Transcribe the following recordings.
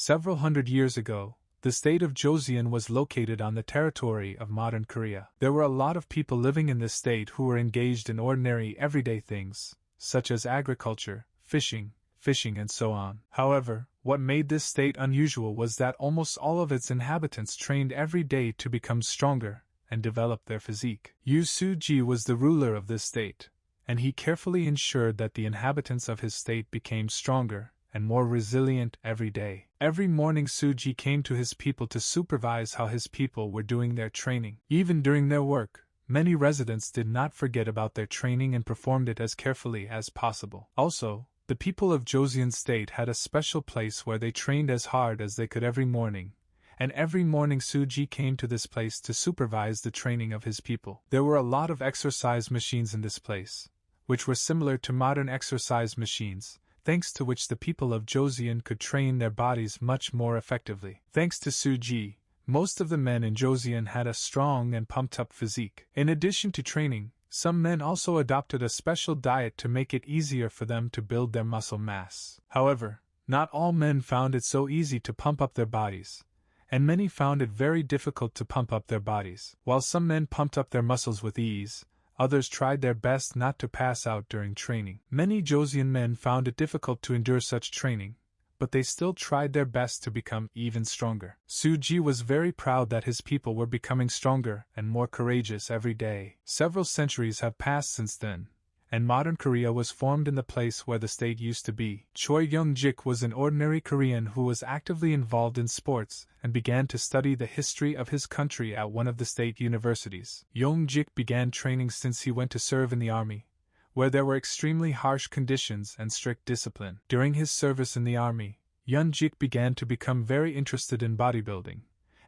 Several hundred years ago, the state of Joseon was located on the territory of modern Korea. There were a lot of people living in this state who were engaged in ordinary everyday things, such as agriculture, fishing, and so on. However, what made this state unusual was that almost all of its inhabitants trained every day to become stronger and develop their physique. Yu Suji was the ruler of this state, and he carefully ensured that the inhabitants of his state became stronger and more resilient every day. Every morning Suji came to his people to supervise how his people were doing their training. Even during their work, many residents did not forget about their training and performed it as carefully as possible. Also, the people of Joseon State had a special place where they trained as hard as they could every morning, and every morning Suji came to this place to supervise the training of his people. There were a lot of exercise machines in this place, which were similar to modern exercise machines, thanks to which the people of Joseon could train their bodies much more effectively. Thanks to Suji, most of the men in Joseon had a strong and pumped-up physique. In addition to training, some men also adopted a special diet to make it easier for them to build their muscle mass. However, not all men found it so easy to pump up their bodies, and many found it very difficult to pump up their bodies. While some men pumped up their muscles with ease, others tried their best not to pass out during training. Many Joseon men found it difficult to endure such training, but they still tried their best to become even stronger. Suji was very proud that his people were becoming stronger and more courageous every day. Several centuries have passed since then, and modern Korea was formed in the place where the state used to be. Choi Young-jik was an ordinary Korean who was actively involved in sports and began to study the history of his country at one of the state universities. Young-jik began training since he went to serve in the army, where there were extremely harsh conditions and strict discipline. During his service in the army, Young-jik began to become very interested in bodybuilding,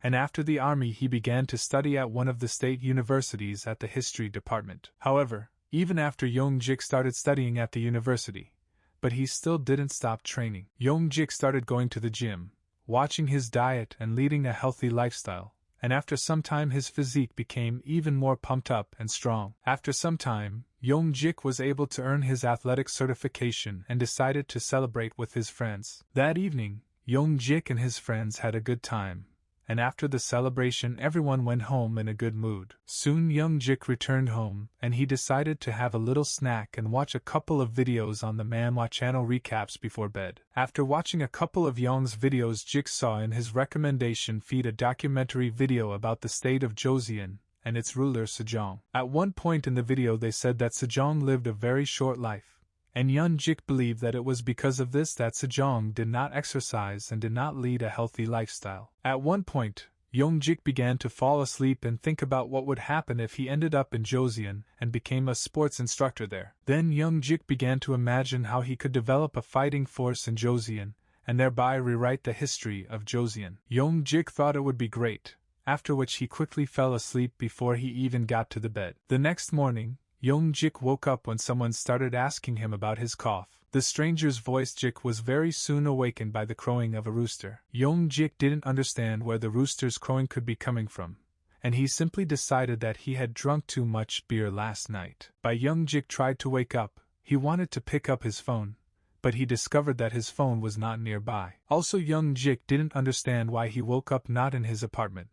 and after the army he began to study at one of the state universities at the history department. However, even after Young-jik started studying at the university, but he still didn't stop training. Young-jik started going to the gym, watching his diet and leading a healthy lifestyle, and after some time his physique became even more pumped up and strong. After some time, Young-jik was able to earn his athletic certification and decided to celebrate with his friends. That evening, Young-jik and his friends had a good time, and after the celebration everyone went home in a good mood. Soon Young-jik returned home, and he decided to have a little snack and watch a couple of videos on the Manhwa channel recaps before bed. After watching a couple of Young's videos, Jik saw in his recommendation feed a documentary video about the state of Joseon and its ruler Sejong. At one point in the video they said that Sejong lived a very short life, and Young-jik believed that it was because of this that Sejong did not exercise and did not lead a healthy lifestyle. At one point, Young-jik began to fall asleep and think about what would happen if he ended up in Joseon and became a sports instructor there. Then Young-jik began to imagine how he could develop a fighting force in Joseon and thereby rewrite the history of Joseon. Young-jik thought it would be great, after which he quickly fell asleep before he even got to the bed. The next morning, Young-jik woke up when someone started asking him about his cough. The stranger's voice Jik was very soon awakened by the crowing of a rooster. Young-jik didn't understand where the rooster's crowing could be coming from, and he simply decided that he had drunk too much beer last night. By Young-jik tried to wake up, he wanted to pick up his phone, but he discovered that his phone was not nearby. Also Young-jik didn't understand why he woke up not in his apartment,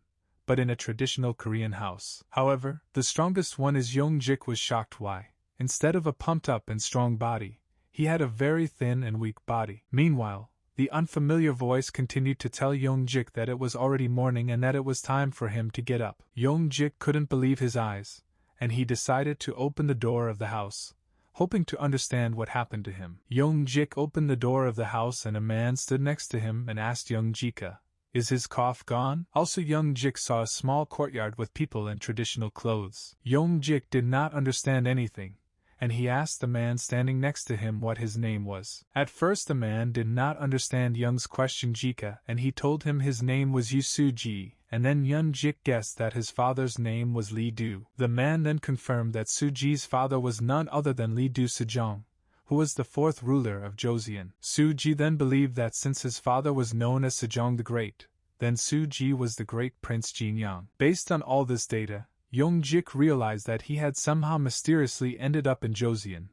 but in a traditional Korean house. However, the strongest one is Young-jik was shocked why, instead of a pumped-up and strong body, he had a very thin and weak body. Meanwhile, the unfamiliar voice continued to tell Young-jik that it was already morning and that it was time for him to get up. Young-jik couldn't believe his eyes, and he decided to open the door of the house, hoping to understand what happened to him. Young-jik opened the door of the house and a man stood next to him and asked Young-jik, "Is his cough gone?" Also Young-jik saw a small courtyard with people in traditional clothes. Young-jik did not understand anything, and he asked the man standing next to him what his name was. At first the man did not understand Young's question Jika, and he told him his name was Yu-suji, and then Young-jik guessed that his father's name was Lee-do. The man then confirmed that Suji's father was none other than Lee-do Sejong, who was the fourth ruler of Joseon. Suji then believed that since his father was known as Sejong the Great, then Suji was the great Prince Jinyang. Based on all this data, Young-jik realized that he had somehow mysteriously ended up in Joseon,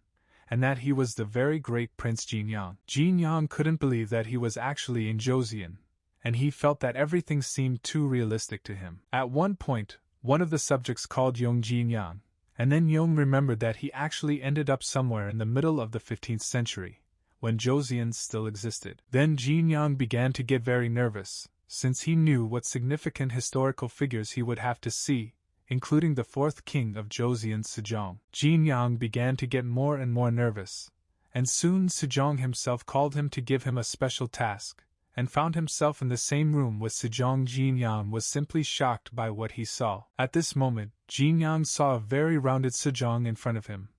and that he was the very great Prince Jinyang. Jinyang couldn't believe that he was actually in Joseon, and he felt that everything seemed too realistic to him. At one point, one of the subjects called Yong Jinyang, and then Yong remembered that he actually ended up somewhere in the middle of the 15th century, when Joseon still existed. Then Jinyang began to get very nervous, since he knew what significant historical figures he would have to see, including the fourth king of Joseon, Sejong. Jinyang began to get more and more nervous, and soon Sejong himself called him to give him a special task, and found himself in the same room with Sejong. Jinyang was simply shocked by what he saw. At this moment, Jinyang saw a very rounded Sejong in front of him,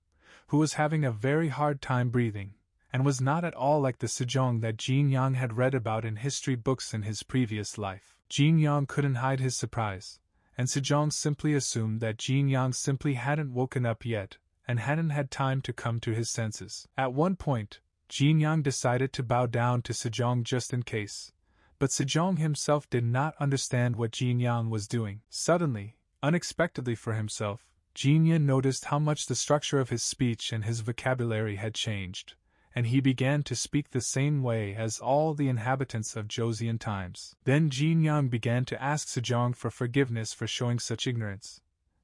who was having a very hard time breathing, and was not at all like the Sejong that Jinyang had read about in history books in his previous life. Jinyang couldn't hide his surprise, and Sejong simply assumed that Jinyang simply hadn't woken up yet, and hadn't had time to come to his senses. At one point, Jinyang decided to bow down to Sejong just in case, but Sejong himself did not understand what Jinyang was doing. Suddenly, unexpectedly for himself, Jinyang noticed how much the structure of his speech and his vocabulary had changed, and he began to speak the same way as all the inhabitants of Joseon times. Then Jinyang began to ask Sejong for forgiveness for showing such ignorance,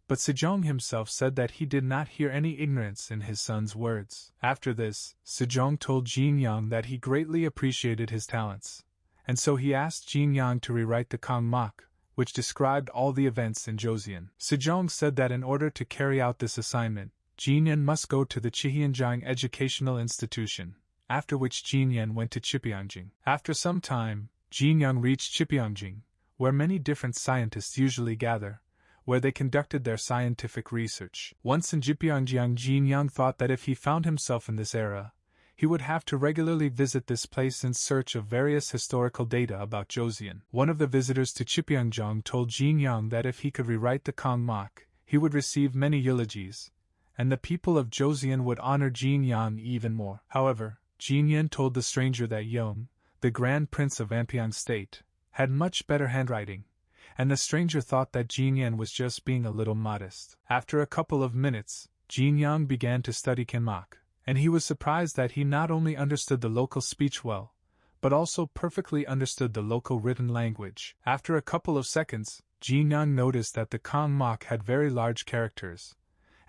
but Sejong himself said that he did not hear any ignorance in his son's words. After this, Sejong told Jinyang that he greatly appreciated his talents, and so he asked Jinyang to rewrite the Kangmak, which described all the events in Joseon. Sejong said that in order to carry out this assignment, Jinyang must go to the Chihyunjang Educational Institution, after which Jinyang went to Chipyeongjing. After some time, Jinyang reached Chipyeongjing, where many different scientists usually gather, where they conducted their scientific research. Once in Chipyeongjang, Jinyang thought that if he found himself in this era, he would have to regularly visit this place in search of various historical data about Joseon. One of the visitors to Chipyeongjang told Jinyang that if he could rewrite the Kangmak, he would receive many eulogies, and the people of Joseon would honor Jinyang even more. However, Jinyang told the stranger that Yong, the Grand Prince of Anpyeong State, had much better handwriting, and the stranger thought that Jinyang was just being a little modest. After a couple of minutes, Jinyang began to study Kangmak, and he was surprised that he not only understood the local speech well, but also perfectly understood the local written language. After a couple of seconds, Jinyang noticed that the Kangmak had very large characters,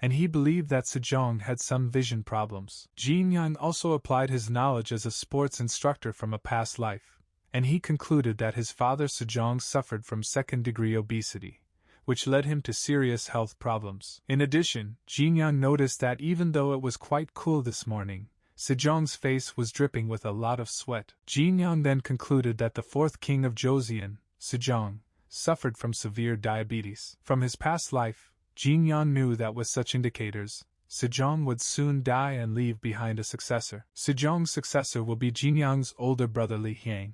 and he believed that Sejong had some vision problems. Jinyang also applied his knowledge as a sports instructor from a past life, and he concluded that his father Sejong suffered from second-degree obesity, which led him to serious health problems. In addition, Jinyang noticed that even though it was quite cool this morning, Sejong's face was dripping with a lot of sweat. Jinyang then concluded that the fourth king of Joseon, Sejong, suffered from severe diabetes. From his past life, Jinyang knew that with such indicators, Sejong would soon die and leave behind a successor. Sejong's successor will be Jinyang's older brother Li Hyang,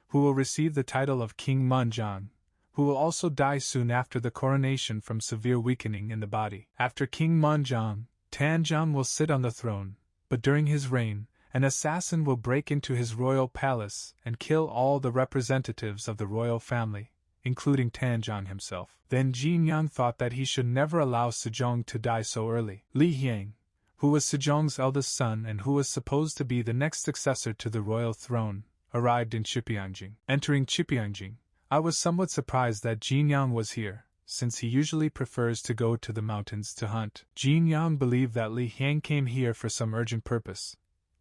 who will receive the title of King Munjang, who will also die soon after the coronation from severe weakening in the body. After King Munjang, Tanjong will sit on the throne, but during his reign, an assassin will break into his royal palace and kill all the representatives of the royal family, including Tanjong himself. Then Jinyang thought that he should never allow Sejong to die so early. Li Hyang, who was Sejong's eldest son and who was supposed to be the next successor to the royal throne, arrived in Chipyeongjing. Entering Chipyeongjing, I was somewhat surprised that Jinyang was here, since he usually prefers to go to the mountains to hunt. Jinyang believed that Li Hyang came here for some urgent purpose,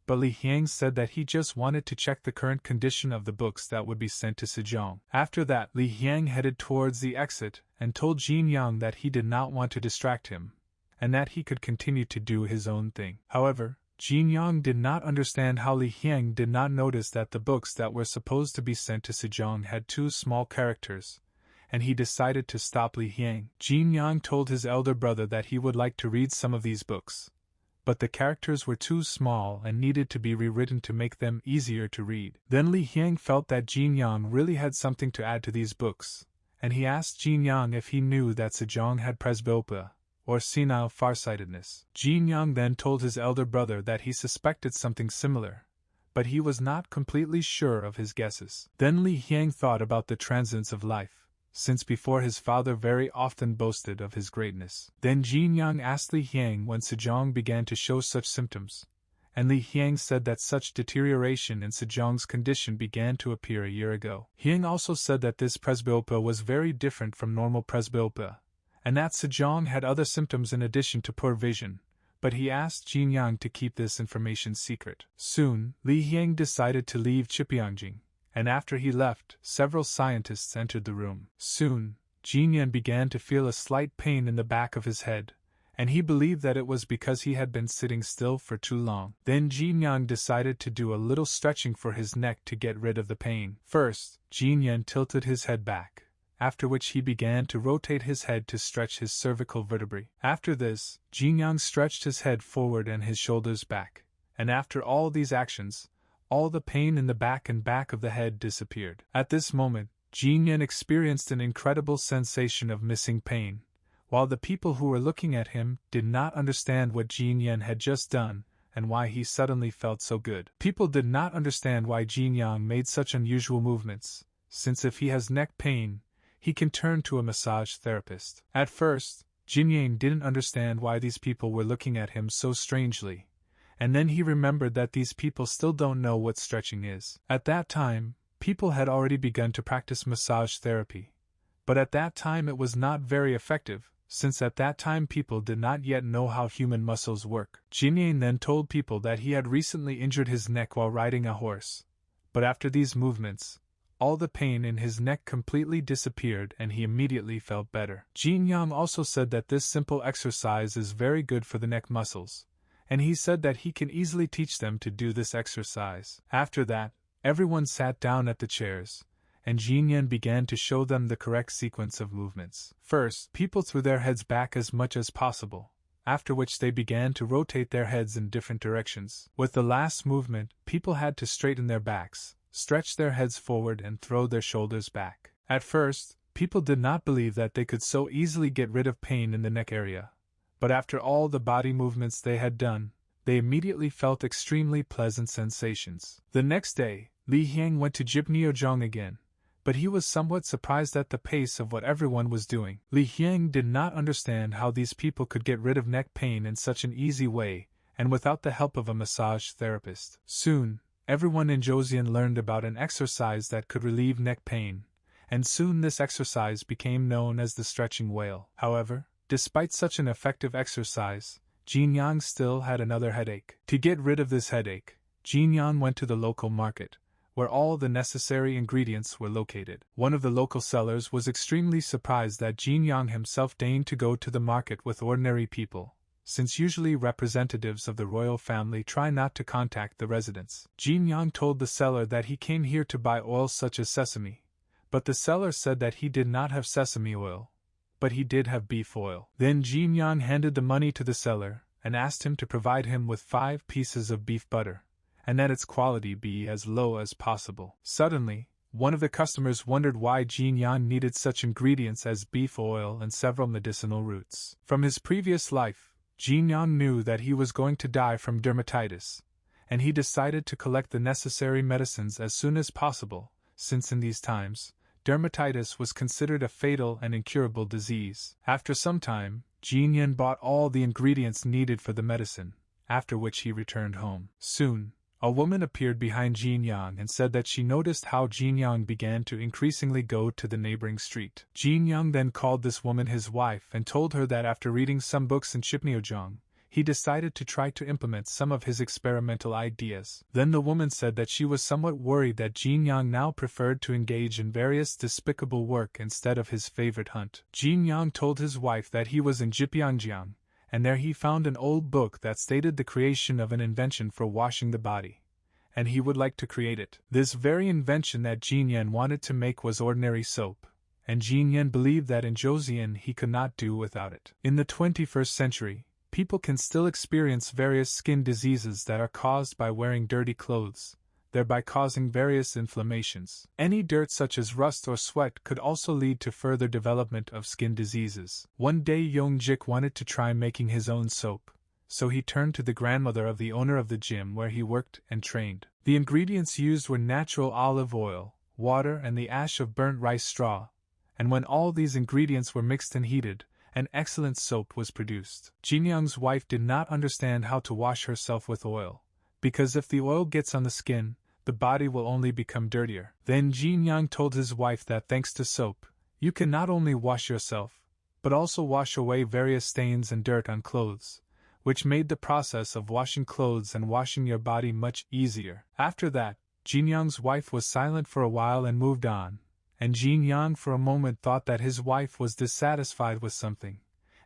but Li Hyang said that he just wanted to check the current condition of the books that would be sent to Sejong. After that, Li Hyang headed towards the exit and told Jinyang that he did not want to distract him, and that he could continue to do his own thing. However, Jinyang did not understand how Li Hyang did not notice that the books that were supposed to be sent to Sejong had too small characters, and he decided to stop Li Hyang. Jinyang told his elder brother that he would like to read some of these books, but the characters were too small and needed to be rewritten to make them easier to read. Then Li Hyang felt that Jinyang really had something to add to these books, and he asked Jinyang if he knew that Sejong had presbyopia, or senile farsightedness. Jinyang then told his elder brother that he suspected something similar, but he was not completely sure of his guesses. Then Li Hyang thought about the transience of life, since before his father very often boasted of his greatness. Then Jinyang asked Li Hyang when Sejong began to show such symptoms, and Li Hyang said that such deterioration in Sejong's condition began to appear a year ago. Hyang also said that this presbyopia was very different from normal presbyopia, and that Sejong had other symptoms in addition to poor vision, but he asked Jin Yang to keep this information secret. Soon, Li Hyang decided to leave Chipyeongjin, and after he left, several scientists entered the room. Soon, Jin Yang began to feel a slight pain in the back of his head, and he believed that it was because he had been sitting still for too long. Then Jin Yang decided to do a little stretching for his neck to get rid of the pain. First, Jin Yang tilted his head back, after which he began to rotate his head to stretch his cervical vertebrae. After this, Jin Yang stretched his head forward and his shoulders back, and after all these actions, all the pain in the back and back of the head disappeared. At this moment, Jin Yang experienced an incredible sensation of missing pain, while the people who were looking at him did not understand what Jin Yang had just done and why he suddenly felt so good. People did not understand why Jin Yang made such unusual movements, since if he has neck pain, he can turn to a massage therapist. At first, Jin Yang didn't understand why these people were looking at him so strangely, and then he remembered that these people still don't know what stretching is. At that time, people had already begun to practice massage therapy, but at that time it was not very effective, since at that time people did not yet know how human muscles work. Jin Yang then told people that he had recently injured his neck while riding a horse, but after these movements, all the pain in his neck completely disappeared and he immediately felt better. Jin Yang also said that this simple exercise is very good for the neck muscles, and he said that he can easily teach them to do this exercise. After that, everyone sat down at the chairs, and Jin Yang began to show them the correct sequence of movements. First, people threw their heads back as much as possible, after which they began to rotate their heads in different directions. With the last movement, people had to straighten their backs, stretch their heads forward and throw their shoulders back. At first, people did not believe that they could so easily get rid of pain in the neck area, but after all the body movements they had done, they immediately felt extremely pleasant sensations. The next day, Li Hyang went to Jipneojong again, but he was somewhat surprised at the pace of what everyone was doing. Li Hyang did not understand how these people could get rid of neck pain in such an easy way, and without the help of a massage therapist. Soon, everyone in Joseon learned about an exercise that could relieve neck pain, and soon this exercise became known as the stretching whale. However, despite such an effective exercise, Jin Yang still had another headache. To get rid of this headache, Jin Yang went to the local market, where all the necessary ingredients were located. One of the local sellers was extremely surprised that Jin Yang himself deigned to go to the market with ordinary people, since usually representatives of the royal family try not to contact the residents. Jin Yang told the seller that he came here to buy oil such as sesame, but the seller said that he did not have sesame oil, but he did have beef oil. Then Jin Yang handed the money to the seller and asked him to provide him with 5 pieces of beef butter, and that its quality be as low as possible. Suddenly, one of the customers wondered why Jin Yang needed such ingredients as beef oil and several medicinal roots. From his previous life, Jin Yang knew that he was going to die from dermatitis, and he decided to collect the necessary medicines as soon as possible, since in these times, dermatitis was considered a fatal and incurable disease. After some time, Jin Yang bought all the ingredients needed for the medicine, after which he returned home. Soon, a woman appeared behind Jin Yang and said that she noticed how Jin Yang began to increasingly go to the neighboring street. Jin Yang then called this woman his wife and told her that after reading some books in Chipneojong, he decided to try to implement some of his experimental ideas. Then the woman said that she was somewhat worried that Jin Yang now preferred to engage in various despicable work instead of his favorite hunt. Jin Yang told his wife that he was in Jipyeongjiang, and there he found an old book that stated the creation of an invention for washing the body, and he would like to create it. This very invention that Jin Yang wanted to make was ordinary soap, and Jin Yang believed that in Joseon he could not do without it. In the 21st century, people can still experience various skin diseases that are caused by wearing dirty clothes, thereby causing various inflammations. Any dirt such as rust or sweat could also lead to further development of skin diseases. One day Yongjik wanted to try making his own soap, so he turned to the grandmother of the owner of the gym where he worked and trained. The ingredients used were natural olive oil, water and the ash of burnt rice straw, and when all these ingredients were mixed and heated, an excellent soap was produced. Jin Young's wife did not understand how to wash herself with oil, because if the oil gets on the skin, the body will only become dirtier. Then Jin Yang told his wife that thanks to soap, you can not only wash yourself, but also wash away various stains and dirt on clothes, which made the process of washing clothes and washing your body much easier. After that, Jin Yang's wife was silent for a while and moved on, and Jin Yang for a moment thought that his wife was dissatisfied with something,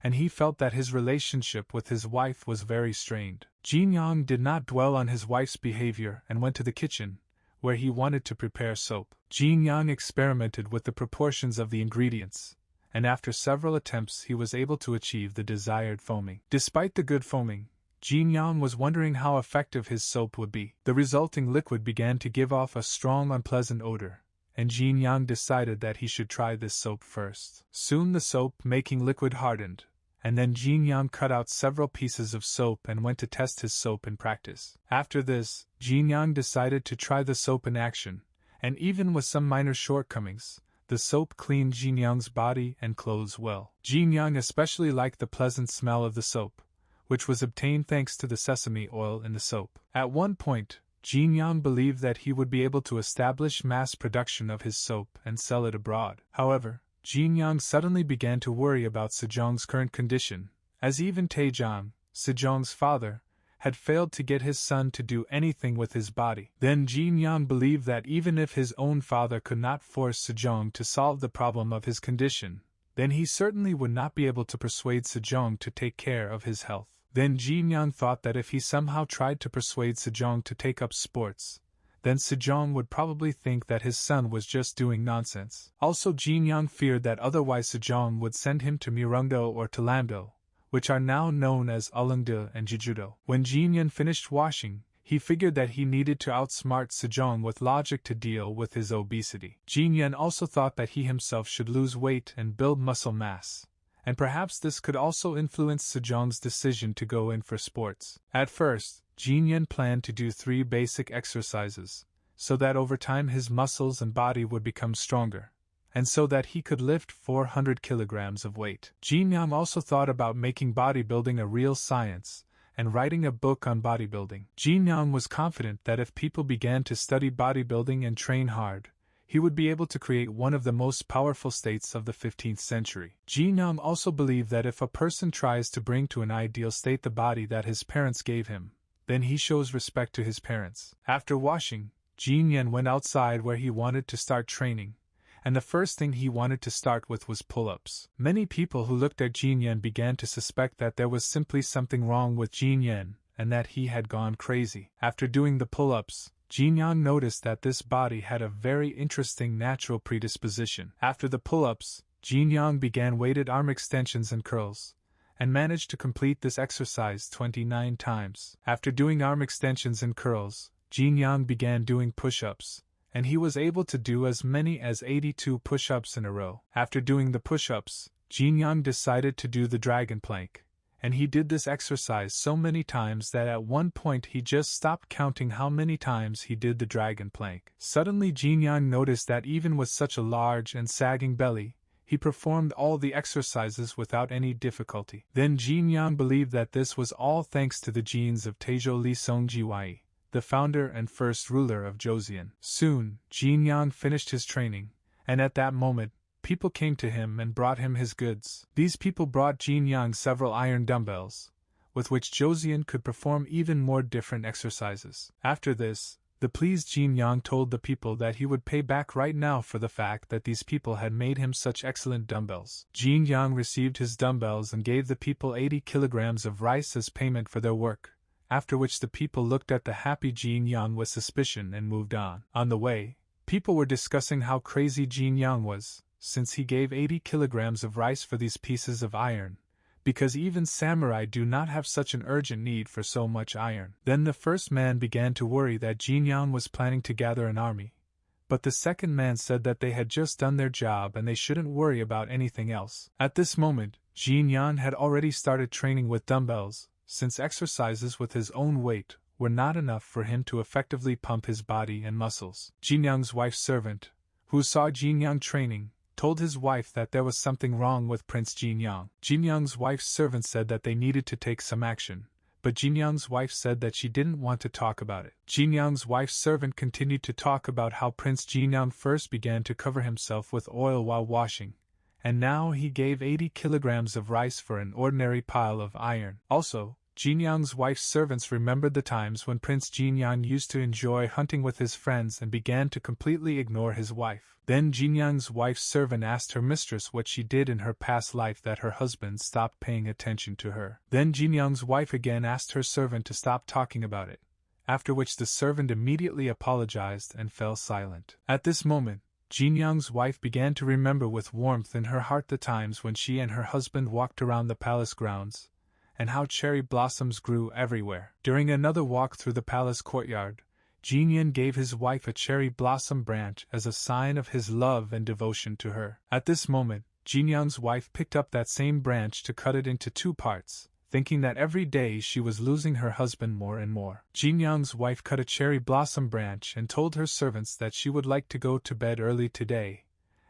and he felt that his relationship with his wife was very strained. Jin Yang did not dwell on his wife's behavior and went to the kitchen, where he wanted to prepare soap. Jin Yang experimented with the proportions of the ingredients, and after several attempts he was able to achieve the desired foaming. Despite the good foaming, Jin Yang was wondering how effective his soap would be. The resulting liquid began to give off a strong unpleasant odor, and Jin Yang decided that he should try this soap first. Soon the soap-making liquid hardened, and then Jin Yang cut out several pieces of soap and went to test his soap in practice. After this, Jin Yang decided to try the soap in action, and even with some minor shortcomings, the soap cleaned Jin Yang's body and clothes well. Jin Yang especially liked the pleasant smell of the soap, which was obtained thanks to the sesame oil in the soap. At one point, Jin Yang believed that he would be able to establish mass production of his soap and sell it abroad. However, Jin Yang suddenly began to worry about Sejong's current condition, as even Taejong, Sejong's father, had failed to get his son to do anything with his body. Then Jin Yang believed that even if his own father could not force Sejong to solve the problem of his condition, then he certainly would not be able to persuade Sejong to take care of his health. Then Jin Yang thought that if he somehow tried to persuade Sejong to take up sports, then Sejong would probably think that his son was just doing nonsense. Also, Jin Yang feared that otherwise Sejong would send him to Myeongdo or to Lamdo, which are now known as Ulleungdo and Jejudo. When Jin Yang finished washing, he figured that he needed to outsmart Sejong with logic to deal with his obesity. Jin Yang also thought that he himself should lose weight and build muscle mass, and perhaps this could also influence Sejong's decision to go in for sports. At first, Jin Yang planned to do 3 basic exercises, so that over time his muscles and body would become stronger, and so that he could lift 400 kilograms of weight. Jin Yang also thought about making bodybuilding a real science, and writing a book on bodybuilding. Jin Yang was confident that if people began to study bodybuilding and train hard, he would be able to create one of the most powerful states of the 15th century. Jin Yang also believed that if a person tries to bring to an ideal state the body that his parents gave him, then he shows respect to his parents. After washing, Jin Yang went outside where he wanted to start training, and the first thing he wanted to start with was pull-ups. Many people who looked at Jin Yang began to suspect that there was simply something wrong with Jin Yang, and that he had gone crazy. After doing the pull-ups, Jin Yang noticed that this body had a very interesting natural predisposition. After the pull-ups, Jin Yang began weighted arm extensions and curls, and managed to complete this exercise 29 times. After doing arm extensions and curls, Jin Yang began doing push-ups, and he was able to do as many as 82 push-ups in a row. After doing the push-ups, Jin Yang decided to do the dragon plank, and he did this exercise so many times that at one point he just stopped counting how many times he did the dragon plank. Suddenly Jin Yang noticed that even with such a large and sagging belly, he performed all the exercises without any difficulty. Then Jin Yang believed that this was all thanks to the genes of Taejo Lee Songjiwai, the founder and first ruler of Joseon. Soon, Jin Yang finished his training, and at that moment, people came to him and brought him his goods. These people brought Jin Yang several iron dumbbells, with which Joseon could perform even more different exercises. After this, the pleased Jin Yang told the people that he would pay back right now for the fact that these people had made him such excellent dumbbells. Jin Yang received his dumbbells and gave the people 80 kilograms of rice as payment for their work, after which the people looked at the happy Jin Yang with suspicion and moved on. On the way, people were discussing how crazy Jin Yang was, since he gave 80 kilograms of rice for these pieces of iron, because even samurai do not have such an urgent need for so much iron. Then the first man began to worry that Jin Yang was planning to gather an army, but the second man said that they had just done their job and they shouldn't worry about anything else. At this moment, Jin Yang had already started training with dumbbells, since exercises with his own weight were not enough for him to effectively pump his body and muscles. Jin Yang's wife's servant, who saw Jin Yang training, told his wife that there was something wrong with Prince Jin Yang. Jin Yang's wife's servant said that they needed to take some action, but Jinyang's wife said that she didn't want to talk about it. Jinyang's wife's servant continued to talk about how Prince Jinyang first began to cover himself with oil while washing, and now he gave 80 kilograms of rice for an ordinary pile of iron. Also, Jinyang's wife's servants remembered the times when Prince Jinyang used to enjoy hunting with his friends and began to completely ignore his wife. Then Jinyang's wife's servant asked her mistress what she did in her past life that her husband stopped paying attention to her. Then Jinyang's wife again asked her servant to stop talking about it, after which the servant immediately apologized and fell silent. At this moment, Jinyang's wife began to remember with warmth in her heart the times when she and her husband walked around the palace grounds, and how cherry blossoms grew everywhere. During another walk through the palace courtyard, Jinyan gave his wife a cherry blossom branch as a sign of his love and devotion to her. At this moment, Jinyang's wife picked up that same branch to cut it into 2 parts, thinking that every day she was losing her husband more and more. Jinyang's wife cut a cherry blossom branch and told her servants that she would like to go to bed early today,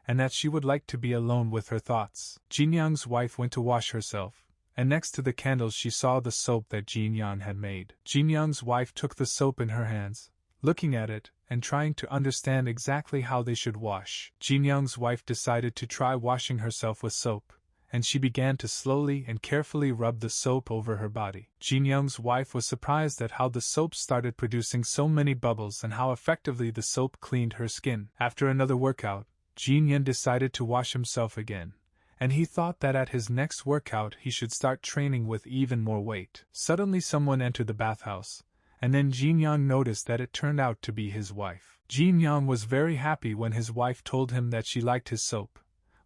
and that she would like to be alone with her thoughts. Jinyang's wife went to wash herself, and next to the candles she saw the soap that Jinyang had made. Jinyang's wife took the soap in her hands, looking at it, and trying to understand exactly how they should wash. Jinyang's wife decided to try washing herself with soap, and she began to slowly and carefully rub the soap over her body. Jinyang's wife was surprised at how the soap started producing so many bubbles and how effectively the soap cleaned her skin. After another workout, Jinyang decided to wash himself again, and he thought that at his next workout he should start training with even more weight. Suddenly someone entered the bathhouse, and then Jinyang noticed that it turned out to be his wife. Jinyang was very happy when his wife told him that she liked his soap,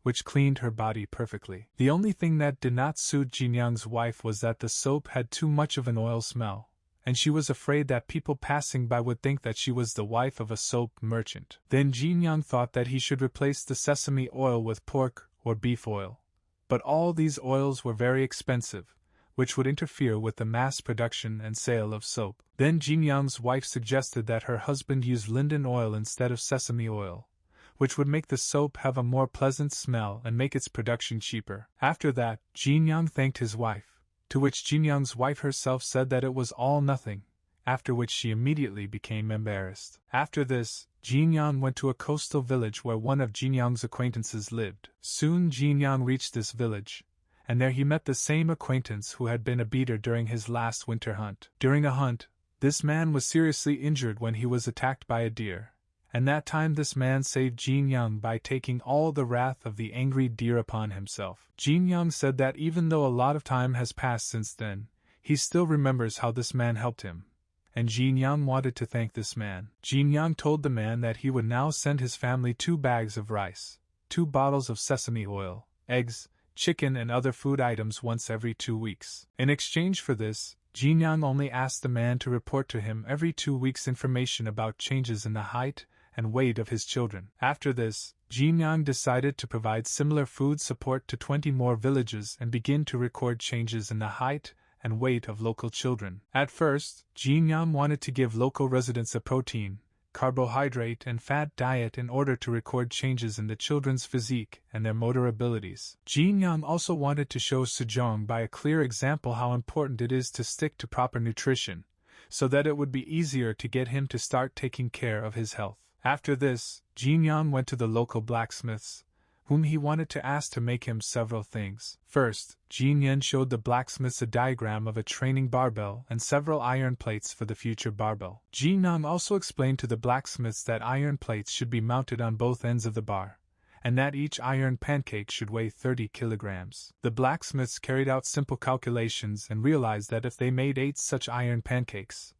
which cleaned her body perfectly. The only thing that did not suit Jinyang's wife was that the soap had too much of an oil smell, and she was afraid that people passing by would think that she was the wife of a soap merchant. Then Jinyang thought that he should replace the sesame oil with pork or beef oil, but all these oils were very expensive, which would interfere with the mass production and sale of soap. Then Jinyang's wife suggested that her husband use linseed oil instead of sesame oil, which would make the soap have a more pleasant smell and make its production cheaper. After that, Jinyang thanked his wife, to which Jinyang's wife herself said that it was all nothing, after which she immediately became embarrassed. After this, Jinyang went to a coastal village where one of Jinyang's acquaintances lived. Soon Jinyang reached this village, and there he met the same acquaintance who had been a beater during his last winter hunt. During a hunt, this man was seriously injured when he was attacked by a deer, and that time this man saved Jinyang by taking all the wrath of the angry deer upon himself. Jinyang said that even though a lot of time has passed since then, he still remembers how this man helped him, and Jinyang wanted to thank this man. Jinyang told the man that he would now send his family 2 bags of rice, 2 bottles of sesame oil, eggs, chicken and other food items once every 2 weeks. In exchange for this, Jinyang only asked the man to report to him every 2 weeks information about changes in the height and weight of his children. After this, Jinyang decided to provide similar food support to 20 more villages and begin to record changes in the height and weight of local children. At first, Jinyang wanted to give local residents a protein, carbohydrate and fat diet in order to record changes in the children's physique and their motor abilities. Jinyang also wanted to show Sejong by a clear example how important it is to stick to proper nutrition, so that it would be easier to get him to start taking care of his health. After this, Jinyang went to the local blacksmiths, whom he wanted to ask to make him several things. First, Jinyang showed the blacksmiths a diagram of a training barbell and several iron plates for the future barbell. Jinyang also explained to the blacksmiths that iron plates should be mounted on both ends of the bar, and that each iron pancake should weigh 30 kilograms. The blacksmiths carried out simple calculations and realized that if they made 8 such iron pancakes,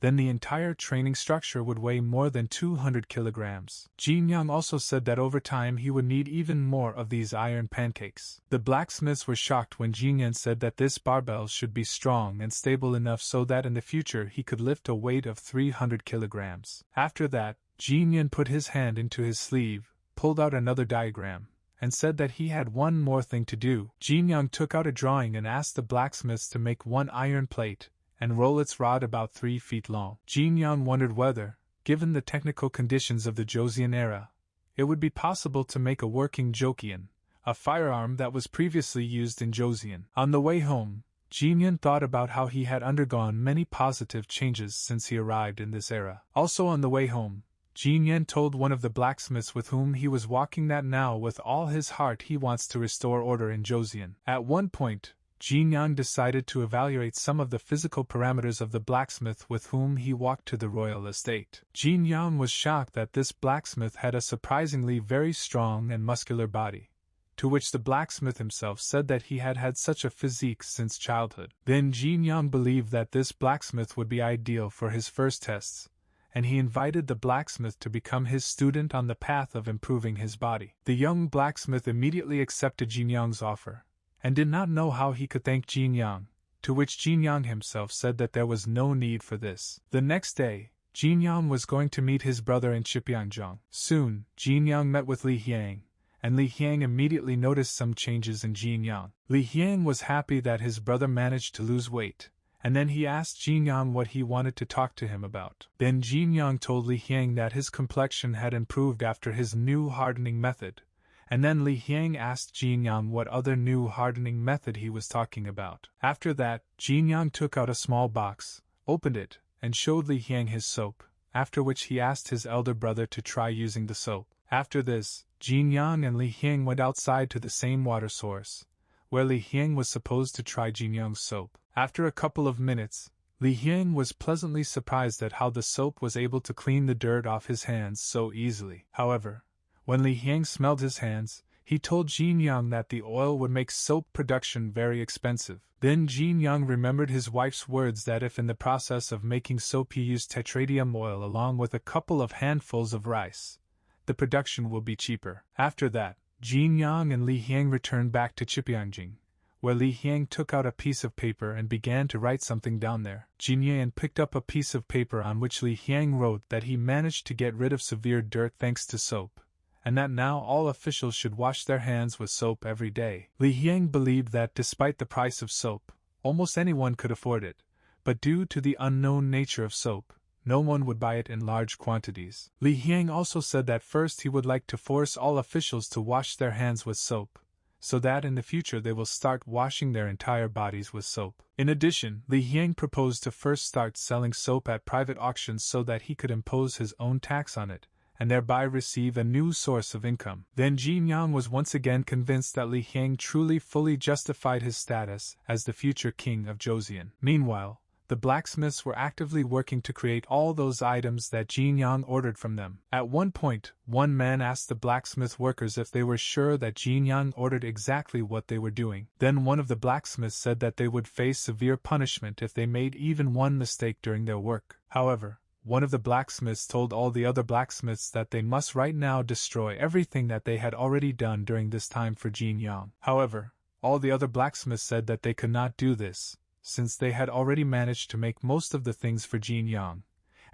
then the entire training structure would weigh more than 200 kilograms. Jinyang also said that over time he would need even more of these iron pancakes. The blacksmiths were shocked when Jinyang said that this barbell should be strong and stable enough so that in the future he could lift a weight of 300 kilograms. After that, Jinyang put his hand into his sleeve, pulled out another diagram, and said that he had one more thing to do. Jinyang took out a drawing and asked the blacksmiths to make 1 iron plate and roll its rod about 3 feet long. Jinyang wondered whether, given the technical conditions of the Joseon era, it would be possible to make a working jokian, a firearm that was previously used in Joseon. On the way home, Jin Yun thought about how he had undergone many positive changes since he arrived in this era. Also on the way home, Jin Yun told one of the blacksmiths with whom he was walking that now with all his heart he wants to restore order in Joseon. At one point, Jin Yang decided to evaluate some of the physical parameters of the blacksmith with whom he walked to the royal estate. Jin Yang was shocked that this blacksmith had a surprisingly very strong and muscular body, to which the blacksmith himself said that he had had such a physique since childhood. Then Jin Yang believed that this blacksmith would be ideal for his first tests, and he invited the blacksmith to become his student on the path of improving his body. The young blacksmith immediately accepted Jin Yang's offer, and did not know how he could thank Jin Yang, to which Jin Yang himself said that there was no need for this. The next day, Jin Yang was going to meet his brother in Chipyeongjong. Soon, Jin Yang met with Li Hyang, and Li Hyang immediately noticed some changes in Jin Yang. Li Hyang was happy that his brother managed to lose weight, and then he asked Jin Yang what he wanted to talk to him about. Then Jin Yang told Li Hyang that his complexion had improved after his new hardening method, and then Li Hyang asked Jin Yang what other new hardening method he was talking about. After that, Jin Yang took out a small box, opened it, and showed Li Hyang his soap, after which he asked his elder brother to try using the soap. After this, Jin Yang and Li Hyang went outside to the same water source, where Li Hyang was supposed to try Jin Yang's soap. After a couple of minutes, Li Hyang was pleasantly surprised at how the soap was able to clean the dirt off his hands so easily. However, when Li Hyang smelled his hands, he told Jin Yang that the oil would make soap production very expensive. Then Jin Yang remembered his wife's words that if in the process of making soap he used tetradium oil along with a couple of handfuls of rice, the production will be cheaper. After that, Jin Yang and Li Hyang returned back to Chipyeongjong, where Li Hyang took out a piece of paper and began to write something down there. Jin Yang picked up a piece of paper on which Li Hyang wrote that he managed to get rid of severe dirt thanks to soap, and that now all officials should wash their hands with soap every day. Li Hyang believed that despite the price of soap, almost anyone could afford it, but due to the unknown nature of soap, no one would buy it in large quantities. Li Hyang also said that first he would like to force all officials to wash their hands with soap, so that in the future they will start washing their entire bodies with soap. In addition, Li Hyang proposed to first start selling soap at private auctions so that he could impose his own tax on it, and thereby receive a new source of income. Then Jin Yang was once again convinced that Li Hyang truly fully justified his status as the future king of Joseon. Meanwhile, the blacksmiths were actively working to create all those items that Jin Yang ordered from them. At one point, one man asked the blacksmith workers if they were sure that Jin Yang ordered exactly what they were doing. Then one of the blacksmiths said that they would face severe punishment if they made even one mistake during their work. However, one of the blacksmiths told all the other blacksmiths that they must right now destroy everything that they had already done during this time for Jin Yang. However, all the other blacksmiths said that they could not do this, since they had already managed to make most of the things for Jin Yang,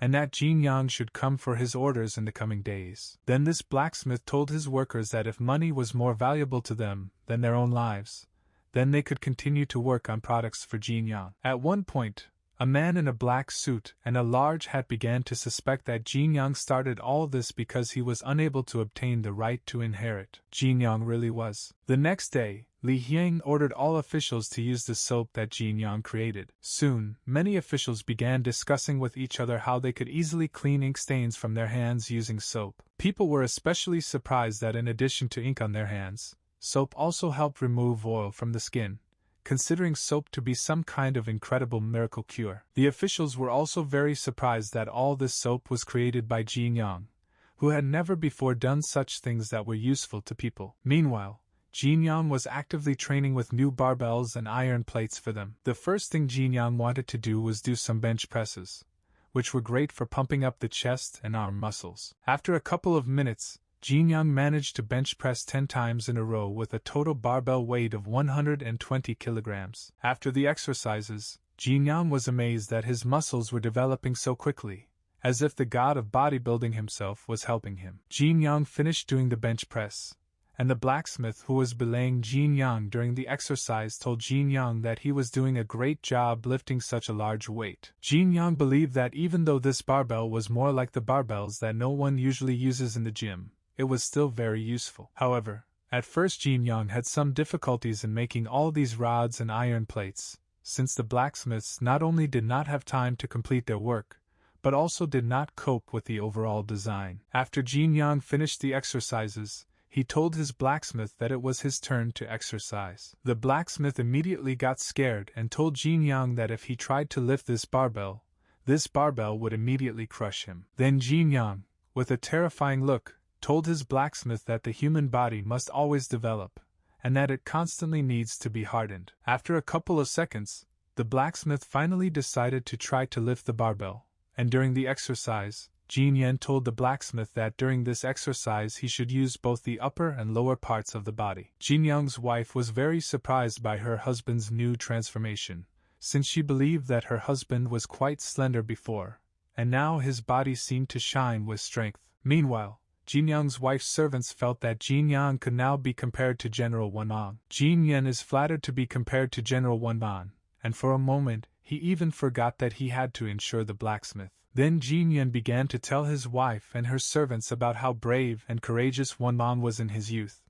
and that Jin Yang should come for his orders in the coming days. Then this blacksmith told his workers that if money was more valuable to them than their own lives, then they could continue to work on products for Jin Yang. At one point, a man in a black suit and a large hat began to suspect that Jin Yang started all this because he was unable to obtain the right to inherit. Jin Yang really was. The next day, Li Hyang ordered all officials to use the soap that Jin Yang created. Soon, many officials began discussing with each other how they could easily clean ink stains from their hands using soap. People were especially surprised that in addition to ink on their hands, soap also helped remove oil from the skin, considering soap to be some kind of incredible miracle cure. The officials were also very surprised that all this soap was created by Jin Yang, who had never before done such things that were useful to people. Meanwhile, Jin Yang was actively training with new barbells and iron plates for them. The first thing Jin Yang wanted to do was do some bench presses, which were great for pumping up the chest and arm muscles. After a couple of minutes, Jin Yang managed to bench press 10 times in a row with a total barbell weight of 120 kilograms. After the exercises, Jin Yang was amazed that his muscles were developing so quickly, as if the god of bodybuilding himself was helping him. Jin Yang finished doing the bench press, and the blacksmith who was belaying Jin Yang during the exercise told Jin Yang that he was doing a great job lifting such a large weight. Jin Yang believed that even though this barbell was more like the barbells that no one usually uses in the gym, it was still very useful. However, at first Jin Yang had some difficulties in making all these rods and iron plates, since the blacksmiths not only did not have time to complete their work, but also did not cope with the overall design. After Jin Yang finished the exercises, he told his blacksmith that it was his turn to exercise. The blacksmith immediately got scared and told Jin Yang that if he tried to lift this barbell would immediately crush him. Then Jin Yang, with a terrifying look, told his blacksmith that the human body must always develop, and that it constantly needs to be hardened. After a couple of seconds, the blacksmith finally decided to try to lift the barbell, and during the exercise, Jin Yang told the blacksmith that during this exercise he should use both the upper and lower parts of the body. Jin Yang's wife was very surprised by her husband's new transformation, since she believed that her husband was quite slender before, and now his body seemed to shine with strength. Meanwhile, Jin Yang's wife's servants felt that Jin Yang could now be compared to General Wanman. Jin Yang is flattered to be compared to General Wanman, and for a moment, he even forgot that he had to ensure the blacksmith. Then Jin Yang began to tell his wife and her servants about how brave and courageous Wanman was in his youth,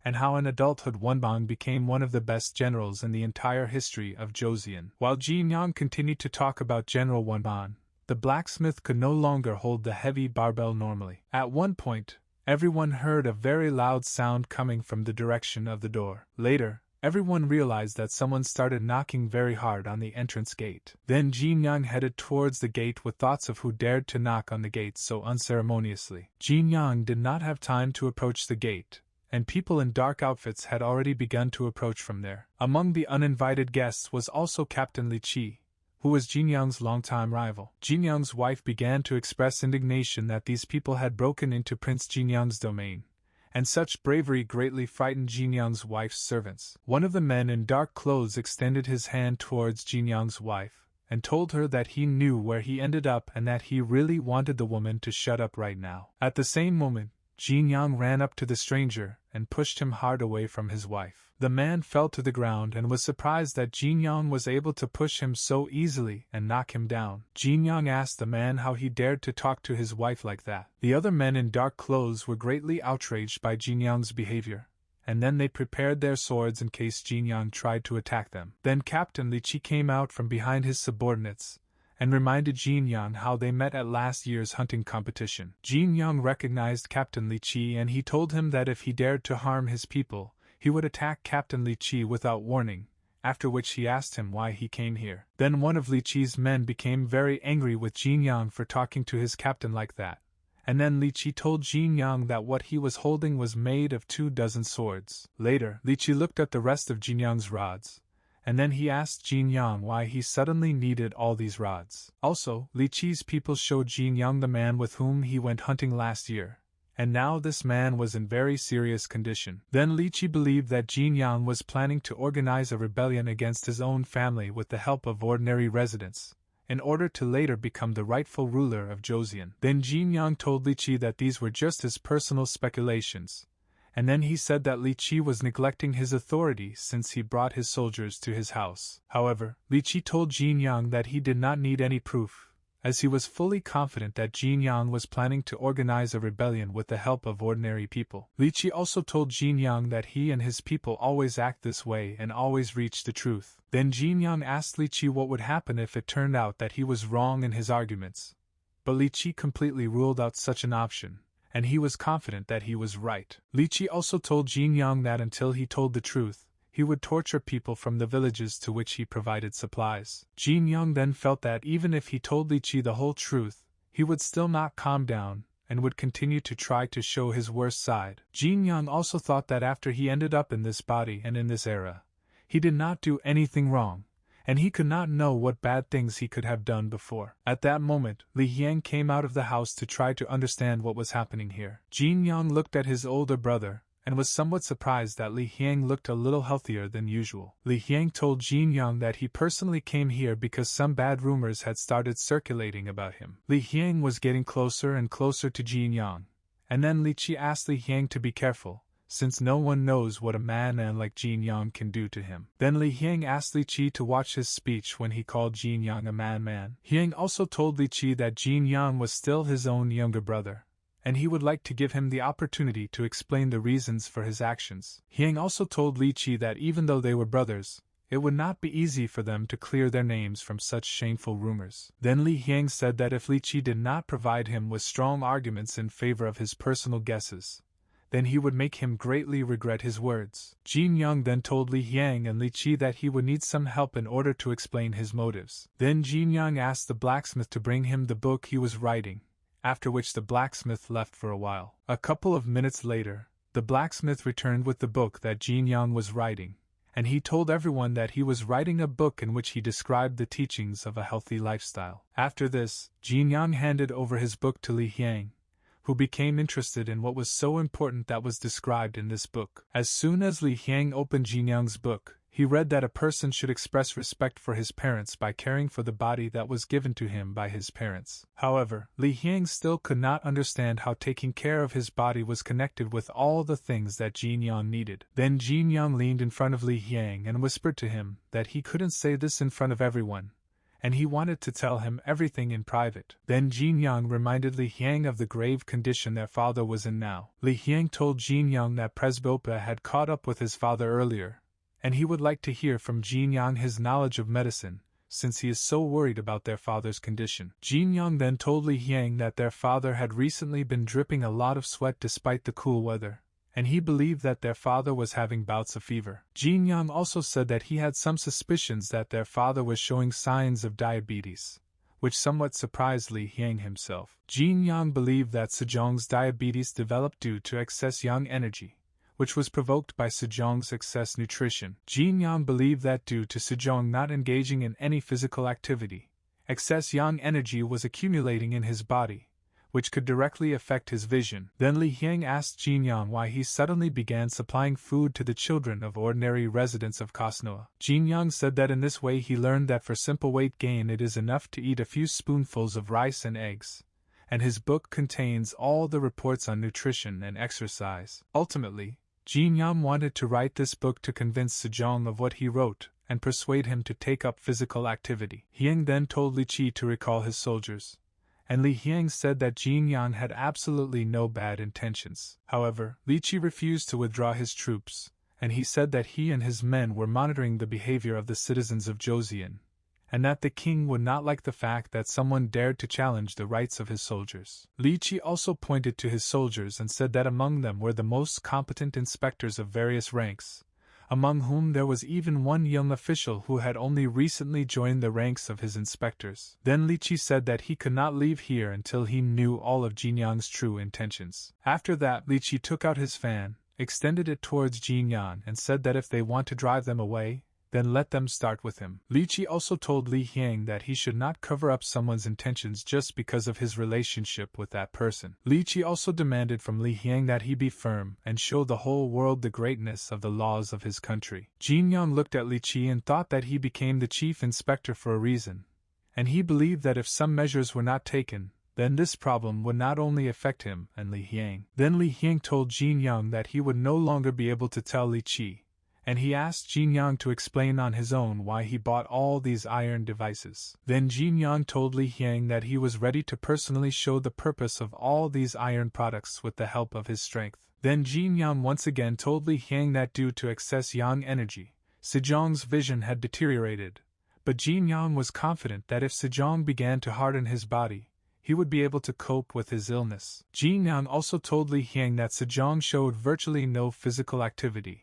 and how in adulthood Wanman became one of the best generals in the entire history of Joseon. While Jin Yang continued to talk about General Wanman, the blacksmith could no longer hold the heavy barbell normally. At one point, everyone heard a very loud sound coming from the direction of the door. Later, everyone realized that someone started knocking very hard on the entrance gate. Then Jin Yang headed towards the gate with thoughts of who dared to knock on the gate so unceremoniously. Jin Yang did not have time to approach the gate, and people in dark outfits had already begun to approach from there. Among the uninvited guests was also Captain Li Qi, who was Jin Yang's longtime rival. Jin Yang's wife began to express indignation that these people had broken into Prince Jin Yang's domain, and such bravery greatly frightened Jin Yang's wife's servants. One of the men in dark clothes extended his hand towards Jin Yang's wife, and told her that he knew where he ended up and that he really wanted the woman to shut up right now. At the same moment, Jin Yang ran up to the stranger and pushed him hard away from his wife. The man fell to the ground and was surprised that Jin Yang was able to push him so easily and knock him down. Jin Yang asked the man how he dared to talk to his wife like that. The other men in dark clothes were greatly outraged by Jin Yang's behavior, and then they prepared their swords in case Jin Yang tried to attack them. Then Captain Li Qi came out from behind his subordinates and reminded Jin Yang how they met at last year's hunting competition. Jin Yang recognized Captain Li Qi and he told him that if he dared to harm his people, he would attack Captain Li Qi without warning, after which he asked him why he came here. Then one of Li Qi's men became very angry with Jin Yang for talking to his captain like that, and then Li Qi told Jin Yang that what he was holding was made of 24 swords. Later, Li Qi looked at the rest of Jin Yang's rods, and then he asked Jin Yang why he suddenly needed all these rods. Also, Li Qi's people showed Jin Yang the man with whom he went hunting last year, and now this man was in very serious condition. Then Li Qi believed that Jin Yang was planning to organize a rebellion against his own family with the help of ordinary residents, in order to later become the rightful ruler of Joseon. Then Jin Yang told Li Qi that these were just his personal speculations, and then he said that Li Qi was neglecting his authority since he brought his soldiers to his house. However, Li Qi told Jin Yang that he did not need any proof, as he was fully confident that Jin Yang was planning to organize a rebellion with the help of ordinary people. Li Qi also told Jin Yang that he and his people always act this way and always reach the truth. Then Jin Yang asked Li Qi what would happen if it turned out that he was wrong in his arguments, but Li Qi completely ruled out such an option, and he was confident that he was right. Li Qi also told Jin Yang that until he told the truth, he would torture people from the villages to which he provided supplies. Jin Yang then felt that even if he told Li Qi the whole truth, he would still not calm down, and would continue to try to show his worst side. Jin Yang also thought that after he ended up in this body and in this era, he did not do anything wrong, and he could not know what bad things he could have done before. At that moment, Li Yang came out of the house to try to understand what was happening here. Jin Yang looked at his older brother, and was somewhat surprised that Li Yang looked a little healthier than usual. Li Yang told Jin Yang that he personally came here because some bad rumors had started circulating about him. Li Yang was getting closer and closer to Jin Yang, and then Li Qi asked Li Yang to be careful, since no one knows what a man like Jin Yang can do to him. Then Li Yang asked Li Qi to watch his speech when he called Jin Yang a man. Yang also told Li Qi that Jin Yang was still his own younger brother, and he would like to give him the opportunity to explain the reasons for his actions. Yang also told Li Qi that even though they were brothers, it would not be easy for them to clear their names from such shameful rumors. Then Li Hyang said that if Li Qi did not provide him with strong arguments in favor of his personal guesses, then he would make him greatly regret his words. Jin Yang then told Li Hyang and Li Qi that he would need some help in order to explain his motives. Then Jin Yang asked the blacksmith to bring him the book he was writing, after which the blacksmith left for a while. A couple of minutes later, the blacksmith returned with the book that Jin Yang was writing, and he told everyone that he was writing a book in which he described the teachings of a healthy lifestyle. After this, Jin Yang handed over his book to Li Hyang, who became interested in what was so important that was described in this book. As soon as Li Hyang opened Jin Yang's book, he read that a person should express respect for his parents by caring for the body that was given to him by his parents. However, Li Hyang still could not understand how taking care of his body was connected with all the things that Jin Yang needed. Then Jin Yang leaned in front of Li Hyang and whispered to him that he couldn't say this in front of everyone, and he wanted to tell him everything in private. Then Jin Yang reminded Li Hyang of the grave condition their father was in now. Li Hyang told Jin Yang that presbyopia had caught up with his father earlier, and he would like to hear from Jin Yang his knowledge of medicine, since he is so worried about their father's condition. Jin Yang then told Li Hyang that their father had recently been dripping a lot of sweat despite the cool weather, and he believed that their father was having bouts of fever. Jin Yang also said that he had some suspicions that their father was showing signs of diabetes, which somewhat surprised Li Hyang himself. Jin Yang believed that Sejong's diabetes developed due to excess yang energy, which was provoked by Sejong's excess nutrition. Jin Yang believed that due to Sejong not engaging in any physical activity, excess yang energy was accumulating in his body, which could directly affect his vision. Then Li Hyang asked Jin Yang why he suddenly began supplying food to the children of ordinary residents of Kosnoa. Jin Yang said that in this way he learned that for simple weight gain it is enough to eat a few spoonfuls of rice and eggs, and his book contains all the reports on nutrition and exercise. Ultimately, Jin Yang wanted to write this book to convince Sejong of what he wrote and persuade him to take up physical activity. Hyang then told Li Qi to recall his soldiers, and Li Hyang said that Jin Yang had absolutely no bad intentions. However, Li Qi refused to withdraw his troops, and he said that he and his men were monitoring the behavior of the citizens of Joseon, and that the king would not like the fact that someone dared to challenge the rights of his soldiers. Li Qi also pointed to his soldiers and said that among them were the most competent inspectors of various ranks, among whom there was even one young official who had only recently joined the ranks of his inspectors. Then Li Qi said that he could not leave here until he knew all of Jin Yang's true intentions. After that, Li Qi took out his fan, extended it towards Jin Yang, and said that if they want to drive them away, then let them start with him. Li Qi also told Li Hyang that he should not cover up someone's intentions just because of his relationship with that person. Li Qi also demanded from Li Hyang that he be firm and show the whole world the greatness of the laws of his country. Jin Yang looked at Li Qi and thought that he became the chief inspector for a reason, and he believed that if some measures were not taken, then this problem would not only affect him and Li Hyang. Then Li Hyang told Jin Yang that he would no longer be able to tell Li Qi, and he asked Jin Yang to explain on his own why he bought all these iron devices. Then Jin Yang told Li Hyang that he was ready to personally show the purpose of all these iron products with the help of his strength. Then Jin Yang once again told Li Hyang that due to excess yang energy, Sejong's vision had deteriorated, but Jin Yang was confident that if Sejong began to harden his body, he would be able to cope with his illness. Jin Yang also told Li Hyang that Sejong showed virtually no physical activity,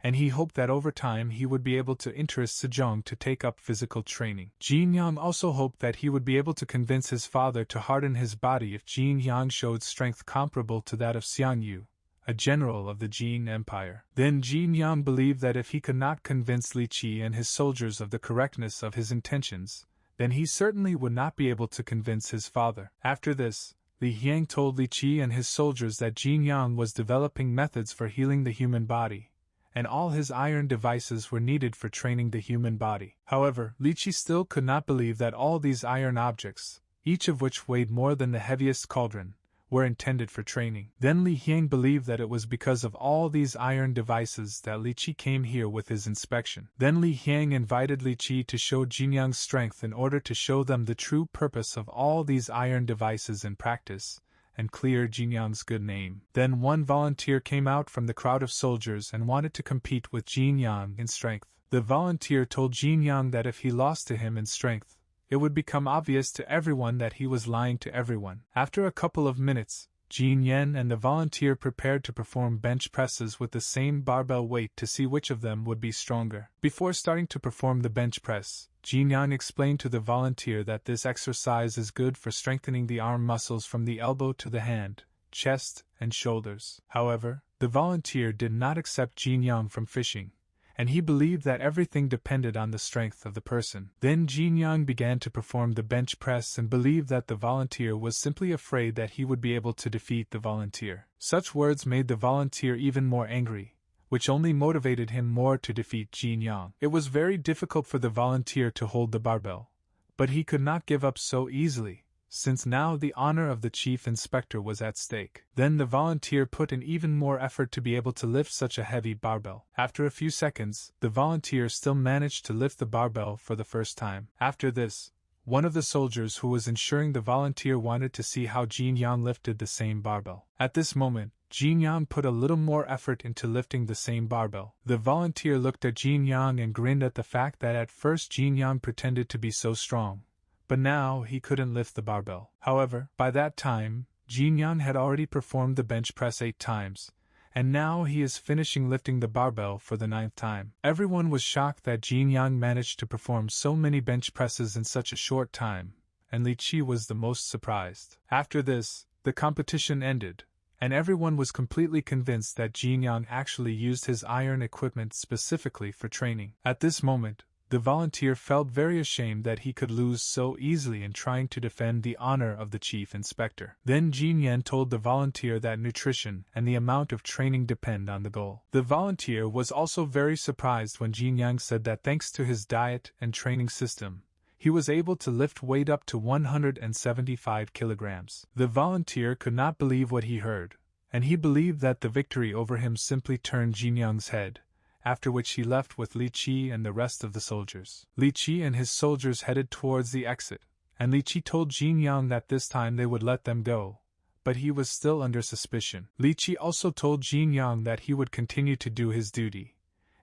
and he hoped that over time he would be able to interest Sejong to take up physical training. Jin Yang also hoped that he would be able to convince his father to harden his body if Jin Yang showed strength comparable to that of Xiang Yu, a general of the Jin Empire. Then Jin Yang believed that if he could not convince Li Qi and his soldiers of the correctness of his intentions, then he certainly would not be able to convince his father. After this, Li Hyang told Li Qi and his soldiers that Jin Yang was developing methods for healing the human body, and all his iron devices were needed for training the human body. However, Li Qi still could not believe that all these iron objects, each of which weighed more than the heaviest cauldron, were intended for training. Then Li Hyang believed that it was because of all these iron devices that Li Qi came here with his inspection. Then Li Hyang invited Li Qi to show Jin Yang's strength in order to show them the true purpose of all these iron devices in practice, and clear Jin Yang's good name. Then one volunteer came out from the crowd of soldiers and wanted to compete with Jin Yang in strength. The volunteer told Jin Yang that if he lost to him in strength, it would become obvious to everyone that he was lying to everyone. After a couple of minutes, Jin Yen and the volunteer prepared to perform bench presses with the same barbell weight to see which of them would be stronger. Before starting to perform the bench press, Jin Yang explained to the volunteer that this exercise is good for strengthening the arm muscles from the elbow to the hand, chest, and shoulders. However, the volunteer did not accept Jin Yang from fishing, and he believed that everything depended on the strength of the person. Then Jin Yang began to perform the bench press and believed that the volunteer was simply afraid that he would be able to defeat the volunteer. Such words made the volunteer even more angry, which only motivated him more to defeat Jin Yang. It was very difficult for the volunteer to hold the barbell, but he could not give up so easily, since now the honor of the chief inspector was at stake. Then the volunteer put in even more effort to be able to lift such a heavy barbell. After a few seconds, the volunteer still managed to lift the barbell for the first time. After this, one of the soldiers who was ensuring the volunteer wanted to see how Jin Yang lifted the same barbell. At this moment, Jin Yang put a little more effort into lifting the same barbell. The volunteer looked at Jin Yang and grinned at the fact that at first Jin Yang pretended to be so strong, but now he couldn't lift the barbell. However, by that time, Jin Yang had already performed the bench press 8 times, and now he is finishing lifting the barbell for the 9th time. Everyone was shocked that Jin Yang managed to perform so many bench presses in such a short time, and Li Qi was the most surprised. After this, the competition ended, and everyone was completely convinced that Jin Yang actually used his iron equipment specifically for training. At this moment, the volunteer felt very ashamed that he could lose so easily in trying to defend the honor of the chief inspector. Then Jin Yan told the volunteer that nutrition and the amount of training depend on the goal. The volunteer was also very surprised when Jin Yang said that thanks to his diet and training system, he was able to lift weight up to 175 kilograms. The volunteer could not believe what he heard, and he believed that the victory over him simply turned Jin Yang's head, after which he left with Li Qi and the rest of the soldiers. Li Qi and his soldiers headed towards the exit, and Li Qi told Jin Yang that this time they would let them go, but he was still under suspicion. Li Qi also told Jin Yang that he would continue to do his duty,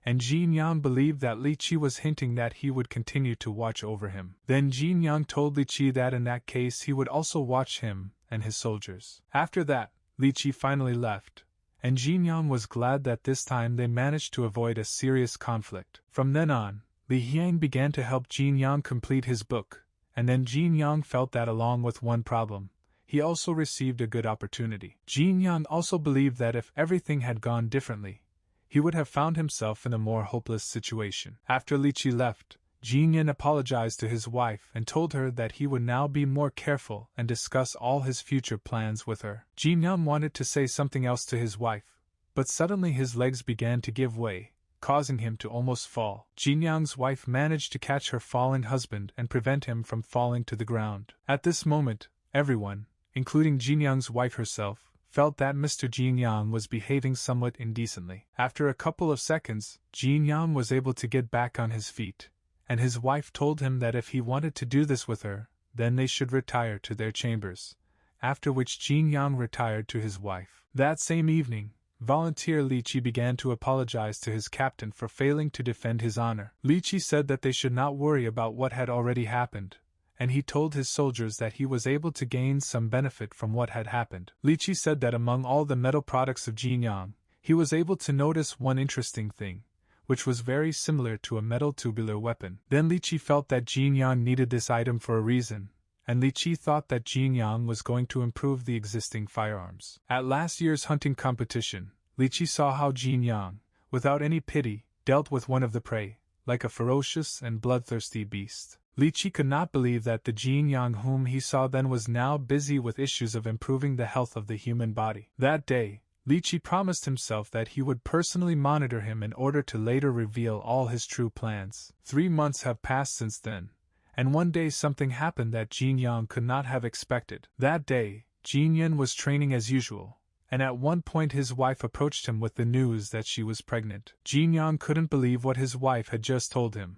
and Jin Yang believed that Li Qi was hinting that he would continue to watch over him. Then Jin Yang told Li Qi that in that case he would also watch him and his soldiers. After that, Li Qi finally left, and Jin Yang was glad that this time they managed to avoid a serious conflict. From then on, Li Hiang began to help Jin Yang complete his book, and then Jin Yang felt that along with one problem, he also received a good opportunity. Jin Yang also believed that if everything had gone differently, he would have found himself in a more hopeless situation. After Li Qi left, Jin Yan apologized to his wife and told her that he would now be more careful and discuss all his future plans with her. Jin Yan wanted to say something else to his wife, but suddenly his legs began to give way, causing him to almost fall. Jin Yang's wife managed to catch her falling husband and prevent him from falling to the ground. At this moment, everyone, including Jin Yang's wife herself, felt that Mr. Jin Yang was behaving somewhat indecently. After a couple of seconds, Jin Yang was able to get back on his feet, and his wife told him that if he wanted to do this with her, then they should retire to their chambers, after which Jin Yang retired to his wife. That same evening, volunteer Li Qi began to apologize to his captain for failing to defend his honor. Li Qi said that they should not worry about what had already happened, and he told his soldiers that he was able to gain some benefit from what had happened. Li Qi said that among all the metal products of Jin Yang, he was able to notice one interesting thing, which was very similar to a metal tubular weapon. Then Li Qi felt that Jin Yang needed this item for a reason, and Li Qi thought that Jin Yang was going to improve the existing firearms. At last year's hunting competition, Li Qi saw how Jin Yang, without any pity, dealt with one of the prey, like a ferocious and bloodthirsty beast. Li Qi could not believe that the Jin Yang whom he saw then was now busy with issues of improving the health of the human body. That day, Li Qi promised himself that he would personally monitor him in order to later reveal all his true plans. 3 months have passed since then, and one day something happened that Jin Yang could not have expected. That day, Jin Yan was training as usual, and at one point his wife approached him with the news that she was pregnant. Jin Yang couldn't believe what his wife had just told him,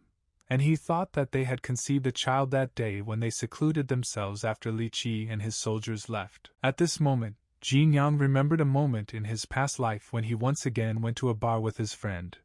and he thought that they had conceived a child that day when they secluded themselves after Li Qi and his soldiers left. At this moment, Jin Yang remembered a moment in his past life when he once again went to a bar with his friend,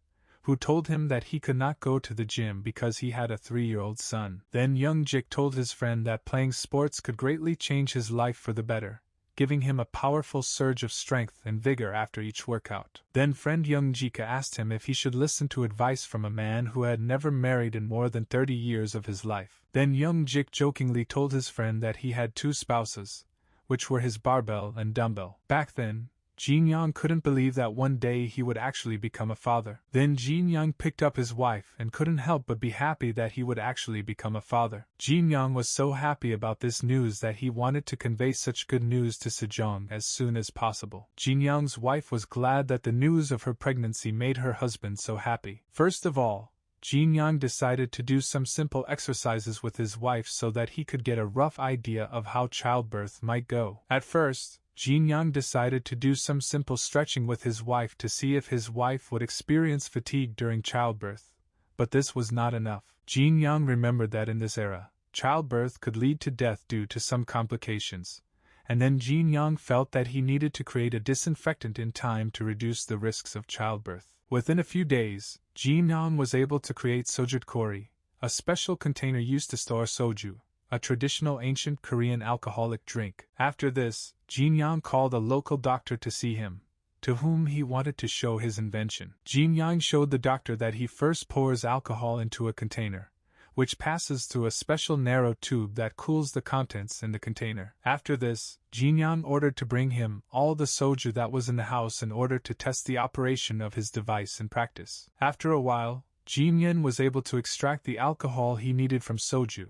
who told him that he could not go to the gym because he had a 3-year-old son. Then young Jik told his friend that playing sports could greatly change his life for the better, giving him a powerful surge of strength and vigor after each workout. Then friend young Jika asked him if he should listen to advice from a man who had never married in more than 30 years of his life. Then young Jik jokingly told his friend that he had 2 spouses, which were his barbell and dumbbell. Back then, Jin Yang couldn't believe that one day he would actually become a father. Then Jin Yang picked up his wife and couldn't help but be happy that he would actually become a father. Jin Yang was so happy about this news that he wanted to convey such good news to Sejong as soon as possible. Jin Yang's wife was glad that the news of her pregnancy made her husband so happy. First of all, Jin Yang decided to do some simple exercises with his wife so that he could get a rough idea of how childbirth might go. At first, Jin Yang decided to do some simple stretching with his wife to see if his wife would experience fatigue during childbirth, but this was not enough. Jin Yang remembered that in this era, childbirth could lead to death due to some complications, and then Jin Yang felt that he needed to create a disinfectant in time to reduce the risks of childbirth. Within a few days, Jin Yang was able to create sojukori, a special container used to store soju, a traditional ancient Korean alcoholic drink. After this, Jin Yang called a local doctor to see him, to whom he wanted to show his invention. Jin Yang showed the doctor that he first pours alcohol into a container, which passes through a special narrow tube that cools the contents in the container. After this, Jin Yang ordered to bring him all the soju that was in the house in order to test the operation of his device in practice. After a while, Jin Yang was able to extract the alcohol he needed from soju,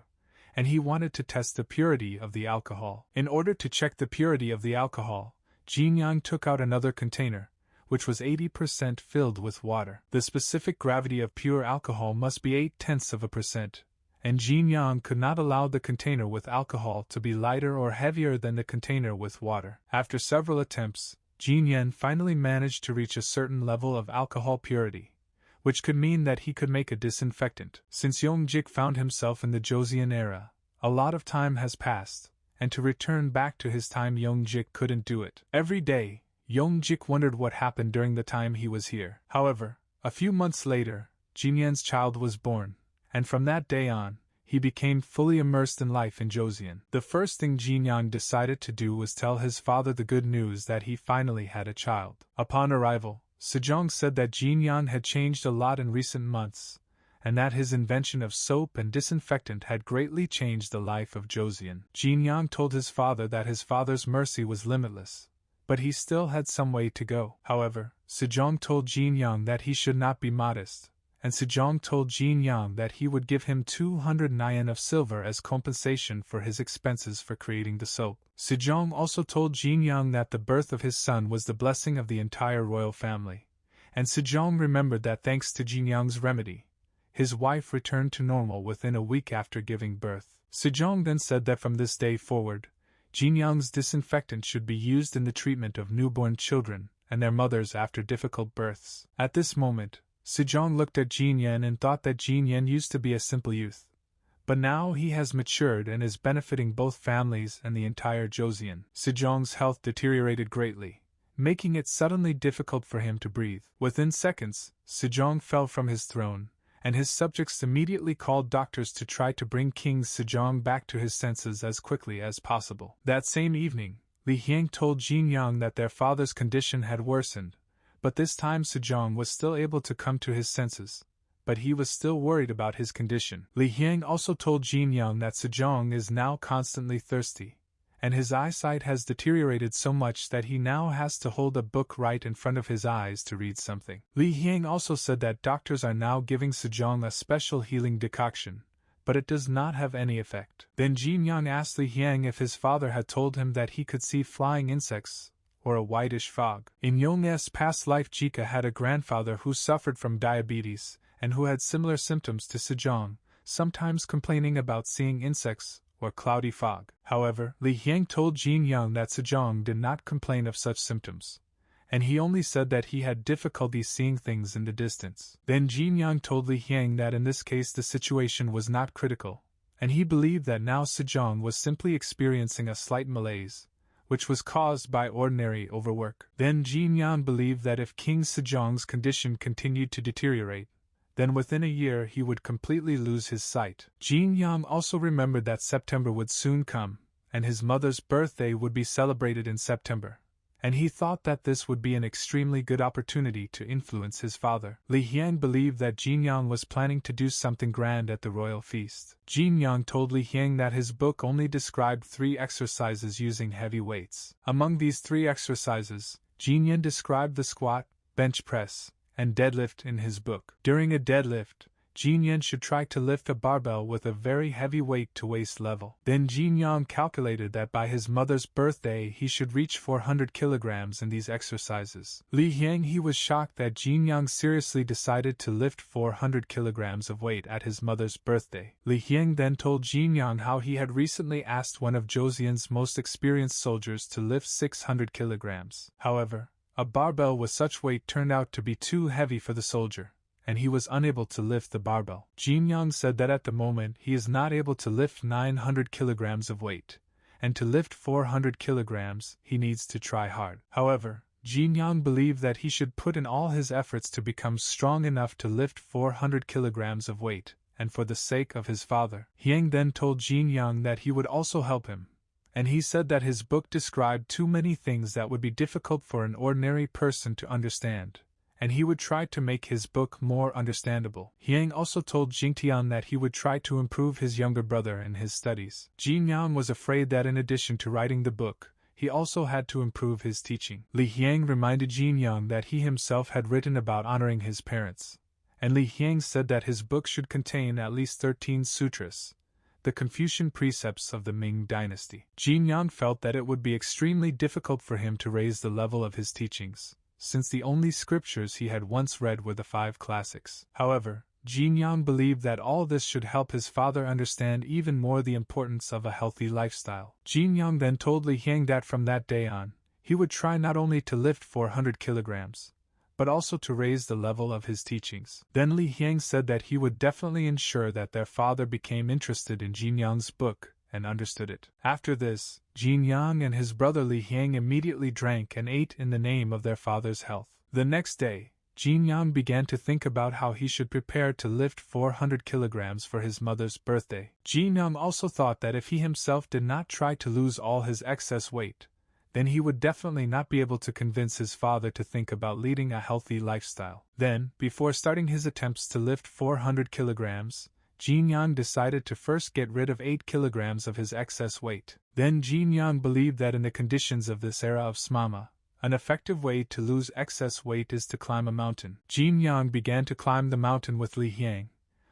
and he wanted to test the purity of the alcohol. In order to check the purity of the alcohol, Jin Yang took out another container, which was 80% filled with water. The specific gravity of pure alcohol must be 0.8%, and Jin Yang could not allow the container with alcohol to be lighter or heavier than the container with water. After several attempts, Jin Yang finally managed to reach a certain level of alcohol purity, which could mean that he could make a disinfectant. Since Yongjik found himself in the Joseon era, a lot of time has passed, and to return back to his time Yongjik couldn't do it. Every day, Yongjik wondered what happened during the time he was here. However, a few months later, Jinyan's child was born, and from that day on, he became fully immersed in life in Joseon. The first thing Jinyang decided to do was tell his father the good news that he finally had a child. Upon arrival, Sejong said that Jinyang had changed a lot in recent months, and that his invention of soap and disinfectant had greatly changed the life of Joseon. Jinyang told his father that his father's mercy was limitless, but he still had some way to go. However, Sejong told Jinyang that he should not be modest, and Sejong told Jinyang that he would give him 200 nyan of silver as compensation for his expenses for creating the soap. Sejong also told Jinyang that the birth of his son was the blessing of the entire royal family, and Sejong remembered that thanks to Jinyang's remedy, his wife returned to normal within a week after giving birth. Sejong then said that from this day forward, Jinyang's disinfectant should be used in the treatment of newborn children and their mothers after difficult births. At this moment, Sejong looked at Jinyan and thought that Jinyan used to be a simple youth, but now he has matured and is benefiting both families and the entire Joseon. Sejong's health deteriorated greatly, making it suddenly difficult for him to breathe. Within seconds, Sejong fell from his throne, and his subjects immediately called doctors to try to bring King Sejong back to his senses as quickly as possible. That same evening, Li Hyang told Jinyang that their father's condition had worsened, but this time Sejong was still able to come to his senses, but he was still worried about his condition. Li Hyang also told Jinyang that Sejong is now constantly thirsty, and his eyesight has deteriorated so much that he now has to hold a book right in front of his eyes to read something. Li Hyang also said that doctors are now giving Sejong a special healing decoction, but it does not have any effect. Then Jinyang asked Li Hyang if his father had told him that he could see flying insects, or a whitish fog. In Yong's past life, Jika had a grandfather who suffered from diabetes, and who had similar symptoms to Sejong, sometimes complaining about seeing insects, or cloudy fog. However, Li Hyang told Jinyang that Sejong did not complain of such symptoms, and he only said that he had difficulty seeing things in the distance. Then Jinyang told Li Hyang that in this case the situation was not critical, and he believed that now Sejong was simply experiencing a slight malaise, which was caused by ordinary overwork. Then Jin Yang believed that if King Sejong's condition continued to deteriorate, then within a year he would completely lose his sight. Jin Yang also remembered that September would soon come, and his mother's birthday would be celebrated in September, and he thought that this would be an extremely good opportunity to influence his father. Li Hiang believed that Jin Yang was planning to do something grand at the royal feast. Jin Yang told Li Hiang that his book only described 3 exercises using heavy weights. Among these 3 exercises, Jin Yang described the squat, bench press, and deadlift in his book. During a deadlift, Jin Yang should try to lift a barbell with a very heavy weight to waist level. Then Jin Yang calculated that by his mother's birthday he should reach 400 kilograms in these exercises. Li Hiang he was shocked that Jin Yang seriously decided to lift 400 kilograms of weight at his mother's birthday. Li Hiang then told Jin Yang how he had recently asked one of Joseon's most experienced soldiers to lift 600 kilograms. However, a barbell with such weight turned out to be too heavy for the soldier, and he was unable to lift the barbell. Jin Yang said that at the moment he is not able to lift 900 kilograms of weight, and to lift 400 kilograms he needs to try hard. However, Jin Yang believed that he should put in all his efforts to become strong enough to lift 400 kilograms of weight, and for the sake of his father. Hiang then told Jin Yang that he would also help him, and he said that his book described too many things that would be difficult for an ordinary person to understand, and he would try to make his book more understandable. Hiang also told Jingtian that he would try to improve his younger brother in his studies. Jin Yang was afraid that in addition to writing the book, he also had to improve his teaching. Li Hiang reminded Jin Yang that he himself had written about honoring his parents, and Li Hiang said that his book should contain at least 13 sutras, the Confucian precepts of the Ming dynasty. Jin Yang felt that it would be extremely difficult for him to raise the level of his teachings, since the only scriptures he had once read were the 5 classics. However, Jin Yang believed that all this should help his father understand even more the importance of a healthy lifestyle. Jin Yang then told Li Hiang that from that day on, he would try not only to lift 400 kilograms, but also to raise the level of his teachings. Then Li Hiang said that he would definitely ensure that their father became interested in Jin Yang's book and understood it. After this, Jin Yang and his brother Li Hiang immediately drank and ate in the name of their father's health. The next day, Jin Yang began to think about how he should prepare to lift 400 kilograms for his mother's birthday. Jin Yang also thought that if he himself did not try to lose all his excess weight, then he would definitely not be able to convince his father to think about leading a healthy lifestyle. Then, before starting his attempts to lift 400 kilograms, Jin Yang decided to first get rid of 8 kilograms of his excess weight. Then Jin Yang believed that in the conditions of this era of smama, an effective way to lose excess weight is to climb a mountain. Jin Yang began to climb the mountain with Li Hiang,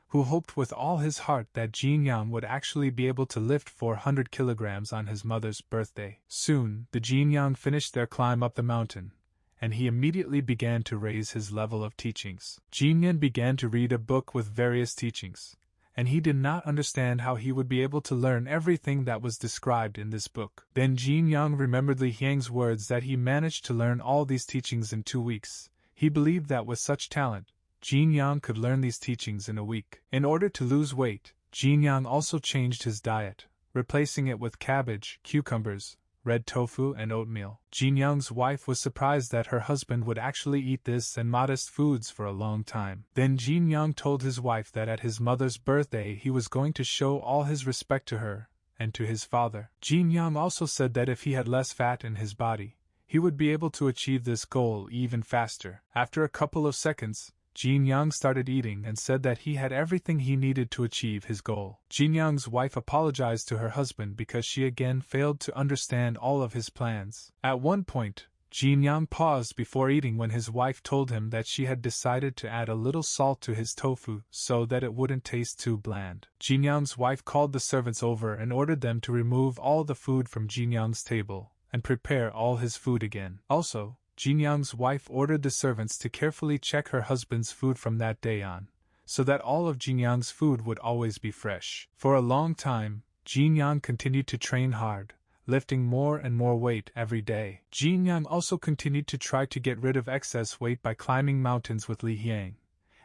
who hoped with all his heart that Jin Yang would actually be able to lift 400 kilograms on his mother's birthday. Soon, the Jin Yang finished their climb up the mountain, and he immediately began to raise his level of teachings. Jin Yang began to read a book with various teachings, and he did not understand how he would be able to learn everything that was described in this book. Then Jin Yang remembered Li Hiang's words that he managed to learn all these teachings in 2 weeks. He believed that with such talent, Jin Yang could learn these teachings in a week. In order to lose weight, Jin Yang also changed his diet, replacing it with cabbage, cucumbers, red tofu, and oatmeal. Jin Yang's wife was surprised that her husband would actually eat this and modest foods for a long time. Then Jin Yang told his wife that at his mother's birthday he was going to show all his respect to her and to his father. Jin Yang also said that if he had less fat in his body, he would be able to achieve this goal even faster. After a couple of seconds, Jin Yang started eating and said that he had everything he needed to achieve his goal. Jin Yang's wife apologized to her husband because she again failed to understand all of his plans. At one point, Jin Yang paused before eating when his wife told him that she had decided to add a little salt to his tofu so that it wouldn't taste too bland. Jin Yang's wife called the servants over and ordered them to remove all the food from Jin Yang's table and prepare all his food again. Also, Jin Yang's wife ordered the servants to carefully check her husband's food from that day on, so that all of Jin Yang's food would always be fresh. For a long time, Jin Yang continued to train hard, lifting more and more weight every day. Jin Yang also continued to try to get rid of excess weight by climbing mountains with Li Hiang,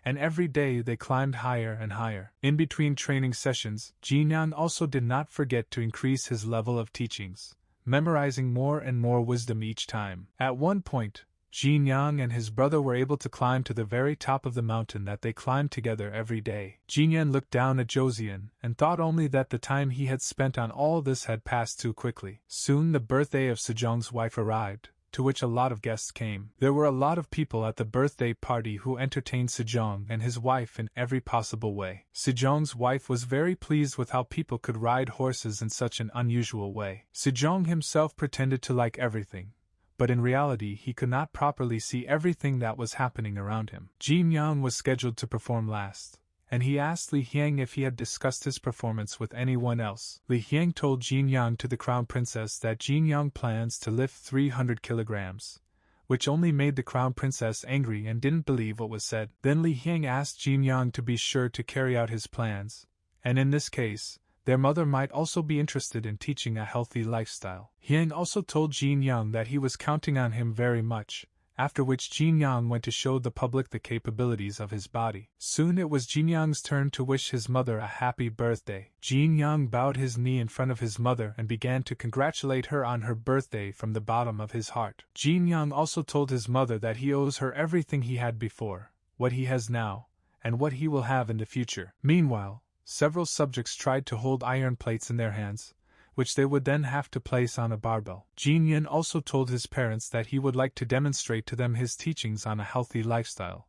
and every day they climbed higher and higher. In between training sessions, Jin Yang also did not forget to increase his level of teachings, memorizing more and more wisdom each time. At one point, Jin Yang and his brother were able to climb to the very top of the mountain that they climbed together every day. Jin Yang looked down at Josian and thought only that the time he had spent on all this had passed too quickly. Soon the birthday of Sejong's wife arrived, to which a lot of guests came. There were a lot of people at the birthday party who entertained Sejong and his wife in every possible way. Sejong's wife was very pleased with how people could ride horses in such an unusual way. Sejong himself pretended to like everything, but in reality he could not properly see everything that was happening around him. Jin Yang was scheduled to perform last, and he asked Li Hyang if he had discussed his performance with anyone else. Li Hyang told Jin Yang to the crown princess that Jin Yang plans to lift 300 kilograms, which only made the crown princess angry and didn't believe what was said. Then Li Hyang asked Jin Yang to be sure to carry out his plans, and in this case, their mother might also be interested in teaching a healthy lifestyle. Hyang also told Jin Yang that he was counting on him very much, after which Jin Yang went to show the public the capabilities of his body. Soon it was Jin Yang's turn to wish his mother a happy birthday. Jin Yang bowed his knee in front of his mother and began to congratulate her on her birthday from the bottom of his heart. Jin Yang also told his mother that he owes her everything he had before, what he has now, and what he will have in the future. Meanwhile, several subjects tried to hold iron plates in their hands, which they would then have to place on a barbell. Jin Yin also told his parents that he would like to demonstrate to them his teachings on a healthy lifestyle,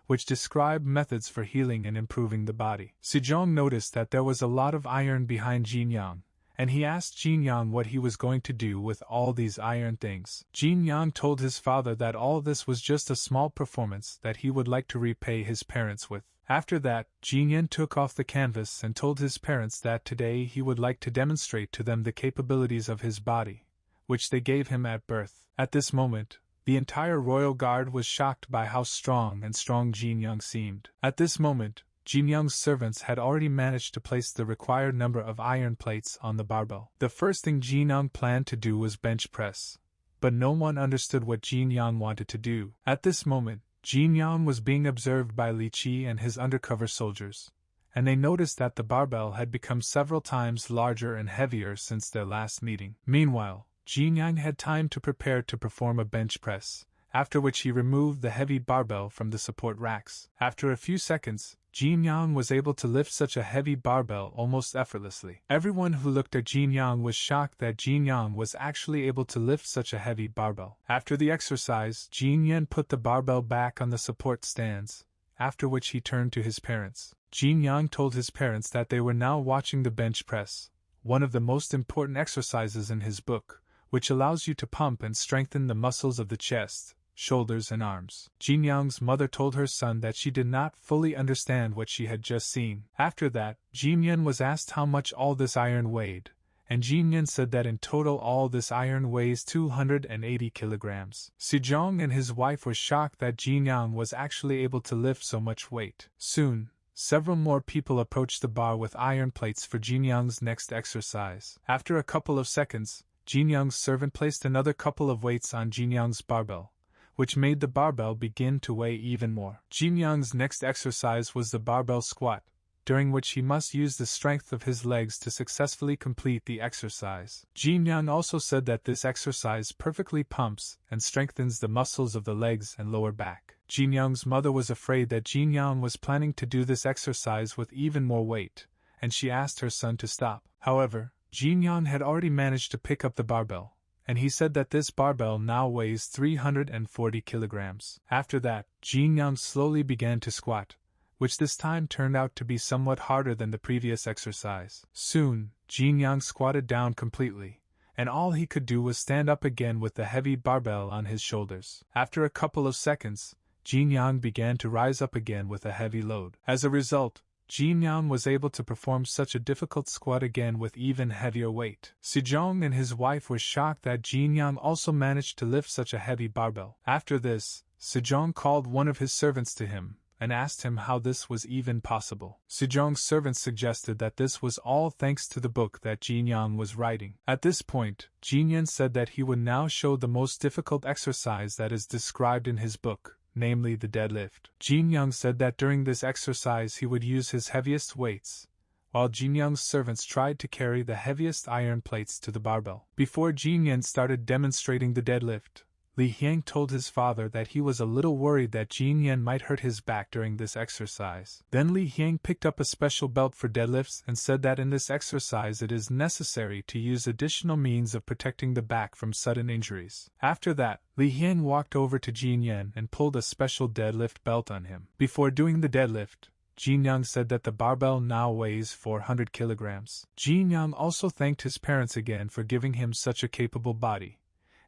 which described methods for healing and improving the body. Sejong noticed that there was a lot of iron behind Jin Yang, and he asked Jin Yang what he was going to do with all these iron things. Jin Yang told his father that all this was just a small performance that he would like to repay his parents with. After that, Jin Yin took off the canvas and told his parents that today he would like to demonstrate to them the capabilities of his body, which they gave him at birth. At this moment, the entire royal guard was shocked by how strong Jin Yang seemed. At this moment, Jin Yang's servants had already managed to place the required number of iron plates on the barbell. The first thing Jin Yang planned to do was bench press, but no one understood what Jin Yang wanted to do. At this moment, Jin Yang was being observed by Li Qi and his undercover soldiers, and they noticed that the barbell had become several times larger and heavier since their last meeting. Meanwhile, Jin Yang had time to prepare to perform a bench press, after which he removed the heavy barbell from the support racks. After a few seconds, Jin Yang was able to lift such a heavy barbell almost effortlessly. Everyone who looked at Jin Yang was shocked that Jin Yang was actually able to lift such a heavy barbell. After the exercise, Jin Yang put the barbell back on the support stands, after which he turned to his parents. Jin Yang told his parents that they were now watching the bench press, one of the most important exercises in his book, which allows you to pump and strengthen the muscles of the chest, shoulders and arms. Jin Yang's mother told her son that she did not fully understand what she had just seen. After that, Jin Yan was asked how much all this iron weighed, and Jin Yan said that in total all this iron weighs 280 kilograms. Sejong and his wife were shocked that Jin Yang was actually able to lift so much weight. Soon, several more people approached the bar with iron plates for Jin Yang's next exercise. After a couple of seconds, Jin Yang's servant placed another couple of weights on Jin Yang's barbell, which made the barbell begin to weigh even more. Jin Yang's next exercise was the barbell squat, during which he must use the strength of his legs to successfully complete the exercise. Jin Yang also said that this exercise perfectly pumps and strengthens the muscles of the legs and lower back. Jin Yang's mother was afraid that Jin Yang was planning to do this exercise with even more weight, and she asked her son to stop. However, Jin Yang had already managed to pick up the barbell, and he said that this barbell now weighs 340 kilograms. After that, Jin Yang slowly began to squat, which this time turned out to be somewhat harder than the previous exercise. Soon, Jin Yang squatted down completely, and all he could do was stand up again with the heavy barbell on his shoulders. After a couple of seconds, Jin Yang began to rise up again with a heavy load. As a result, Jin Yang was able to perform such a difficult squat again with even heavier weight. Sejong and his wife were shocked that Jin Yang also managed to lift such a heavy barbell. After this, Sejong called one of his servants to him and asked him how this was even possible. Sejong's servant suggested that this was all thanks to the book that Jin Yang was writing. At this point, Jin Yang said that he would now show the most difficult exercise that is described in his book, namely the deadlift. Jin Yang said that during this exercise he would use his heaviest weights, while Jin Young's servants tried to carry the heaviest iron plates to the barbell. Before Jin Yan started demonstrating the deadlift, Li Hyang told his father that he was a little worried that Jin Yan might hurt his back during this exercise. Then Li Hyang picked up a special belt for deadlifts and said that in this exercise it is necessary to use additional means of protecting the back from sudden injuries. After that, Li Hyang walked over to Jin Yan and pulled a special deadlift belt on him. Before doing the deadlift, Jin Yang said that the barbell now weighs 400 kilograms. Jin Yang also thanked his parents again for giving him such a capable body,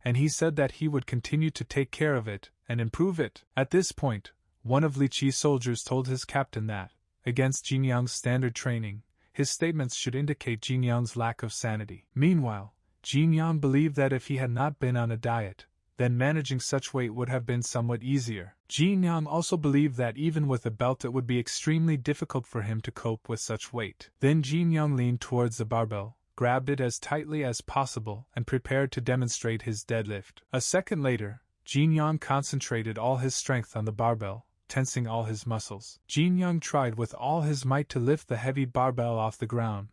and he said that he would continue to take care of it and improve it. At this point, one of Li Qi's soldiers told his captain that, against Jin Yang's standard training, his statements should indicate Jin Yang's lack of sanity. Meanwhile, Jin Yang believed that if he had not been on a diet, then managing such weight would have been somewhat easier. Jin Yang also believed that even with a belt it would be extremely difficult for him to cope with such weight. Then Jin Yang leaned towards the barbell, grabbed it as tightly as possible, and prepared to demonstrate his deadlift. A second later, Jin Yang concentrated all his strength on the barbell, tensing all his muscles. Jin Yang tried with all his might to lift the heavy barbell off the ground,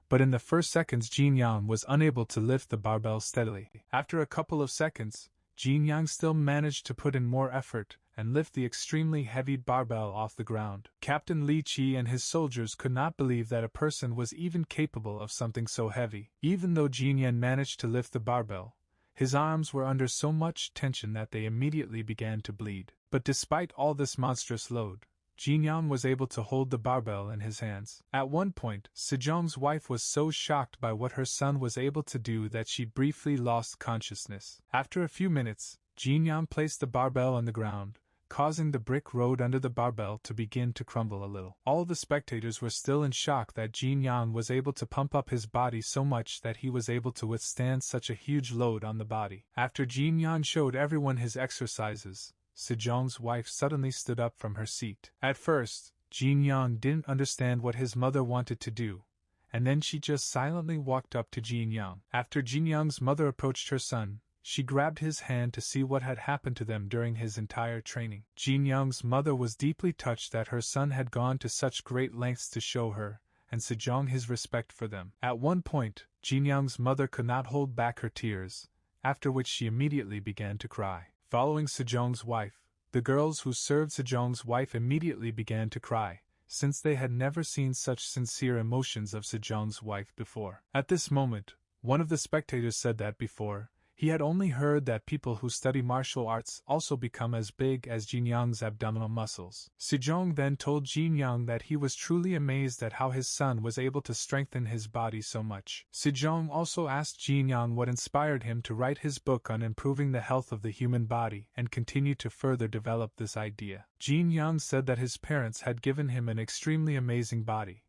but in the first seconds Jin Yang was unable to lift the barbell steadily. After a couple of seconds, Jin Yang still managed to put in more effort and lift the extremely heavy barbell off the ground. Captain Li Qi and his soldiers could not believe that a person was even capable of something so heavy. Even though Jin Yan managed to lift the barbell, his arms were under so much tension that they immediately began to bleed. But despite all this monstrous load, Jin Yang was able to hold the barbell in his hands. At one point, Sejong's wife was so shocked by what her son was able to do that she briefly lost consciousness. After a few minutes, Jin Yang placed the barbell on the ground, causing the brick road under the barbell to begin to crumble a little. All the spectators were still in shock that Jin Yang was able to pump up his body so much that he was able to withstand such a huge load on the body. After Jin Yang showed everyone his exercises, Sejong's wife suddenly stood up from her seat. At first, Jin Yang didn't understand what his mother wanted to do, and then she just silently walked up to Jin Yang. After Jin Yang's mother approached her son, she grabbed his hand to see what had happened to them during his entire training. Jin Yang's mother was deeply touched that her son had gone to such great lengths to show her and Sejong his respect for them. At one point, Jin Yang's mother could not hold back her tears, after which she immediately began to cry. Following Sejong's wife, the girls who served Sejong's wife immediately began to cry, since they had never seen such sincere emotions of Sejong's wife before. At this moment, one of the spectators said that before, he had only heard that people who study martial arts also become as big as Jin Yang's abdominal muscles. Sejong then told Jin Yang that he was truly amazed at how his son was able to strengthen his body so much. Sejong also asked Jin Yang what inspired him to write his book on improving the health of the human body and continue to further develop this idea. Jin Yang said that his parents had given him an extremely amazing body,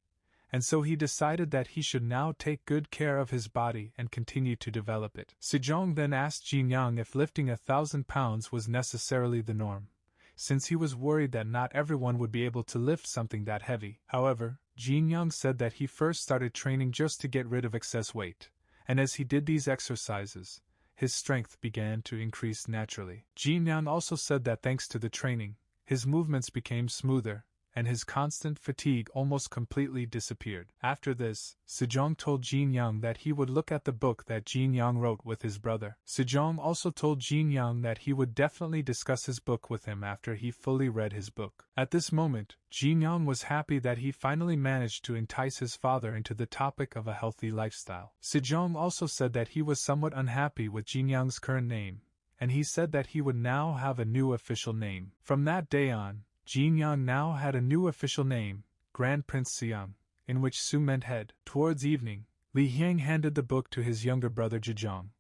and so he decided that he should now take good care of his body and continue to develop it. Sejong then asked Jin Yang if lifting 1,000 pounds was necessarily the norm, since he was worried that not everyone would be able to lift something that heavy. However, Jin Yang said that he first started training just to get rid of excess weight, and as he did these exercises, his strength began to increase naturally. Jin Yang also said that thanks to the training, his movements became smoother, and his constant fatigue almost completely disappeared. After this, Sejong told Jin Yang that he would look at the book that Jin Yang wrote with his brother. Sejong also told Jin Yang that he would definitely discuss his book with him after he fully read his book. At this moment, Jin Yang was happy that he finally managed to entice his father into the topic of a healthy lifestyle. Sejong also said that he was somewhat unhappy with Jin Yang's current name, and he said that he would now have a new official name. From that day on, Jin Yang now had a new official name, Grand Prince Suyang, in which Su meant head. Towards evening, Li Hyang handed the book to his younger brother Zhejiang,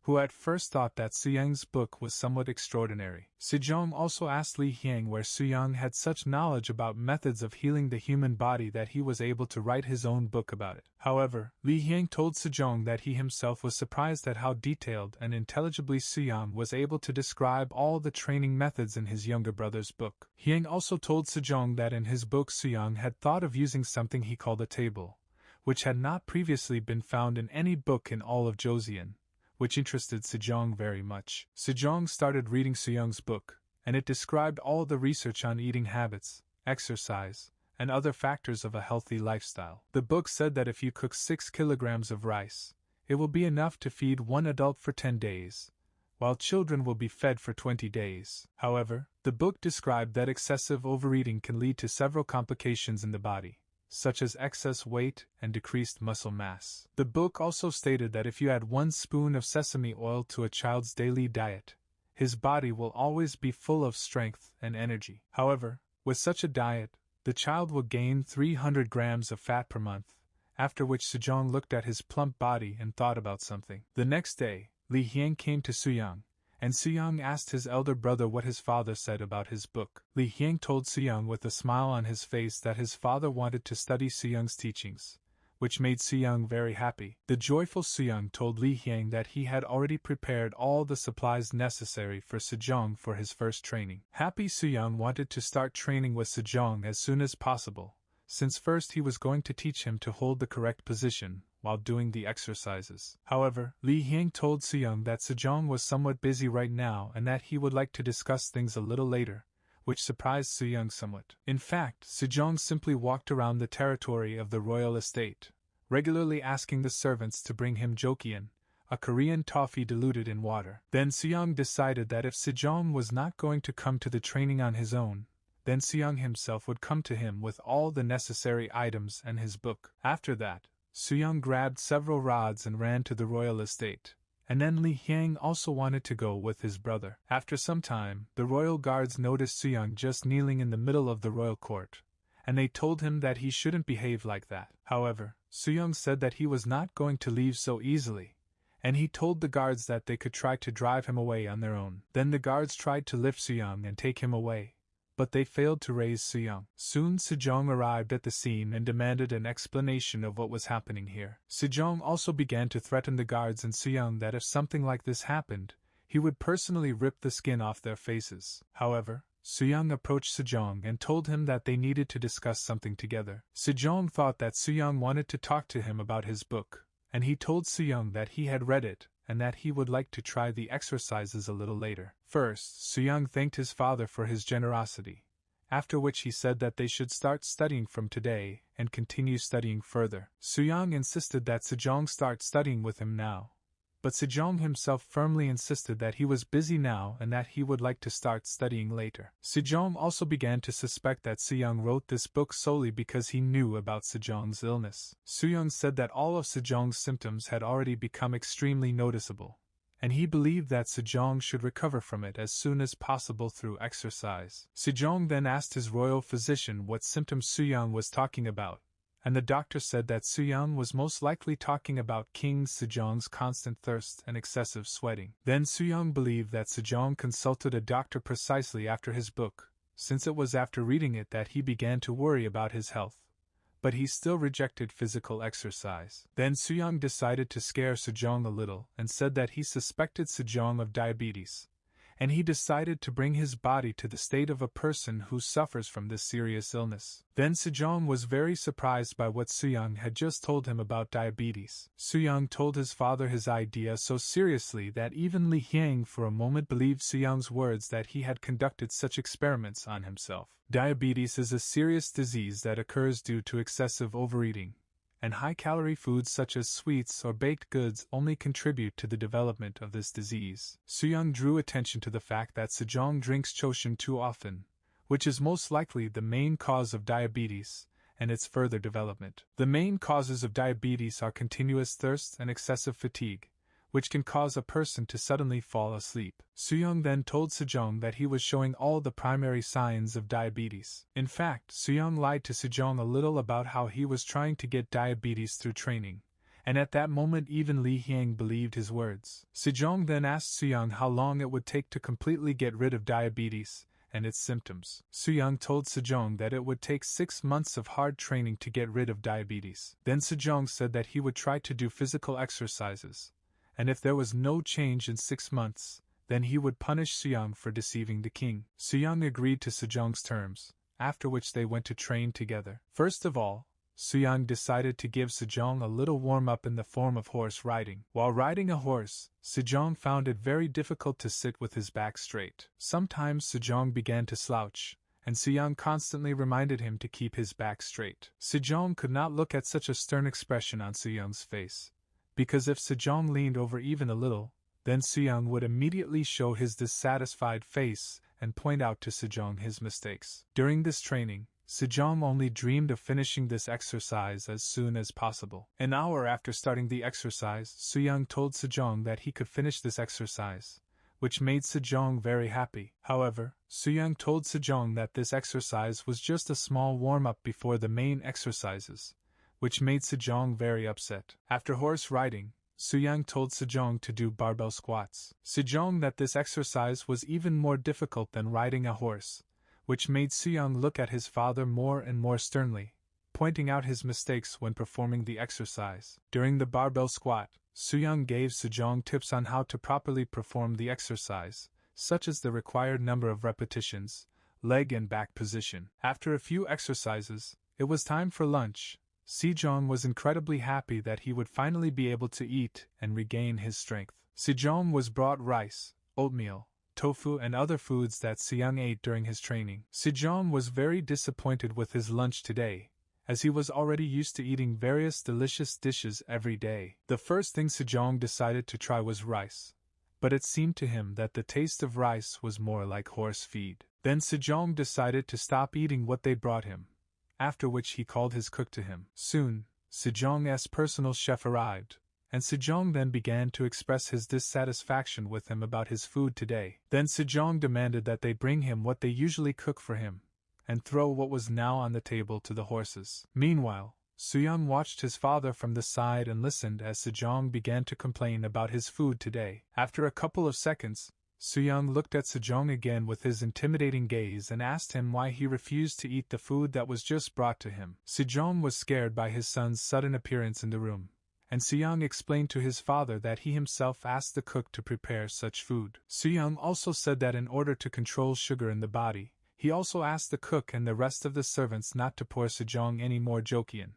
who at first thought that Suyang's book was somewhat extraordinary. Sejong also asked Li Hyang where Suyang had such knowledge about methods of healing the human body that he was able to write his own book about it. However, Li Hyang told Sejong that he himself was surprised at how detailed and intelligibly Suyang was able to describe all the training methods in his younger brother's book. Hyang also told Sejong that in his book Suyang had thought of using something he called a table, which had not previously been found in any book in all of Joseon, which interested Sejong very much. Sejong started reading Suyang's book, and it described all the research on eating habits, exercise, and other factors of a healthy lifestyle. The book said that if you cook 6 kilograms of rice, it will be enough to feed one adult for 10 days, while children will be fed for 20 days. However, the book described that excessive overeating can lead to several complications in the body, such as excess weight and decreased muscle mass. The book also stated that if you add 1 spoon of sesame oil to a child's daily diet, his body will always be full of strength and energy. However, with such a diet, the child will gain 300 grams of fat per month, after which Sejong looked at his plump body and thought about something. The next day, Li Hyang came to Suyang, and Suyang asked his elder brother what his father said about his book. Li Hyang told Suyang with a smile on his face that his father wanted to study Suyang's teachings, which made Suyang very happy. The joyful Suyang told Li Hyang that he had already prepared all the supplies necessary for Sejong for his first training. Happy Suyang wanted to start training with Sejong as soon as possible, since first he was going to teach him to hold the correct position while doing the exercises. However, Li Hyang told Suyang that Sejong was somewhat busy right now and that he would like to discuss things a little later, which surprised Suyang somewhat. In fact, Sejong simply walked around the territory of the royal estate, regularly asking the servants to bring him jokyeon, a Korean toffee diluted in water. Then Suyang decided that if Sejong was not going to come to the training on his own, then Suyang himself would come to him with all the necessary items and his book. After that, Suyang grabbed several rods and ran to the royal estate, and then Li Hyang also wanted to go with his brother. After some time, the royal guards noticed Suyang just kneeling in the middle of the royal court, and they told him that he shouldn't behave like that. However, Suyang said that he was not going to leave so easily, and he told the guards that they could try to drive him away on their own. Then the guards tried to lift Suyang and take him away, but they failed to raise Suyang. Soon Sejong arrived at the scene and demanded an explanation of what was happening here. Sejong also began to threaten the guards and Suyang that if something like this happened, he would personally rip the skin off their faces. However, Suyang approached Sejong and told him that they needed to discuss something together. Sejong thought that Suyang wanted to talk to him about his book, and he told Suyang that he had read it and that he would like to try the exercises a little later. First, Suyang thanked his father for his generosity, after which he said that they should start studying from today and continue studying further. Suyang insisted that Sejong start studying with him now, but Sejong himself firmly insisted that he was busy now and that he would like to start studying later. Sejong also began to suspect that Suyang wrote this book solely because he knew about Sejong's illness. Suyang said that all of Sejong's symptoms had already become extremely noticeable, and he believed that Sejong should recover from it as soon as possible through exercise. Sejong then asked his royal physician what symptoms Suyang was talking about, and the doctor said that Suyang was most likely talking about King Sejong's constant thirst and excessive sweating. Then Suyang believed that Sejong consulted a doctor precisely after his book, since it was after reading it that he began to worry about his health, but he still rejected physical exercise. Then Suyang decided to scare Sejong a little and said that he suspected Sejong of diabetes, and he decided to bring his body to the state of a person who suffers from this serious illness. Then Sejong was very surprised by what Suyang had just told him about diabetes. Suyang told his father his idea so seriously that even Li Hyang for a moment believed Suyang's words that he had conducted such experiments on himself. Diabetes is a serious disease that occurs due to excessive overeating, and high-calorie foods such as sweets or baked goods only contribute to the development of this disease. Suyang drew attention to the fact that Sejong drinks choshin too often, which is most likely the main cause of diabetes and its further development. The main causes of diabetes are continuous thirst and excessive fatigue, which can cause a person to suddenly fall asleep. Suyang then told Sejong that he was showing all the primary signs of diabetes. In fact, Suyang lied to Sejong a little about how he was trying to get diabetes through training, and at that moment even Li Hyang believed his words. Sejong then asked Suyang how long it would take to completely get rid of diabetes and its symptoms. Suyang told Sejong that it would take 6 months of hard training to get rid of diabetes. Then Sejong said that he would try to do physical exercises, and if there was no change in 6 months, then he would punish Suyang for deceiving the king. Suyang agreed to Sejong's terms, after which they went to train together. First of all, Suyang decided to give Sejong a little warm-up in the form of horse riding. While riding a horse, Sejong found it very difficult to sit with his back straight. Sometimes Sejong began to slouch, and Soo-young constantly reminded him to keep his back straight. Sejong could not look at such a stern expression on Soo-young's face, because if Sejong leaned over even a little, then Soo-young would immediately show his dissatisfied face and point out to Sejong his mistakes. During this training, Sejong only dreamed of finishing this exercise as soon as possible. An hour after starting the exercise, Soo-young told Sejong that he could finish this exercise, which made Sejong very happy. However, Soo-young told Sejong that this exercise was just a small warm-up before the main exercises, which made Sejong very upset. After horse riding, Soo-young told Sejong to do barbell squats. Sejong that this exercise was even more difficult than riding a horse, which made Soo-young look at his father more and more sternly, pointing out his mistakes when performing the exercise. During the barbell squat, Soo-young gave Sejong tips on how to properly perform the exercise, such as the required number of repetitions, leg and back position. After a few exercises, it was time for lunch. Sejong was incredibly happy that he would finally be able to eat and regain his strength. Sejong was brought rice, oatmeal, tofu and other foods that Soo-young ate during his training. Sejong was very disappointed with his lunch today, as he was already used to eating various delicious dishes every day. The first thing Sejong decided to try was rice, but it seemed to him that the taste of rice was more like horse feed. Then Sejong decided to stop eating what they brought him, after which he called his cook to him. Soon, Sejong's personal chef arrived, and Sejong then began to express his dissatisfaction with him about his food today. Then Sejong demanded that they bring him what they usually cook for him, and throw what was now on the table to the horses. Meanwhile, Soo-young watched his father from the side and listened as Sejong began to complain about his food today. After a couple of seconds, Soo-young looked at Sejong again with his intimidating gaze and asked him why he refused to eat the food that was just brought to him. Sejong was scared by his son's sudden appearance in the room, and Soo-young explained to his father that he himself asked the cook to prepare such food. Soo-young also said that in order to control sugar in the body, he also asked the cook and the rest of the servants not to pour Sejong any more jokian,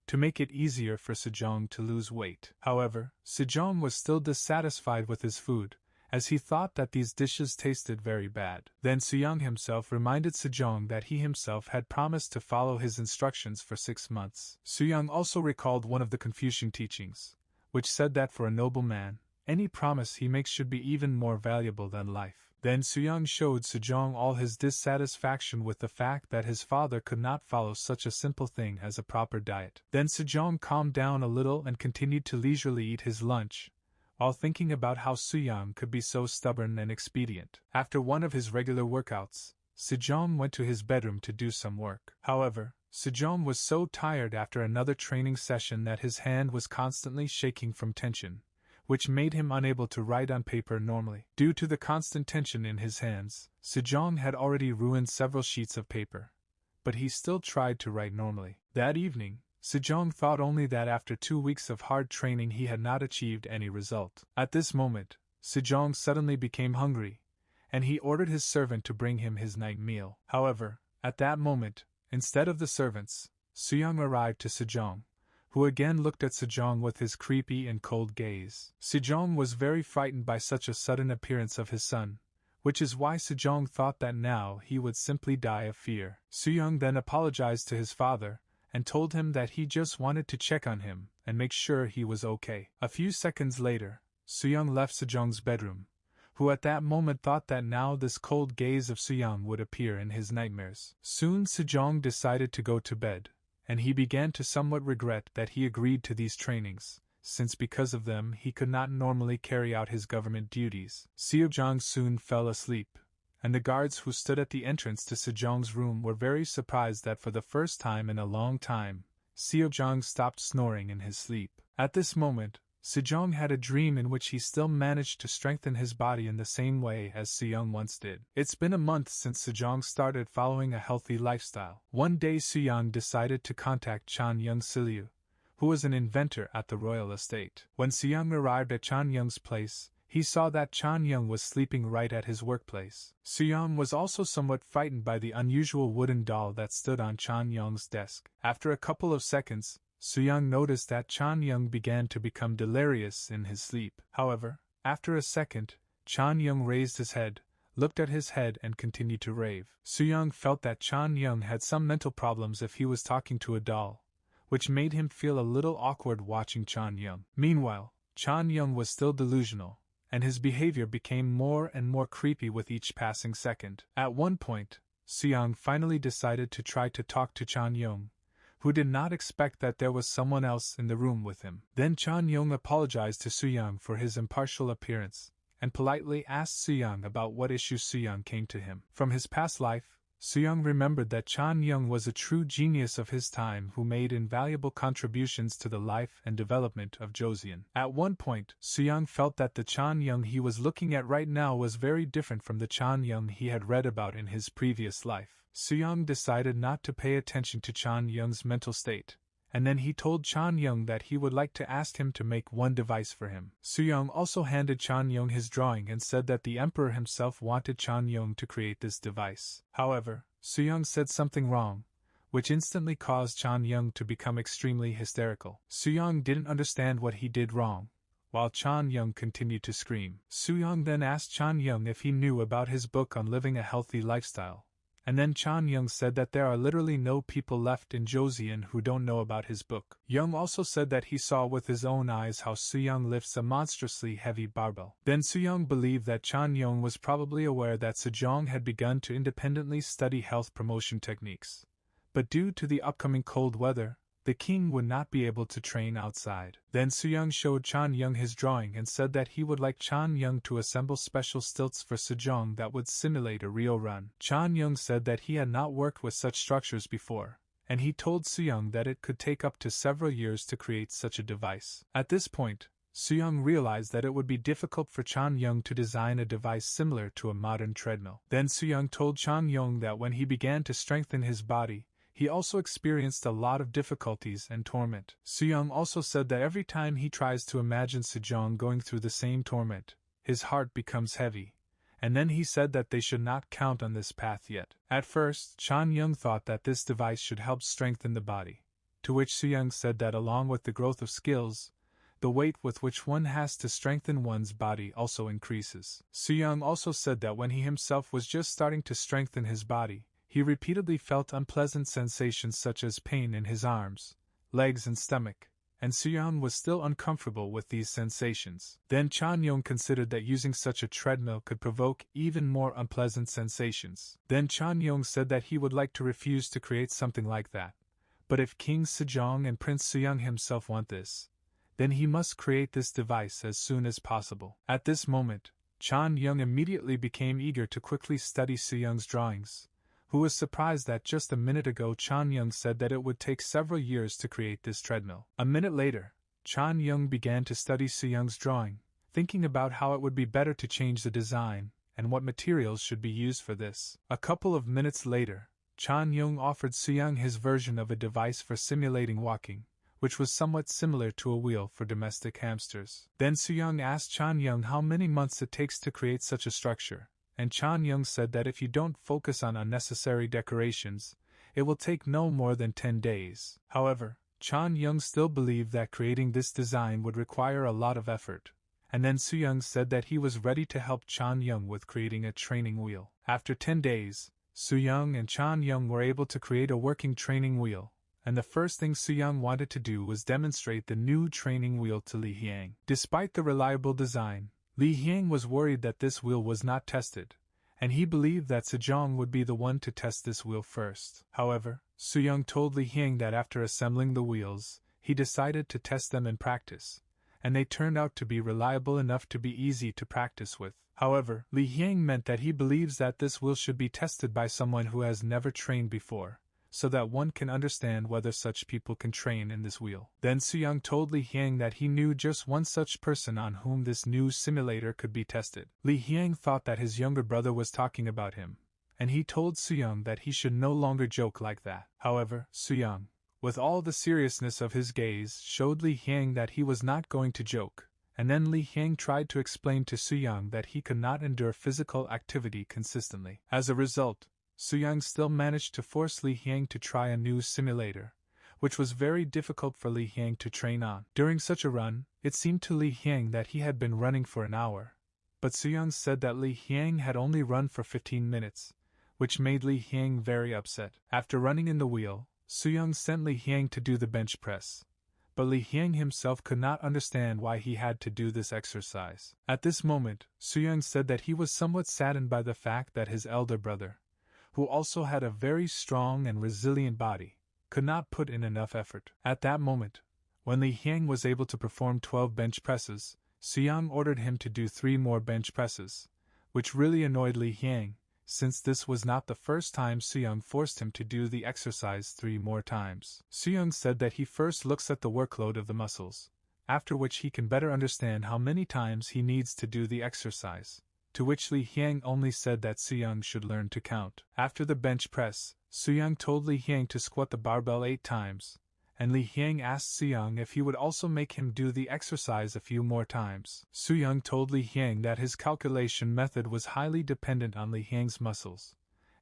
to make it easier for Sejong to lose weight. However, Sejong was still dissatisfied with his food, as he thought that these dishes tasted very bad. Then Soo-young himself reminded Sejong that he himself had promised to follow his instructions for 6 months. Soo-young also recalled one of the Confucian teachings, which said that for a noble man, any promise he makes should be even more valuable than life. Then Soo-young showed Sejong all his dissatisfaction with the fact that his father could not follow such a simple thing as a proper diet. Then Sejong calmed down a little and continued to leisurely eat his lunch, while thinking about how Soo-young could be so stubborn and expedient. After one of his regular workouts, Sejong went to his bedroom to do some work. However, Sejong was so tired after another training session that his hand was constantly shaking from tension, which made him unable to write on paper normally. Due to the constant tension in his hands, Sejong had already ruined several sheets of paper, but he still tried to write normally. That evening, Sejong thought only that after 2 weeks of hard training he had not achieved any result. At this moment, Sejong suddenly became hungry, and he ordered his servant to bring him his night meal. However, at that moment, instead of the servants, Soo-young arrived to Sejong, who again looked at Sejong with his creepy and cold gaze. Sejong was very frightened by such a sudden appearance of his son, which is why Sejong thought that now he would simply die of fear. Soo-young then apologized to his father, and told him that he just wanted to check on him and make sure he was okay. A few seconds later, Soo-young left Sejong's bedroom, who at that moment thought that now this cold gaze of Soo-young would appear in his nightmares. Soon Sejong decided to go to bed, and he began to somewhat regret that he agreed to these trainings, since because of them he could not normally carry out his government duties. Sejong soon fell asleep, and the guards who stood at the entrance to Sejong's room were very surprised that for the first time in a long time, Sejong stopped snoring in his sleep. At this moment, Sejong had a dream in which he still managed to strengthen his body in the same way as Soo-young once did. It's been a month since Sejong started following a healthy lifestyle. One day Soo-young decided to contact Chan Young-silyu, who was an inventor at the royal estate. When Soo-young arrived at Chan Young's place, he saw that Chan Young was sleeping right at his workplace. Soo-young was also somewhat frightened by the unusual wooden doll that stood on Chan Young's desk. After a couple of seconds, Soo-young noticed that Chan Young began to become delirious in his sleep. However, after a second, Chan Young raised his head, looked at his head and continued to rave. Soo-young felt that Chan Young had some mental problems if he was talking to a doll, which made him feel a little awkward watching Chan Young. Meanwhile, Chan Young was still delusional, and his behavior became more and more creepy with each passing second. At one point, Soo-young finally decided to try to talk to Chan Young, who did not expect that there was someone else in the room with him. Then Chan Young apologized to Soo-young for his impartial appearance, and politely asked Soo-young about what issue Soo-young came to him. From his past life, Soo-young remembered that Chan Young was a true genius of his time who made invaluable contributions to the life and development of Joseon. At one point, Soo-young felt that the Chan Young he was looking at right now was very different from the Chan Young he had read about in his previous life. Soo-young decided not to pay attention to Chan Young's mental state, and then he told Chan Young that he would like to ask him to make one device for him. Soo-young also handed Chan Young his drawing and said that the emperor himself wanted Chan Young to create this device. However, Soo-young said something wrong, which instantly caused Chan Young to become extremely hysterical. Soo-young didn't understand what he did wrong, while Chan Young continued to scream. Soo-young then asked Chan Young if he knew about his book on living a healthy lifestyle. And then Chan Young said that there are literally no people left in Joseon who don't know about his book. Young also said that he saw with his own eyes how Soo-young lifts a monstrously heavy barbell. Then Soo-young believed that Chan Young was probably aware that Sejong had begun to independently study health promotion techniques. But due to the upcoming cold weather, the king would not be able to train outside. Then Soo-young showed Chan Young his drawing and said that he would like Chan Young to assemble special stilts for Sejong that would simulate a real run. Chan Young said that he had not worked with such structures before, and he told Soo-young that it could take up to several years to create such a device. At this point, Soo-young realized that it would be difficult for Chan Young to design a device similar to a modern treadmill. Then Soo-young told Chan Young that when he began to strengthen his body, he also experienced a lot of difficulties and torment. Soo-young also said that every time he tries to imagine Sejong going through the same torment, his heart becomes heavy, and then he said that they should not count on this path yet. At first, Chan Young thought that this device should help strengthen the body, to which Soo-young said that along with the growth of skills, the weight with which one has to strengthen one's body also increases. Soo-young also said that when he himself was just starting to strengthen his body, he repeatedly felt unpleasant sensations such as pain in his arms, legs and stomach, and Soo-young was still uncomfortable with these sensations. Then Chan Young considered that using such a treadmill could provoke even more unpleasant sensations. Then Chan Young said that he would like to refuse to create something like that, but if King Sejong and Prince Soo-young himself want this, then he must create this device as soon as possible. At this moment, Chan Young immediately became eager to quickly study Soo-young's drawings, who was surprised that just a minute ago Chan Young said that it would take several years to create this treadmill. A minute later, Chan Young began to study Soo-young's drawing, thinking about how it would be better to change the design, and what materials should be used for this. A couple of minutes later, Chan Young offered Soo-young his version of a device for simulating walking, which was somewhat similar to a wheel for domestic hamsters. Then Soo-young asked Chan Young how many months it takes to create such a structure, and Chan Young said that if you don't focus on unnecessary decorations, it will take no more than 10 days. However, Chan Young still believed that creating this design would require a lot of effort, and then Soo-young said that he was ready to help Chan Young with creating a training wheel. After 10 days, Soo-young and Chan Young were able to create a working training wheel, and the first thing Soo-young wanted to do was demonstrate the new training wheel to Li Hyang. Despite the reliable design, Li Hyang was worried that this wheel was not tested, and he believed that Sejong would be the one to test this wheel first. However, Soo-young told Li Hyang that after assembling the wheels, he decided to test them in practice, and they turned out to be reliable enough to be easy to practice with. However, Li Hyang meant that he believes that this wheel should be tested by someone who has never trained before, so that one can understand whether such people can train in this wheel. Then Soo-young told Li Hyang that he knew just one such person on whom this new simulator could be tested. Li Hyang thought that his younger brother was talking about him, and he told Soo-young that he should no longer joke like that. However, Soo-young, with all the seriousness of his gaze, showed Li Hyang that he was not going to joke, and then Li Hyang tried to explain to Soo-young that he could not endure physical activity consistently. As a result, Soo-young still managed to force Li Hyang to try a new simulator, which was very difficult for Li Hyang to train on. During such a run, it seemed to Li Hyang that he had been running for an hour, but Suyang said that Li Hyang had only run for 15 minutes, which made Li Hyang very upset. After running in the wheel, Suyang sent Li Hyang to do the bench press, but Li Hyang himself could not understand why he had to do this exercise. At this moment, Suyang said that he was somewhat saddened by the fact that his elder brother, who also had a very strong and resilient body, could not put in enough effort. At that moment, when Li Hyang was able to perform 12 bench presses, Suyang ordered him to do 3 more bench presses, which really annoyed Li Hyang, since this was not the first time Suyang forced him to do the exercise 3 more times. Suyang said that he first looks at the workload of the muscles, after which he can better understand how many times he needs to do the exercise, to which Li Hyang only said that Suyang should learn to count. After the bench press, Suyang told Li Hyang to squat the barbell 8 times, and Li Hyang asked Suyang if he would also make him do the exercise a few more times. Suyang told Li Hyang that his calculation method was highly dependent on Li Hyang's muscles,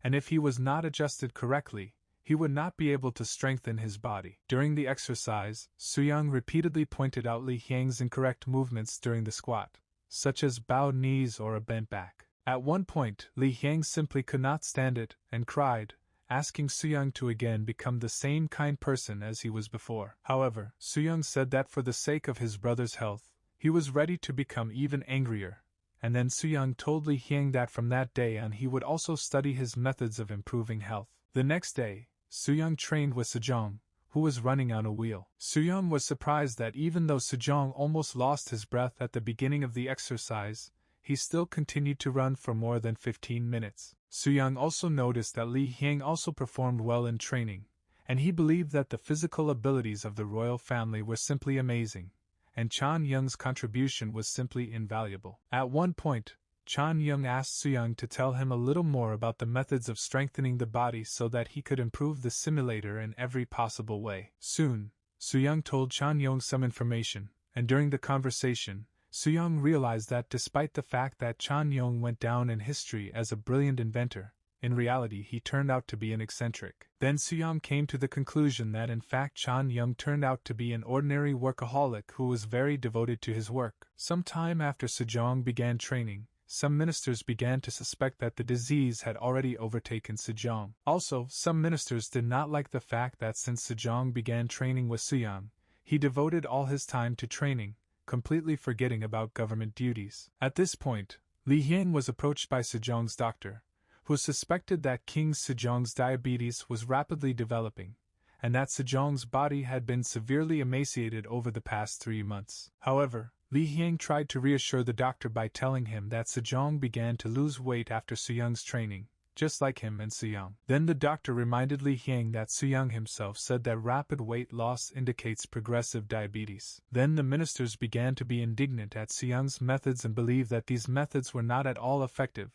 and if he was not adjusted correctly, he would not be able to strengthen his body. During the exercise, Suyang repeatedly pointed out Li Hyang's incorrect movements during the squat, such as bowed knees or a bent back. At one point, Li Hyang simply could not stand it and cried, asking Suyang to again become the same kind person as he was before. However, Suyang said that for the sake of his brother's health, he was ready to become even angrier, and then Suyang told Li Hyang that from that day on he would also study his methods of improving health. The next day, Suyang trained with Sejong, who was running on a wheel. Suyang was surprised that even though Sejong almost lost his breath at the beginning of the exercise, he still continued to run for more than 15 minutes. Suyang also noticed that Li Hyang also performed well in training, and he believed that the physical abilities of the royal family were simply amazing, and Chan Young's contribution was simply invaluable. At one point, Chan Young asked Suyang to tell him a little more about the methods of strengthening the body so that he could improve the simulator in every possible way. Soon, Suyang told Chan Young some information, and during the conversation, Suyang realized that despite the fact that Chan Yong went down in history as a brilliant inventor, in reality he turned out to be an eccentric. Then Suyang came to the conclusion that in fact Chan Yong turned out to be an ordinary workaholic who was very devoted to his work. Some time after Sejong began training, some ministers began to suspect that the disease had already overtaken Sejong. Also, some ministers did not like the fact that since Sejong began training with Suyang, he devoted all his time to training, completely forgetting about government duties. At this point, Li Hyang was approached by Sejong's doctor, who suspected that King Sejong's diabetes was rapidly developing, and that Sejong's body had been severely emaciated over the past 3 months. However, Li Hyang tried to reassure the doctor by telling him that Sejong began to lose weight after Suyang's training, just like him and Suyang. Then the doctor reminded Li Hyang that Suyang himself said that rapid weight loss indicates progressive diabetes. Then the ministers began to be indignant at Suyang's methods and believed that these methods were not at all effective,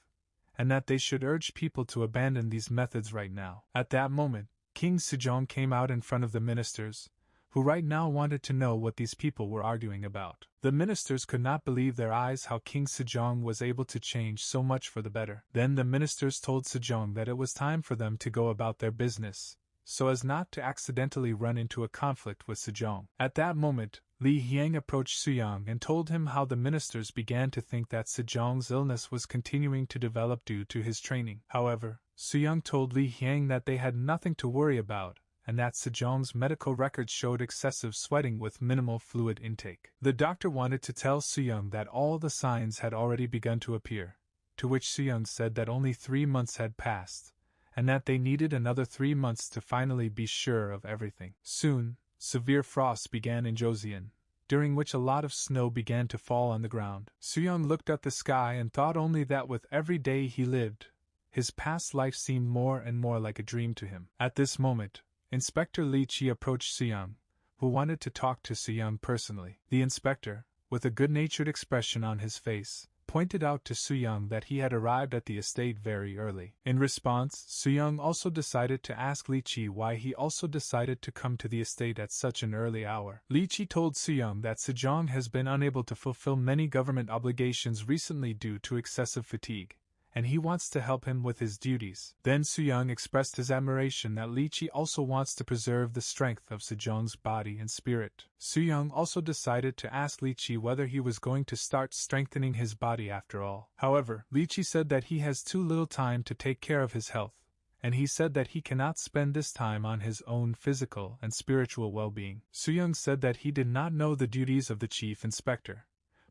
and that they should urge people to abandon these methods right now. At that moment, King Sejong came out in front of the ministers, who right now wanted to know what these people were arguing about. The ministers could not believe their eyes how King Sejong was able to change so much for the better. Then the ministers told Sejong that it was time for them to go about their business, so as not to accidentally run into a conflict with Sejong. At that moment, Li Hyang approached Suyang and told him how the ministers began to think that Sejong's illness was continuing to develop due to his training. However, Suyang told Li Hyang that they had nothing to worry about, and that Sejong's medical records showed excessive sweating with minimal fluid intake. The doctor wanted to tell Suyang that all the signs had already begun to appear, to which Suyang said that only 3 months had passed, and that they needed another 3 months to finally be sure of everything. Soon, severe frosts began in Joseon, during which a lot of snow began to fall on the ground. Suyang looked at the sky and thought only that with every day he lived, his past life seemed more and more like a dream to him. At this moment, Inspector Li Chi approached Suyang, who wanted to talk to Suyang personally. The inspector, with a good-natured expression on his face, pointed out to Suyang that he had arrived at the estate very early. In response, Suyang also decided to ask Li Chi why he also decided to come to the estate at such an early hour. Li Chi told Suyang that Sejong has been unable to fulfill many government obligations recently due to excessive fatigue, and he wants to help him with his duties. Then Suyang expressed his admiration that Li Qi also wants to preserve the strength of Sejong's body and spirit. Suyang also decided to ask Li Qi whether he was going to start strengthening his body after all. However, Li Qi said that he has too little time to take care of his health, and he said that he cannot spend this time on his own physical and spiritual well-being. Suyang said that he did not know the duties of the chief inspector,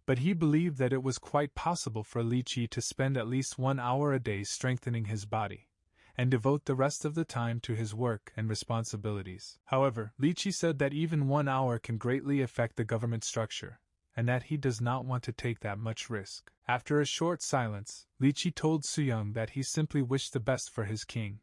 but he believed that it was quite possible for Li Qi to spend at least 1 hour a day strengthening his body, and devote the rest of the time to his work and responsibilities. However, Li Qi said that even 1 hour can greatly affect the government structure, and that he does not want to take that much risk. After a short silence, Li Qi told Suyang that he simply wished the best for his king,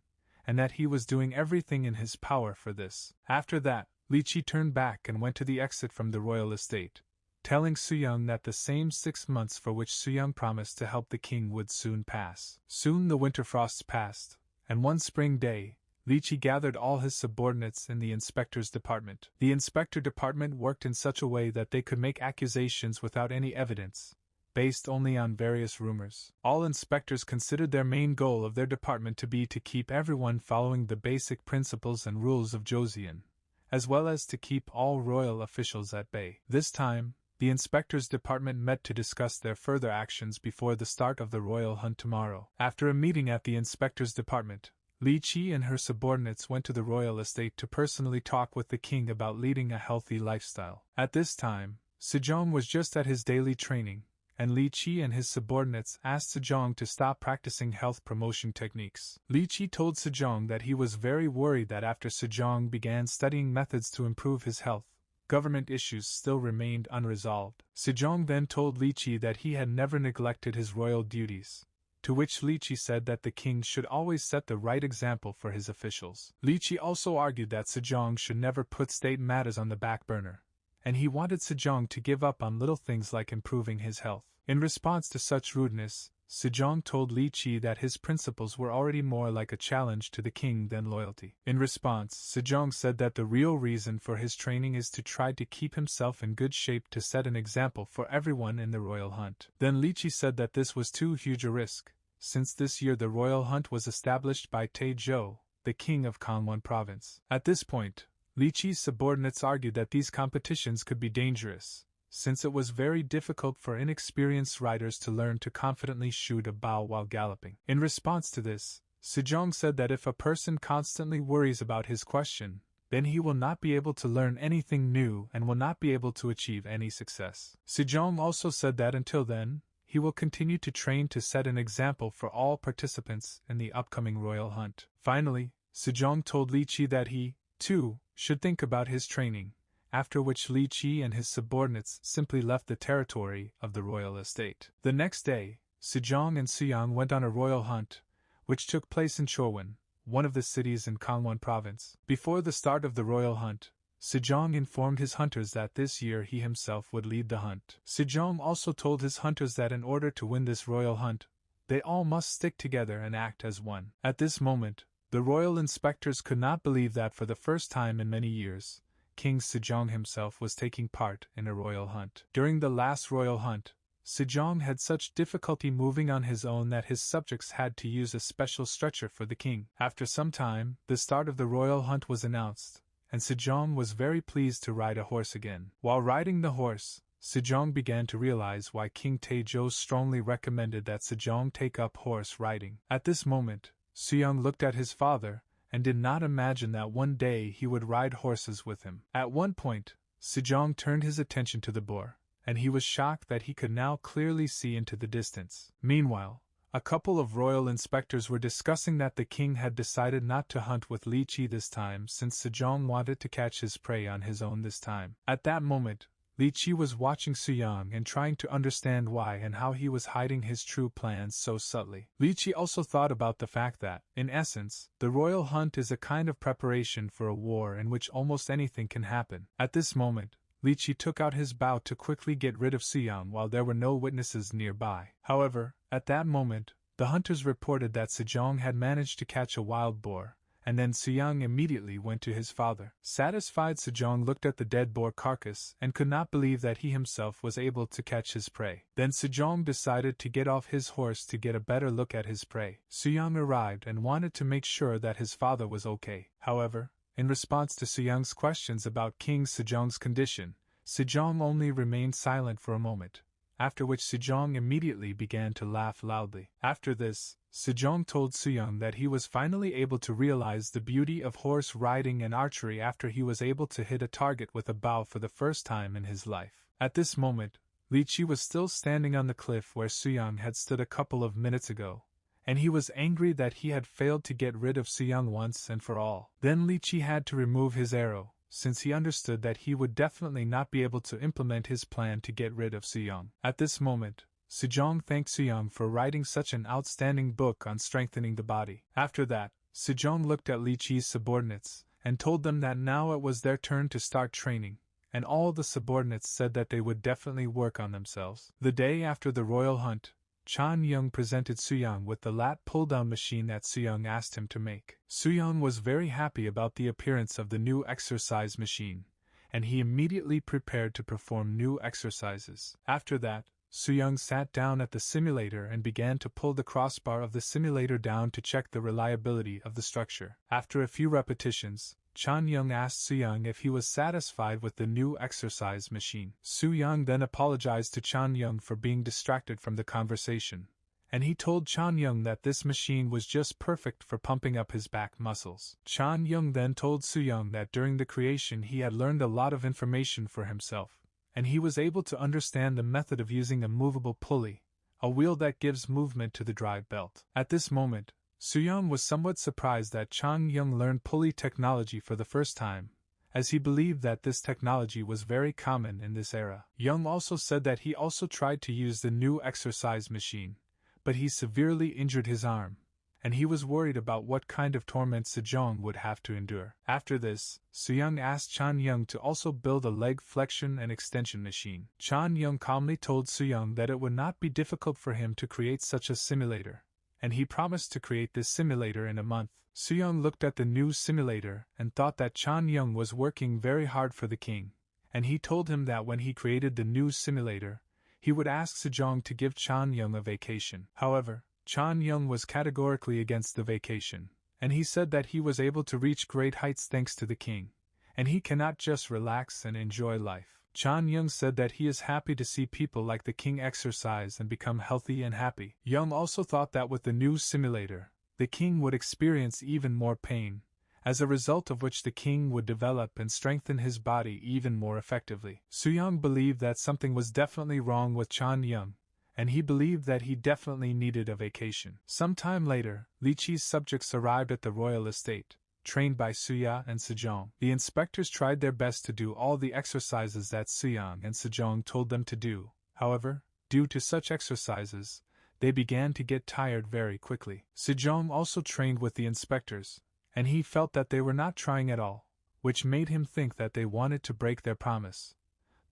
and that he was doing everything in his power for this. After that, Li Qi turned back and went to the exit from the royal estate, telling Suyang that the same 6 months for which Suyang promised to help the king would soon pass. Soon the winter frosts passed, and one spring day, Li Qi gathered all his subordinates in the inspector's department. The inspector department worked in such a way that they could make accusations without any evidence, based only on various rumors. All inspectors considered their main goal of their department to be to keep everyone following the basic principles and rules of Joseon, as well as to keep all royal officials at bay. This time, the inspectors' department met to discuss their further actions before the start of the royal hunt tomorrow. After a meeting at the inspectors' department, Li Qi and her subordinates went to the royal estate to personally talk with the king about leading a healthy lifestyle. At this time, Sejong was just at his daily training, and Li Qi and his subordinates asked Sejong to stop practicing health promotion techniques. Li Qi told Sejong that he was very worried that after Sejong began studying methods to improve his health, government issues still remained unresolved. Sejong then told Li Qi that he had never neglected his royal duties, to which Li Qi said that the king should always set the right example for his officials. Li Qi also argued that Sejong should never put state matters on the back burner, and he wanted Sejong to give up on little things like improving his health. In response to such rudeness, Sejong told Li Qi that his principles were already more like a challenge to the king than loyalty. In response, Sejong said that the real reason for his training is to try to keep himself in good shape to set an example for everyone in the royal hunt. Then Li Qi said that this was too huge a risk, since this year the royal hunt was established by Taizhou, the king of Gangwon province. At this point, Li Qi's subordinates argued that these competitions could be dangerous, since it was very difficult for inexperienced riders to learn to confidently shoot a bow while galloping. In response to this, Sejong said that if a person constantly worries about his question, then he will not be able to learn anything new and will not be able to achieve any success. Sejong also said that until then, he will continue to train to set an example for all participants in the upcoming royal hunt. Finally, Sejong told Li Qi that he, too, should think about his training, after which Li Qi and his subordinates simply left the territory of the royal estate. The next day, Sejong and Suyang went on a royal hunt, which took place in Chorwon, one of the cities in Gangwon province. Before the start of the royal hunt, Sejong informed his hunters that this year he himself would lead the hunt. Sejong also told his hunters that in order to win this royal hunt, they all must stick together and act as one. At this moment, the royal inspectors could not believe that for the first time in many years, King Sejong himself was taking part in a royal hunt. During the last royal hunt, Sejong had such difficulty moving on his own that his subjects had to use a special stretcher for the king. After some time, the start of the royal hunt was announced, and Sejong was very pleased to ride a horse again. While riding the horse, Sejong began to realize why King Taizhou strongly recommended that Sejong take up horse riding. At this moment, Suyang looked at his father, and did not imagine that one day he would ride horses with him. At one point, Sejong turned his attention to the boar, and he was shocked that he could now clearly see into the distance. Meanwhile, a couple of royal inspectors were discussing that the king had decided not to hunt with Li Qi this time since Sejong wanted to catch his prey on his own this time. At that moment, Li Qi was watching Suyang and trying to understand why and how he was hiding his true plans so subtly. Li Qi also thought about the fact that, in essence, the royal hunt is a kind of preparation for a war in which almost anything can happen. At this moment, Li Qi took out his bow to quickly get rid of Suyang while there were no witnesses nearby. However, at that moment, the hunters reported that Sejong had managed to catch a wild boar, and then Suyang immediately went to his father. Satisfied, Sejong looked at the dead boar carcass and could not believe that he himself was able to catch his prey. Then Sejong decided to get off his horse to get a better look at his prey. Suyang arrived and wanted to make sure that his father was okay. However, in response to Suyang's questions about King Sejong's condition, Sejong only remained silent for a moment, after which Sejong immediately began to laugh loudly. After this, Sejong told Suyang that he was finally able to realize the beauty of horse riding and archery after he was able to hit a target with a bow for the first time in his life. At this moment, Li Qi was still standing on the cliff where Suyang had stood a couple of minutes ago, and he was angry that he had failed to get rid of Suyang once and for all. Then Li Qi had to remove his arrow, since he understood that he would definitely not be able to implement his plan to get rid of Suyang. At this moment, Sejong thanked Suyang for writing such an outstanding book on strengthening the body. After that, Sejong looked at Li Qi's subordinates and told them that now it was their turn to start training, and all the subordinates said that they would definitely work on themselves. The day after the royal hunt, Chan Young presented Suyang with the lat pull-down machine that Suyang asked him to make. Suyang was very happy about the appearance of the new exercise machine, and he immediately prepared to perform new exercises. After that, Suyang sat down at the simulator and began to pull the crossbar of the simulator down to check the reliability of the structure. After a few repetitions, Chan Young asked Suyang if he was satisfied with the new exercise machine. Suyang then apologized to Chan Young for being distracted from the conversation, and he told Chan Young that this machine was just perfect for pumping up his back muscles. Chan Young then told Suyang that during the creation he had learned a lot of information for himself, and he was able to understand the method of using a movable pulley, a wheel that gives movement to the drive belt. At this moment, Suyang was somewhat surprised that Chan Young learned pulley technology for the first time, as he believed that this technology was very common in this era. Young also said that he also tried to use the new exercise machine, but he severely injured his arm, and he was worried about what kind of torment Sejong would have to endure. After this, Suyang asked Chan Young to also build a leg flexion and extension machine. Chan Young calmly told Suyang that it would not be difficult for him to create such a simulator, and he promised to create this simulator in a month. Suyang looked at the new simulator and thought that Chan Young was working very hard for the king, and he told him that when he created the new simulator, he would ask Sejong to give Chan Young a vacation. However, Chan Young was categorically against the vacation, and he said that he was able to reach great heights thanks to the king, and he cannot just relax and enjoy life. Chan Young said that he is happy to see people like the king exercise and become healthy and happy. Young also thought that with the new simulator, the king would experience even more pain, as a result of which the king would develop and strengthen his body even more effectively. Suyang believed that something was definitely wrong with Chan Young, and he believed that he definitely needed a vacation. Some time later, Li Qi's subjects arrived at the royal estate, trained by Suya and Sejong. The inspectors tried their best to do all the exercises that Suyang and Sejong told them to do. However, due to such exercises, they began to get tired very quickly. Sejong also trained with the inspectors, and he felt that they were not trying at all, which made him think that they wanted to break their promise.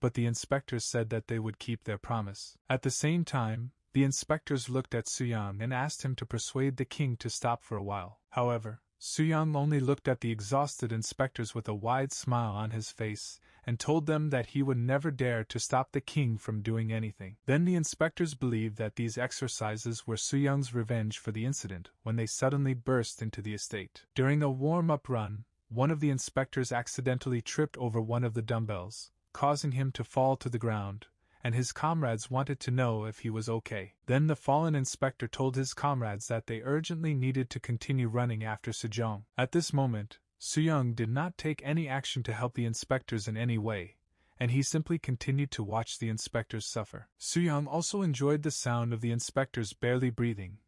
But the inspectors said that they would keep their promise. At the same time, the inspectors looked at Suyang and asked him to persuade the king to stop for a while. However, Suyang only looked at the exhausted inspectors with a wide smile on his face and told them that he would never dare to stop the king from doing anything. Then the inspectors believed that these exercises were Suyang's revenge for the incident when they suddenly burst into the estate. During a warm-up run, one of the inspectors accidentally tripped over one of the dumbbells, causing him to fall to the ground, and his comrades wanted to know if he was okay. Then the fallen inspector told his comrades that they urgently needed to continue running after Sejong. At this moment, Suyang did not take any action to help the inspectors in any way, and he simply continued to watch the inspectors suffer. Suyang also enjoyed the sound of the inspectors barely breathing,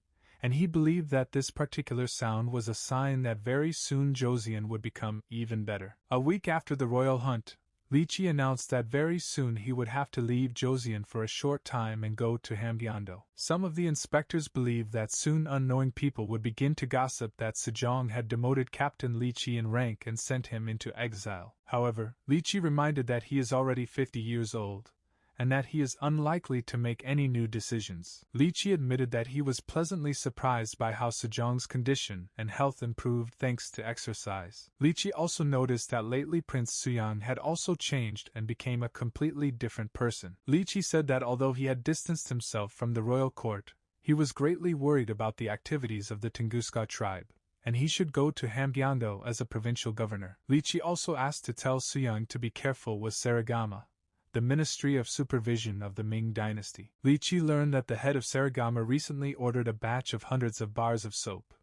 and he believed that this particular sound was a sign that very soon Joseon would become even better. A week after the royal hunt, Li Qi announced that very soon he would have to leave Joseon for a short time and go to Hamgyando. Some of the inspectors believed that soon unknowing people would begin to gossip that Sejong had demoted Captain Li Qi in rank and sent him into exile. However, Li Qi reminded that he is already 50 years old, and that he is unlikely to make any new decisions. Li Qi admitted that he was pleasantly surprised by how Sejong's condition and health improved thanks to exercise. Li Qi also noticed that lately Prince Suyang had also changed and became a completely different person. Li Qi said that although he had distanced himself from the royal court, he was greatly worried about the activities of the Tunguska tribe, and he should go to Hamgyongdo as a provincial governor. Li Qi also asked to tell Suyang to be careful with Sarigama, the Ministry of Supervision of the Ming Dynasty. Li Qi learned that the head of Sarigama recently ordered a batch of hundreds of bars of soap,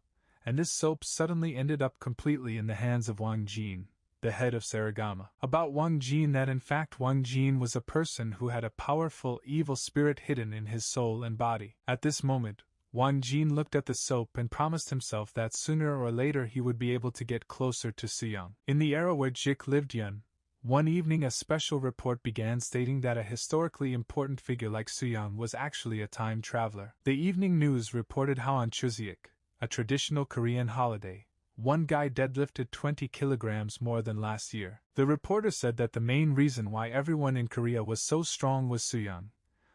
and this soap suddenly ended up completely in the hands of Wang Jin, the head of Sarigama. About Wang Jin, that in fact Wang Jin was a person who had a powerful evil spirit hidden in his soul and body. At this moment, Wang Jin looked at the soap and promised himself that sooner or later he would be able to get closer to Suyang. In the era where Jik lived Yun, one evening a special report began stating that a historically important figure like Suyang was actually a time traveler. The evening news reported how on Chuseok, a traditional Korean holiday, one guy deadlifted 20 kilograms more than last year. The reporter said that the main reason why everyone in Korea was so strong was Suyang,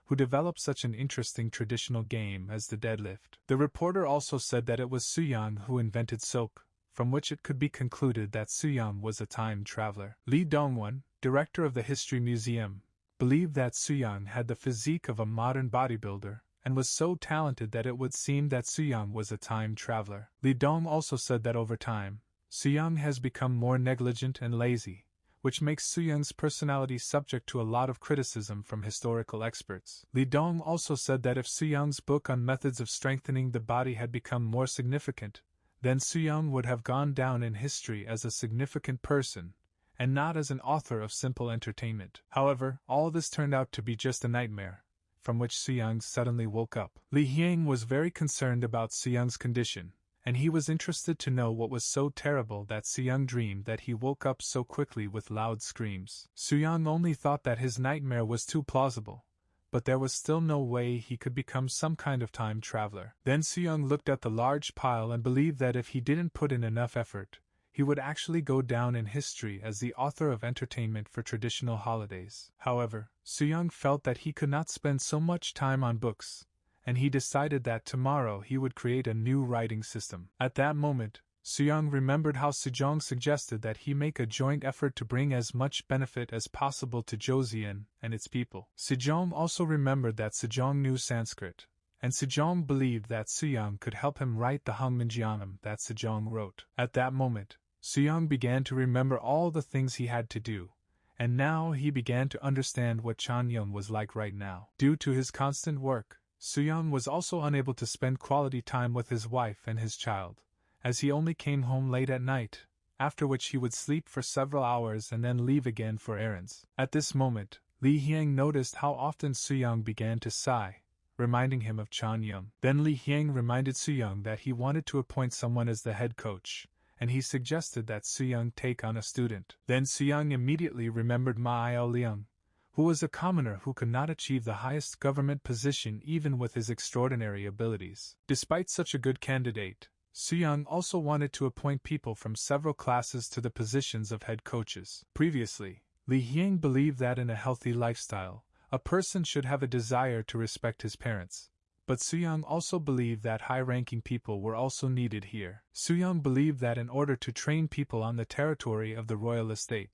who developed such an interesting traditional game as the deadlift. The reporter also said that it was Suyang who invented soap, from which it could be concluded that Suyang was a time traveler. Lee Dongwon, director of the History Museum, believed that Suyang had the physique of a modern bodybuilder, and was so talented that it would seem that Suyang was a time traveler. Li Dong also said that over time, Suyang has become more negligent and lazy, which makes Suyang's personality subject to a lot of criticism from historical experts. Li Dong also said that if Suyang's book on methods of strengthening the body had become more significant, then Suyang would have gone down in history as a significant person, and not as an author of simple entertainment. However, all this turned out to be just a nightmare, from which Suyang suddenly woke up. Li Hyang was very concerned about Suyang's condition, and he was interested to know what was so terrible that Suyang dreamed that he woke up so quickly with loud screams. Suyang only thought that his nightmare was too plausible, but there was still no way he could become some kind of time traveler. Then Suyang looked at the large pile and believed that if he didn't put in enough effort, he would actually go down in history as the author of entertainment for traditional holidays. However, Suyang felt that he could not spend so much time on books, and he decided that tomorrow he would create a new writing system. At that moment, Suyang remembered how Sejong suggested that he make a joint effort to bring as much benefit as possible to Joseon and its people. Sejong also remembered that Sejong knew Sanskrit, and Sejong believed that Suyang could help him write the Hongminjeonam that Sejong wrote. At that moment, Suyang began to remember all the things he had to do, and now he began to understand what Chanyeong was like right now. Due to his constant work, Suyang was also unable to spend quality time with his wife and his child, as he only came home late at night, after which he would sleep for several hours and then leave again for errands. At this moment, Li Hyang noticed how often Suyang began to sigh, reminding him of Chanyeong. Then Li Hyang reminded Suyang that he wanted to appoint someone as the head coach, and he suggested that Suyang take on a student. Then Suyang immediately remembered Ma Liang, who was a commoner who could not achieve the highest government position even with his extraordinary abilities. Despite such a good candidate, Suyang also wanted to appoint people from several classes to the positions of head coaches. Previously, Li Hyang believed that in a healthy lifestyle, a person should have a desire to respect his parents, but Suyang also believed that high-ranking people were also needed here. Suyang believed that in order to train people on the territory of the royal estate,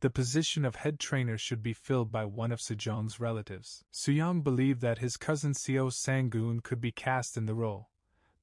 the position of head trainer should be filled by one of Sejong's relatives. Suyang believed that his cousin Seo Sang-gun could be cast in the role,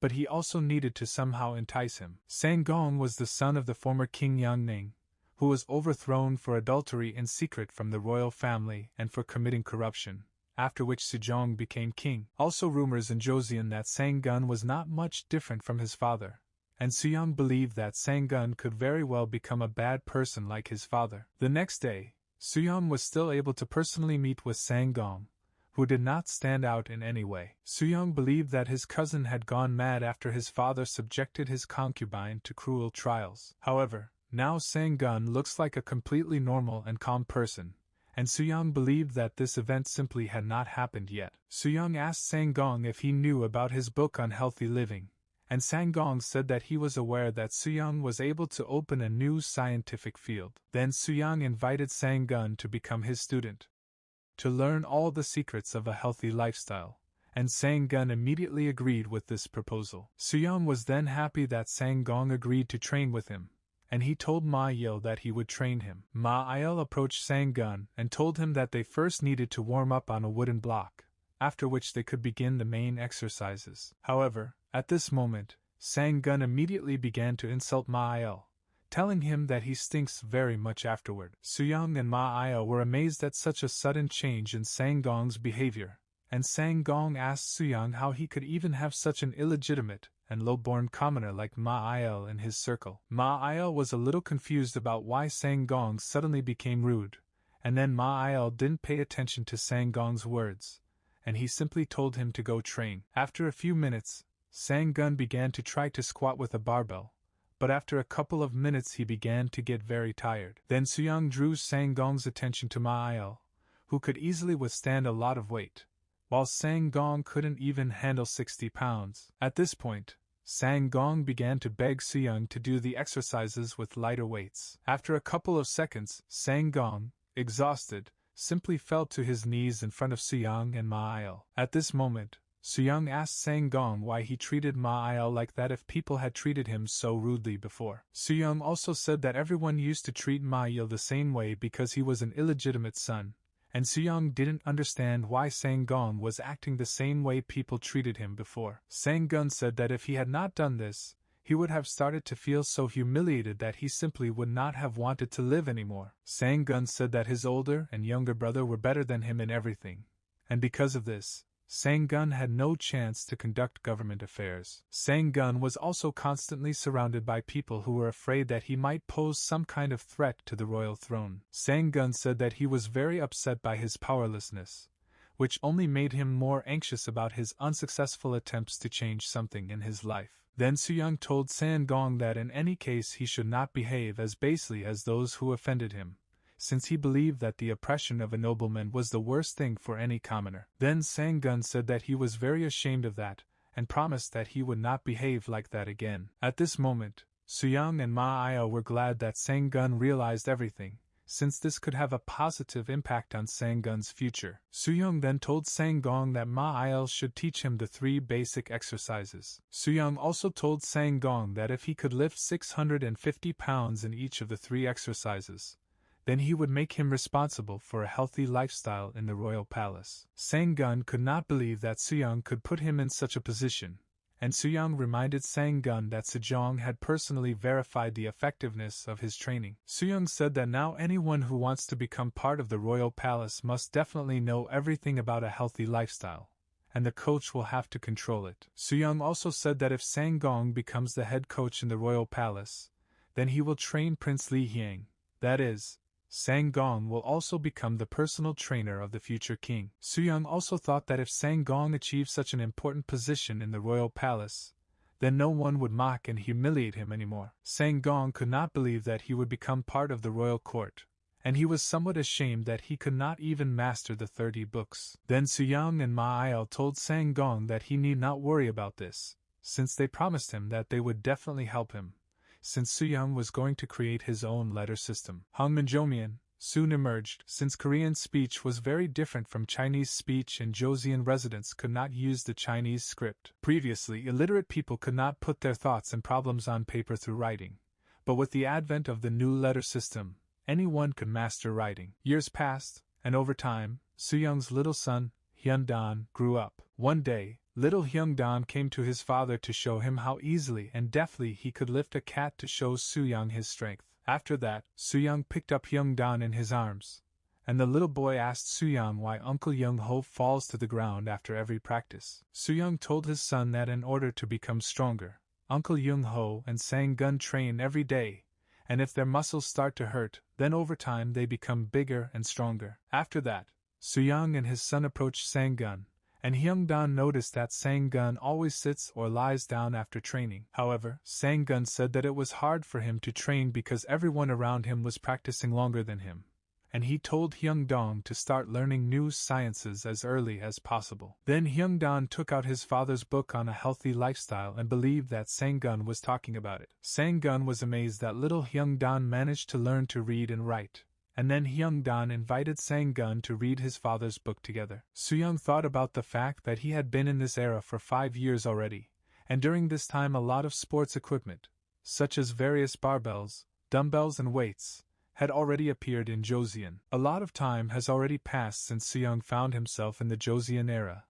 but he also needed to somehow entice him. Sang-gong was the son of the former King Yang-ning, who was overthrown for adultery in secret from the royal family and for committing corruption, after which Sejong became king. Also rumors in Joseon that Sang-gun was not much different from his father, and Suyang believed that Sang-gun could very well become a bad person like his father. The next day, Suyang was still able to personally meet with Sang-gong, who did not stand out in any way. Suyang believed that his cousin had gone mad after his father subjected his concubine to cruel trials. However, now Sang-gun looks like a completely normal and calm person, and Suyang believed that this event simply had not happened yet. Suyang asked Sang-gong if he knew about his book on healthy living, and Sang-gong said that he was aware that Suyang was able to open a new scientific field. Then Suyang invited Sang-gun to become his student. to learn all the secrets of a healthy lifestyle, and Sang-gun immediately agreed with this proposal. Soo-young was then happy that Sang-gong agreed to train with him, and he told Ma-il that he would train him. Ma-il approached Sang-gun and told him that they first needed to warm up on a wooden block, after which they could begin the main exercises. However, at this moment, Sang-gun immediately began to insult Ma-il, telling him that he stinks very much afterward. Soo-young and Ma-il were amazed at such a sudden change in Sang-gong's behavior, and Sang-gong asked Soo-young how he could even have such an illegitimate and low-born commoner like Ma-il in his circle. Ma-il was a little confused about why Sang-gong suddenly became rude, and then Ma-il didn't pay attention to Sang-gong's words, and he simply told him to go train. After a few minutes, Sang-gun began to try to squat with a barbell, but after a couple of minutes he began to get very tired. Then Soo-young drew Sang-gong's attention to Ma-il, who could easily withstand a lot of weight, while Sang-gong couldn't even handle 60 pounds. At this point, Sang-gong began to beg Soo-young to do the exercises with lighter weights. After a couple of seconds, Sang-gong, exhausted, simply fell to his knees in front of Soo-young and Ma-il. At this moment, Soo-young asked Sang-gong why he treated Ma-il like that if people had treated him so rudely before. Soo-young also said that everyone used to treat Ma-il the same way because he was an illegitimate son, and Soo-young didn't understand why Sang-gong was acting the same way people treated him before. Sang-gun said that if he had not done this, he would have started to feel so humiliated that he simply would not have wanted to live anymore. Sang-gun said that his older and younger brother were better than him in everything, and because of this, Sang-gun had no chance to conduct government affairs. Sang-gun was also constantly surrounded by people who were afraid that he might pose some kind of threat to the royal throne. Sang-gun said that he was very upset by his powerlessness, which only made him more anxious about his unsuccessful attempts to change something in his life. Then Soo-young told Sang-gong that in any case he should not behave as basely as those who offended him, since he believed that the oppression of a nobleman was the worst thing for any commoner. Then Sang-gun said that he was very ashamed of that, and promised that he would not behave like that again. At this moment, Soo-young and Ma-il were glad that Sang-gun realized everything, since this could have a positive impact on Sang-gun's future. Soo-young then told Sang-gong that Ma-il should teach him the 3 basic exercises. Soo-young also told Sang-gong that if he could lift 650 pounds in each of the 3 exercises, then he would make him responsible for a healthy lifestyle in the royal palace. Sang-gun could not believe that Soo-young could put him in such a position, and Soo-young reminded Sang-gun that Sejong had personally verified the effectiveness of his training. Soo-young said that now anyone who wants to become part of the royal palace must definitely know everything about a healthy lifestyle, and the coach will have to control it. Soo-young also said that if Sang-gong becomes the head coach in the royal palace, then he will train Prince Li Hyang, that is, Sang-gong will also become the personal trainer of the future king. Soo-young also thought that if Sang-gong achieved such an important position in the royal palace, then no one would mock and humiliate him anymore. Sang-gong could not believe that he would become part of the royal court, and he was somewhat ashamed that he could not even master the 30 books. Then Soo-young and Ma-il told Sang-gong that he need not worry about this, since they promised him that they would definitely help him, since Soo-young was going to create his own letter system. Hangmanjomian soon emerged, since Korean speech was very different from Chinese speech and Joseon residents could not use the Chinese script. Previously, illiterate people could not put their thoughts and problems on paper through writing, but with the advent of the new letter system, anyone could master writing. Years passed, and over time, Soo-young's little son, Hyun-dan, grew up. One day, little Hyun-dan came to his father to show him how easily and deftly he could lift a cat to show Soo-young his strength. After that, Soo-young picked up Hyun-dan in his arms, and the little boy asked Soo-young why Uncle Young-ho falls to the ground after every practice. Soo-young told his son that in order to become stronger, Uncle Young-ho and Sang-gun train every day, and if their muscles start to hurt, then over time they become bigger and stronger. After that, Soo-young and his son approached Sang-gun, and Hyun-dan noticed that Sang-gun always sits or lies down after training. However, Sang-gun said that it was hard for him to train because everyone around him was practicing longer than him, and he told Hyun-dong to start learning new sciences as early as possible. Then Hyun-dan took out his father's book on a healthy lifestyle and believed that Sang-gun was talking about it. Sang-gun was amazed that little Hyun-dan managed to learn to read and write, and then Hyung-dan invited Sang-gun to read his father's book together. Soo-young thought about the fact that he had been in this era for 5 years already, and during this time a lot of sports equipment, such as various barbells, dumbbells and weights, had already appeared in Joseon. A lot of time has already passed since Soo-young found himself in the Joseon era,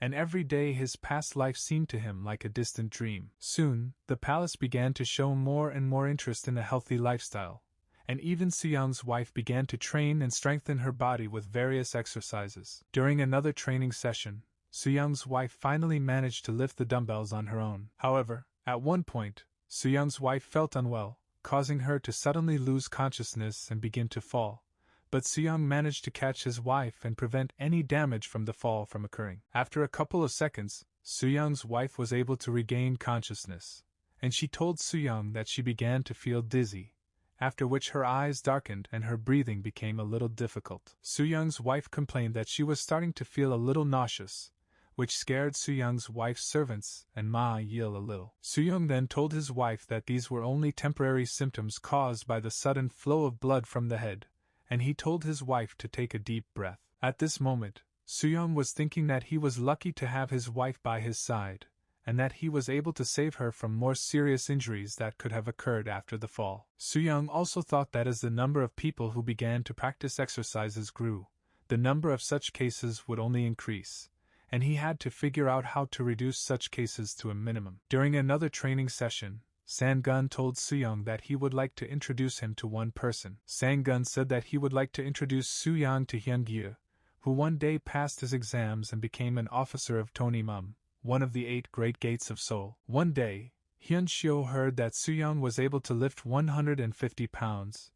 and every day his past life seemed to him like a distant dream. Soon, the palace began to show more and more interest in a healthy lifestyle, and even Soo-young's wife began to train and strengthen her body with various exercises. During another training session, Soo-young's wife finally managed to lift the dumbbells on her own. However, at one point, Soo-young's wife felt unwell, causing her to suddenly lose consciousness and begin to fall, but Soo-young managed to catch his wife and prevent any damage from the fall from occurring. After a couple of seconds, Soo-young's wife was able to regain consciousness, and she told Soo-young that she began to feel dizzy, after which her eyes darkened and her breathing became a little difficult. Soo-young's wife complained that she was starting to feel a little nauseous, which scared Soo-young's wife's servants and Ma-yeol a little. Soo-young then told his wife that these were only temporary symptoms caused by the sudden flow of blood from the head, and he told his wife to take a deep breath. At this moment, Soo-young was thinking that he was lucky to have his wife by his side, and that he was able to save her from more serious injuries that could have occurred after the fall. Soo-young also thought that as the number of people who began to practice exercises grew, the number of such cases would only increase, and he had to figure out how to reduce such cases to a minimum. During another training session, Sang-gun told Soo-young that he would like to introduce him to one person. Sang-gun said that he would like to introduce Soo-young to Hyun-gyu, who one day passed his exams and became an officer of Tonimum, one of the 8 great gates of Seoul. One day, Hyun-shio heard that Soo-young was able to lift 150 pounds,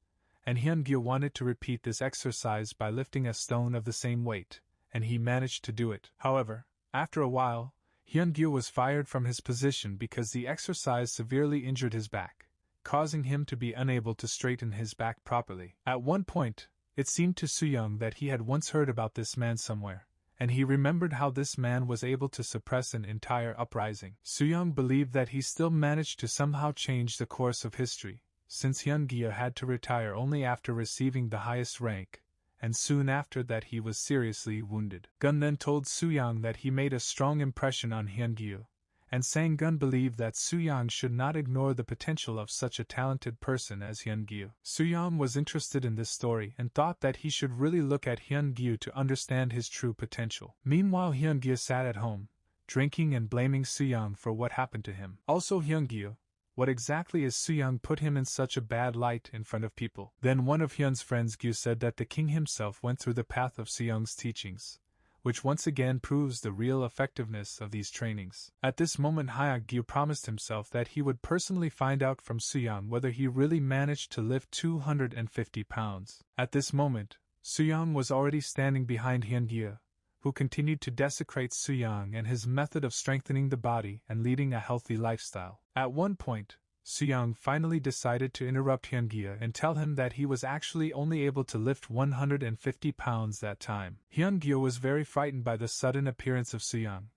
and Hyun-gyu wanted to repeat this exercise by lifting a stone of the same weight, and he managed to do it. However, after a while, Hyun-gyu was fired from his position because the exercise severely injured his back, causing him to be unable to straighten his back properly. At one point, it seemed to Soo-young that he had once heard about this man somewhere, and he remembered how this man was able to suppress an entire uprising. Soo-young believed that he still managed to somehow change the course of history, since Hyun-gyu had to retire only after receiving the highest rank, and soon after that he was seriously wounded. Gun then told Soo-young that he made a strong impression on Hyun-gyu, and Sang-gun believed that Soo-young should not ignore the potential of such a talented person as Hyun-gyu. Soo-young was interested in this story and thought that he should really look at Hyun-gyu to understand his true potential. Meanwhile, Hyun-gyu sat at home, drinking and blaming Soo-young for what happened to him. Also, Hyun-gyu, what exactly is Soo-young put him in such a bad light in front of people? Then one of Hyun's friends Gyu said that the king himself went through the path of Soo-young's teachings, which once again proves the real effectiveness of these trainings. At this moment, Hyuk-gyu promised himself that he would personally find out from Soo-young whether he really managed to lift 250 pounds. At this moment, Soo-young was already standing behind Hyun-gyu, who continued to desecrate Soo-young and his method of strengthening the body and leading a healthy lifestyle. At one point, Soo-young finally decided to interrupt Hyun-gyu and tell him that he was actually only able to lift 150 pounds that time. Hyun-gyu was very frightened by the sudden appearance of Soo-young,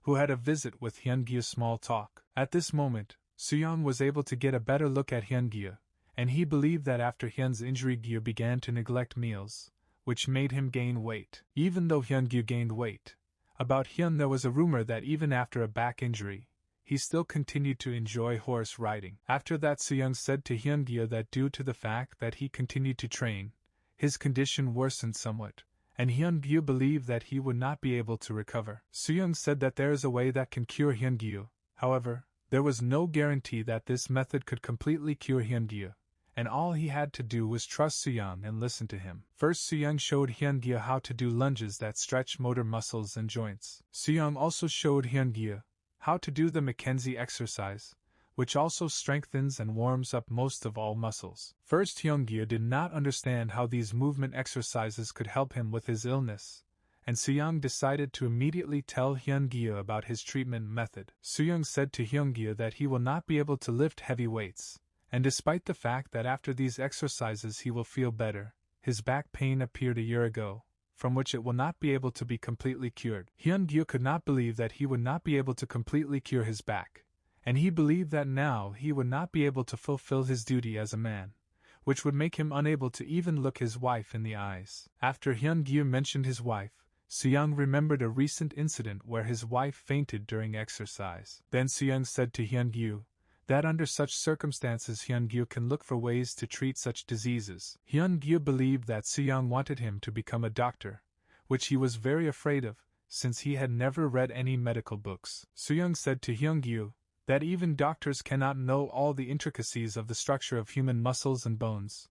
who had a visit with Hyun-gyu's small talk. At this moment, Soo-young was able to get a better look at Hyun-gyu, and he believed that after Hyun's injury Gyu began to neglect meals, which made him gain weight. Even though Hyun-gyu gained weight, about Hyun there was a rumor that even after a back injury, he still continued to enjoy horse riding. After that, Soo-young said to Hyun-gyu that due to the fact that he continued to train, his condition worsened somewhat, and Hyun-gyu believed that he would not be able to recover. Soo-young said that there is a way that can cure Hyun-gyu. However, there was no guarantee that this method could completely cure Hyun-gyu, and all he had to do was trust Soo-young and listen to him. First, Soo-young showed Hyun-gyu how to do lunges that stretch motor muscles and joints. Soo-young also showed Hyun-gyu how to do the Mackenzie exercise, which also strengthens and warms up most of all muscles. First, Hyun-gyu did not understand how these movement exercises could help him with his illness, and Soo-young decided to immediately tell Hyun-gyu about his treatment method. Soo-young said to Hyun-gyu that he will not be able to lift heavy weights, and despite the fact that after these exercises he will feel better, his back pain appeared a year ago, from which it will not be able to be completely cured. Hyun-gyu could not believe that he would not be able to completely cure his back, and he believed that now he would not be able to fulfill his duty as a man, which would make him unable to even look his wife in the eyes. After Hyun-gyu mentioned his wife, Soo-young remembered a recent incident where his wife fainted during exercise. Then Soo-young said to Hyun-gyu that under such circumstances Hyun-gyu can look for ways to treat such diseases. Hyun-gyu believed that Soo-young wanted him to become a doctor, which he was very afraid of, since he had never read any medical books. Soo-young said to Hyun-gyu that even doctors cannot know all the intricacies of the structure of human muscles and bones,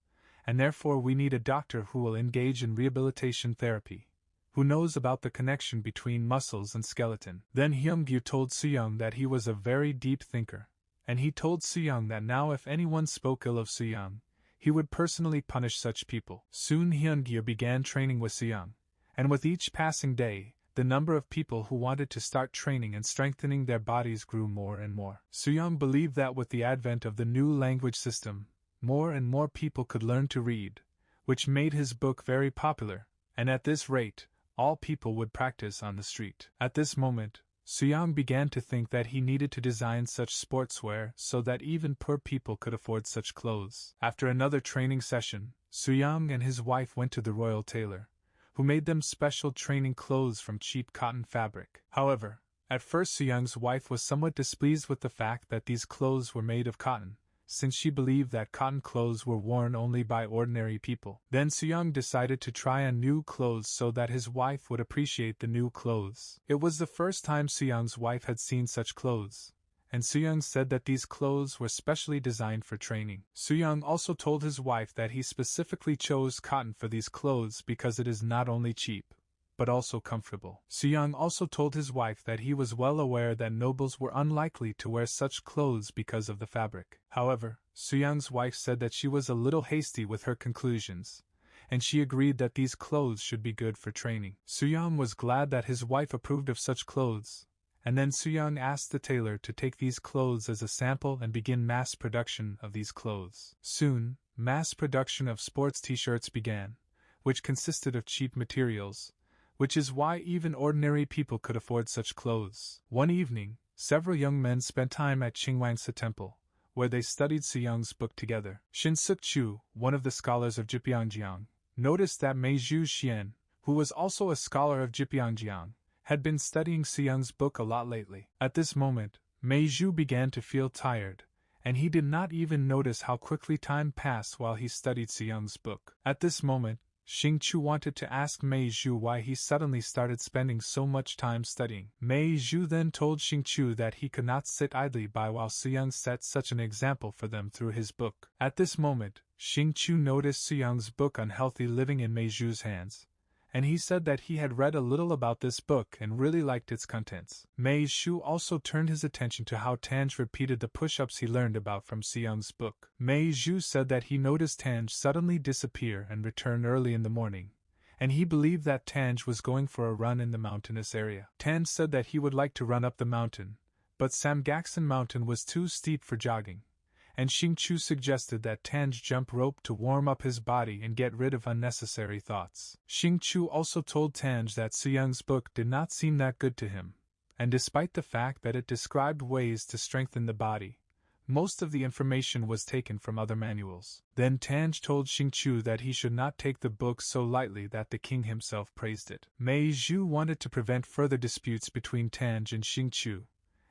and therefore we need a doctor who will engage in rehabilitation therapy, who knows about the connection between muscles and skeleton. Then Hyun-gyu told Soo-young that he was a very deep thinker, and he told Soo-young that now if anyone spoke ill of Soo-young, he would personally punish such people. Soon Hyun-gyu began training with Soo-young, and with each passing day, the number of people who wanted to start training and strengthening their bodies grew more and more. Soo-young believed that with the advent of the new language system, more and more people could learn to read, which made his book very popular, and at this rate, all people would practice on the street. At this moment, Soo-young began to think that he needed to design such sportswear so that even poor people could afford such clothes. After another training session, Soo-young and his wife went to the royal tailor, who made them special training clothes from cheap cotton fabric. However, at first Soo-young's wife was somewhat displeased with the fact that these clothes were made of cotton, since she believed that cotton clothes were worn only by ordinary people. Then Soo-young decided to try on new clothes so that his wife would appreciate the new clothes. It was the first time Soo-young's wife had seen such clothes, and Soo-young said that these clothes were specially designed for training. Soo-young also told his wife that he specifically chose cotton for these clothes because it is not only cheap, but also comfortable. Soo-young also told his wife that he was well aware that nobles were unlikely to wear such clothes because of the fabric. However, Soo-young's wife said that she was a little hasty with her conclusions, and she agreed that these clothes should be good for training. Soo-young was glad that his wife approved of such clothes, and then Soo-young asked the tailor to take these clothes as a sample and begin mass production of these clothes. Soon, mass production of sports t-shirts began, which consisted of cheap materials, which is why even ordinary people could afford such clothes. One evening, several young men spent time at Chingwangsa Temple, where they studied Soo-young's book together. Shin Suk-chu, one of the scholars of Jipyeongjiang, noticed that Meiju Xian, who was also a scholar of Jipyeongjiang, had been studying Soo-young's book a lot lately. At this moment, Meiju began to feel tired, and he did not even notice how quickly time passed while he studied Soo-young's book. At this moment, Xing-chu wanted to ask Meiju why he suddenly started spending so much time studying. Meiju then told Xing-chu that he could not sit idly by while Soo-young set such an example for them through his book. At this moment, Xing-chu noticed Soo-young's book Unhealthy Living in Meiju's hands, and he said that he had read a little about this book and really liked its contents. Meiju also turned his attention to how Tange repeated the push-ups he learned about from Soo-young's book. Meiju said that he noticed Tange suddenly disappear and return early in the morning, and he believed that Tange was going for a run in the mountainous area. Tange said that he would like to run up the mountain, but Samgaksan Mountain was too steep for jogging, and Xing-chu suggested that Tange jump rope to warm up his body and get rid of unnecessary thoughts. Xing-chu also told Tange that Soo-young's book did not seem that good to him, and despite the fact that it described ways to strengthen the body, most of the information was taken from other manuals. Then Tange told Xing-chu that he should not take the book so lightly that the king himself praised it. Meiju wanted to prevent further disputes between Tange and Xing-chu,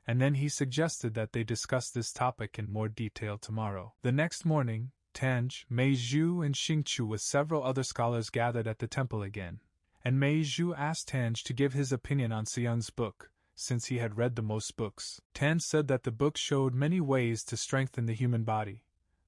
and then he suggested that they discuss this topic in more detail tomorrow. The next morning, Tange, Meiju and Xing-chu with several other scholars gathered at the temple again, and Meiju asked Tange to give his opinion on Soo-young's book, since he had read the most books. Tange said that the book showed many ways to strengthen the human body,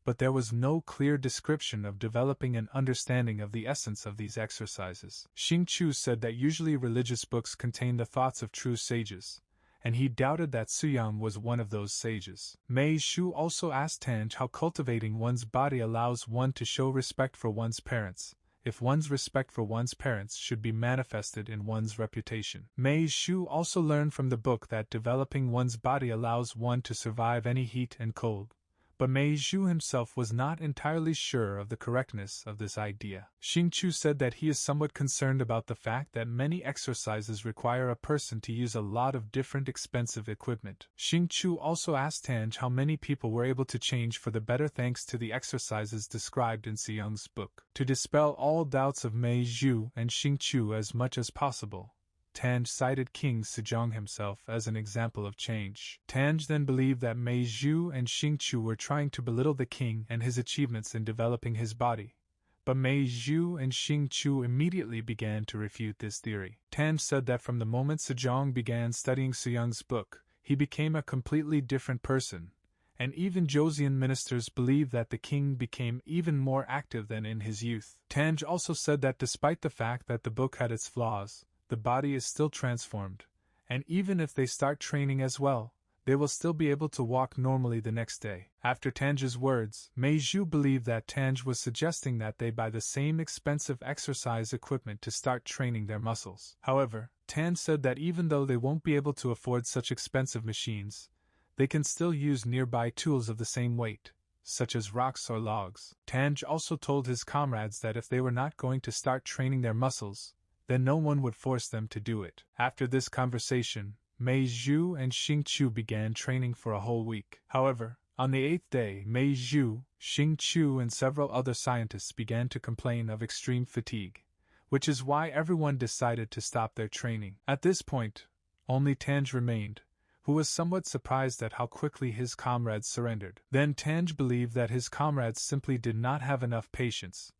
but there was no clear description of developing an understanding of the essence of these exercises. Xing-chu said that usually religious books contain the thoughts of true sages, and he doubted that Soo-young was one of those sages. Meiju also asked Tange how cultivating one's body allows one to show respect for one's parents, if one's respect for one's parents should be manifested in one's reputation. Meiju also learned from the book that developing one's body allows one to survive any heat and cold, But Mei Zhu himself was not entirely sure of the correctness of this idea. Xing Chu said that he is somewhat concerned about the fact that many exercises require a person to use a lot of different expensive equipment. Xing Chu also asked Tange how many people were able to change for the better thanks to the exercises described in Siyang's book. To dispel all doubts of Mei Zhu and Xing Chu as much as possible, Tange cited King Sejong himself as an example of change. Tange then believed that Mei Zhu and Xing Chu were trying to belittle the king and his achievements in developing his body, but Mei Zhu and Xing Chu immediately began to refute this theory. Tange said that from the moment Sejong began studying Suyang's book, he became a completely different person, and even Joseon ministers believed that the king became even more active than in his youth. Tange also said that despite the fact that the book had its flaws, the body is still transformed, and even if they start training as well, they will still be able to walk normally the next day. After Tange's words, Mei Zhu believed that Tange was suggesting that they buy the same expensive exercise equipment to start training their muscles. However, Tange said that even though they won't be able to afford such expensive machines, they can still use nearby tools of the same weight, such as rocks or logs. Tange also told his comrades that if they were not going to start training their muscles, then no one would force them to do it. After this conversation, Mei Zhu and Xing Chu began training for a whole week. However, on the 8th day, Mei Zhu, Xing Chu and several other scientists began to complain of extreme fatigue, which is why everyone decided to stop their training. At this point, only Tange remained, who was somewhat surprised at how quickly his comrades surrendered. Then Tange believed that his comrades simply did not have enough patience,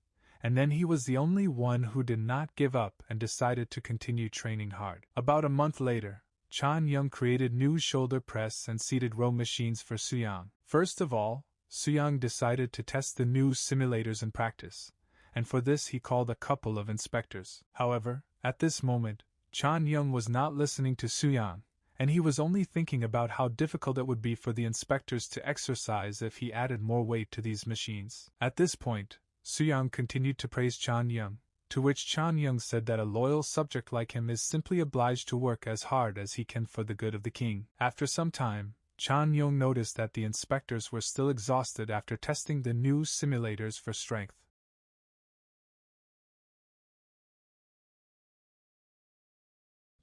and then he was the only one who did not give up and decided to continue training hard. About a month later, Chan Young created new shoulder press and seated row machines for Suyang. First of all, Suyang decided to test the new simulators in practice, and for this he called a couple of inspectors. However, at this moment, Chan Young was not listening to Suyang, and he was only thinking about how difficult it would be for the inspectors to exercise if he added more weight to these machines. At this point, Suyang continued to praise Chan Young, to which Chan Young said that a loyal subject like him is simply obliged to work as hard as he can for the good of the king. After some time, Chan Young noticed that the inspectors were still exhausted after testing the new simulators for strength.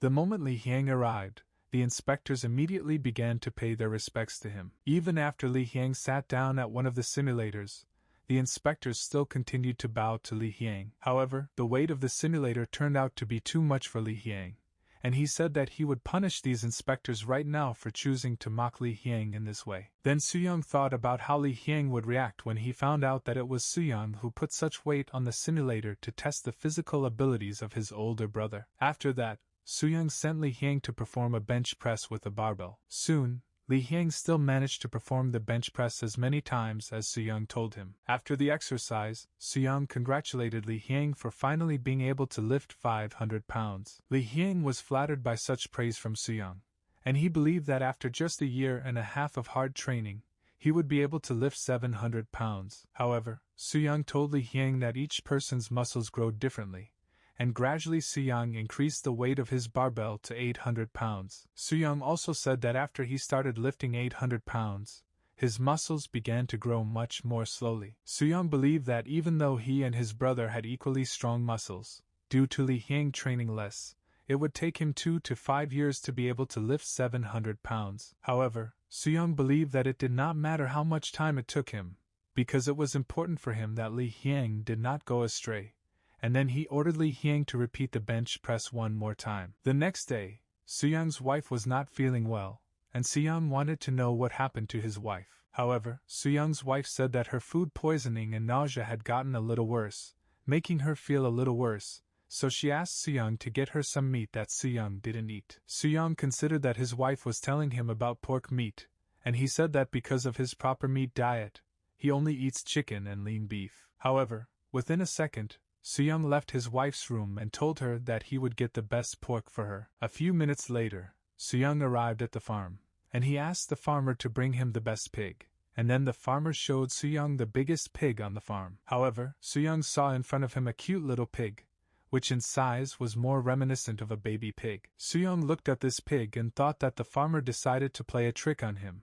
The moment Li Hiang arrived, the inspectors immediately began to pay their respects to him. Even after Li Hiang sat down at one of the simulators, the inspectors still continued to bow to Li Hiang. However, the weight of the simulator turned out to be too much for Li Hiang, and he said that he would punish these inspectors right now for choosing to mock Li Hiang in this way. Then Suyang thought about how Li Hiang would react when he found out that it was Suyang who put such weight on the simulator to test the physical abilities of his older brother. After that, Suyang sent Li Hiang to perform a bench press with a barbell. Soon, Li Hiang still managed to perform the bench press as many times as Suyang told him. After the exercise, Suyang congratulated Li Hiang for finally being able to lift 500 pounds. Li Hiang was flattered by such praise from Suyang, and he believed that after just a year and a half of hard training, he would be able to lift 700 pounds. However, Suyang told Li Hiang that each person's muscles grow differently, and gradually Suyang increased the weight of his barbell to 800 pounds. Suyang also said that after he started lifting 800 pounds, his muscles began to grow much more slowly. Suyang believed that even though he and his brother had equally strong muscles, due to Li Hiang training less, it would take him 2 to 5 years to be able to lift 700 pounds. However, Suyang believed that it did not matter how much time it took him, because it was important for him that Li Hiang did not go astray. And then he ordered Li Hiang to repeat the bench press one more time. The next day, Suyang's wife was not feeling well, and Suyang wanted to know what happened to his wife. However, Suyang's wife said that her food poisoning and nausea had gotten a little worse, making her feel a little worse, so she asked Suyang to get her some meat that Suyang didn't eat. Suyang considered that his wife was telling him about pork meat, and he said that because of his proper meat diet, he only eats chicken and lean beef. However, within a second, Suyang left his wife's room and told her that he would get the best pork for her. A few minutes later, Suyang arrived at the farm, and he asked the farmer to bring him the best pig, and then the farmer showed Suyang the biggest pig on the farm. However, Suyang saw in front of him a cute little pig, which in size was more reminiscent of a baby pig. Suyang looked at this pig and thought that the farmer decided to play a trick on him,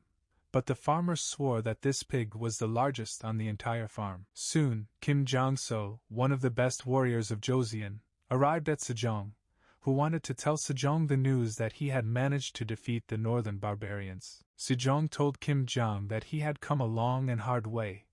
but the farmer swore that this pig was the largest on the entire farm. Soon, Kim Jong-so, one of the best warriors of Joseon, arrived at Sejong, who wanted to tell Sejong the news that he had managed to defeat the northern barbarians. Sejong told Kim Jong that he had come a long and hard way,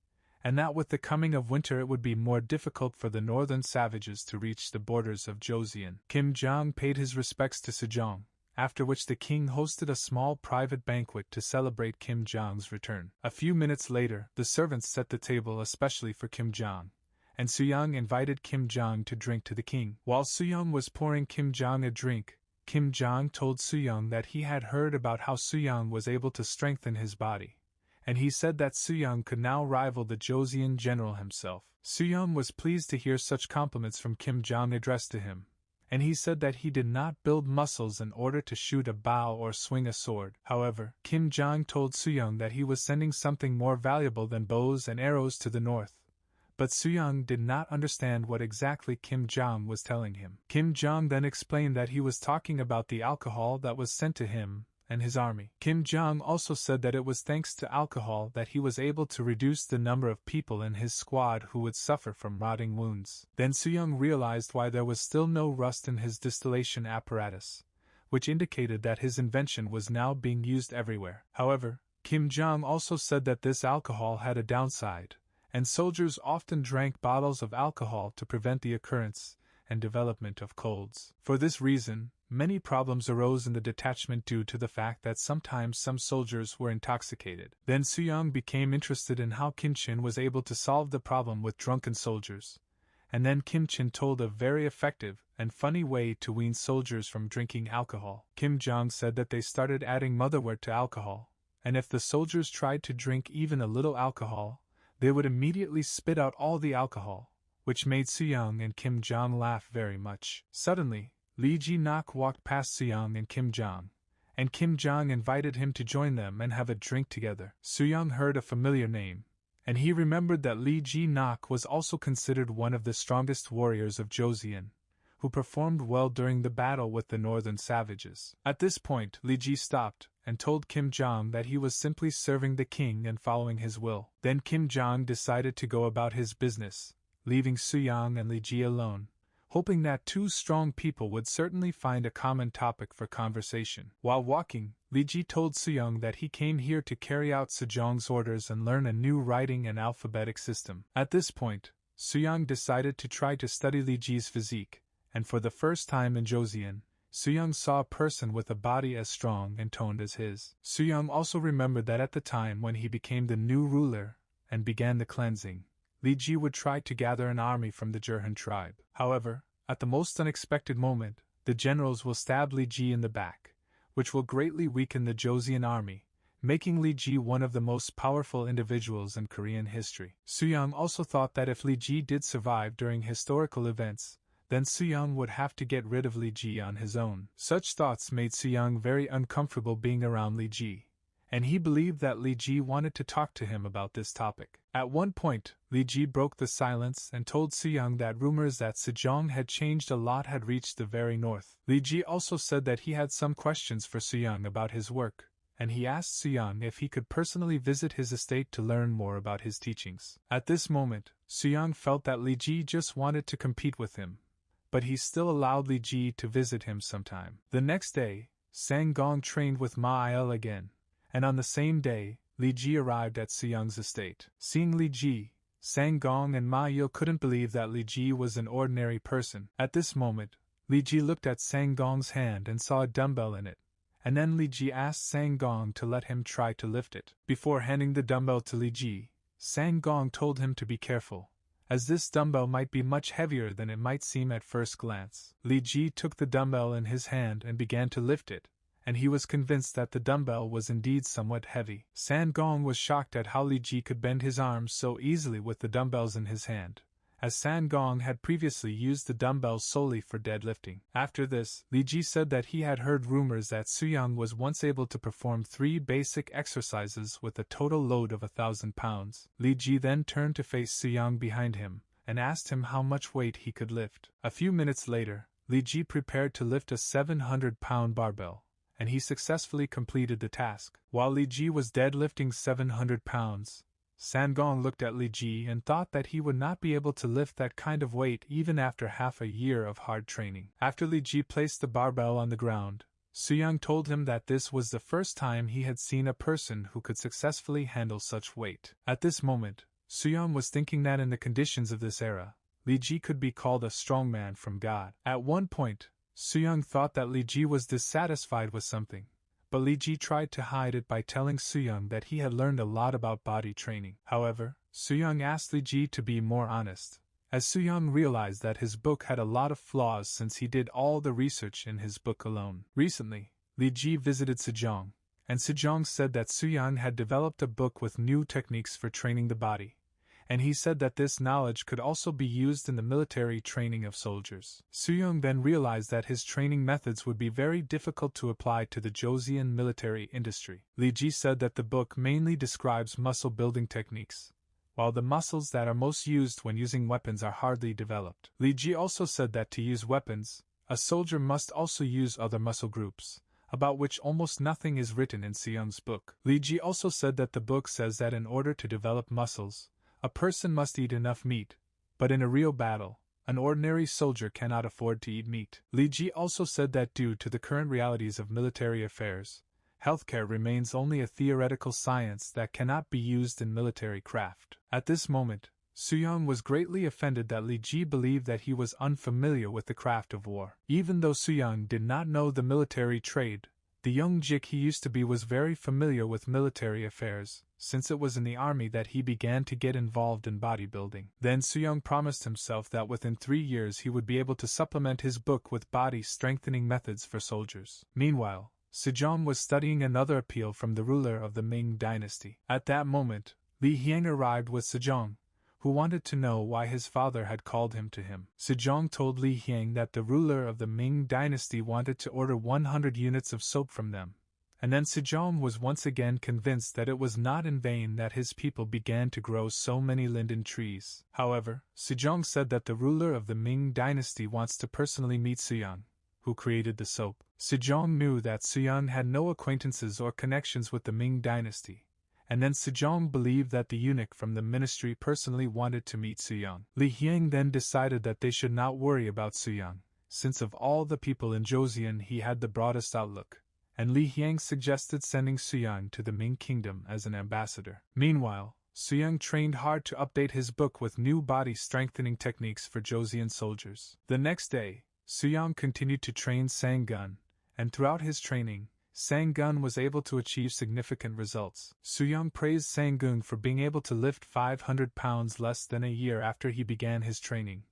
and that with the coming of winter it would be more difficult for the northern savages to reach the borders of Joseon. Kim Jong paid his respects to Sejong, after which the king hosted a small private banquet to celebrate Kim Jong's return. A few minutes later, the servants set the table especially for Kim Jong, and Soo-young invited Kim Jong to drink to the king. While Soo-young was pouring Kim Jong a drink, Kim Jong told Soo-young that he had heard about how Soo-young was able to strengthen his body, and he said that Soo-young could now rival the Joseon general himself. Soo-young was pleased to hear such compliments from Kim Jong addressed to him, and he said that he did not build muscles in order to shoot a bow or swing a sword. However, Kim Jong told Soo-young that he was sending something more valuable than bows and arrows to the north, but Soo-young did not understand what exactly Kim Jong was telling him. Kim Jong then explained that he was talking about the alcohol that was sent to him and his army. Kim Jong also said that it was thanks to alcohol that he was able to reduce the number of people in his squad who would suffer from rotting wounds. Then Soo-young realized why there was still no rust in his distillation apparatus, which indicated that his invention was now being used everywhere. However, Kim Jong also said that this alcohol had a downside, and soldiers often drank bottles of alcohol to prevent the occurrence and development of colds. For this reason, many problems arose in the detachment due to the fact that sometimes some soldiers were intoxicated. Then Soo-young became interested in how Kim Chin was able to solve the problem with drunken soldiers, and then Kim Chin told a very effective and funny way to wean soldiers from drinking alcohol. Kim Jong said that they started adding motherwort to alcohol, and if the soldiers tried to drink even a little alcohol, they would immediately spit out all the alcohol, which made Soo-young and Kim Jong laugh very much. Suddenly, Lee Ji-nak walked past Soo-young and Kim Jong, and Kim Jong invited him to join them and have a drink together. Soo-young heard a familiar name, and he remembered that Lee Ji-nak was also considered one of the strongest warriors of Joseon, who performed well during the battle with the northern savages. At this point, Lee Ji stopped and told Kim Jong that he was simply serving the king and following his will. Then Kim Jong decided to go about his business, leaving Soo-young and Lee Ji alone, hoping that two strong people would certainly find a common topic for conversation. While walking, Lee Ji told Soo-young that he came here to carry out Sejong's orders and learn a new writing and alphabetic system. At this point, Soo-young decided to try to study Lee Ji's physique, and for the first time in Joseon, Soo-young saw a person with a body as strong and toned as his. Soo-young also remembered that at the time when he became the new ruler and began the cleansing, Lee Ji would try to gather an army from the Jurhan tribe. However, at the most unexpected moment, the generals will stab Lee Ji in the back, which will greatly weaken the Joseon army, making Lee Ji one of the most powerful individuals in Korean history. Soo-young also thought that if Lee Ji did survive during historical events, then Soo-young would have to get rid of Lee Ji on his own. Such thoughts made Soo-young very uncomfortable being around Lee Ji, and he believed that Lee Ji wanted to talk to him about this topic. At one point, Lee Ji broke the silence and told Soo-young that rumors that Sejong had changed a lot had reached the very north. Lee Ji also said that he had some questions for Soo-young about his work, and he asked Soo-young if he could personally visit his estate to learn more about his teachings. At this moment, Soo-young felt that Lee Ji just wanted to compete with him, but he still allowed Lee Ji to visit him sometime. The next day, Sang-gong trained with Ma Il again, and on the same day, Lee Ji arrived at Soo-young's estate. Seeing Lee Ji, Sang-gong and Ma Il couldn't believe that Lee Ji was an ordinary person. At this moment, Lee Ji looked at Sang-gong's hand and saw a dumbbell in it, and then Lee Ji asked Sang-gong to let him try to lift it. Before handing the dumbbell to Lee Ji, Sang-gong told him to be careful, as this dumbbell might be much heavier than it might seem at first glance. Lee Ji took the dumbbell in his hand and began to lift it, and he was convinced that the dumbbell was indeed somewhat heavy. Sang-gong was shocked at how Lee Ji could bend his arms so easily with the dumbbells in his hand, as Sang-gong had previously used the dumbbells solely for deadlifting. After this, Lee Ji said that he had heard rumors that Soo-young was once able to perform 3 basic exercises with a total load of 1,000 pounds. Lee Ji then turned to face Soo-young behind him and asked him how much weight he could lift. A few minutes later, Lee Ji prepared to lift a 700-pound barbell, and he successfully completed the task. While Li Ji was deadlifting 700 pounds, Sangong looked at Li Ji and thought that he would not be able to lift that kind of weight even after half a year of hard training. After Li Ji placed the barbell on the ground, Suyang told him that this was the first time he had seen a person who could successfully handle such weight. At this moment, Suyang was thinking that in the conditions of this era, Li Ji could be called a strongman from God. At one point, Suyang thought that Li Ji was dissatisfied with something, but Li Ji tried to hide it by telling Suyang that he had learned a lot about body training. However, Suyang asked Li Ji to be more honest, as Suyang realized that his book had a lot of flaws since he did all the research in his book alone. Recently, Li Ji visited Sejong, and Sejong said that Suyang had developed a book with new techniques for training the body, and he said that this knowledge could also be used in the military training of soldiers. Suyang then realized that his training methods would be very difficult to apply to the Joseon military industry. Li Ji said that the book mainly describes muscle building techniques, while the muscles that are most used when using weapons are hardly developed. Li Ji also said that to use weapons, a soldier must also use other muscle groups, about which almost nothing is written in Suyang's book. Li Ji also said that the book says that in order to develop muscles, a person must eat enough meat, but in a real battle, an ordinary soldier cannot afford to eat meat. Li Ji also said that due to the current realities of military affairs, healthcare remains only a theoretical science that cannot be used in military craft. At this moment, Suyang was greatly offended that Li Ji believed that he was unfamiliar with the craft of war. Even though Suyang did not know the military trade, the young Jik he used to be was very familiar with military affairs, since it was in the army that he began to get involved in bodybuilding. Then Suyang promised himself that within 3 years he would be able to supplement his book with body-strengthening methods for soldiers. Meanwhile, Sejong was studying another appeal from the ruler of the Ming dynasty. At that moment, Li Hiang arrived with Sejong, who wanted to know why his father had called him to him. Sejong told Li Hiang that the ruler of the Ming dynasty wanted to order 100 units of soap from them, and then Sejong was once again convinced that it was not in vain that his people began to grow so many linden trees. However, Sejong said that the ruler of the Ming dynasty wants to personally meet Suyang, who created the soap. Sejong knew that Suyang had no acquaintances or connections with the Ming dynasty, and then Sejong believed that the eunuch from the ministry personally wanted to meet Suyang. Li Hiang then decided that they should not worry about Suyang, since of all the people in Joseon he had the broadest outlook, and Li Hiang suggested sending Suyang to the Ming kingdom as an ambassador. Meanwhile, Suyang trained hard to update his book with new body-strengthening techniques for Joseon soldiers. The next day, Suyang continued to train Sang-gun, and throughout his training, Sang-gun was able to achieve significant results. Suyang praised Sang-gun for being able to lift 500 pounds less than a year after he began his training,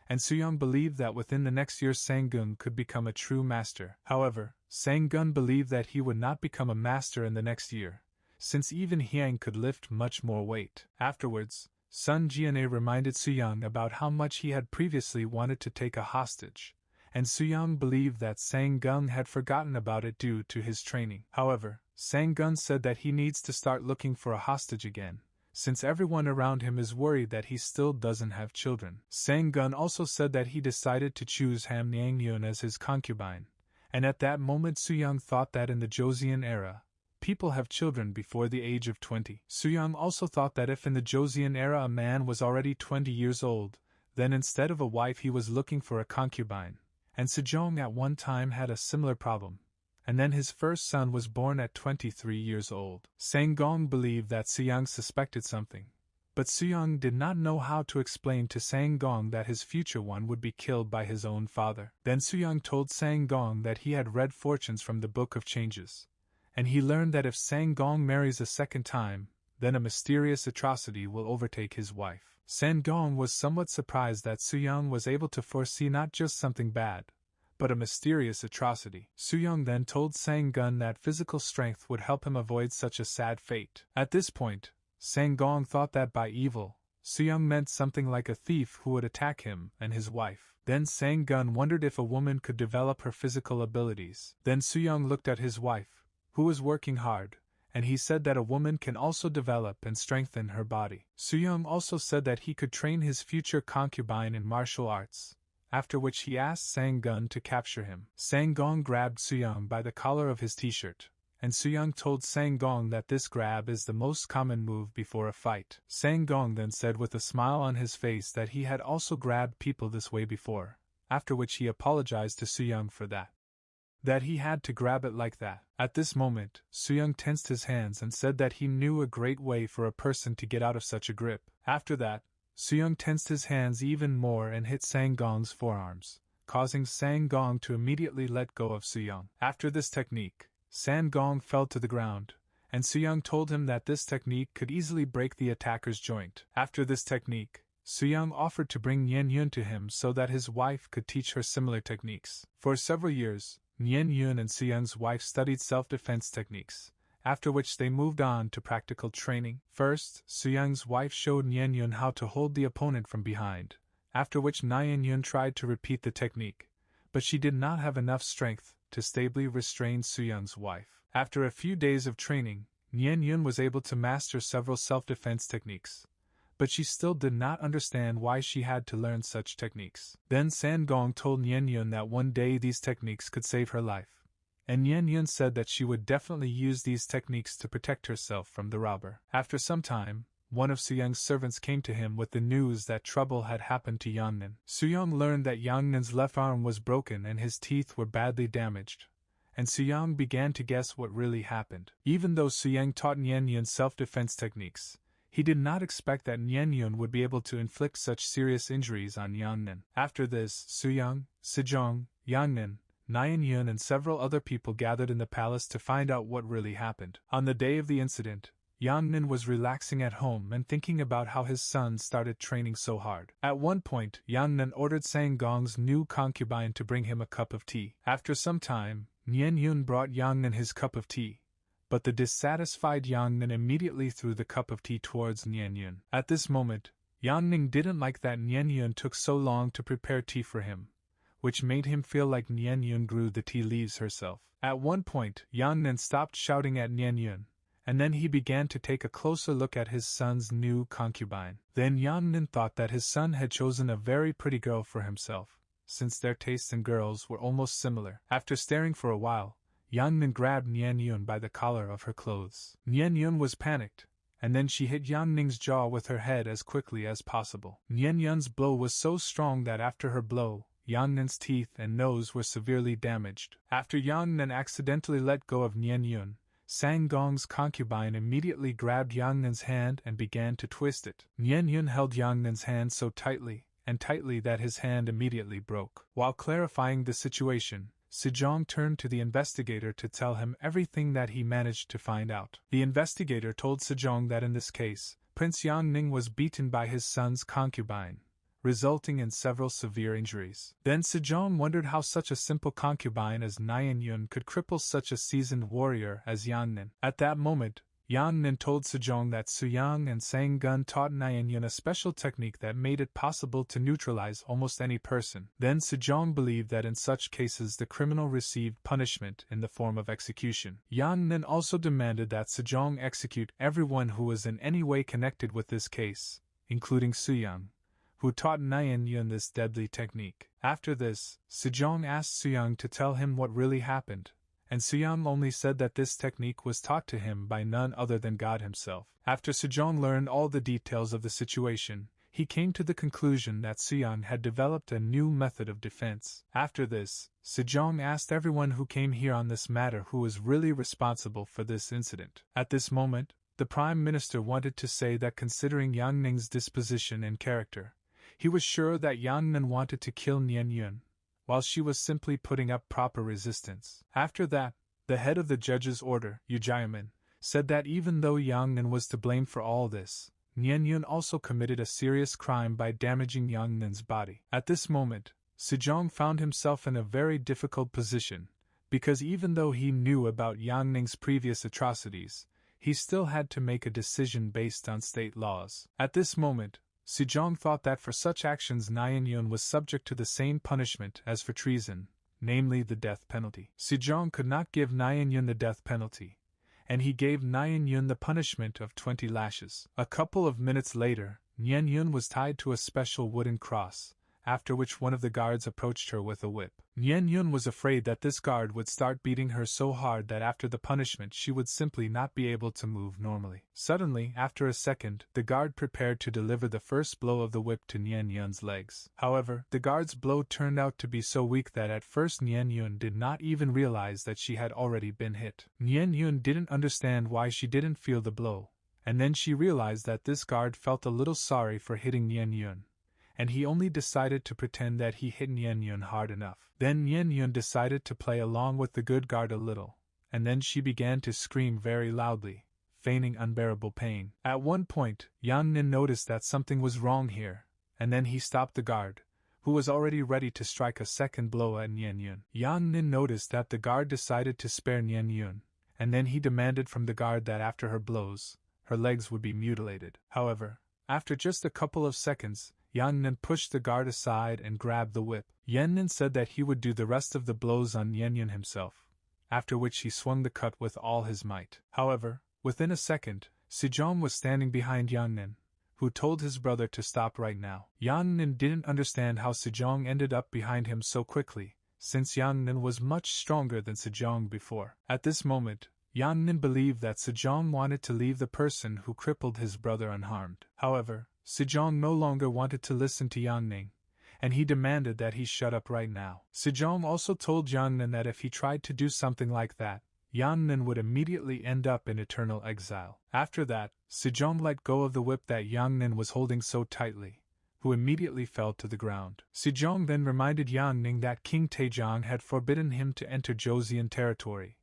and Suyang believed that within the next year Sang-gun could become a true master. However, Sang-gun believed that he would not become a master in the next year, since even Hiang could lift much more weight. Afterwards, Sun Jian'e reminded Suyang about how much he had previously wanted to take a hostage, and Suyang believed that Sang-gun had forgotten about it due to his training. However, Sang-gun said that he needs to start looking for a hostage again, since everyone around him is worried that he still doesn't have children. Sang-gun also said that he decided to choose Ham Nyang-yun as his concubine, and at that moment Suyang thought that in the Joseon era, people have children before the age of 20. Suyang also thought that if in the Joseon era a man was already 20 years old, then instead of a wife he was looking for a concubine. And Sejong at one time had a similar problem, and then his first son was born at 23 years old. Sang-gong believed that Suyang suspected something, but Suyang did not know how to explain to Sang-gong that his future one would be killed by his own father. Then Suyang told Sang-gong that he had read fortunes from the Book of Changes, and he learned that if Sang-gong marries a second time, then a mysterious atrocity will overtake his wife. Sang-gong was somewhat surprised that Suyang was able to foresee not just something bad, but a mysterious atrocity. Suyang then told Sang-gun that physical strength would help him avoid such a sad fate. At this point, Sang-gong thought that by evil, Suyang meant something like a thief who would attack him and his wife. Then Sang-gun wondered if a woman could develop her physical abilities. Then Suyang looked at his wife, who was working hard, and he said that a woman can also develop and strengthen her body. Suyang also said that he could train his future concubine in martial arts. after which he asked Sang-gun to capture him. Sang-gong grabbed Soo-young by the collar of his t-shirt, and Soo-young told Sang-gong that this grab is the most common move before a fight. Sang-gong then said with a smile on his face that he had also grabbed people this way before, after which he apologized to Soo-young for that he had to grab it like that. At this moment, Soo-young tensed his hands and said that he knew a great way for a person to get out of such a grip. After that, Soo-young tensed his hands even more and hit Sang-gong's forearms, causing Sang-gong to immediately let go of Soo-young. After this technique, Sang-gong fell to the ground, and Soo-young told him that this technique could easily break the attacker's joint. After this technique, Soo-young offered to bring Nyen-yun to him so that his wife could teach her similar techniques. For several years, Nyen-yun and Soo-young's wife studied self-defense techniques, after which they moved on to practical training. First, Soo-young's wife showed Nyen-yun how to hold the opponent from behind, after which Nyen-yun tried to repeat the technique, but she did not have enough strength to stably restrain Soo-young's wife. After a few days of training, Nyen-yun was able to master several self-defense techniques, but she still did not understand why she had to learn such techniques. Then Sang-gong told Nyen-yun that one day these techniques could save her life, and Nyen-yun said that she would definitely use these techniques to protect herself from the robber. After some time, one of Soo-young's servants came to him with the news that trouble had happened to Yang-nin. Soo-young learned that Yang-nin's left arm was broken and his teeth were badly damaged, and Soo-young began to guess what really happened. Even though Soo-young taught Nyen-yun self-defense techniques, he did not expect that Nyen-yun would be able to inflict such serious injuries on Yang-nin. After this, Soo-young, Sejong, Yang-nin, Nyen-yun and several other people gathered in the palace to find out what really happened. On the day of the incident, Yang-nin was relaxing at home and thinking about how his son started training so hard. At one point, Yang-nin ordered Sang-gong's new concubine to bring him a cup of tea. After some time, Nyen-yun brought Yang-nin his cup of tea, but the dissatisfied Yang-nin immediately threw the cup of tea towards Nyen-yun. At this moment, Yang-nin didn't like that Nyen-yun took so long to prepare tea for him, which made him feel like Nyen-yun grew the tea leaves herself. At one point, Yang-nin stopped shouting at Nyen-yun, and then he began to take a closer look at his son's new concubine. Then Yang-nin thought that his son had chosen a very pretty girl for himself, since their tastes in girls were almost similar. After staring for a while, Yang-nin grabbed Nyen-yun by the collar of her clothes. Nyen-yun was panicked, and then she hit Yang-nin's jaw with her head as quickly as possible. Nyen-yun's blow was so strong that after her blow, Yang-nin's teeth and nose were severely damaged. After Yang-nin accidentally let go of Nyen-yun, Sang-gong's concubine immediately grabbed Yang-nin's hand and began to twist it. Nyen-yun held Yang-nin's hand so tightly that his hand immediately broke. While clarifying the situation, Sejong turned to the investigator to tell him everything that he managed to find out. The investigator told Sejong that in this case, Prince Yang-ning was beaten by his son's concubine, resulting in several severe injuries. Then Sejong wondered how such a simple concubine as Nyen-yun could cripple such a seasoned warrior as Yang-nin. At that moment, Yang-nin told Sejong that Soo-young and Sang-gun taught Nyen-yun a special technique that made it possible to neutralize almost any person. Then Sejong believed that in such cases the criminal received punishment in the form of execution. Yang-nin also demanded that Sejong execute everyone who was in any way connected with this case, including Soo-young, who taught Nyen-yun this deadly technique. After this, Sejong asked Soo-young to tell him what really happened, and Soo-young only said that this technique was taught to him by none other than God himself. After Sejong learned all the details of the situation, he came to the conclusion that Soo-young had developed a new method of defense. After this, Sejong asked everyone who came here on this matter who was really responsible for this incident. At this moment, the Prime Minister wanted to say that considering Yang-ning's disposition and character, he was sure that Yang-nin wanted to kill Nyen-yun, while she was simply putting up proper resistance. After that, the head of the judge's order, Yu Jaemin, said that even though Yang-nin was to blame for all this, Nyen-yun also committed a serious crime by damaging Yang-nin's body. At this moment, Sejong found himself in a very difficult position, because even though he knew about Yang-ning's previous atrocities, he still had to make a decision based on state laws. At this moment, Sejong thought that for such actions Nyen-yun was subject to the same punishment as for treason, namely the death penalty. Sejong could not give Nyen-yun the death penalty, and he gave Nyen-yun the punishment of 20 lashes. A couple of minutes later, Nyen-yun was tied to a special wooden cross, after which one of the guards approached her with a whip. Nyen Yun was afraid that this guard would start beating her so hard that after the punishment she would simply not be able to move normally. Suddenly, after a second, the guard prepared to deliver the first blow of the whip to Nyen Yun's legs. However, the guard's blow turned out to be so weak that at first Nyen Yun did not even realize that she had already been hit. Nyen Yun didn't understand why she didn't feel the blow, and then she realized that this guard felt a little sorry for hitting Nyen Yun, and he only decided to pretend that he hit Nyen Yun hard enough. Then Nyen Yun decided to play along with the good guard a little, and then she began to scream very loudly, feigning unbearable pain. At one point, Yang Nin noticed that something was wrong here, and then he stopped the guard, who was already ready to strike a second blow at Nyen Yun. Yang Nin noticed that the guard decided to spare Nyen Yun, and then he demanded from the guard that after her blows, her legs would be mutilated. However, after just a couple of seconds, Yang Nin pushed the guard aside and grabbed the whip. Yan Nin said that he would do the rest of the blows on Nyen Yun himself, after which he swung the cut with all his might. However, within a second, Sejong was standing behind Yang Nin, who told his brother to stop right now. Yang Nin didn't understand how Sejong ended up behind him so quickly, since Yang Nin was much stronger than Sejong before. At this moment, Yang Nin believed that Sejong wanted to leave the person who crippled his brother unharmed. However, Sejong no longer wanted to listen to Yang Ning, and he demanded that he shut up right now. Sejong also told Yang Nin that if he tried to do something like that, Yang Nin would immediately end up in eternal exile. After that, Sejong let go of the whip that Yang Nin was holding so tightly, who immediately fell to the ground. Sejong then reminded Yang Ning that King Taejong had forbidden him to enter Joseon territory,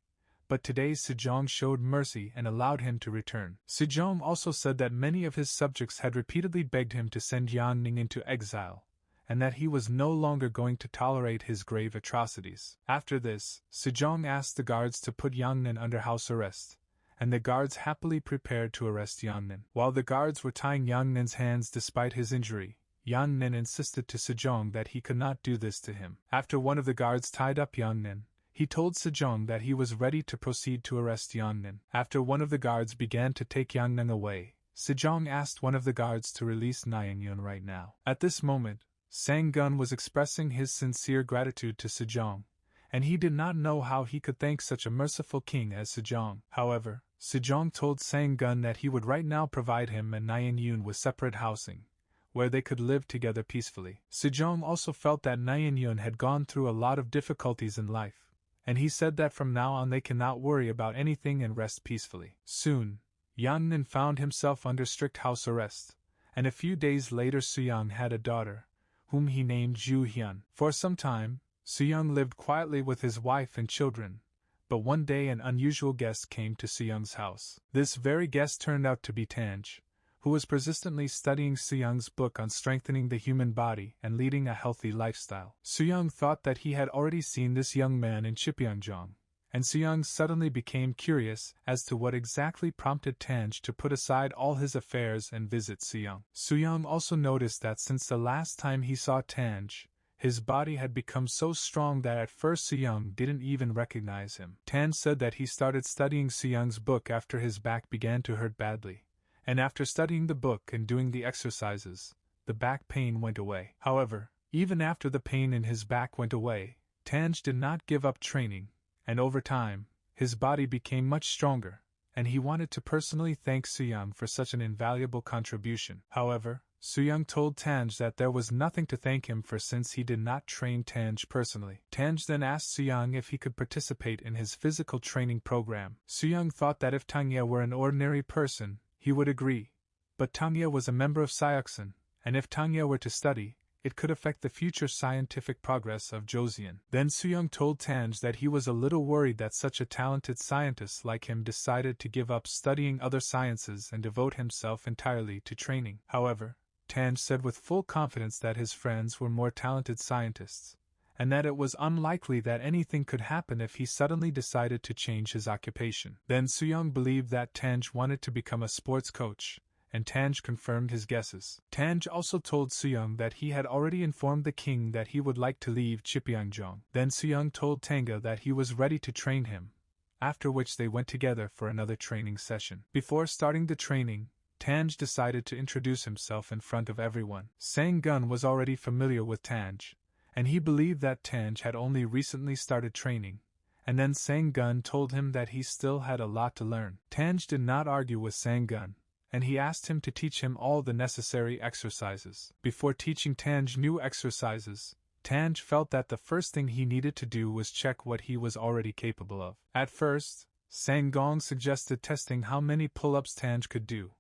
but today Sejong showed mercy and allowed him to return. Sejong also said that many of his subjects had repeatedly begged him to send Yang Ning into exile, and that he was no longer going to tolerate his grave atrocities. After this, Sejong asked the guards to put Yang Nin under house arrest, and the guards happily prepared to arrest Yang Nin. While the guards were tying Yang Nin's hands despite his injury, Yang Nin insisted to Sejong that he could not do this to him. After one of the guards tied up Yang Nin, he told Sejong that he was ready to proceed to arrest Yang Nin. After one of the guards began to take Yang Nin away, Sejong asked one of the guards to release Nyen Yun right now. At this moment, Sang-gun was expressing his sincere gratitude to Sejong, and he did not know how he could thank such a merciful king as Sejong. However, Sejong told Sang-gun that he would right now provide him and Nyen Yun with separate housing, where they could live together peacefully. Sejong also felt that Nyen Yun had gone through a lot of difficulties in life, and he said that from now on they cannot worry about anything and rest peacefully. Soon, Yang Nin found himself under strict house arrest, and a few days later Suyang had a daughter, whom he named Ju Hyun. For some time, Suyang lived quietly with his wife and children, but one day an unusual guest came to Suyang's house. This very guest turned out to be Tanj, who was persistently studying Suyang's book on strengthening the human body and leading a healthy lifestyle. Suyang thought that he had already seen this young man in Chipyeongjong, and Suyang suddenly became curious as to what exactly prompted Tanj to put aside all his affairs and visit Suyang. Suyang also noticed that since the last time he saw Tanj, his body had become so strong that at first Suyang didn't even recognize him. Tanj said that he started studying Suyang's book after his back began to hurt badly, and after studying the book and doing the exercises, the back pain went away. However, even after the pain in his back went away, Tanj did not give up training, and over time, his body became much stronger, and he wanted to personally thank Suyang for such an invaluable contribution. However, Suyang told Tanj that there was nothing to thank him for since he did not train Tanj personally. Tanj then asked Suyang if he could participate in his physical training program. Suyang thought that if Tangye were an ordinary person, he would agree, but Tangye was a member of Seoksan, and if Tangye were to study, it could affect the future scientific progress of Joseon. Then Suyang told Tanj that he was a little worried that such a talented scientist like him decided to give up studying other sciences and devote himself entirely to training. However, Tanj said with full confidence that his friends were more talented scientists, and that it was unlikely that anything could happen if he suddenly decided to change his occupation. Then Suyang believed that Tanj wanted to become a sports coach, and Tanj confirmed his guesses. Tanj also told Suyang that he had already informed the king that he would like to leave Chipyeongjong. Then Suyang told Tanga that he was ready to train him, after which they went together for another training session. Before starting the training, Tange decided to introduce himself in front of everyone. Sang-gun was already familiar with Tange, and he believed that Tange had only recently started training, and then Sang-gun told him that he still had a lot to learn. Tange did not argue with Sang-gun, and he asked him to teach him all the necessary exercises. Before teaching Tange new exercises, Tange felt that the first thing he needed to do was check what he was already capable of. At first, Sang-gong suggested testing how many pull-ups Tange could do,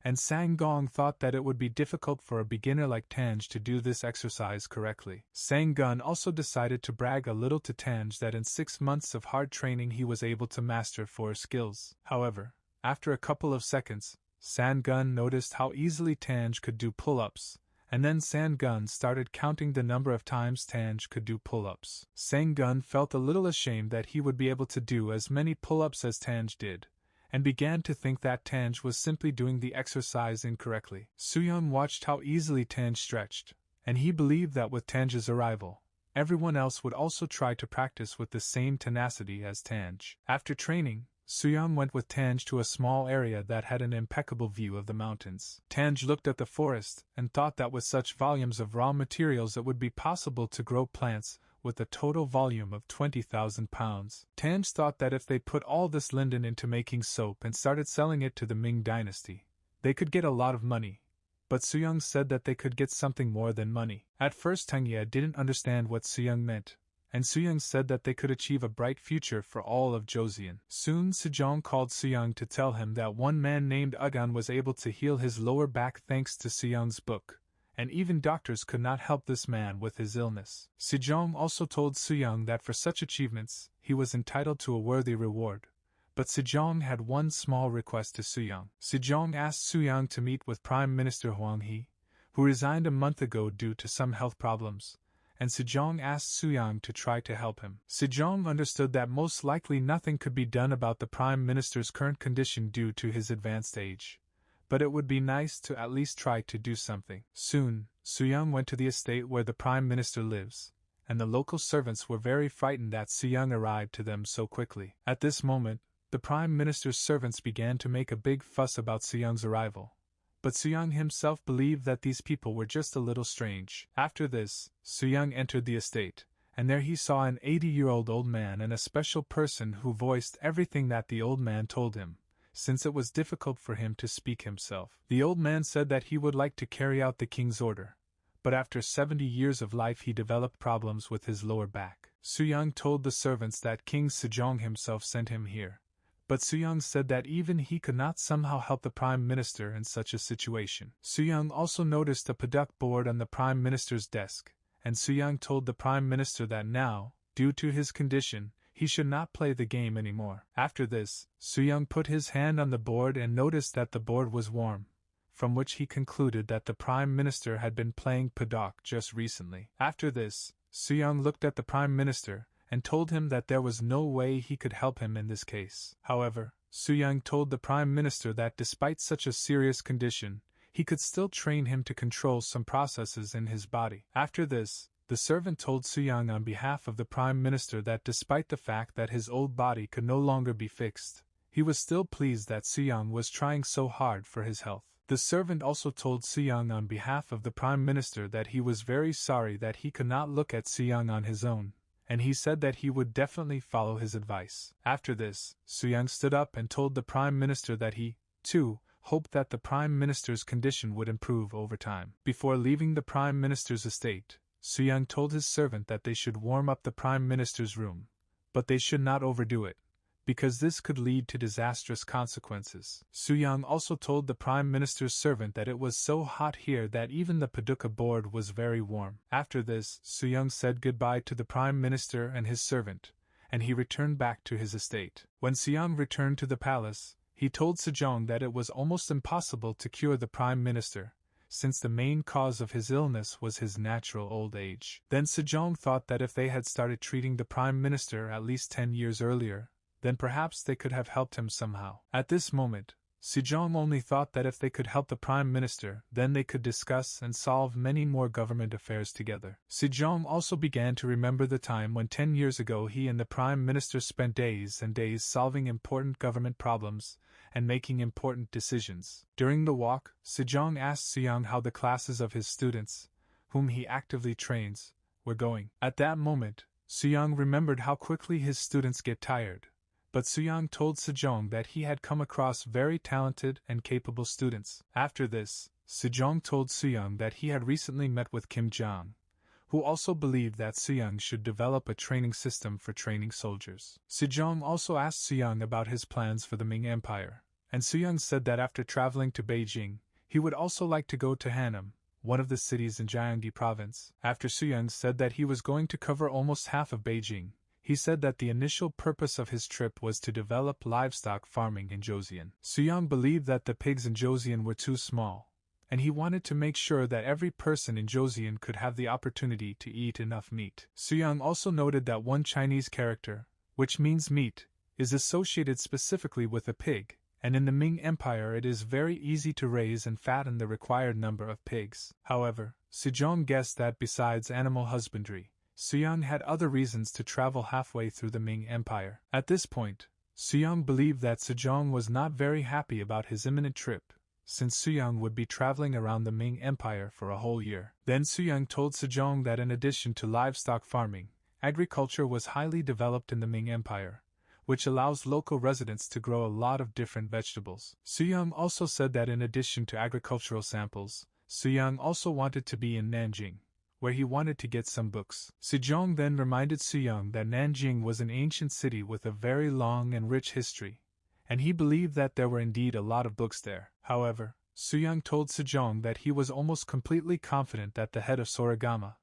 and Sang-gong thought that it would be difficult for a beginner like Tange to do this exercise correctly. Sang-gun also decided to brag a little to Tange that in 6 months of hard training he was able to master 4 skills. However, after a couple of seconds, Sang-gun noticed how easily Tange could do pull-ups, and then Sang-gun started counting the number of times Tange could do pull-ups. Sang-gun felt a little ashamed that he would be able to do as many pull-ups as Tange did, and began to think that Tange was simply doing the exercise incorrectly. Soo-young watched how easily Tange stretched, and he believed that with Tange's arrival, everyone else would also try to practice with the same tenacity as Tange. After training, Soo-young went with Tange to a small area that had an impeccable view of the mountains. Tange looked at the forest and thought that with such volumes of raw materials it would be possible to grow plants with a total volume of 20,000 pounds. Tange thought that if they put all this linden into making soap and started selling it to the Ming dynasty, they could get a lot of money. But Soo-young said that they could get something more than money. At first Tang Ye didn't understand what Soo-young meant, and Soo-young said that they could achieve a bright future for all of Joseon. Soon Sejong called Soo-young to tell him that one man named Ugan was able to heal his lower back thanks to Soo-young's book, and even doctors could not help this man with his illness. Sejong also told Soo-young that for such achievements he was entitled to a worthy reward, but Sejong had one small request to Soo-young. Sejong asked Soo-young to meet with Prime Minister Hwang Hee, who resigned a month ago due to some health problems, and Sejong asked Soo-young to try to help him. Sejong understood that most likely nothing could be done about the Prime Minister's current condition due to his advanced age, but it would be nice to at least try to do something. Soon, Soo-young went to the estate where the Prime Minister lives, and the local servants were very frightened that Soo-young arrived to them so quickly. At this moment, the Prime Minister's servants began to make a big fuss about Soo-young's arrival, but Soo-young himself believed that these people were just a little strange. After this, Soo-young entered the estate, and there he saw an 80-year-old old man and a special person who voiced everything that the old man told him, since it was difficult for him to speak himself. The old man said that he would like to carry out the king's order, but after 70 years of life he developed problems with his lower back. Soo-young told the servants that King Sejong himself sent him here, but Soo-young said that even he could not somehow help the Prime Minister in such a situation. Soo-young also noticed a paduk board on the Prime Minister's desk, and Soo-young told the Prime Minister that now, due to his condition, he should not play the game anymore. After this, Soo-young put his hand on the board and noticed that the board was warm, from which he concluded that the Prime Minister had been playing paduk just recently. After this, Soo-young looked at the Prime Minister and told him that there was no way he could help him in this case. However, Soo-young told the Prime Minister that despite such a serious condition, he could still train him to control some processes in his body. After this, the servant told Soo-young on behalf of the Prime Minister that despite the fact that his old body could no longer be fixed, he was still pleased that Soo-young was trying so hard for his health. The servant also told Soo-young on behalf of the Prime Minister that he was very sorry that he could not look at Soo-young on his own, and he said that he would definitely follow his advice. After this, Soo-young stood up and told the Prime Minister that he, too, hoped that the Prime Minister's condition would improve over time. Before leaving the Prime Minister's estate, Soo-young told his servant that they should warm up the Prime Minister's room, but they should not overdo it, because this could lead to disastrous consequences. Soo-young also told the Prime Minister's servant that it was so hot here that even the paduka board was very warm. After this, Soo-young said goodbye to the Prime Minister and his servant, and he returned back to his estate. When Soo-young returned to the palace, he told Sejong that it was almost impossible to cure the Prime Minister, since the main cause of his illness was his natural old age. Then Sejong thought that if they had started treating the Prime Minister at least 10 years earlier, then perhaps they could have helped him somehow. At this moment, Sejong only thought that if they could help the Prime Minister, then they could discuss and solve many more government affairs together. Sejong also began to remember the time when 10 years ago he and the Prime Minister spent days and days solving important government problems, and making important decisions. During the walk, Sejong asked Suyang how the classes of his students, whom he actively trains, were going. At that moment, Suyang remembered how quickly his students get tired, but Suyang told Sejong that he had come across very talented and capable students. After this, Sejong told Suyang that he had recently met with Kim Jong, who also believed that Suyang should develop a training system for training soldiers. Sejong also asked Suyang about his plans for the Ming Empire, and Suyang said that after traveling to Beijing, he would also like to go to Hanam, one of the cities in Gyeonggi province. After Suyang said that he was going to cover almost half of Beijing, he said that the initial purpose of his trip was to develop livestock farming in Joseon. Suyang believed that the pigs in Joseon were too small, and he wanted to make sure that every person in Joseon could have the opportunity to eat enough meat. Suyang also noted that one Chinese character, which means meat, is associated specifically with a pig, and in the Ming Empire it is very easy to raise and fatten the required number of pigs. However, Sejong guessed that besides animal husbandry, Suyang had other reasons to travel halfway through the Ming Empire. At this point, Suyang believed that Sejong was not very happy about his imminent trip, since Suyang would be traveling around the Ming Empire for a whole year. Then Suyang told Sejong that in addition to livestock farming, agriculture was highly developed in the Ming Empire, which allows local residents to grow a lot of different vegetables. Suyang also said that in addition to agricultural samples, Suyang also wanted to be in Nanjing, where he wanted to get some books. Sejong then reminded Suyang that Nanjing was an ancient city with a very long and rich history, and he believed that there were indeed a lot of books there. However, Suyang told Sejong that he was almost completely confident that the head of Soragama,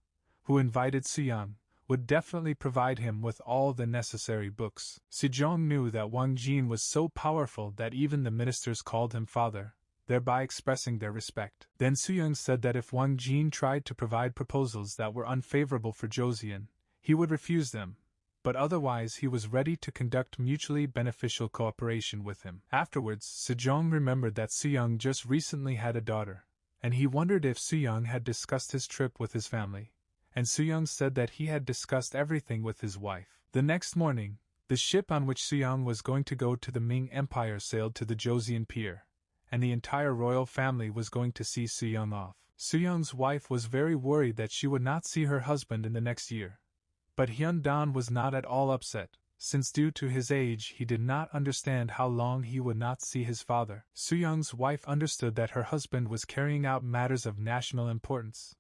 who invited Suyang, would definitely provide him with all the necessary books. Sejong knew that Wang Jin was so powerful that even the ministers called him father, thereby expressing their respect. Then Suyang said that if Wang Jin tried to provide proposals that were unfavorable for Joseon, he would refuse them, but otherwise he was ready to conduct mutually beneficial cooperation with him. Afterwards, Sejong remembered that Suyang just recently had a daughter, and he wondered if Suyang had discussed his trip with his family, and Suyang said that he had discussed everything with his wife. The next morning, the ship on which Suyang was going to go to the Ming Empire sailed to the Joseon pier, and the entire royal family was going to see Suyang off. Suyang's wife was very worried that she would not see her husband in the next year, but Hyun-dan was not at all upset, since due to his age he did not understand how long he would not see his father. Suyang's wife understood that her husband was carrying out matters of national importance,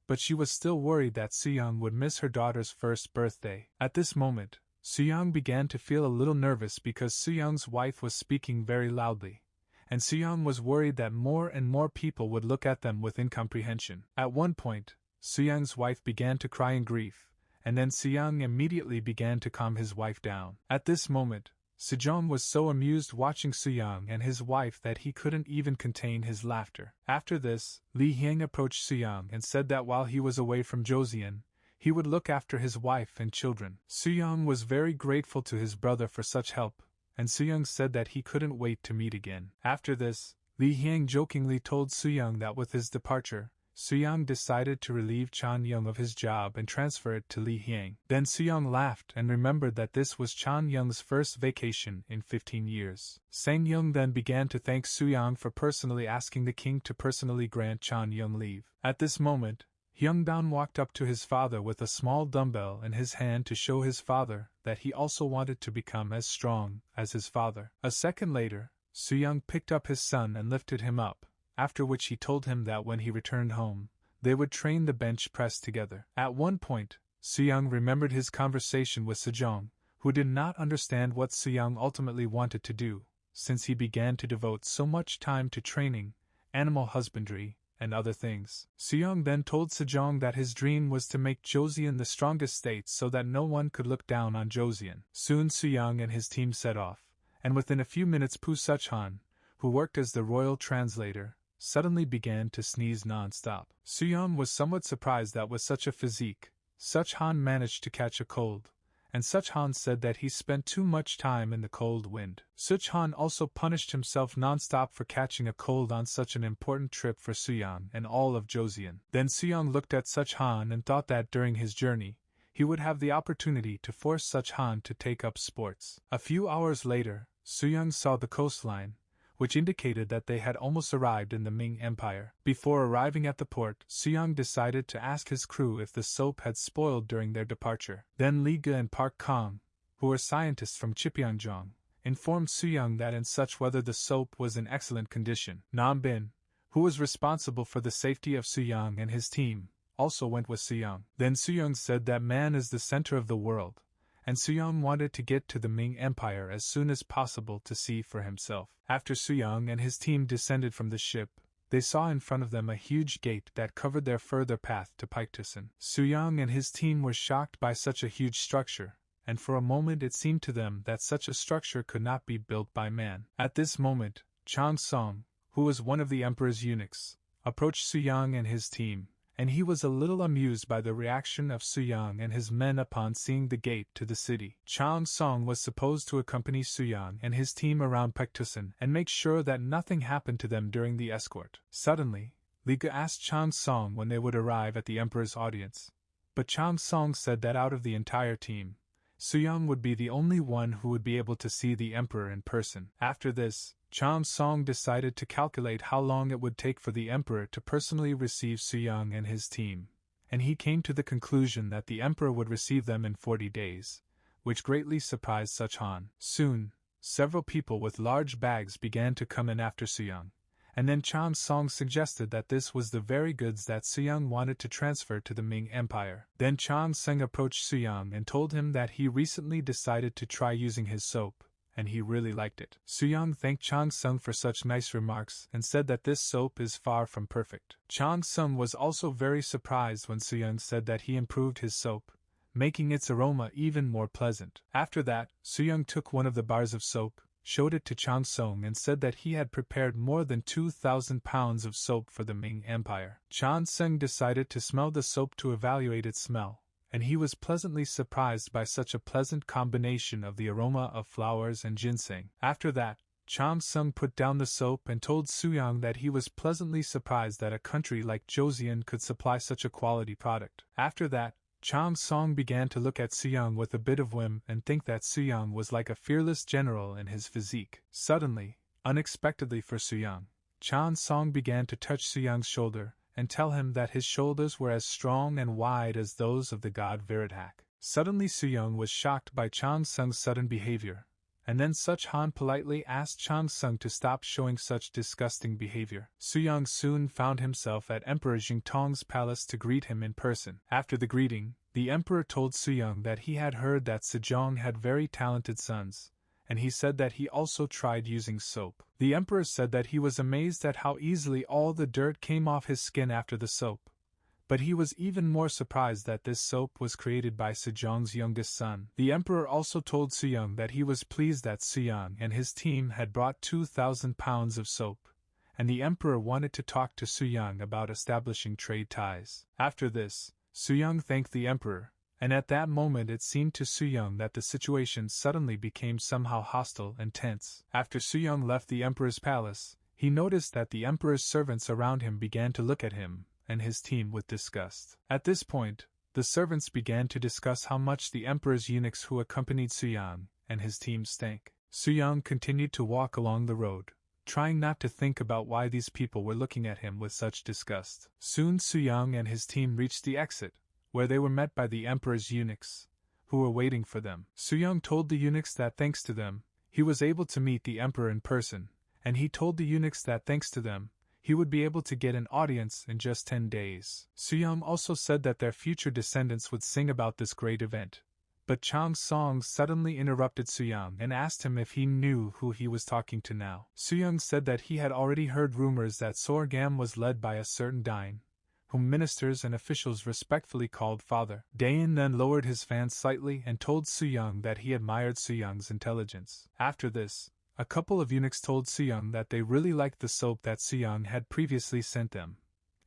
but she was still worried that Suyang would miss her daughter's first birthday. At this moment, Suyang began to feel a little nervous because Suyang's wife was speaking very loudly, and Suyang was worried that more and more people would look at them with incomprehension. At one point, Suyang's wife began to cry in grief, and then Suyang immediately began to calm his wife down. At this moment, Sejong was so amused watching Suyang and his wife that he couldn't even contain his laughter. After this, Li Hyang approached Suyang and said that while he was away from Joseon, he would look after his wife and children. Suyang was very grateful to his brother for such help, and Suyang said that he couldn't wait to meet again. After this, Li Hyang jokingly told Suyang that with his departure, Suyang decided to relieve Chan Young of his job and transfer it to Li Hyang. Then Suyang laughed and remembered that this was Chan Young's first vacation in 15 years. Sang Young then began to thank Suyang for personally asking the king to personally grant Chan Young leave. At this moment, Hyung-dan walked up to his father with a small dumbbell in his hand to show his father that he also wanted to become as strong as his father. A second later, Suyang picked up his son and lifted him up, after which he told him that when he returned home, they would train the bench press together. At one point, Suyang remembered his conversation with Sejong, who did not understand what Suyang ultimately wanted to do, since he began to devote so much time to training, animal husbandry, and other things. Suyang then told Sejong that his dream was to make Joseon the strongest state so that no one could look down on Joseon. Soon Suyang and his team set off, and within a few minutes Pu Such-han, who worked as the royal translator, suddenly began to sneeze non-stop. Suyang was somewhat surprised that with such a physique, Such-han managed to catch a cold, and Such-han said that he spent too much time in the cold wind. Such-han also punished himself non-stop for catching a cold on such an important trip for Suyang and all of Joseon. Then Suyang looked at Such-han and thought that during his journey, he would have the opportunity to force Such-han to take up sports. A few hours later, Suyang saw the coastline, which indicated that they had almost arrived in the Ming Empire. Before arriving at the port, Suyang decided to ask his crew if the soap had spoiled during their departure. Then Li Ge and Park Kong, who were scientists from Chipyeongjong, informed Suyang that in such weather the soap was in excellent condition. Nam Bin, who was responsible for the safety of Suyang and his team, also went with Suyang. Then Suyang said that man is the center of the world, and Suyang wanted to get to the Ming Empire as soon as possible to see for himself. After Suyang and his team descended from the ship, they saw in front of them a huge gate that covered their further path to Paektusan. Suyang and his team were shocked by such a huge structure, and for a moment it seemed to them that such a structure could not be built by man. At this moment, Chang Song, who was one of the emperor's eunuchs, approached Suyang and his team, and he was a little amused by the reaction of Suyang and his men upon seeing the gate to the city. Chang Song was supposed to accompany Suyang and his team around Paektusan and make sure that nothing happened to them during the escort. Suddenly, Li Ge asked Chang Song when they would arrive at the emperor's audience, but Chang Song said that out of the entire team, Suyang would be the only one who would be able to see the emperor in person. After this, Chang Song decided to calculate how long it would take for the emperor to personally receive Suyang and his team, and he came to the conclusion that the emperor would receive them in 40 days, which greatly surprised Such Han. Soon, several people with large bags began to come in after Suyang, and then Chang Song suggested that this was the very goods that Suyang wanted to transfer to the Ming Empire. Then Chang Song approached Suyang and told him that he recently decided to try using his soap, and he really liked it. Suyang thanked Chang Sung for such nice remarks and said that this soap is far from perfect. Chang Sung was also very surprised when Suyang said that he improved his soap, making its aroma even more pleasant. After that, Suyang took one of the bars of soap, showed it to Chang Sung and said that he had prepared more than 2,000 pounds of soap for the Ming Empire. Chang Sung decided to smell the soap to evaluate its smell, and he was pleasantly surprised by such a pleasant combination of the aroma of flowers and ginseng. After that, Chang Sung put down the soap and told Suyang that he was pleasantly surprised that a country like Joseon could supply such a quality product. After that, Chang Song began to look at Suyang with a bit of whim and think that Suyang was like a fearless general in his physique. Suddenly, unexpectedly for Suyang, Chang Song began to touch Suyang's shoulder and tell him that his shoulders were as strong and wide as those of the god Viradhak. Suddenly Suyang was shocked by Chang Sung's sudden behavior, and then Such Han politely asked Chang Sung to stop showing such disgusting behavior. Suyang soon found himself at Emperor Jingtong's palace to greet him in person. After the greeting, the emperor told Suyang that he had heard that Sejong had very talented sons, and he said that he also tried using soap. The emperor said that he was amazed at how easily all the dirt came off his skin after the soap, but he was even more surprised that this soap was created by Sejong's youngest son. The emperor also told Suyang that he was pleased that Suyang and his team had brought 2,000 pounds of soap, and the emperor wanted to talk to Suyang about establishing trade ties. After this, Suyang thanked the emperor, and at that moment it seemed to Suyang that the situation suddenly became somehow hostile and tense. After Suyang left the emperor's palace, he noticed that the emperor's servants around him began to look at him and his team with disgust. At this point, the servants began to discuss how much the emperor's eunuchs who accompanied Suyang and his team stank. Suyang continued to walk along the road, trying not to think about why these people were looking at him with such disgust. Soon Suyang and his team reached the exit, where they were met by the emperor's eunuchs, who were waiting for them. Suyang told the eunuchs that thanks to them, he was able to meet the emperor in person, and he told the eunuchs that thanks to them, he would be able to get an audience in just 10 days. Suyang also said that their future descendants would sing about this great event. But Chang Song suddenly interrupted Suyang and asked him if he knew who he was talking to now. Suyang said that he had already heard rumors that Sorgham was led by a certain Dain, whom ministers and officials respectfully called father. Dain then lowered his fan slightly and told Suyang that he admired Suyang's intelligence. After this, a couple of eunuchs told Suyang that they really liked the soap that Suyang had previously sent them,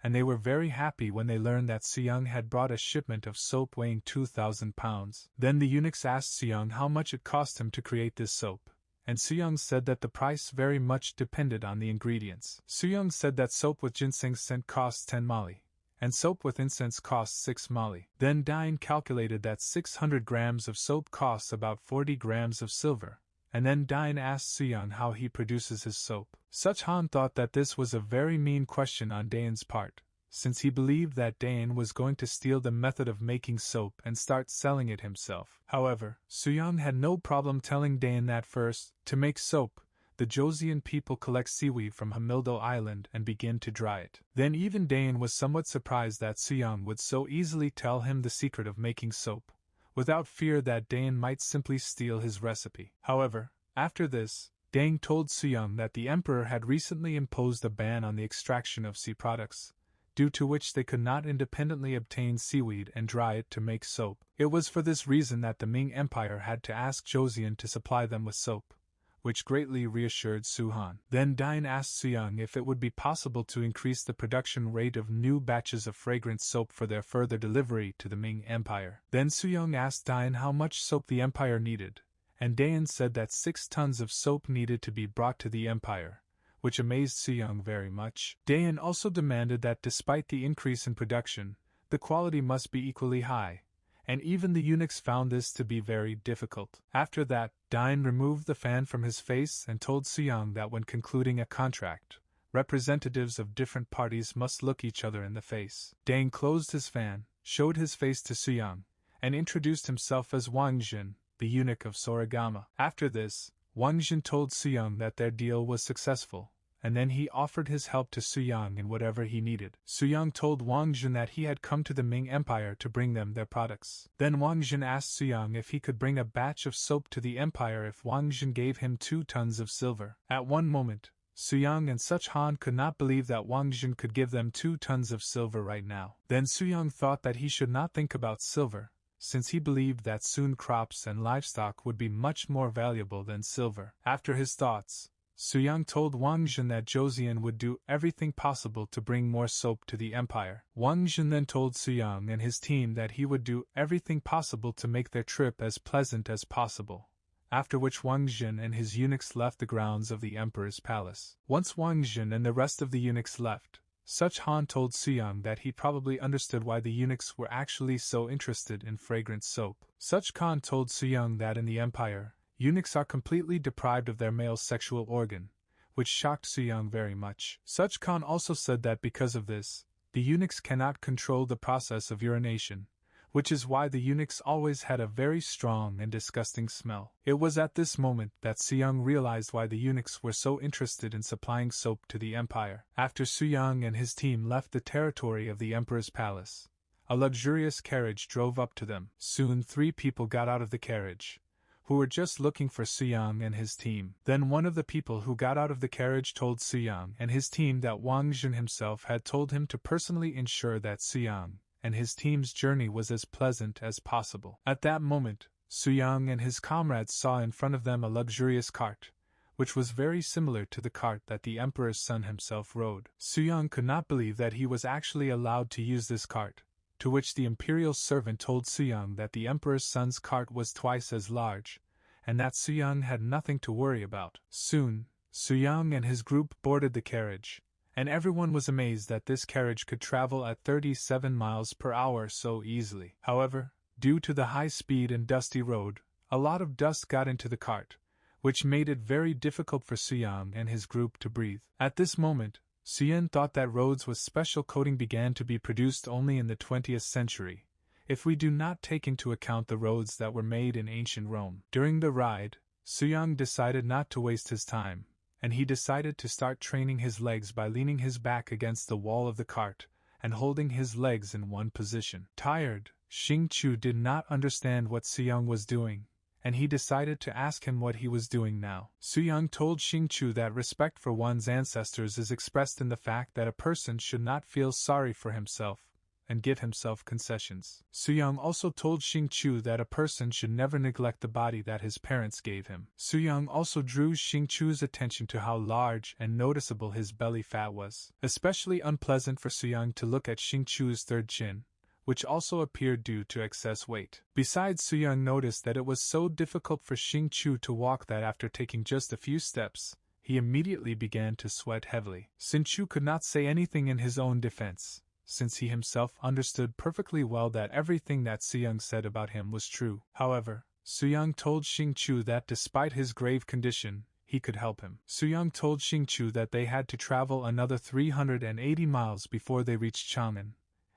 and they were very happy when they learned that Suyang had brought a shipment of soap weighing 2,000 pounds. Then the eunuchs asked Suyang how much it cost him to create this soap, and Suyang said that the price very much depended on the ingredients. Suyang said that soap with ginseng scent costs 10 mali, and soap with incense costs 6 mali. Then Dain calculated that 600 grams of soap costs about 40 grams of silver, and then Dine asked Suyang how he produces his soap. Such Han thought that this was a very mean question on Dane's part, since he believed that Dane was going to steal the method of making soap and start selling it himself. However, Suyang had no problem telling Dane that first, to make soap, the Joseon people collect seaweed from Hamildo Island and begin to dry it. Then even Dane was somewhat surprised that Suyang would so easily tell him the secret of making soap, without fear that Dane might simply steal his recipe. However, after this, Dane told Suyang that the emperor had recently imposed a ban on the extraction of sea products, due to which they could not independently obtain seaweed and dry it to make soap. It was for this reason that the Ming Empire had to ask Joseon to supply them with soap, which greatly reassured Su-han. Then Dine asked Suyang if it would be possible to increase the production rate of new batches of fragrant soap for their further delivery to the Ming Empire. Then Suyang asked Dine how much soap the empire needed, and Dayan said that 6 tons of soap needed to be brought to the empire, which amazed Suyang very much. Dayan also demanded that despite the increase in production, the quality must be equally high, and even the eunuchs found this to be very difficult. After that, Dine removed the fan from his face and told Suyang that when concluding a contract, representatives of different parties must look each other in the face. Dane closed his fan, showed his face to Suyang, and introduced himself as Wang Jin, the eunuch of Soragama. After this, Wang Jin told Suyang that their deal was successful, and then he offered his help to Suyang in whatever he needed. Suyang told Wang Jin that he had come to the Ming Empire to bring them their products. Then Wang Jin asked Suyang if he could bring a batch of soap to the empire if Wang Jin gave him 2 tons of silver. At one moment, Suyang and Such Han could not believe that Wang Jin could give them 2 tons of silver right now. Then Suyang thought that he should not think about silver, since he believed that soon crops and livestock would be much more valuable than silver. After his thoughts, Suyang told Wang Jin that Joseon would do everything possible to bring more soap to the empire. Wang Jin then told Suyang and his team that he would do everything possible to make their trip as pleasant as possible, after which Wang Jin and his eunuchs left the grounds of the emperor's palace. Once Wang Jin and the rest of the eunuchs left, Such Han told Suyang that he probably understood why the eunuchs were actually so interested in fragrant soap. Such Khan told Suyang that in the empire, eunuchs are completely deprived of their male sexual organ, which shocked Suyang very much. Such Khan also said that because of this, the eunuchs cannot control the process of urination, which is why the eunuchs always had a very strong and disgusting smell. It was at this moment that Suyang realized why the eunuchs were so interested in supplying soap to the empire. After Suyang and his team left the territory of the emperor's palace, a luxurious carriage drove up to them. Soon 3 people got out of the carriage, who were just looking for Suyang and his team. Then one of the people who got out of the carriage told Suyang and his team that Wang Jin himself had told him to personally ensure that Suyang and his team's journey was as pleasant as possible. At that moment, Suyang and his comrades saw in front of them a luxurious cart, which was very similar to the cart that the emperor's son himself rode. Suyang could not believe that he was actually allowed to use this cart, to which the imperial servant told Suyang that the emperor's son's cart was twice as large, and that Suyang had nothing to worry about. Soon, Suyang and his group boarded the carriage, and everyone was amazed that this carriage could travel at 37 miles per hour so easily. However, due to the high speed and dusty road, a lot of dust got into the cart, which made it very difficult for Suyang and his group to breathe. At this moment, Suyang thought that roads with special coating began to be produced only in the 20th century, if we do not take into account the roads that were made in ancient Rome. During the ride, Suyang decided not to waste his time, and he decided to start training his legs by leaning his back against the wall of the cart and holding his legs in one position. Tired, Xingqiu did not understand what Suyang was doing, and he decided to ask him what he was doing now. Suyang told Xingqiu that respect for one's ancestors is expressed in the fact that a person should not feel sorry for himself and give himself concessions. Suyang also told Xingqiu that a person should never neglect the body that his parents gave him. Suyang also drew Xingqiu's attention to how large and noticeable his belly fat was. Especially unpleasant for Suyang to look at Xingqiu's third chin, which also appeared due to excess weight. Besides, Suyang noticed that it was so difficult for Xingqiu to walk that after taking just a few steps, he immediately began to sweat heavily. Xingqiu could not say anything in his own defense, since he himself understood perfectly well that everything that Suyang said about him was true. However, Suyang told Xingqiu that despite his grave condition, he could help him. Suyang told Xingqiu that they had to travel another 380 miles before they reached Chang'an,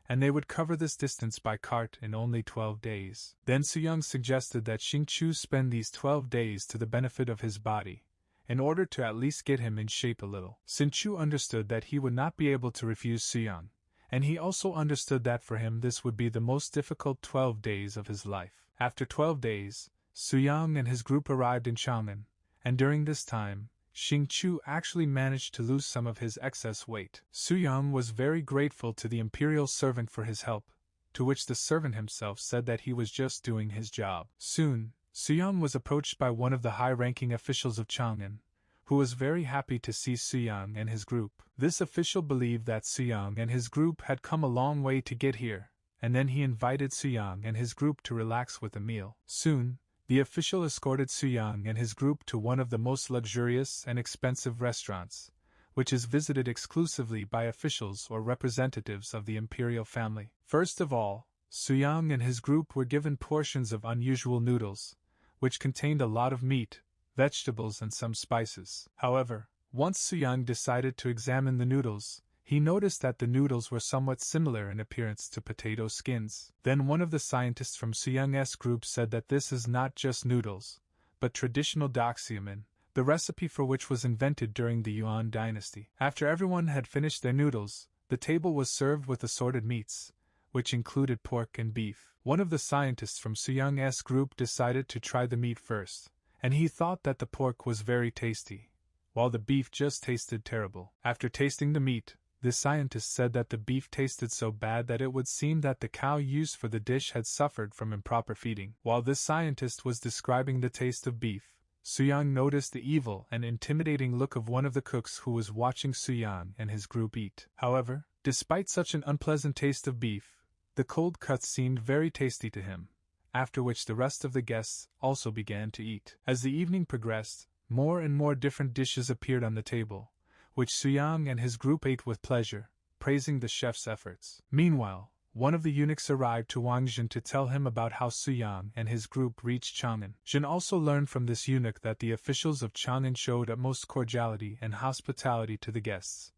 and they would cover this distance by cart in only 12 days. Then Suyang suggested that Xingqiu spend these 12 days to the benefit of his body, in order to at least get him in shape a little. Xingqiu understood that he would not be able to refuse Suyang, and he also understood that for him this would be the most difficult 12 days of his life. After 12 days, Suyang and his group arrived in Chang'an, and during this time, Xingqiu actually managed to lose some of his excess weight. Suyang was very grateful to the imperial servant for his help, to which the servant himself said that he was just doing his job. Soon, Suyang was approached by one of the high-ranking officials of Chang'an, who was very happy to see Suyang and his group. This official believed that Suyang and his group had come a long way to get here, and then he invited Suyang and his group to relax with a meal. Soon, the official escorted Suyang and his group to one of the most luxurious and expensive restaurants, which is visited exclusively by officials or representatives of the imperial family. First of all, Suyang and his group were given portions of unusual noodles, which contained a lot of meat, vegetables, and some spices. However, once Suyang decided to examine the noodles, he noticed that the noodles were somewhat similar in appearance to potato skins. Then one of the scientists from Suyang's group said that this is not just noodles, but traditional doxiamin, the recipe for which was invented during the Yuan dynasty. After everyone had finished their noodles, the table was served with assorted meats, which included pork and beef. One of the scientists from Suyang's group decided to try the meat first, and he thought that the pork was very tasty, while the beef just tasted terrible. After tasting the meat, the scientist said that the beef tasted so bad that it would seem that the cow used for the dish had suffered from improper feeding. While this scientist was describing the taste of beef, Suyang noticed the evil and intimidating look of one of the cooks who was watching Suyang and his group eat. However, despite such an unpleasant taste of beef, the cold cuts seemed very tasty to him, after which the rest of the guests also began to eat. As the evening progressed, more and more different dishes appeared on the table, which Suyang and his group ate with pleasure, praising the chef's efforts. Meanwhile, one of the eunuchs arrived to Wang Jin to tell him about how Suyang and his group reached Chang'an. Jin also learned from this eunuch that the officials of Chang'an showed utmost cordiality and hospitality to the guests,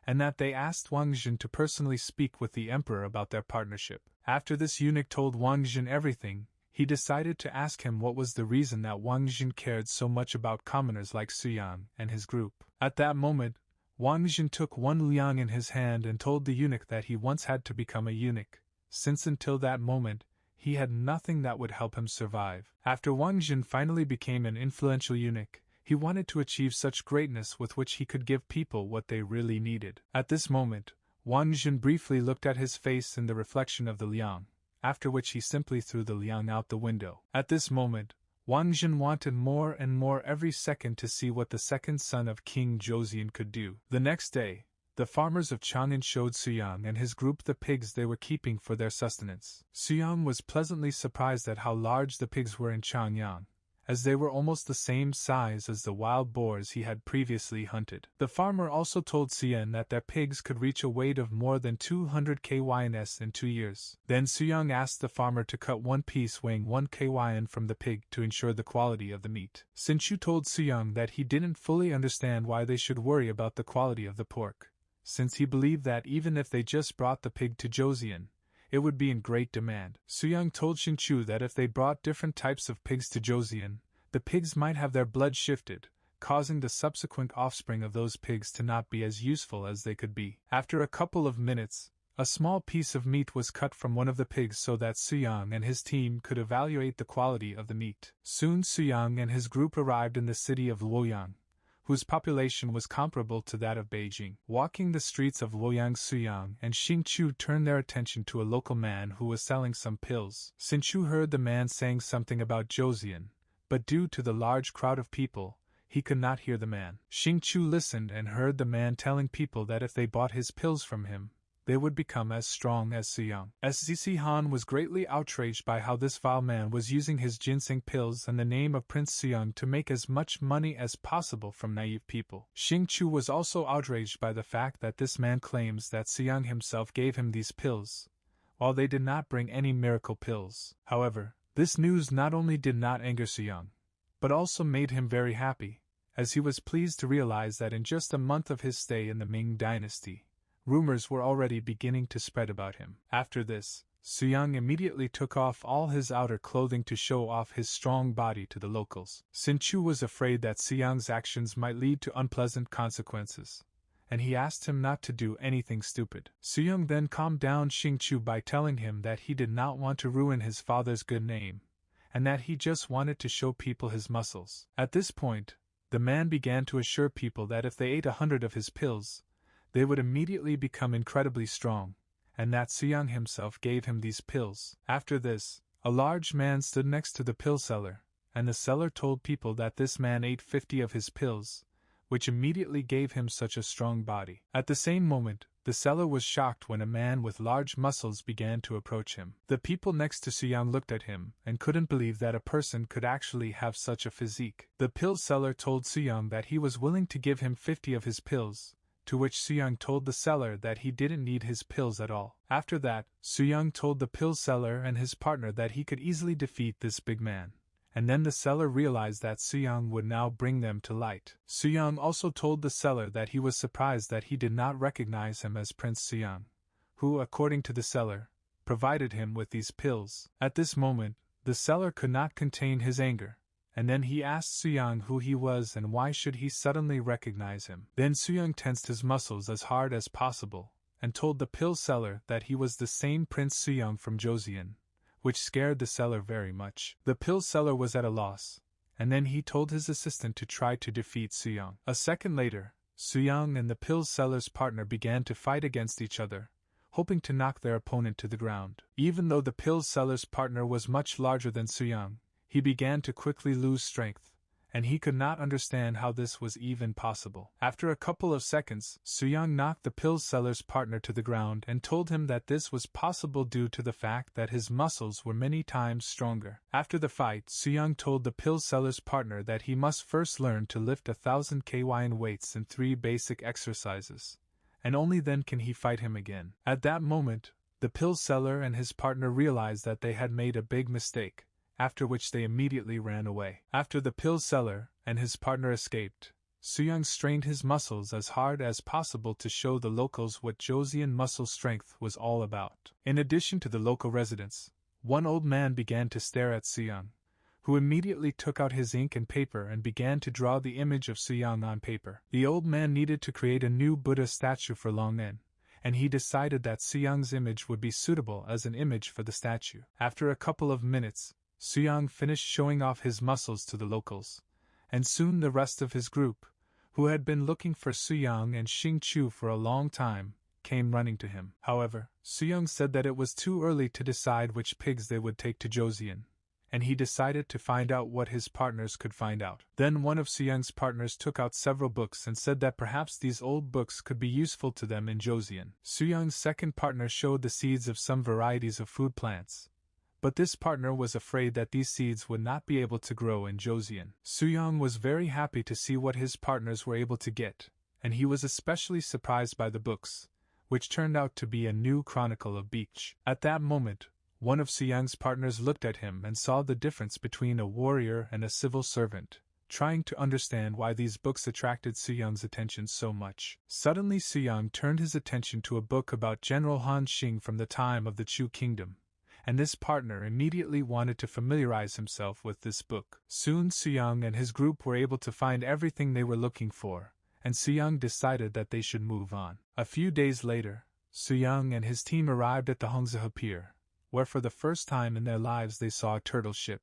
and that they asked Wang Jin to personally speak with the emperor about their partnership. After this eunuch told Wang Jin everything, he decided to ask him what was the reason that Wang Jin cared so much about commoners like Suyang and his group. At that moment, Wang Jin took one liang in his hand and told the eunuch that he once had to become a eunuch, since until that moment, he had nothing that would help him survive. After Wang Jin finally became an influential eunuch, he wanted to achieve such greatness with which he could give people what they really needed. At this moment, Wang Jin briefly looked at his face in the reflection of the liang, after which he simply threw the liang out the window. At this moment, Wang Jin wanted more and more every second to see what the second son of King Joseon could do. The next day, the farmers of Chang'an showed Suyang and his group the pigs they were keeping for their sustenance. Suyang was pleasantly surprised at how large the pigs were in Chang'an, as they were almost the same size as the wild boars he had previously hunted. The farmer also told Suyang that their pigs could reach a weight of more than 200 kyns in 2 years. Then Suyang asked the farmer to cut one piece weighing 1 kyn from the pig to ensure the quality of the meat. Sinchu told Suyang that he didn't fully understand why they should worry about the quality of the pork, since he believed that even if they just brought the pig to Joseon, it would be in great demand. Suyang told Xingqiu that if they brought different types of pigs to Joseon, the pigs might have their blood shifted, causing the subsequent offspring of those pigs to not be as useful as they could be. After a couple of minutes, a small piece of meat was cut from one of the pigs so that Suyang and his team could evaluate the quality of the meat. Soon Suyang and his group arrived in the city of Luoyang, whose population was comparable to that of Beijing. Walking the streets of Luoyang, Suyang and Xingqiu turned their attention to a local man who was selling some pills. Xingqiu heard the man saying something about Joseon, but due to the large crowd of people, he could not hear the man. Xingqiu listened and heard the man telling people that if they bought his pills from him, they would become as strong as Suyang. SZC Han was greatly outraged by how this vile man was using his ginseng pills and the name of Prince Suyang to make as much money as possible from naive people. Xingqiu was also outraged by the fact that this man claims that Suyang himself gave him these pills, while they did not bring any miracle pills. However, This news not only did not anger Suyang, but also made him very happy, as he was pleased to realize that in just a month of his stay in the Ming dynasty, rumors were already beginning to spread about him. After this, Suyang immediately took off all his outer clothing to show off his strong body to the locals. Sinchu was afraid that Suyang's actions might lead to unpleasant consequences, and he asked him not to do anything stupid. Suyang then calmed down Xingqiu by telling him that he did not want to ruin his father's good name, and that he just wanted to show people his muscles. At this point, the man began to assure people that if they ate 100 of his pills, they would immediately become incredibly strong, and that Suyang himself gave him these pills. After this, a large man stood next to the pill seller, and the seller told people that this man ate 50 of his pills, which immediately gave him such a strong body. At the same moment, the seller was shocked when a man with large muscles began to approach him. The people next to Suyang looked at him and couldn't believe that a person could actually have such a physique. The pill seller told Suyang that he was willing to give him 50 of his pills, to which Suyang told the seller that he didn't need his pills at all. After that, Suyang told the pill seller and his partner that he could easily defeat this big man, and then the seller realized that Suyang would now bring them to light. Suyang also told the seller that he was surprised that he did not recognize him as Prince Suyang, who, according to the seller, provided him with these pills. At this moment, the seller could not contain his anger, and then he asked Suyang who he was and why should he suddenly recognize him. Then Suyang tensed his muscles as hard as possible, and told the pill seller that he was the same Prince Suyang from Joseon, which scared the seller very much. The pill seller was at a loss, and then he told his assistant to try to defeat Suyang. A second later, Suyang and the pill seller's partner began to fight against each other, hoping to knock their opponent to the ground. Even though the pill seller's partner was much larger than Suyang, he began to quickly lose strength, and he could not understand how this was even possible. After a couple of seconds, Suyang knocked the pill seller's partner to the ground and told him that this was possible due to the fact that his muscles were many times stronger. After the fight, Suyang told the pill seller's partner that he must first learn to lift 1,000 kg in weights in 3 basic exercises, and only then can he fight him again. At that moment, the pill seller and his partner realized that they had made a big mistake, after which they immediately ran away. After the pill seller and his partner escaped, Suyang strained his muscles as hard as possible to show the locals what Joseon muscle strength was all about. In addition to the local residents, one old man began to stare at Suyang, who immediately took out his ink and paper and began to draw the image of Suyang on paper. The old man needed to create a new Buddha statue for Long'en, and he decided that Suyang's image would be suitable as an image for the statue. After a couple of minutes, Suyang finished showing off his muscles to the locals, and soon the rest of his group, who had been looking for Suyang and Xingqiu for a long time, came running to him. However, Suyang said that it was too early to decide which pigs they would take to Joseon, and he decided to find out what his partners could find out. Then one of Suyang's partners took out several books and said that perhaps these old books could be useful to them in Joseon. Suyang's second partner showed the seeds of some varieties of food plants, but this partner was afraid that these seeds would not be able to grow in Joseon. Suyang was very happy to see what his partners were able to get, and he was especially surprised by the books, which turned out to be a new Chronicle of Beach. At that moment, one of Suyang's partners looked at him and saw the difference between a warrior and a civil servant, trying to understand why these books attracted Suyang's attention so much. Suddenly Suyang turned his attention to a book about General Han Xing from the time of the Chu Kingdom, and this partner immediately wanted to familiarize himself with this book. Soon Suyang and his group were able to find everything they were looking for, and Suyang decided that they should move on. A few days later, Suyang and his team arrived at the Hongzhe Pier, where for the first time in their lives they saw a turtle ship,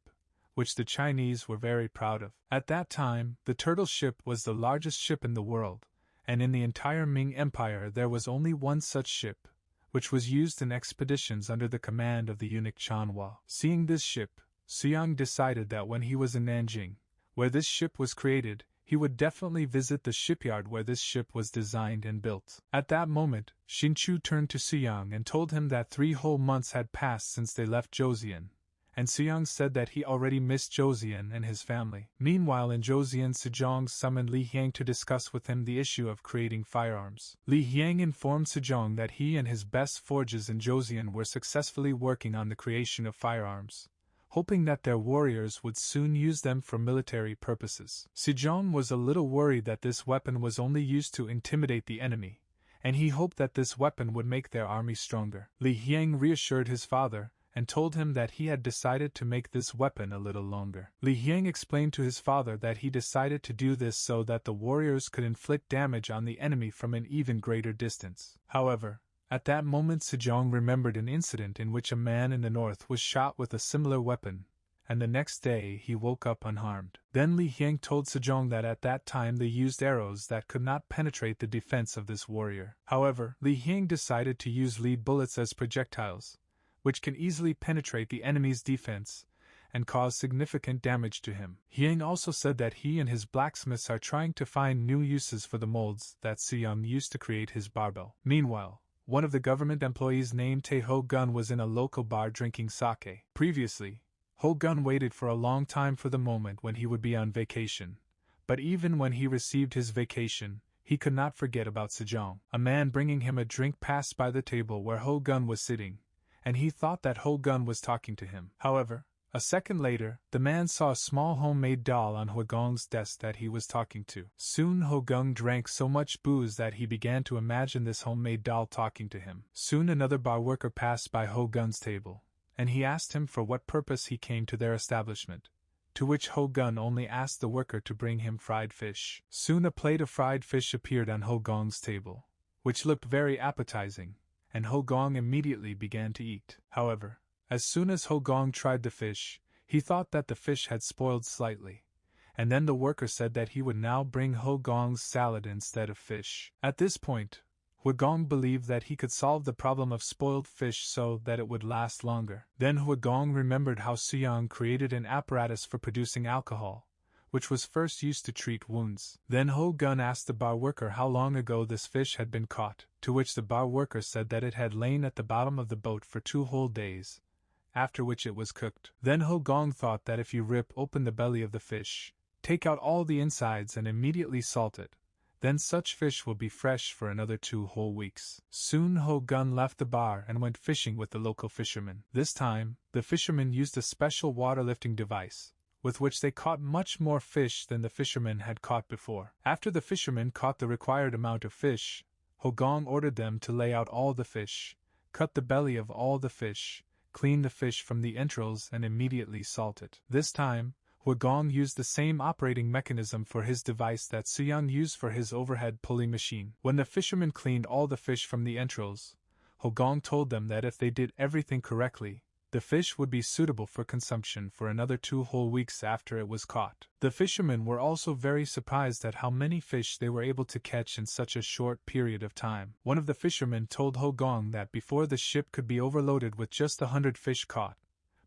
which the Chinese were very proud of. At that time, the turtle ship was the largest ship in the world, and in the entire Ming Empire there was only one such ship, which was used in expeditions under the command of the eunuch Chanhua. Seeing this ship, Suyang decided that when he was in Nanjing, where this ship was created, he would definitely visit the shipyard where this ship was designed and built. At that moment, Xingqiu turned to Suyang and told him that 3 whole months had passed since they left Joseon, and Suyang said that he already missed Joseon and his family. Meanwhile in Joseon, Sejong summoned Li Hyang to discuss with him the issue of creating firearms. Li Hyang informed Sejong that he and his best forges in Joseon were successfully working on the creation of firearms, hoping that their warriors would soon use them for military purposes. Sejong was a little worried that this weapon was only used to intimidate the enemy, and he hoped that this weapon would make their army stronger. Li Hyang reassured his father and told him that he had decided to make this weapon a little longer. Li Hyang explained to his father that he decided to do this so that the warriors could inflict damage on the enemy from an even greater distance. However, at that moment Sejong remembered an incident in which a man in the north was shot with a similar weapon, and the next day he woke up unharmed. Then Li Hyang told Sejong that at that time they used arrows that could not penetrate the defense of this warrior. However, Li Hyang decided to use lead bullets as projectiles, which can easily penetrate the enemy's defense and cause significant damage to him. Hyang also said that he and his blacksmiths are trying to find new uses for the molds that Sejong used to create his barbell. Meanwhile, one of the government employees named Tae Ho Gun was in a local bar drinking sake. Previously, Ho Gun waited for a long time for the moment when he would be on vacation, but even when he received his vacation, he could not forget about Sejong. A man bringing him a drink passed by the table where Ho Gun was sitting, and he thought that Ho Gun was talking to him. However, a second later, the man saw a small homemade doll on Ho Gung's desk that he was talking to. Soon Ho Gung drank so much booze that he began to imagine this homemade doll talking to him. Soon another bar worker passed by Ho Gun's table, and he asked him for what purpose he came to their establishment, to which Ho Gun only asked the worker to bring him fried fish. Soon a plate of fried fish appeared on Ho Gung's table, which looked very appetizing, and Ho Gong immediately began to eat. However, as soon as Ho Gong tried the fish, he thought that the fish had spoiled slightly, and then the worker said that he would now bring Ho Gong's salad instead of fish. At this point, Ho Gong believed that he could solve the problem of spoiled fish so that it would last longer. Then Ho Gong remembered how Sejong created an apparatus for producing alcohol, which was first used to treat wounds. Then Ho Gun asked the bar worker how long ago this fish had been caught, to which the bar worker said that it had lain at the bottom of the boat for 2 whole days, after which it was cooked. Then Ho Gong thought that if you rip open the belly of the fish, take out all the insides and immediately salt it, then such fish will be fresh for another 2 whole weeks. Soon Ho Gun left the bar and went fishing with the local fishermen. This time, the fishermen used a special water lifting device, with which they caught much more fish than the fishermen had caught before. After the fishermen caught the required amount of fish, Ho Gong ordered them to lay out all the fish, cut the belly of all the fish, clean the fish from the entrails and immediately salt it. This time, Ho Gong used the same operating mechanism for his device that Sejong used for his overhead pulley machine. When the fishermen cleaned all the fish from the entrails, Ho Gong told them that if they did everything correctly, the fish would be suitable for consumption for another 2 whole weeks after it was caught. The fishermen were also very surprised at how many fish they were able to catch in such a short period of time. One of the fishermen told Ho Gong that before the ship could be overloaded with just 100 fish caught,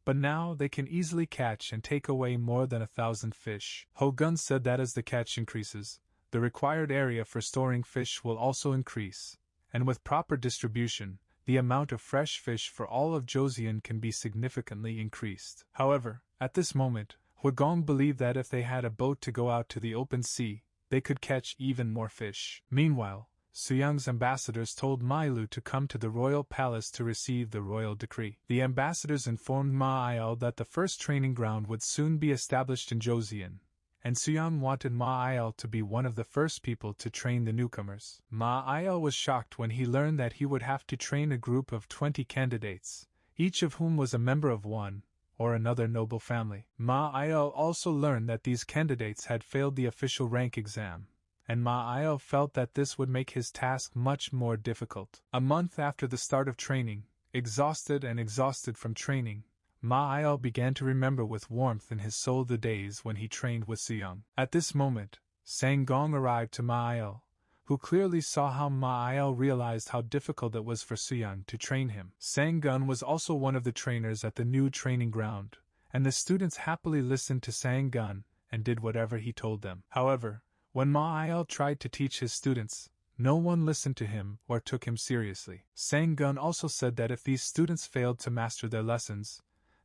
but now they can easily catch and take away more than 1,000 fish. Ho Gun said that as the catch increases, the required area for storing fish will also increase, and with proper distribution, the amount of fresh fish for all of Joseon can be significantly increased. However, at this moment, Ho Gong believed that if they had a boat to go out to the open sea, they could catch even more fish. Meanwhile, Sejong's ambassadors told Mailu to come to the royal palace to receive the royal decree. The ambassadors informed Ma Il that the first training ground would soon be established in Joseon, and Sejong wanted Ma Il to be one of the first people to train the newcomers. Ma Il was shocked when he learned that he would have to train a group of 20 candidates, each of whom was a member of one or another noble family. Ma Il also learned that these candidates had failed the official rank exam, and Ma Il felt that this would make his task much more difficult. A month after the start of training, exhausted from training, Ma Il began to remember with warmth in his soul the days when he trained with Sejong. At this moment, Sang Gong arrived to Ma Il, who clearly saw how Ma Il realized how difficult it was for Sejong to train him. Sang Gun was also one of the trainers at the new training ground, and the students happily listened to Sang Gun and did whatever he told them. However, when Ma Il tried to teach his students, no one listened to him or took him seriously. Sang Gun also said that if these students failed to master their lessons,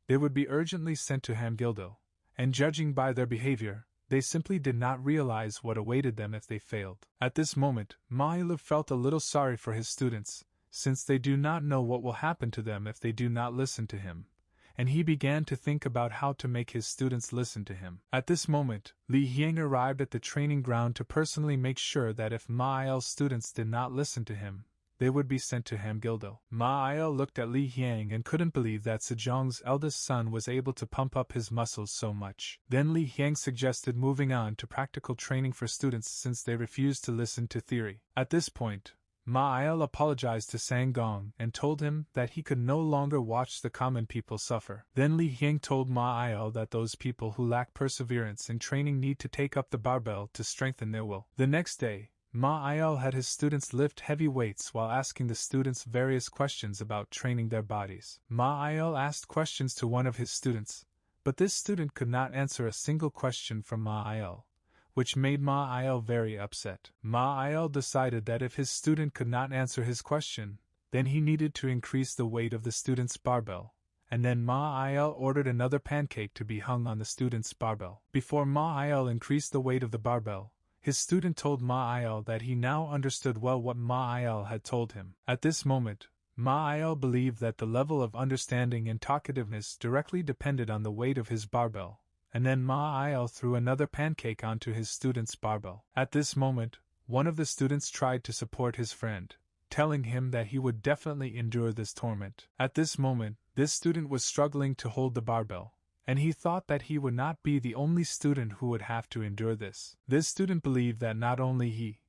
they would be urgently sent to Hamgildo, and judging by their behavior, they simply did not realize what awaited them if they failed. At this moment, Mailu felt a little sorry for his students, since they do not know what will happen to them if they do not listen to him, and he began to think about how to make his students listen to him. At this moment, Li Hyang arrived at the training ground to personally make sure that if Ma Il's students did not listen to him, they would be sent to Hamgildo. Ma Il looked at Li Hyang and couldn't believe that Sejong's eldest son was able to pump up his muscles so much. Then Li Hyang suggested moving on to practical training for students since they refused to listen to theory. At this point, Ma Il apologized to Sangong and told him that he could no longer watch the common people suffer. Then Li Hyang told Ma Il that those people who lack perseverance in training need to take up the barbell to strengthen their will. The next day, Ma Il had his students lift heavy weights while asking the students various questions about training their bodies. Ma Il asked questions to one of his students, but this student could not answer a single question from Ma Il, which made Ma Il very upset. Ma Il decided that if his student could not answer his question, then he needed to increase the weight of the student's barbell, and then Ma Il ordered another pancake to be hung on the student's barbell. Before Ma Il increased the weight of the barbell, his student told Ma Il that he now understood well what Ma Il had told him. At this moment, Ma Il believed that the level of understanding and talkativeness directly depended on the weight of his barbell, and then Ma Il threw another pancake onto his student's barbell. At this moment, one of the students tried to support his friend, telling him that he would definitely endure this torment. At this moment, this student was struggling to hold the barbell, and he thought that he would not be the only student who would have to endure this. This student believed that not only he,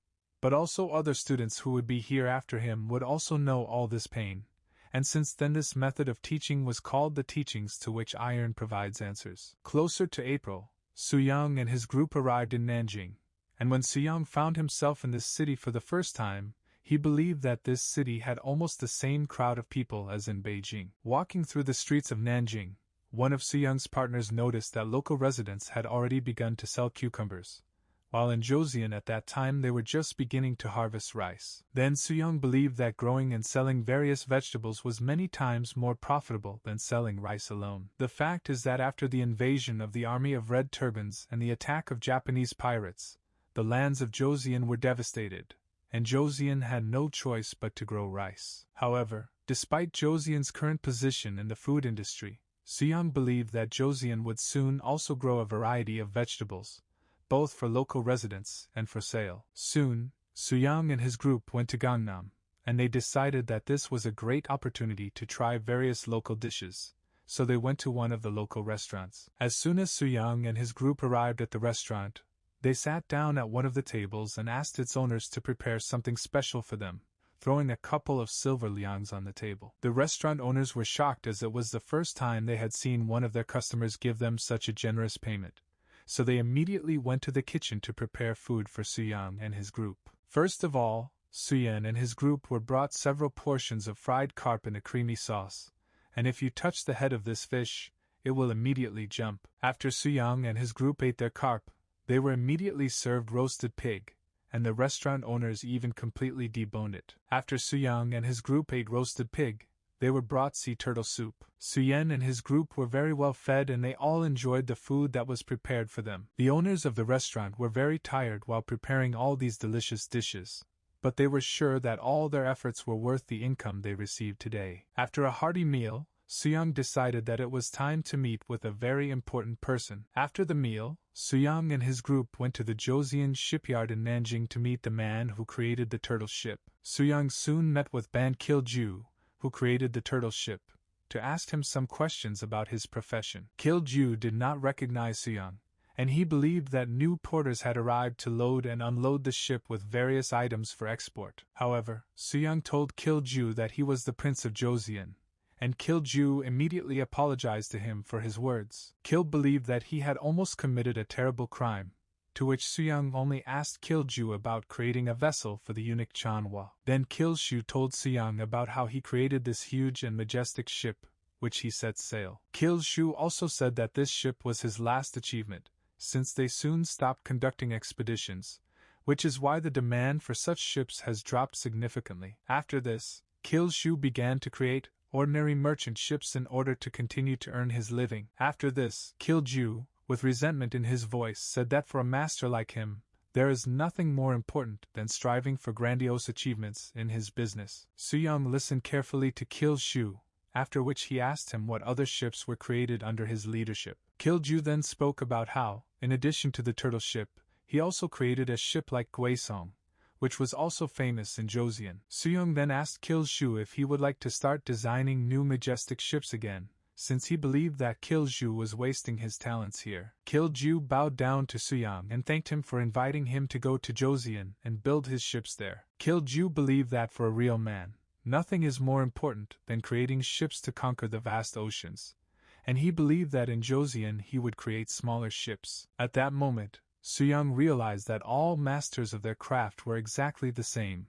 but also other students who would be here after him would also know all this pain, and since then this method of teaching was called the teachings to which iron provides answers. Closer to April, Suyang and his group arrived in Nanjing, and when Suyang found himself in this city for the first time, he believed that this city had almost the same crowd of people as in Beijing. Walking through the streets of Nanjing, one of Suyang's partners noticed that local residents had already begun to sell cucumbers, while in Joseon at that time they were just beginning to harvest rice. Then Suyang believed that growing and selling various vegetables was many times more profitable than selling rice alone. The fact is that after the invasion of the army of Red Turbans and the attack of Japanese pirates, the lands of Joseon were devastated, and Joseon had no choice but to grow rice. However, despite Joseon's current position in the food industry, Suyang believed that Joseon would soon also grow a variety of vegetables, both for local residents and for sale. Soon, Suyang and his group went to Gangnam, and they decided that this was a great opportunity to try various local dishes, so they went to one of the local restaurants. As soon as Suyang and his group arrived at the restaurant, they sat down at one of the tables and asked its owners to prepare something special for them, throwing a couple of silver liangs on the table. The restaurant owners were shocked as it was the first time they had seen one of their customers give them such a generous payment, so they immediately went to the kitchen to prepare food for Suyang and his group. First of all, Suyan and his group were brought several portions of fried carp in a creamy sauce, and if you touch the head of this fish, it will immediately jump. After Suyang and his group ate their carp, they were immediately served roasted pig, and the restaurant owners even completely deboned it. After Suyang and his group ate roasted pig, they were brought sea turtle soup. Suyen and his group were very well fed and they all enjoyed the food that was prepared for them. The owners of the restaurant were very tired while preparing all these delicious dishes, but they were sure that all their efforts were worth the income they received today. After a hearty meal, Suyang decided that it was time to meet with a very important person. After the meal, Suyang and his group went to the Joseon shipyard in Nanjing to meet the man who created the turtle ship. Suyang soon met with Ban Kilju, who created the turtle ship, to ask him some questions about his profession. Kilju did not recognize Suyang, and he believed that new porters had arrived to load and unload the ship with various items for export. However, Suyang told Kilju that he was the Prince of Joseon, and Kilju immediately apologized to him for his words. Kil believed that he had almost committed a terrible crime, to which Suyang only asked Kilju about creating a vessel for the eunuch Chanhua. Then Kilshu told Suyang about how he created this huge and majestic ship, which he set sail. Kilshu also said that this ship was his last achievement, since they soon stopped conducting expeditions, which is why the demand for such ships has dropped significantly. After this, Kilshu began to create ordinary merchant ships in order to continue to earn his living. After this, Kilju, with resentment in his voice, said that for a master like him, there is nothing more important than striving for grandiose achievements in his business. Suyang listened carefully to Kilshu, after which he asked him what other ships were created under his leadership. Kilju then spoke about how, in addition to the turtle ship, he also created a ship like Gwaesong, which was also famous in Joseon. Sooyoung then asked Kilju if he would like to start designing new majestic ships again, since he believed that Kilju was wasting his talents here. Kilju bowed down to Sooyoung and thanked him for inviting him to go to Joseon and build his ships there. Kilju believed that for a real man, nothing is more important than creating ships to conquer the vast oceans, and he believed that in Joseon he would create smaller ships. At that moment, Sooyoung realized that all masters of their craft were exactly the same,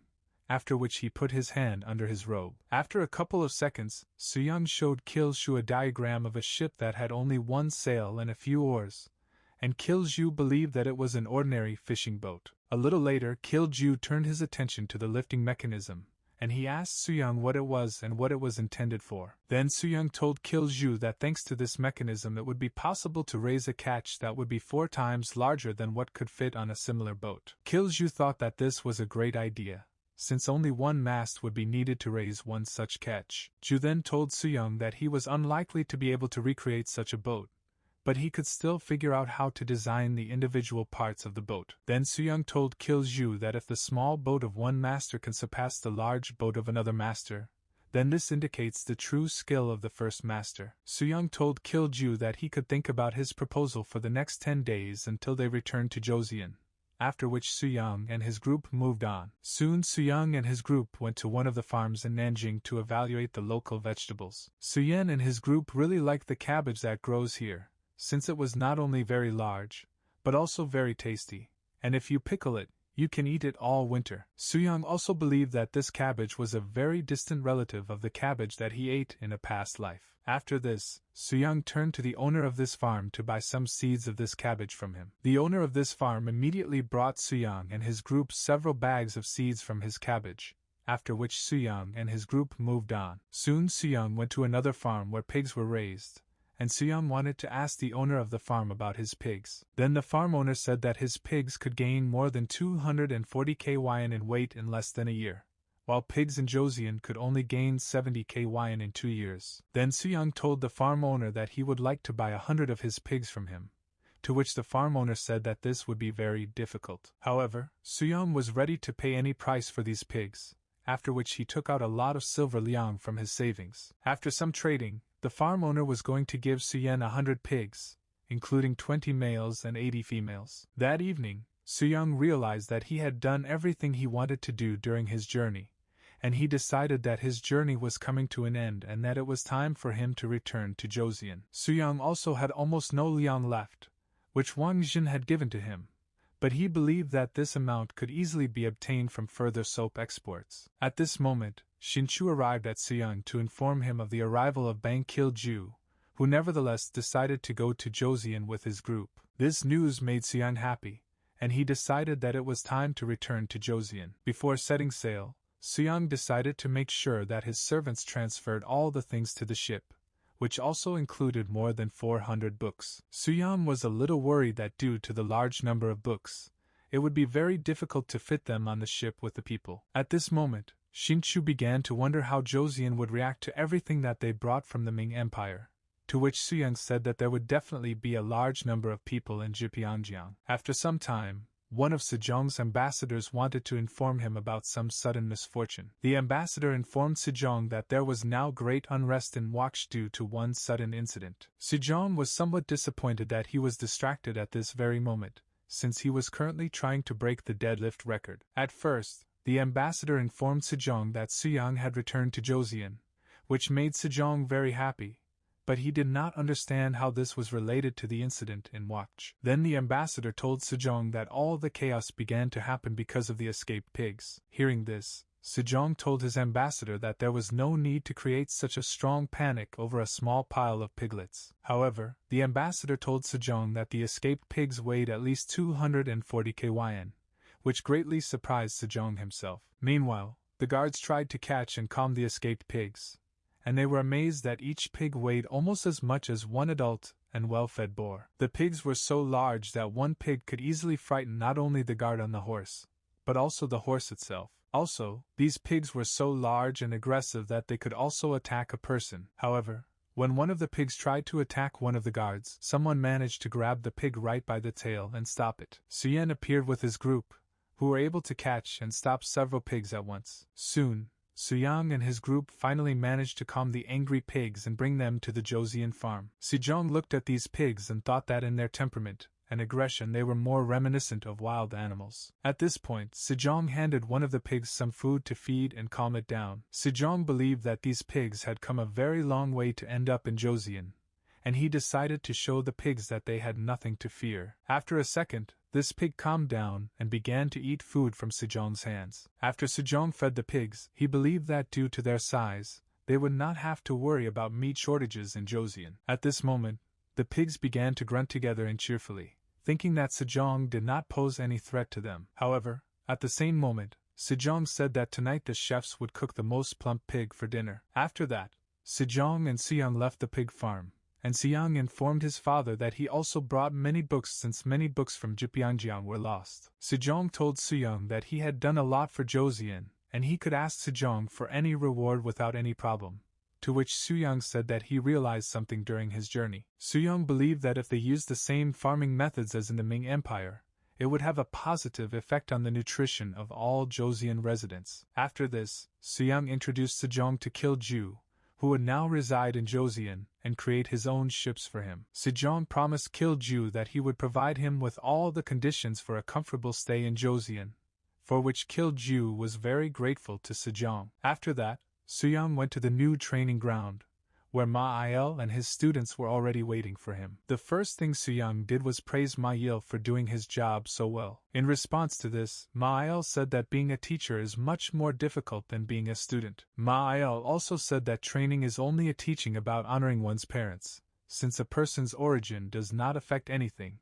after which he put his hand under his robe. After a couple of seconds, Sooyoung showed Kilju a diagram of a ship that had only one sail and a few oars, and Kilju believed that it was an ordinary fishing boat. A little later, Kilju turned his attention to the lifting mechanism, and he asked Sooyoung what it was and what it was intended for. Then Sooyoung told Kilju that thanks to this mechanism it would be possible to raise a catch that would be 4 times larger than what could fit on a similar boat. Kilju thought that this was a great idea, since only one mast would be needed to raise one such catch. Ju then told Sooyoung that he was unlikely to be able to recreate such a boat, but he could still figure out how to design the individual parts of the boat. Then Sooyoung told Kilju that if the small boat of one master can surpass the large boat of another master, then this indicates the true skill of the first master. Sooyoung told Kilju that he could think about his proposal for the next 10 days until they returned to Joseon, after which Sooyoung and his group moved on. Soon Sooyoung and his group went to one of the farms in Nanjing to evaluate the local vegetables. Sooyoung and his group really liked the cabbage that grows here, since it was not only very large, but also very tasty, and if you pickle it, you can eat it all winter. Sooyoung also believed that this cabbage was a very distant relative of the cabbage that he ate in a past life. After this, Sooyoung turned to the owner of this farm to buy some seeds of this cabbage from him. The owner of this farm immediately brought Sooyoung and his group several bags of seeds from his cabbage, after which Sooyoung and his group moved on. Soon Sooyoung went to another farm where pigs were raised, and Sooyoung wanted to ask the owner of the farm about his pigs. Then the farm owner said that his pigs could gain more than 240 kyn in weight in less than a year, while pigs in Joseon could only gain 70 kyn in 2 years. Then Sooyoung told the farm owner that he would like to buy 100 of his pigs from him, to which the farm owner said that this would be very difficult. However, Sooyoung was ready to pay any price for these pigs, after which he took out a lot of silver liang from his savings. After some trading, the farm owner was going to give Sooyoung 100 pigs, including 20 males and 80 females. That evening, Sooyoung realized that he had done everything he wanted to do during his journey, and he decided that his journey was coming to an end and that it was time for him to return to Joseon. Sooyoung also had almost no liang left, which Wang Jin had given to him, but he believed that this amount could easily be obtained from further soap exports. At this moment, Shinchu arrived at Sooyoung to inform him of the arrival of Bang Kilju, who nevertheless decided to go to Joseon with his group. This news made Sooyoung happy, and he decided that it was time to return to Joseon. Before setting sail, Sooyoung decided to make sure that his servants transferred all the things to the ship, which also included more than 400 books. Sooyoung was a little worried that due to the large number of books, it would be very difficult to fit them on the ship with the people. At this moment, Shinchu began to wonder how Joseon would react to everything that they brought from the Ming Empire, to which Sooyoung said that there would definitely be a large number of people in Jipyeongyang. After some time, one of Sejong's ambassadors wanted to inform him about some sudden misfortune. The ambassador informed Sejong that there was now great unrest in Waksh due to one sudden incident. Sejong was somewhat disappointed that he was distracted at this very moment, since he was currently trying to break the deadlift record. At first, the ambassador informed Sejong that Sooyoung had returned to Joseon, which made Sejong very happy, but he did not understand how this was related to the incident in Wakch. Then the ambassador told Sejong that all the chaos began to happen because of the escaped pigs. Hearing this, Sejong told his ambassador that there was no need to create such a strong panic over a small pile of piglets. However, the ambassador told Sejong that the escaped pigs weighed at least 240 kyn, which greatly surprised Sejong himself. Meanwhile, the guards tried to catch and calm the escaped pigs, and they were amazed that each pig weighed almost as much as one adult and well-fed boar. The pigs were so large that one pig could easily frighten not only the guard on the horse, but also the horse itself. Also, these pigs were so large and aggressive that they could also attack a person. However, when one of the pigs tried to attack one of the guards, someone managed to grab the pig right by the tail and stop it. Suyen appeared with his group, who were able to catch and stop several pigs at once. Soon, Suyang and his group finally managed to calm the angry pigs and bring them to the Joseon farm. Sejong looked at these pigs and thought that in their temperament and aggression they were more reminiscent of wild animals. At this point, Sejong handed one of the pigs some food to feed and calm it down. Sejong believed that these pigs had come a very long way to end up in Joseon, and he decided to show the pigs that they had nothing to fear. After a second, this pig calmed down and began to eat food from Sejong's hands. After Sejong fed the pigs, he believed that due to their size, they would not have to worry about meat shortages in Joseon. At this moment, the pigs began to grunt together and cheerfully, thinking that Sejong did not pose any threat to them. However, at the same moment, Sejong said that tonight the chefs would cook the most plump pig for dinner. After that, Sejong and Seong left the pig farm, and Seong informed his father that he also brought many books since many books from Jipyeongyang were lost. Sejong told Seong that he had done a lot for Joseon, and he could ask Sejong for any reward without any problem, to which Suyang said that he realized something during his journey. Suyang believed that if they used the same farming methods as in the Ming Empire, it would have a positive effect on the nutrition of all Joseon residents. After this, Suyang introduced Sejong to Kilju, who would now reside in Joseon and create his own ships for him. Sejong promised Kilju that he would provide him with all the conditions for a comfortable stay in Joseon, for which Kilju was very grateful to Sejong. After that, Suyang went to the new training ground, where Ma Il and his students were already waiting for him. The first thing Suyang did was praise Ma Il for doing his job so well. In response to this, Ma Il said that being a teacher is much more difficult than being a student. Ma Il also said that training is only a teaching about honoring one's parents, since a person's origin does not affect anything,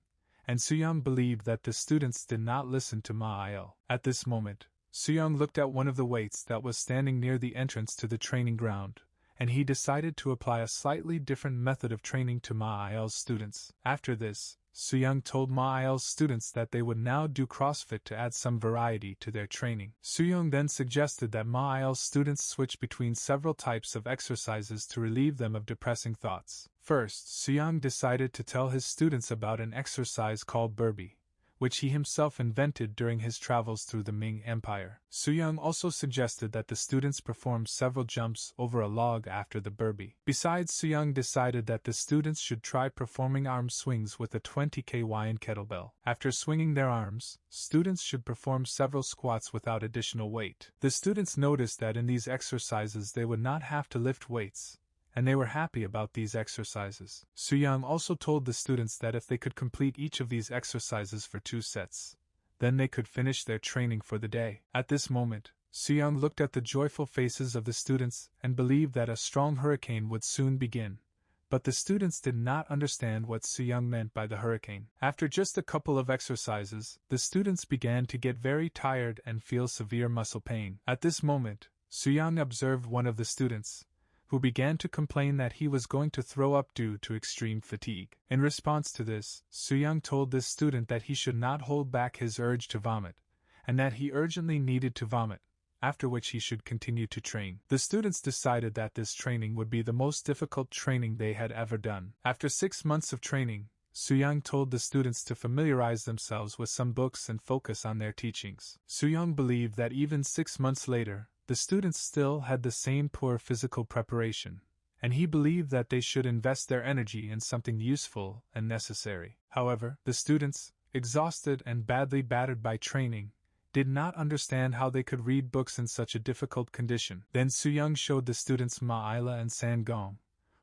and Suyang believed that the students did not listen to Ma Il. At this moment, Suyang looked at one of the weights that was standing near the entrance to the training ground, and he decided to apply a slightly different method of training to Ma Il's students. After this, Suyang told Ma Il's students that they would now do CrossFit to add some variety to their training. Suyang then suggested that Ma Il's students switch between several types of exercises to relieve them of depressing thoughts. First, Suyang decided to tell his students about an exercise called burpee, which he himself invented during his travels through the Ming Empire. Suyang also suggested that the students perform several jumps over a log after the burpee. Besides, Suyang decided that the students should try performing arm swings with a 20 kg kettlebell. After swinging their arms, students should perform several squats without additional weight. The students noticed that in these exercises they would not have to lift weights, and they were happy about these exercises. Suyang also told the students that if they could complete each of these exercises for 2 sets, then they could finish their training for the day. At this moment, Suyang looked at the joyful faces of the students and believed that a strong hurricane would soon begin, but the students did not understand what Suyang meant by the hurricane. After just a couple of exercises, the students began to get very tired and feel severe muscle pain. At this moment, Suyang observed one of the students, who began to complain that he was going to throw up due to extreme fatigue. In response to this, Suyang told this student that he should not hold back his urge to vomit, and that he urgently needed to vomit, after which he should continue to train. The students decided that this training would be the most difficult training they had ever done. After 6 months of training, Suyang told the students to familiarize themselves with some books and focus on their teachings. Suyang believed that even 6 months later, the students still had the same poor physical preparation, and he believed that they should invest their energy in something useful and necessary. However, the students, exhausted and badly battered by training, did not understand how they could read books in such a difficult condition. Then Suyang showed the students Ma Ila and San Gong,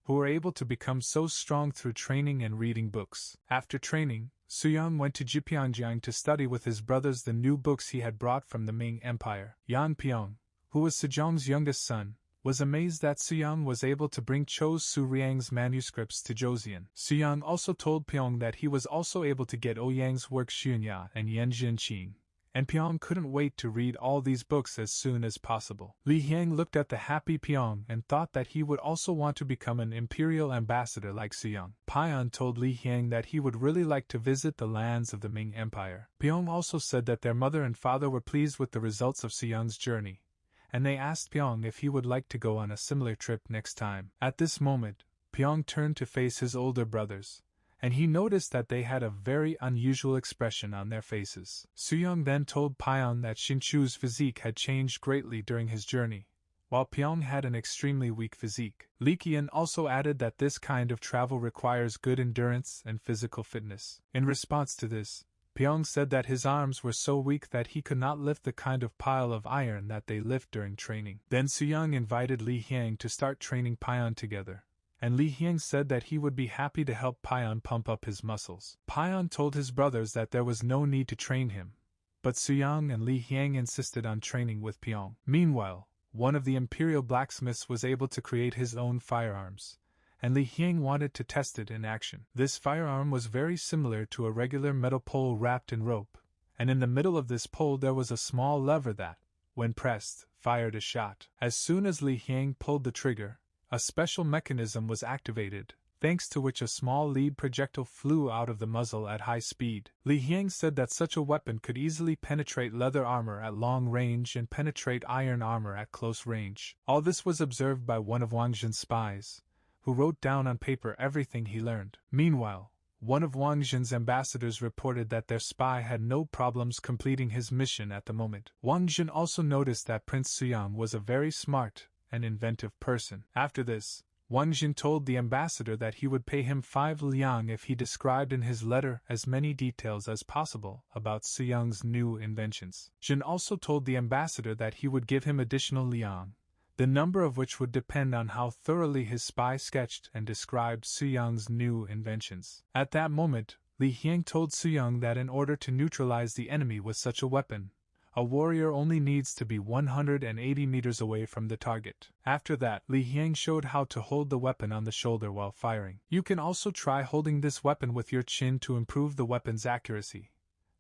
who were able to become so strong through training and reading books. After training, Suyang went to Jipyeongyang to study with his brothers the new books he had brought from the Ming Empire. Yan Pyong, who was Sejong's youngest son, was amazed that Suyang was able to bring Cho Su-ryang's manuscripts to Joseon. Suyang also told Pyong that he was also able to get Ouyang's work Xunya and Yen Jinqing, and Pyong couldn't wait to read all these books as soon as possible. Li Hyang looked at the happy Pyong and thought that he would also want to become an imperial ambassador like Suyang. Pyong told Li Hyang that he would really like to visit the lands of the Ming Empire. Pyong also said that their mother and father were pleased with the results of Suyang's journey, and they asked Pyong if he would like to go on a similar trip next time. At this moment, Pyong turned to face his older brothers, and he noticed that they had a very unusual expression on their faces. Suyang then told Pyong that Shinchu's physique had changed greatly during his journey, while Pyong had an extremely weak physique. Li Qian also added that this kind of travel requires good endurance and physical fitness. In response to this, Pyong said that his arms were so weak that he could not lift the kind of pile of iron that they lift during training. Then Suyang invited Li Hyang to start training Pyong together, and Li Hyang said that he would be happy to help Pyong pump up his muscles. Pyong told his brothers that there was no need to train him, but Suyang and Li Hyang insisted on training with Pyong. Meanwhile, one of the imperial blacksmiths was able to create his own firearms, and Li Hyang wanted to test it in action. This firearm was very similar to a regular metal pole wrapped in rope, and in the middle of this pole there was a small lever that, when pressed, fired a shot. As soon as Li Hyang pulled the trigger, a special mechanism was activated, thanks to which a small lead projectile flew out of the muzzle at high speed. Li Hyang said that such a weapon could easily penetrate leather armor at long range and penetrate iron armor at close range. All this was observed by one of Wang Jin's spies, who wrote down on paper everything he learned. Meanwhile, one of Wang Jin's ambassadors reported that their spy had no problems completing his mission at the moment. Wang Jin also noticed that Prince Suyang was a very smart and inventive person. After this, Wang Jin told the ambassador that he would pay him 5 liang if he described in his letter as many details as possible about Suyang's new inventions. Jin also told the ambassador that he would give him additional liang, the number of which would depend on how thoroughly his spy sketched and described Suyang's new inventions. At that moment, Li Hyang told Suyang that in order to neutralize the enemy with such a weapon, a warrior only needs to be 180 meters away from the target. After that, Li Hyang showed how to hold the weapon on the shoulder while firing. You can also try holding this weapon with your chin to improve the weapon's accuracy,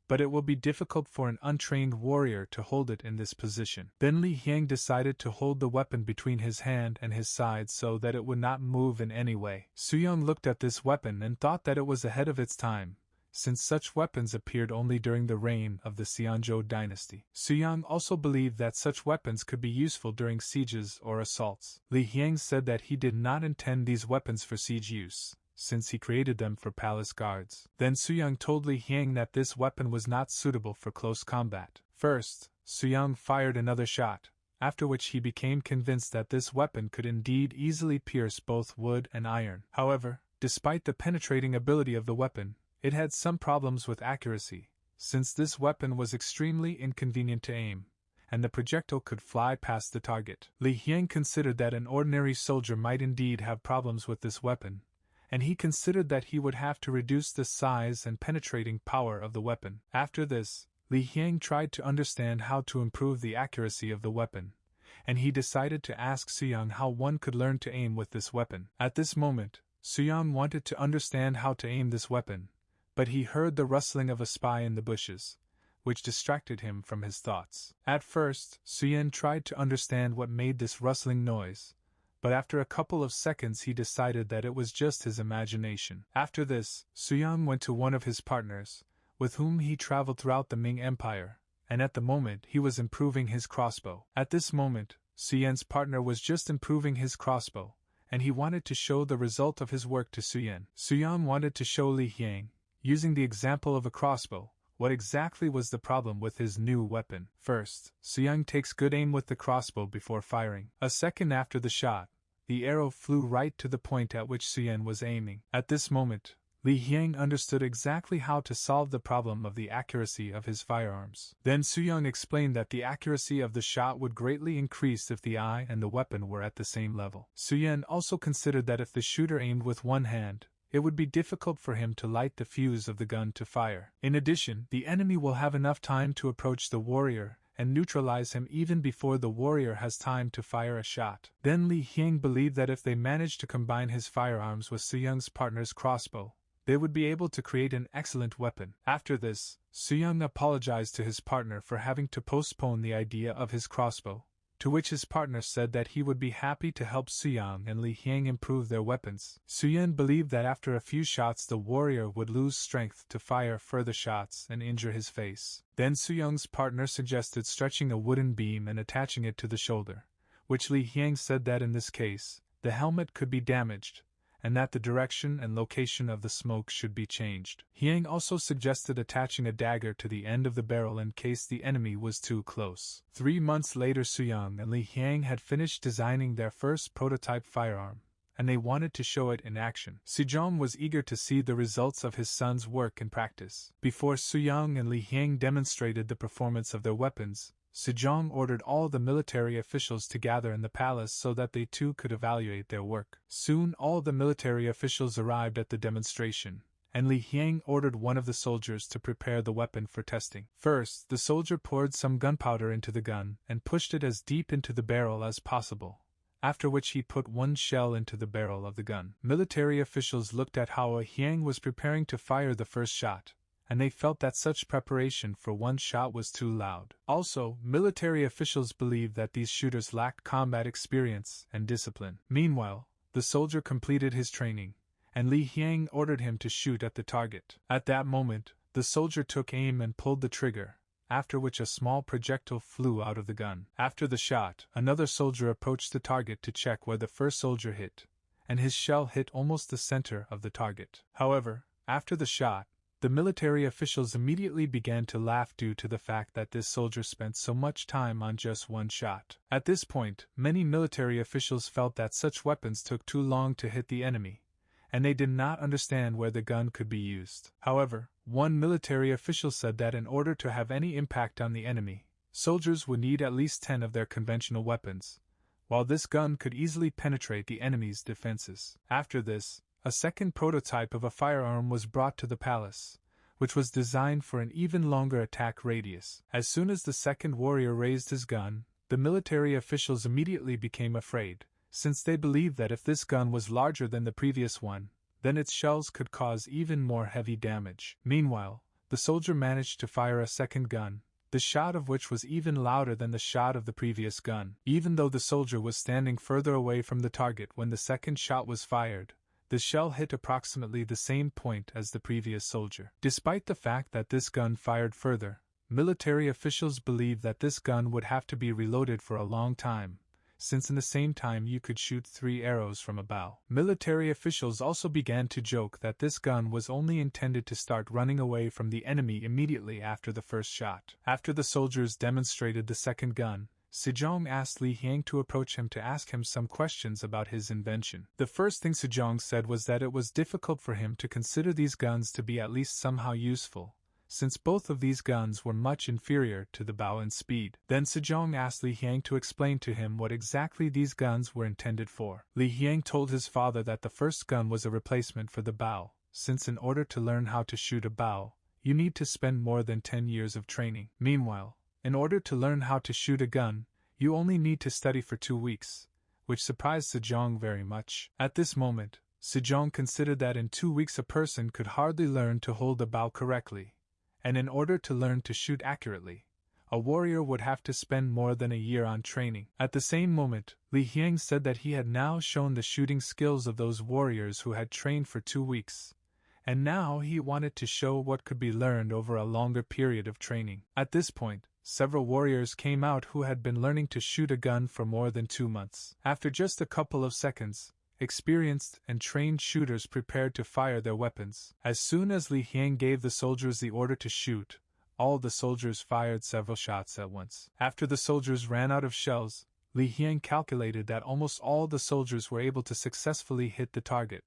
but it will be difficult for an untrained warrior to hold it in this position. Then Li Hyang decided to hold the weapon between his hand and his side so that it would not move in any way. Suyang looked at this weapon and thought that it was ahead of its time, since such weapons appeared only during the reign of the Xianzhou dynasty. Suyang also believed that such weapons could be useful during sieges or assaults. Li Hyang said that he did not intend these weapons for siege use, since he created them for palace guards. Then Suyang told Li Hyang that this weapon was not suitable for close combat. First, Suyang fired another shot, after which he became convinced that this weapon could indeed easily pierce both wood and iron. However, despite the penetrating ability of the weapon, it had some problems with accuracy, since this weapon was extremely inconvenient to aim, and the projectile could fly past the target. Li Hyang considered that an ordinary soldier might indeed have problems with this weapon, and he considered that he would have to reduce the size and penetrating power of the weapon. After this, Li Hyang tried to understand how to improve the accuracy of the weapon, and he decided to ask Suyang how one could learn to aim with this weapon. At this moment, Suyang wanted to understand how to aim this weapon, but he heard the rustling of a spy in the bushes, which distracted him from his thoughts. At first, Suyang tried to understand what made this rustling noise, but after a couple of seconds he decided that it was just his imagination. After this, Suyang went to one of his partners, with whom he traveled throughout the Ming Empire, and at the moment he was improving his crossbow. At this moment, Suyang's partner was just improving his crossbow, and he wanted to show the result of his work to Suyang. Suyang wanted to show Li Hyang, using the example of a crossbow, what exactly was the problem with his new weapon. First, Suyang takes good aim with the crossbow before firing. A second after the shot, the arrow flew right to the point at which Suyang was aiming. At this moment, Li Hyang understood exactly how to solve the problem of the accuracy of his firearms. Then Suyang explained that the accuracy of the shot would greatly increase if the eye and the weapon were at the same level. Suyang also considered that if the shooter aimed with one hand, it would be difficult for him to light the fuse of the gun to fire. In addition, the enemy will have enough time to approach the warrior and neutralize him even before the warrior has time to fire a shot. Then Li Hyang believed that if they managed to combine his firearms with Suyang's partner's crossbow, they would be able to create an excellent weapon. After this, Soo-young apologized to his partner for having to postpone the idea of his crossbow, to which his partner said that he would be happy to help Soo-young and Li Hyang improve their weapons. Soo-young believed that after a few shots the warrior would lose strength to fire further shots and injure his face. Then Soo-young's partner suggested stretching a wooden beam and attaching it to the shoulder, which Li Hyang said that in this case, the helmet could be damaged, and that the direction and location of the smoke should be changed. Hyang also suggested attaching a dagger to the end of the barrel in case the enemy was too close. 3 months later, Soo-young and Li Hyang had finished designing their first prototype firearm, and they wanted to show it in action. Sejong was eager to see the results of his son's work in practice. Before Soo-young and Li Hyang demonstrated the performance of their weapons, Sejong ordered all the military officials to gather in the palace so that they too could evaluate their work. Soon all the military officials arrived at the demonstration, and Li Hyang ordered one of the soldiers to prepare the weapon for testing. First, the soldier poured some gunpowder into the gun and pushed it as deep into the barrel as possible, after which he put one shell into the barrel of the gun. Military officials looked at how Hyang was preparing to fire the first shot, and they felt that such preparation for one shot was too loud. Also, military officials believed that these shooters lacked combat experience and discipline. Meanwhile, the soldier completed his training, and Li Hyang ordered him to shoot at the target. At that moment, the soldier took aim and pulled the trigger, after which a small projectile flew out of the gun. After the shot, another soldier approached the target to check where the first soldier hit, and his shell hit almost the center of the target. However, after the shot, the military officials immediately began to laugh due to the fact that this soldier spent so much time on just one shot. At this point, many military officials felt that such weapons took too long to hit the enemy, and they did not understand where the gun could be used. However, one military official said that in order to have any impact on the enemy, soldiers would need at least 10 of their conventional weapons, while this gun could easily penetrate the enemy's defenses. After this, a second prototype of a firearm was brought to the palace, which was designed for an even longer attack radius. As soon as the second warrior raised his gun, the military officials immediately became afraid, since they believed that if this gun was larger than the previous one, then its shells could cause even more heavy damage. Meanwhile, the soldier managed to fire a second gun, the shot of which was even louder than the shot of the previous gun. Even though the soldier was standing further away from the target when the second shot was fired, the shell hit approximately the same point as the previous soldier. Despite the fact that this gun fired further, military officials believed that this gun would have to be reloaded for a long time, since in the same time you could shoot 3 arrows from a bow. Military officials also began to joke that this gun was only intended to start running away from the enemy immediately after the first shot. After the soldiers demonstrated the second gun, Sejong asked Li Hyang to approach him to ask him some questions about his invention. The first thing Sejong said was that it was difficult for him to consider these guns to be at least somehow useful, since both of these guns were much inferior to the bow in speed. Then Sejong asked Li Hyang to explain to him what exactly these guns were intended for. Li Hyang told his father that the first gun was a replacement for the bow, since in order to learn how to shoot a bow, you need to spend more than 10 years of training. Meanwhile, in order to learn how to shoot a gun, you only need to study for 2 weeks, which surprised Sejong very much. At this moment, Sejong considered that in 2 weeks a person could hardly learn to hold a bow correctly, and in order to learn to shoot accurately, a warrior would have to spend more than a year on training. At the same moment, Li Hyang said that he had now shown the shooting skills of those warriors who had trained for 2 weeks, and now he wanted to show what could be learned over a longer period of training. At this point, several warriors came out who had been learning to shoot a gun for more than 2 months. After just a couple of seconds, experienced and trained shooters prepared to fire their weapons. As soon as Li Hyang gave the soldiers the order to shoot, all the soldiers fired several shots at once. After the soldiers ran out of shells, Li Hyang calculated that almost all the soldiers were able to successfully hit the target,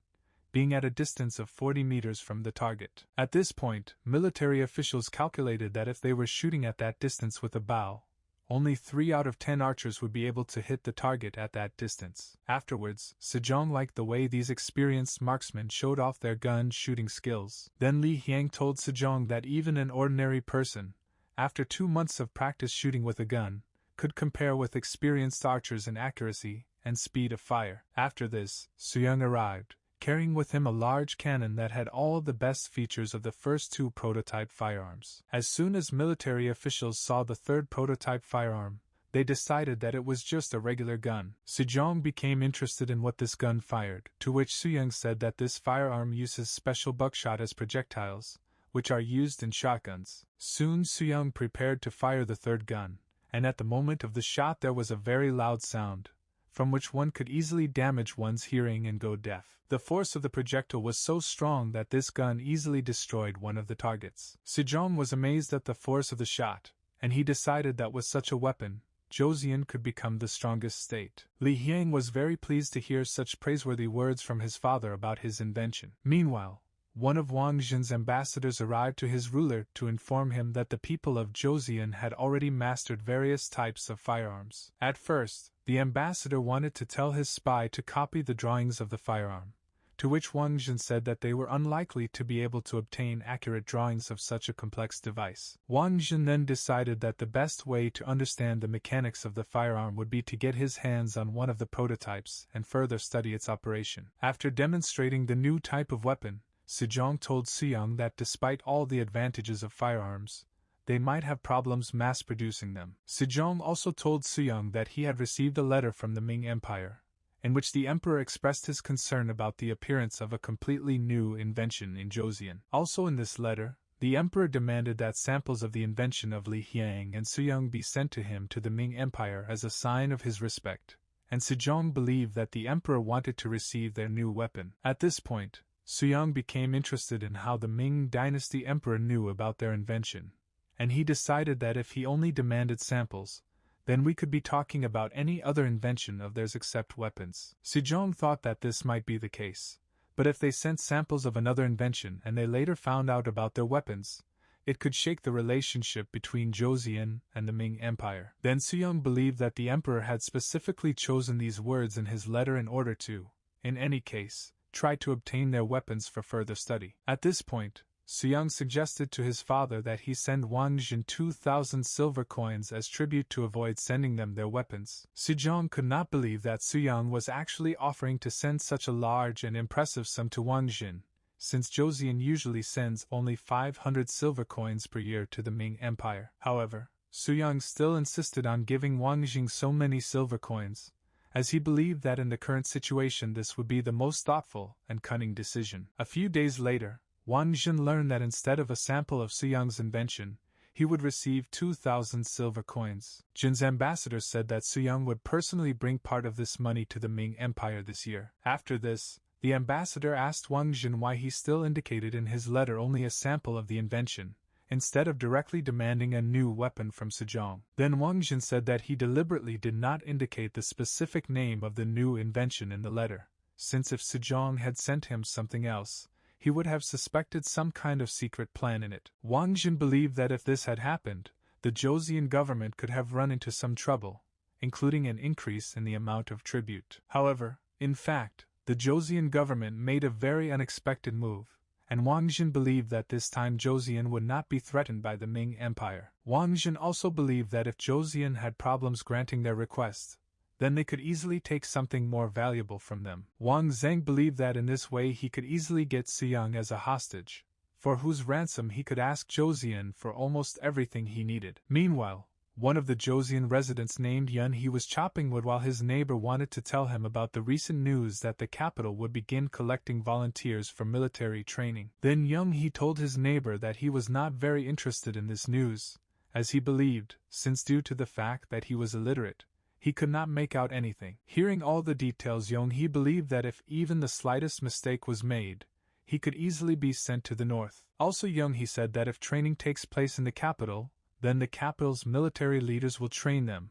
being at a distance of 40 meters from the target. At this point, military officials calculated that if they were shooting at that distance with a bow, only 3 out of 10 archers would be able to hit the target at that distance. Afterwards, Sejong liked the way these experienced marksmen showed off their gun shooting skills. Then Li Hyang told Sejong that even an ordinary person, after 2 months of practice shooting with a gun, could compare with experienced archers in accuracy and speed of fire. After this, Soo-young arrived, carrying with him a large cannon that had all the best features of the first two prototype firearms. As soon as military officials saw the third prototype firearm, they decided that it was just a regular gun. Sejong became interested in what this gun fired, to which Soo-young said that this firearm uses special buckshot as projectiles, which are used in shotguns. Soon Soo-young prepared to fire the third gun, and at the moment of the shot there was a very loud sound, from which one could easily damage one's hearing and go deaf. The force of the projectile was so strong that this gun easily destroyed one of the targets. Sejong was amazed at the force of the shot, and he decided that with such a weapon, Joseon could become the strongest state. Li Hyang was very pleased to hear such praiseworthy words from his father about his invention. Meanwhile, one of Wang Xin's ambassadors arrived to his ruler to inform him that the people of Joseon had already mastered various types of firearms. At first, the ambassador wanted to tell his spy to copy the drawings of the firearm, to which Wang Xin said that they were unlikely to be able to obtain accurate drawings of such a complex device. Wang Xin then decided that the best way to understand the mechanics of the firearm would be to get his hands on one of the prototypes and further study its operation. After demonstrating the new type of weapon, Sejong told Soo-young that despite all the advantages of firearms, they might have problems mass-producing them. Sejong also told Soo-young that he had received a letter from the Ming Empire, in which the emperor expressed his concern about the appearance of a completely new invention in Joseon. Also in this letter, the emperor demanded that samples of the invention of Li Hyang and Soo-young be sent to him to the Ming Empire as a sign of his respect, and Sejong believed that the emperor wanted to receive their new weapon. At this point, Soo-young became interested in how the Ming dynasty emperor knew about their invention, and he decided that if he only demanded samples, then we could be talking about any other invention of theirs except weapons. Sejong thought that this might be the case, but if they sent samples of another invention and they later found out about their weapons, it could shake the relationship between Joseon and the Ming Empire. Then Soo-young believed that the emperor had specifically chosen these words in his letter in order to, in any case, try to obtain their weapons for further study. At this point, Soo-young suggested to his father that he send Wang Xin 2,000 silver coins as tribute to avoid sending them their weapons. Sejong could not believe that Soo-young was actually offering to send such a large and impressive sum to Wang Xin, since Joseon usually sends only 500 silver coins per year to the Ming Empire. However, Soo-young still insisted on giving Wang Xin so many silver coins, as he believed that in the current situation this would be the most thoughtful and cunning decision. A few days later, Wang Xin learned that instead of a sample of Soo-young's invention, he would receive 2,000 silver coins. Jin's ambassador said that Soo-young would personally bring part of this money to the Ming Empire this year. After this, the ambassador asked Wang Xin why he still indicated in his letter only a sample of the invention, instead of directly demanding a new weapon from Sejong. Then Wang Xin said that he deliberately did not indicate the specific name of the new invention in the letter, since if Sejong had sent him something else, he would have suspected some kind of secret plan in it. Wang Xin believed that if this had happened, the Joseon government could have run into some trouble, including an increase in the amount of tribute. However, in fact, the Joseon government made a very unexpected move, and Wang Xin believed that this time Joseon would not be threatened by the Ming Empire. Wang Xin also believed that if Joseon had problems granting their requests, then they could easily take something more valuable from them. Wang Zheng believed that in this way he could easily get Soo-young as a hostage, for whose ransom he could ask Joseon for almost everything he needed. Meanwhile, one of the Joseon residents named Yun He was chopping wood while his neighbor wanted to tell him about the recent news that the capital would begin collecting volunteers for military training. Then Young He told his neighbor that he was not very interested in this news, as he believed, since due to the fact that he was illiterate, he could not make out anything. Hearing all the details, Young He believed that if even the slightest mistake was made, he could easily be sent to the north. Also Young He said that if training takes place in the capital, then the capital's military leaders will train them,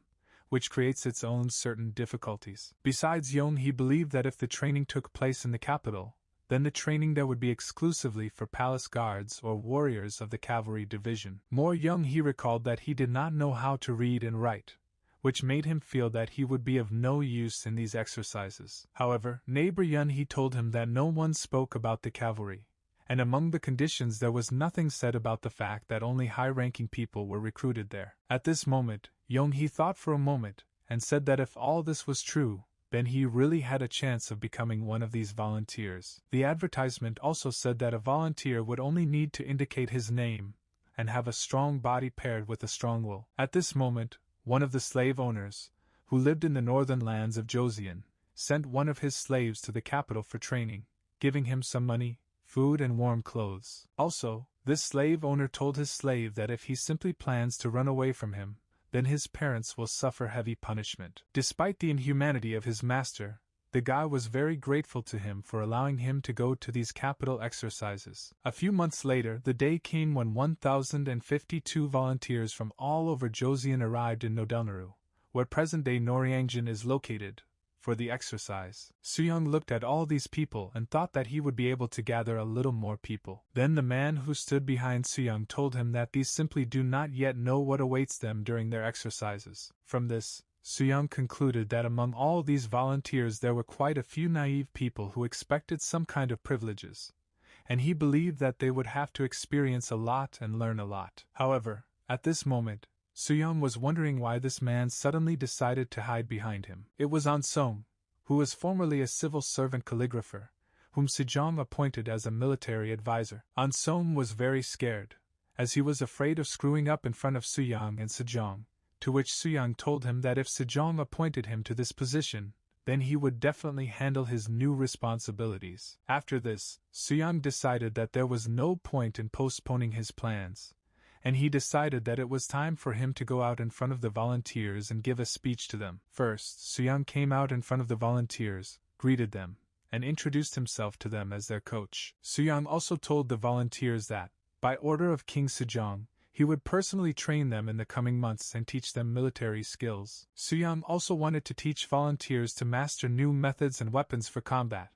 which creates its own certain difficulties. Besides, Young He believed that if the training took place in the capital, then the training there would be exclusively for palace guards or warriors of the cavalry division. More, Young He recalled that he did not know how to read and write, which made him feel that he would be of no use in these exercises. However, neighbor Yun He told him that no one spoke about the cavalry, and among the conditions there was nothing said about the fact that only high-ranking people were recruited there. At this moment, Young He thought for a moment, and said that if all this was true, then he really had a chance of becoming one of these volunteers. The advertisement also said that a volunteer would only need to indicate his name and have a strong body paired with a strong will. At this moment, one of the slave owners, who lived in the northern lands of Joseon, sent one of his slaves to the capital for training, giving him some money, food, and warm clothes. Also, this slave owner told his slave that if he simply plans to run away from him, then his parents will suffer heavy punishment. Despite the inhumanity of his master, the guy was very grateful to him for allowing him to go to these capital exercises. A few months later, the day came when 1,052 volunteers from all over Joseon arrived in Nodalnaru, where present-day Noryangjin is located, for the exercise. Soo-young looked at all these people and thought that he would be able to gather a little more people. Then the man who stood behind Soo-young told him that these simply do not yet know what awaits them during their exercises. From this, Soo-young concluded that among all these volunteers there were quite a few naive people who expected some kind of privileges, and he believed that they would have to experience a lot and learn a lot. However, at this moment, Soo-young was wondering why this man suddenly decided to hide behind him. It was An-song, who was formerly a civil servant calligrapher, whom Sejong appointed as a military advisor. An-song was very scared, as he was afraid of screwing up in front of Soo-young and Sejong, to which Soo-young told him that if Sejong appointed him to this position, then he would definitely handle his new responsibilities. After this, Soo-young decided that there was no point in postponing his plans, and he decided that it was time for him to go out in front of the volunteers and give a speech to them. First, Soo-young came out in front of the volunteers, greeted them, and introduced himself to them as their coach. Soo-young also told the volunteers that, by order of King Sejong, he would personally train them in the coming months and teach them military skills. Soo-young also wanted to teach volunteers to master new methods and weapons for combat,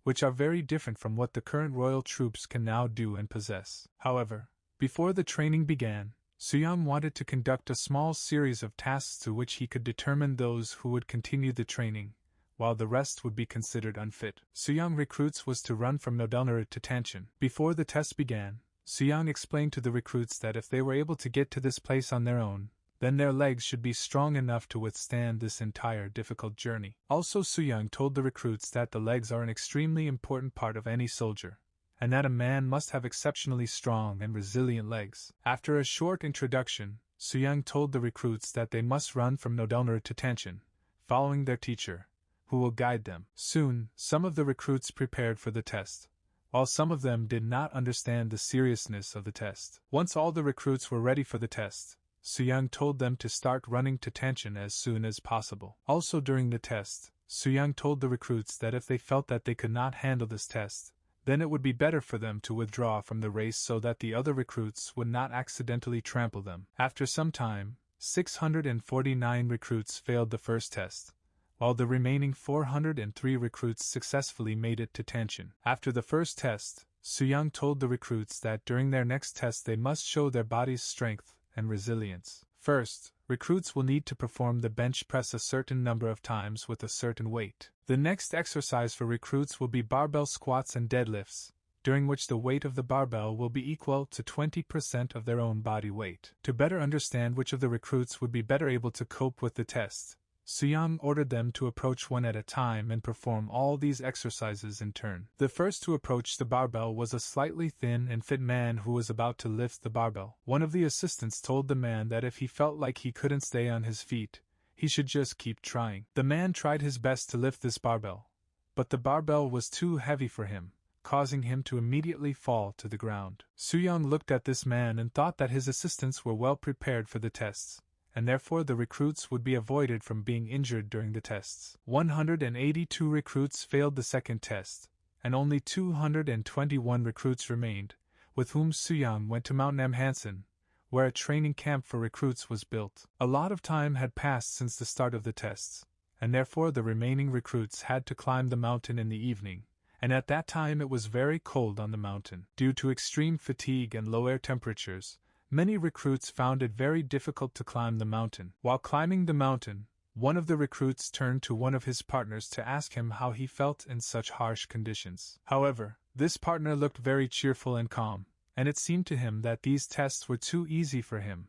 which are very different from what the current royal troops can now do and possess. However, before the training began, Soo-young wanted to conduct a small series of tasks through which he could determine those who would continue the training, while the rest would be considered unfit. Soo-young recruits was to run from Nodalnaru to Tanshin. Before the test began, Soo-young explained to the recruits that if they were able to get to this place on their own, then their legs should be strong enough to withstand this entire difficult journey. Also, Soo-young told the recruits that the legs are an extremely important part of any soldier, and that a man must have exceptionally strong and resilient legs. After a short introduction, Soo-young told the recruits that they must run from Nodalnaru to Tanshin, following their teacher, who will guide them. Soon, some of the recruits prepared for the test, while some of them did not understand the seriousness of the test. Once all the recruits were ready for the test, Soo-young told them to start running to Tanshin as soon as possible. Also during the test, Soo-young told the recruits that if they felt that they could not handle this test, then it would be better for them to withdraw from the race so that the other recruits would not accidentally trample them. After some time, 649 recruits failed the first test, while the remaining 403 recruits successfully made it to Tanshin. After the first test, Soo-young told the recruits that during their next test they must show their body's strength and resilience. First, recruits will need to perform the bench press a certain number of times with a certain weight. The next exercise for recruits will be barbell squats and deadlifts, during which the weight of the barbell will be equal to 20% of their own body weight. To better understand which of the recruits would be better able to cope with the test, Soo-young ordered them to approach one at a time and perform all these exercises in turn. The first to approach the barbell was a slightly thin and fit man who was about to lift the barbell. One of the assistants told the man that if he felt like he couldn't stay on his feet, he should just keep trying. The man tried his best to lift this barbell, but the barbell was too heavy for him, causing him to immediately fall to the ground. Soo-young looked at this man and thought that his assistants were well prepared for the tests, and therefore the recruits would be avoided from being injured during the tests. 182 recruits failed the second test, and only 221 recruits remained, with whom Soo-young went to Mount Namhansan, where a training camp for recruits was built. A lot of time had passed since the start of the tests, and therefore the remaining recruits had to climb the mountain in the evening, and at that time it was very cold on the mountain. Due to extreme fatigue and low air temperatures, many recruits found it very difficult to climb the mountain. While climbing the mountain, one of the recruits turned to one of his partners to ask him how he felt in such harsh conditions. However, this partner looked very cheerful and calm, and it seemed to him that these tests were too easy for him,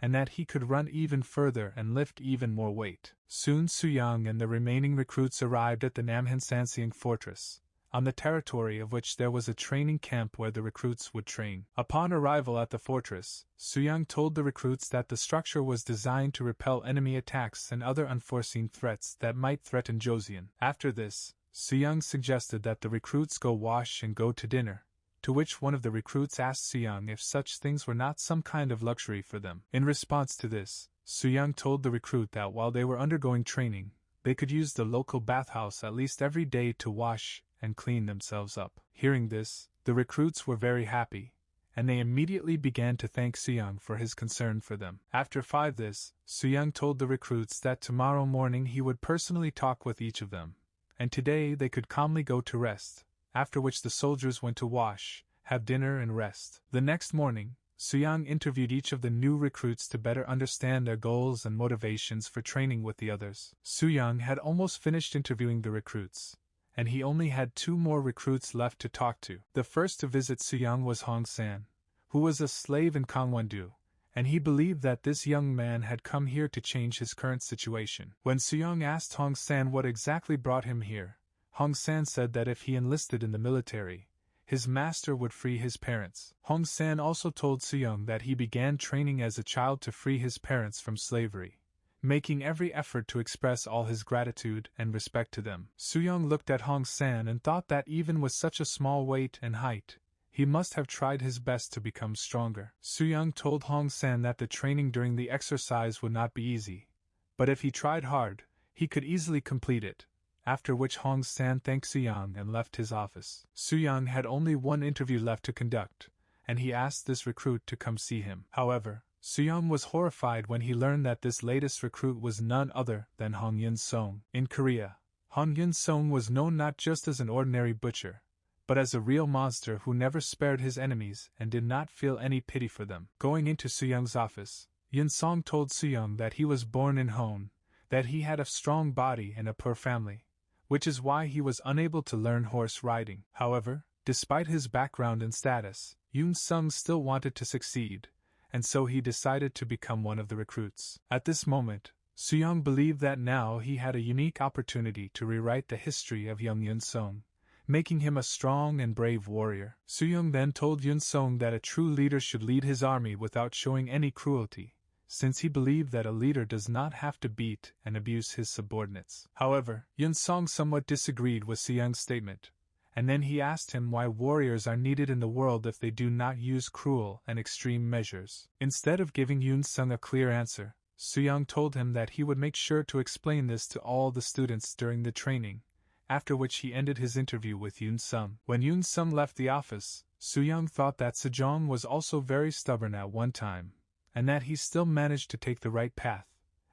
and that he could run even further and lift even more weight. Soon Suyang and the remaining recruits arrived at the Namhansansiang fortress, on the territory of which there was a training camp where the recruits would train. Upon arrival at the fortress, Suyang told the recruits that the structure was designed to repel enemy attacks and other unforeseen threats that might threaten Joseon. After this, Suyang suggested that the recruits go wash and go to dinner, to which one of the recruits asked Suyang if such things were not some kind of luxury for them. In response to this, Suyang told the recruit that while they were undergoing training, they could use the local bathhouse at least every day to wash and clean themselves up. Hearing this, the recruits were very happy, and they immediately began to thank Suyang for his concern for them. After this, Suyang told the recruits that tomorrow morning he would personally talk with each of them, and today they could calmly go to rest, after which the soldiers went to wash, have dinner and rest. The next morning, Suyang interviewed each of the new recruits to better understand their goals and motivations for training with the others. Suyang had almost finished interviewing the recruits, and he only had 2 more recruits left to talk to. The first to visit Suyang was Hong San, who was a slave in Gangwon-do, and he believed that this young man had come here to change his current situation. When Suyang asked Hong San what exactly brought him here, Hong San said that if he enlisted in the military, his master would free his parents. Hong San also told Suyang that he began training as a child to free his parents from slavery, making every effort to express all his gratitude and respect to them. Suyang looked at Hong San and thought that even with such a small weight and height, he must have tried his best to become stronger. Suyang told Hong San that the training during the exercise would not be easy, but if he tried hard, he could easily complete it, after which Hong San thanked Suyang and left his office. Suyang had only one interview left to conduct, and he asked this recruit to come see him. However, Suyang was horrified when he learned that this latest recruit was none other than Hong Yun-song. In Korea, Hong Yun-song was known not just as an ordinary butcher, but as a real monster who never spared his enemies and did not feel any pity for them. Going into Suyang's office, Yun-song told Suyang that he was born in Hon, that he had a strong body and a poor family, which is why he was unable to learn horse riding. However, despite his background and status, Yun-sung still wanted to succeed, and so he decided to become one of the recruits. At this moment, Suyang believed that now he had a unique opportunity to rewrite the history of young Yun-sung, making him a strong and brave warrior. Suyang then told Yun-sung that a true leader should lead his army without showing any cruelty, since he believed that a leader does not have to beat and abuse his subordinates. However, Yun-sung somewhat disagreed with Suyang's statement, and then he asked him why warriors are needed in the world if they do not use cruel and extreme measures. Instead of giving Yun-sung a clear answer, Suyang told him that he would make sure to explain this to all the students during the training, after which he ended his interview with Yun-sung. When Yun-sung left the office, Suyang thought that Sejong was also very stubborn at one time, and that he still managed to take the right path,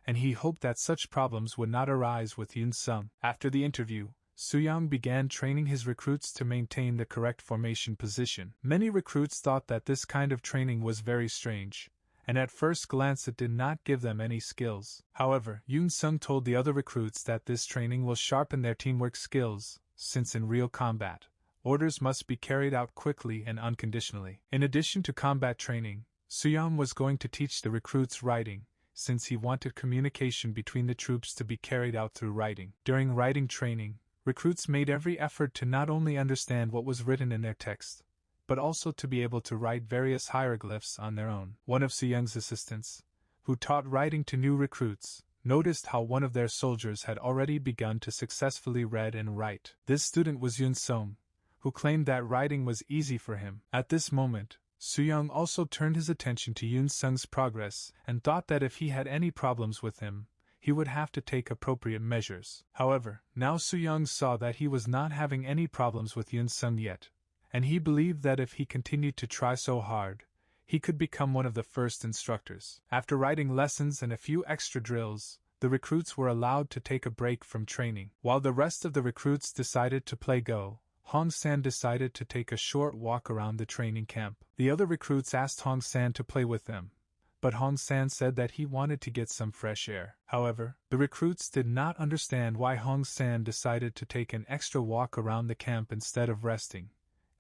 and he hoped that such problems would not arise with Yun-sung. After the interview, Suyang began training his recruits to maintain the correct formation position. Many recruits thought that this kind of training was very strange, and at first glance it did not give them any skills. However, Yun-sung told the other recruits that this training will sharpen their teamwork skills, since in real combat, orders must be carried out quickly and unconditionally. In addition to combat training, Suyang was going to teach the recruits writing, since he wanted communication between the troops to be carried out through writing. During writing training, recruits made every effort to not only understand what was written in their text, but also to be able to write various hieroglyphs on their own. One of Suyang's assistants, who taught writing to new recruits, noticed how one of their soldiers had already begun to successfully read and write. This student was Yun-sung, who claimed that writing was easy for him. At this moment, Suyang also turned his attention to Yun-sung's progress and thought that if he had any problems with him, he would have to take appropriate measures. However, now Suyang saw that he was not having any problems with Yun-sung yet, and he believed that if he continued to try so hard, he could become one of the first instructors. After writing lessons and a few extra drills, the recruits were allowed to take a break from training. While the rest of the recruits decided to play Go, Hong San decided to take a short walk around the training camp. The other recruits asked Hong San to play with them, but Hong San said that he wanted to get some fresh air. However, the recruits did not understand why Hong San decided to take an extra walk around the camp instead of resting,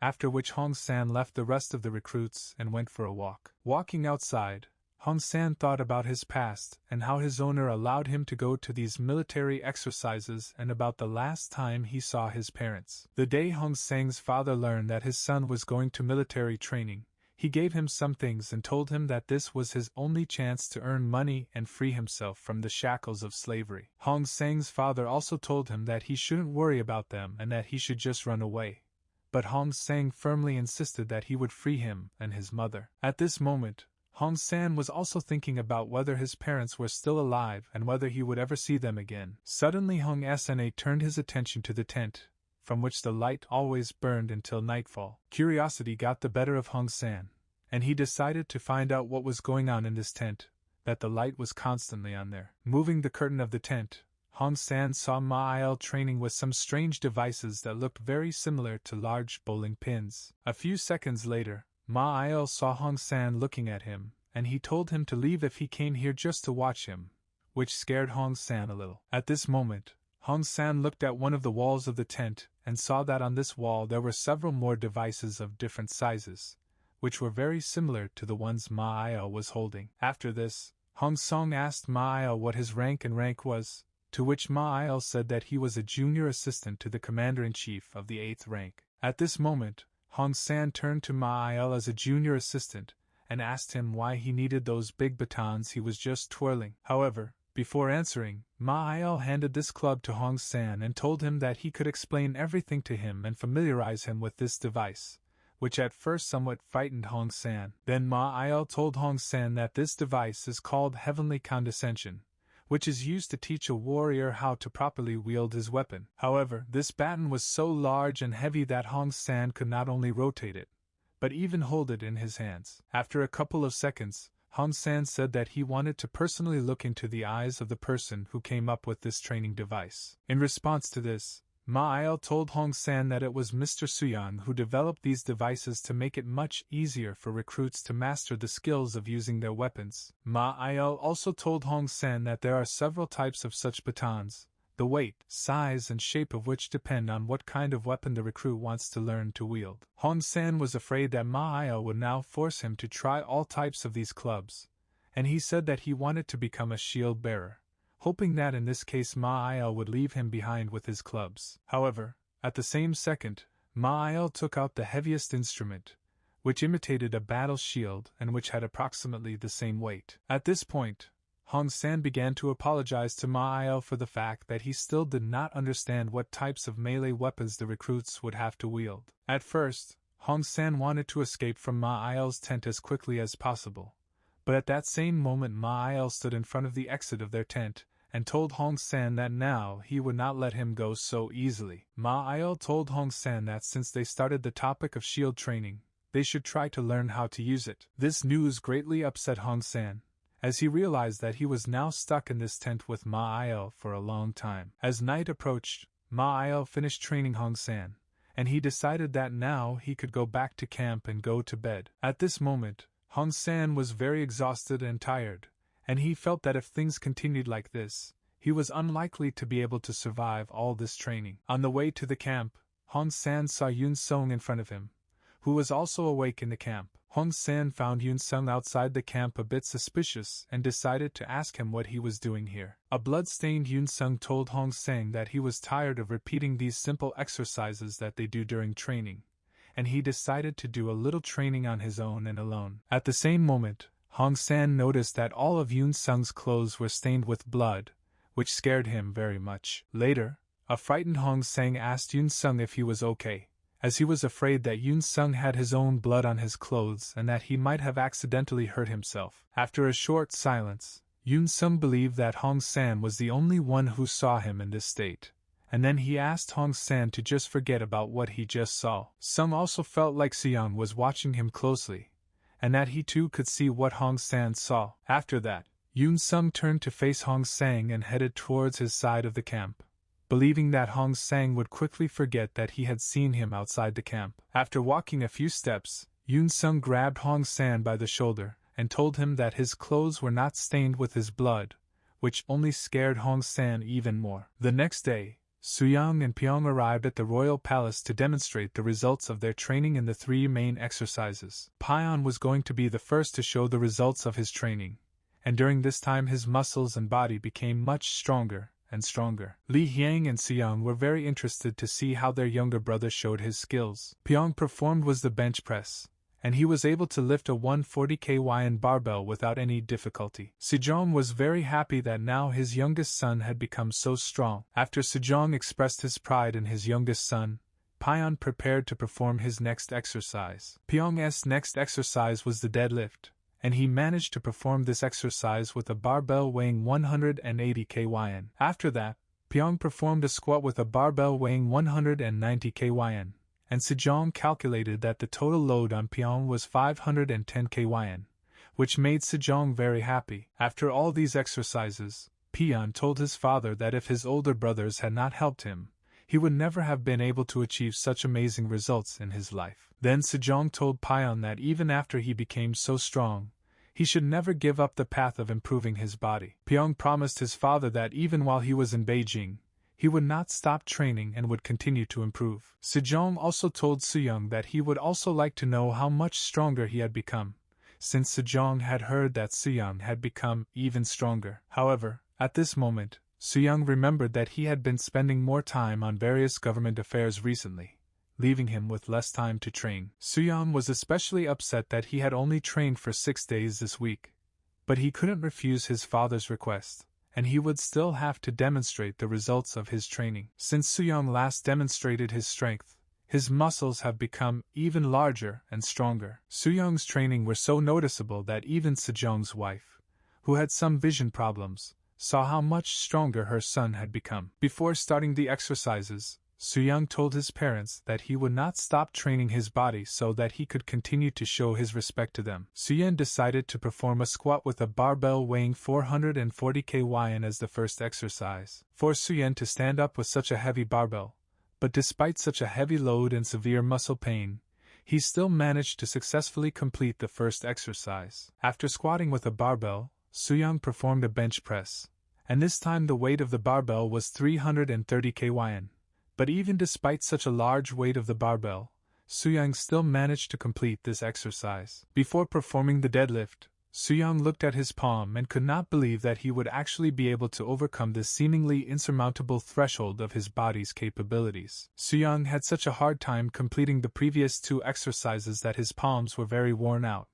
after which Hong San left the rest of the recruits and went for a walk. Walking outside, Hong San thought about his past and how his owner allowed him to go to these military exercises and about the last time he saw his parents. The day Hong Sang's father learned that his son was going to military training, he gave him some things and told him that this was his only chance to earn money and free himself from the shackles of slavery. Hong Sang's father also told him that he shouldn't worry about them and that he should just run away. But Hong Sang firmly insisted that he would free him and his mother. At this moment, Hong San was also thinking about whether his parents were still alive and whether he would ever see them again. Suddenly Hong Sna turned his attention to the tent, from which the light always burned until nightfall. Curiosity got the better of Hong San, and he decided to find out what was going on in this tent, that the light was constantly on there. Moving the curtain of the tent, Hong San saw Ma Il training with some strange devices that looked very similar to large bowling pins. A few seconds later, Ma Il saw Hong San looking at him, and he told him to leave if he came here just to watch him, which scared Hong San a little. At this moment, Hong San looked at one of the walls of the tent and saw that on this wall there were several more devices of different sizes, which were very similar to the ones Ma Il was holding. After this, Hong Song asked Ma Il what his rank was, to which Ma Il said that he was a junior assistant to the commander-in-chief of the 8th rank. At this moment, Hong San turned to Ma Il as a junior assistant and asked him why he needed those big batons he was just twirling. However, before answering, Ma Il handed this club to Hong San and told him that he could explain everything to him and familiarize him with this device, which at first somewhat frightened Hong San. Then Ma Il told Hong San that this device is called Heavenly Condescension, which is used to teach a warrior how to properly wield his weapon. However, this baton was so large and heavy that Hong San could not only rotate it, but even hold it in his hands. After a couple of seconds, Hong San said that he wanted to personally look into the eyes of the person who came up with this training device. In response to this, Ma Il told Hong San that it was Mr. Suyang who developed these devices to make it much easier for recruits to master the skills of using their weapons. Ma Il also told Hong San that there are several types of such batons, the weight, size and shape of which depend on what kind of weapon the recruit wants to learn to wield. Hong San was afraid that Ma Il would now force him to try all types of these clubs, and he said that he wanted to become a shield bearer, hoping that in this case Ma Il would leave him behind with his clubs. However, at the same second, Ma Il took out the heaviest instrument, which imitated a battle shield and which had approximately the same weight. At this point, Hong San began to apologize to Ma Il for the fact that he still did not understand what types of melee weapons the recruits would have to wield. At first, Hong San wanted to escape from Ma Il's tent as quickly as possible, but at that same moment Ma Il stood in front of the exit of their tent and told Hong San that now he would not let him go so easily. Ma Il told Hong San that since they started the topic of shield training, they should try to learn how to use it. This news greatly upset Hong San, as he realized that he was now stuck in this tent with Ma Il for a long time. As night approached, Ma Il finished training Hong San, and he decided that now he could go back to camp and go to bed. At this moment, Hong San was very exhausted and tired, and he felt that if things continued like this, he was unlikely to be able to survive all this training. On the way to the camp, Hong San saw Yun Sung in front of him, who was also awake in the camp. Hong San found Yun Sung outside the camp a bit suspicious and decided to ask him what he was doing here. A blood-stained Yun Sung told Hong Sang that he was tired of repeating these simple exercises that they do during training, and he decided to do a little training on his own and alone. At the same moment, Hong San noticed that all of Yun Sung's clothes were stained with blood, which scared him very much. Later, a frightened Hong Sang asked Yun Sung if he was okay, as he was afraid that Yun Sung had his own blood on his clothes and that he might have accidentally hurt himself. After a short silence, Yun Sung believed that Hong San was the only one who saw him in this state, and then he asked Hong San to just forget about what he just saw. Sung also felt like Seong was watching him closely, and that he too could see what Hong San saw. After that, Yun Sung turned to face Hong Sang and headed towards his side of the camp, believing that Hong Sang would quickly forget that he had seen him outside the camp. After walking a few steps, Yun Sung grabbed Hong San by the shoulder and told him that his clothes were not stained with his blood, which only scared Hong San even more. The next day, Suyang and Pyong arrived at the royal palace to demonstrate the results of their training in the 3 main exercises. Pyong was going to be the first to show the results of his training, and during this time his muscles and body became much stronger and stronger. Li Hyang and Suyang were very interested to see how their younger brother showed his skills. Pyong performed was the bench press, and he was able to lift a 140 kg barbell without any difficulty. Sejong was very happy that now his youngest son had become so strong. After Sejong expressed his pride in his youngest son, Pyong prepared to perform his next exercise. Pyong's next exercise was the deadlift, and he managed to perform this exercise with a barbell weighing 180 kg. After that, Pyong performed a squat with a barbell weighing 190 kg. And Sejong calculated that the total load on Pyong was 510 kg, which made Sejong very happy. After all these exercises, Pyong told his father that if his older brothers had not helped him, he would never have been able to achieve such amazing results in his life. Then Sejong told Pyong that even after he became so strong, he should never give up the path of improving his body. Pyong promised his father that even while he was in Beijing, he would not stop training and would continue to improve. Sejong also told Suyang that he would also like to know how much stronger he had become, since Sejong had heard that Suyang had become even stronger. However, at this moment, Suyang remembered that he had been spending more time on various government affairs recently, leaving him with less time to train. Suyang was especially upset that he had only trained for 6 days this week, but he couldn't refuse his father's request, and he would still have to demonstrate the results of his training. Since Suyang last demonstrated his strength, his muscles have become even larger and stronger. Suyang's training were so noticeable that even Sejong's wife, who had some vision problems, saw how much stronger her son had become. Before starting the exercises, Suyang told his parents that he would not stop training his body so that he could continue to show his respect to them. Suyang decided to perform a squat with a barbell weighing 440 kg as the first exercise. For Suyang to stand up with such a heavy barbell, but despite such a heavy load and severe muscle pain, he still managed to successfully complete the first exercise. After squatting with a barbell, Suyang performed a bench press, and this time the weight of the barbell was 330 kg. But even despite such a large weight of the barbell, Suyang still managed to complete this exercise. Before performing the deadlift, Suyang looked at his palm and could not believe that he would actually be able to overcome this seemingly insurmountable threshold of his body's capabilities. Suyang had such a hard time completing the previous 2 exercises that his palms were very worn out,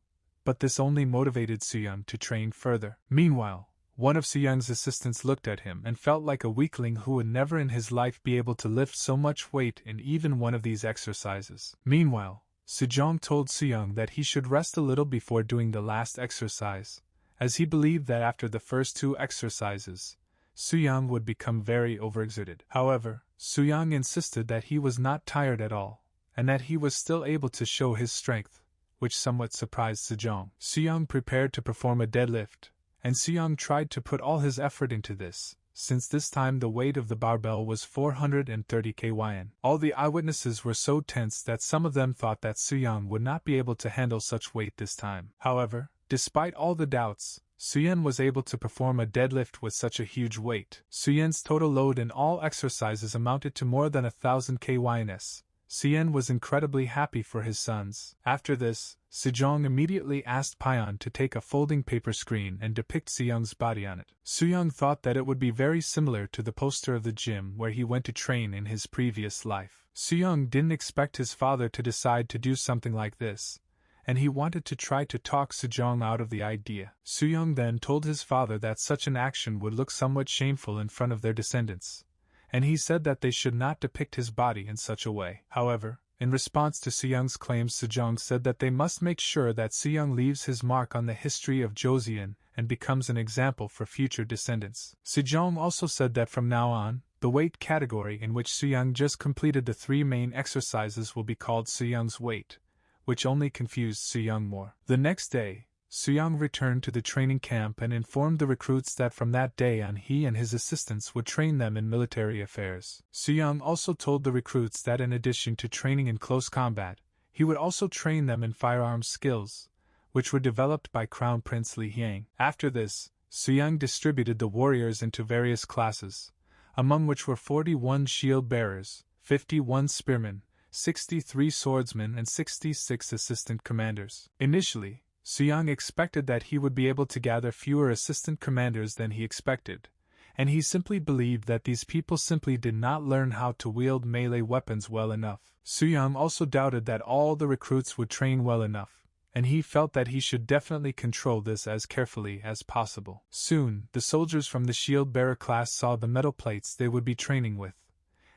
but this only motivated Suyang to train further. Meanwhile, one of Suyang's assistants looked at him and felt like a weakling who would never in his life be able to lift so much weight in even one of these exercises. Meanwhile, Sejong told Suyang that he should rest a little before doing the last exercise, as he believed that after the first 2 exercises, Suyang would become very overexerted. However, Suyang insisted that he was not tired at all, and that he was still able to show his strength, which somewhat surprised Sejong. Suyang prepared to perform a deadlift, and Suyang tried to put all his effort into this, since this time the weight of the barbell was 430 kg. All the eyewitnesses were so tense that some of them thought that Suyang would not be able to handle such weight this time. However, despite all the doubts, Suyang was able to perform a deadlift with such a huge weight. Suyang's total load in all exercises amounted to more than 1,000 kg. Suyang was incredibly happy for his sons. After this, Sejong immediately asked Pyong to take a folding paper screen and depict Suyang's body on it. Suyang thought that it would be very similar to the poster of the gym where he went to train in his previous life. Suyang didn't expect his father to decide to do something like this, and he wanted to try to talk Sejong out of the idea. Suyang then told his father that such an action would look somewhat shameful in front of their descendants, and he said that they should not depict his body in such a way. However, in response to Suyang's claims, Sejong said that they must make sure that Suyang leaves his mark on the history of Joseon and becomes an example for future descendants. Sejong also said that from now on, the weight category in which Suyang just completed the 3 main exercises will be called Suyang's weight, which only confused Suyang more. The next day, Suyang returned to the training camp and informed the recruits that from that day on he and his assistants would train them in military affairs. Suyang also told the recruits that in addition to training in close combat, he would also train them in firearms skills, which were developed by Crown Prince Li Hyang. After this, Suyang distributed the warriors into various classes, among which were 41 shield bearers, 51 spearmen, 63 swordsmen, and 66 assistant commanders. Initially, Suyang expected that he would be able to gather fewer assistant commanders than he expected, and he simply believed that these people simply did not learn how to wield melee weapons well enough. Suyang also doubted that all the recruits would train well enough, and he felt that he should definitely control this as carefully as possible. Soon, the soldiers from the shield-bearer class saw the metal plates they would be training with,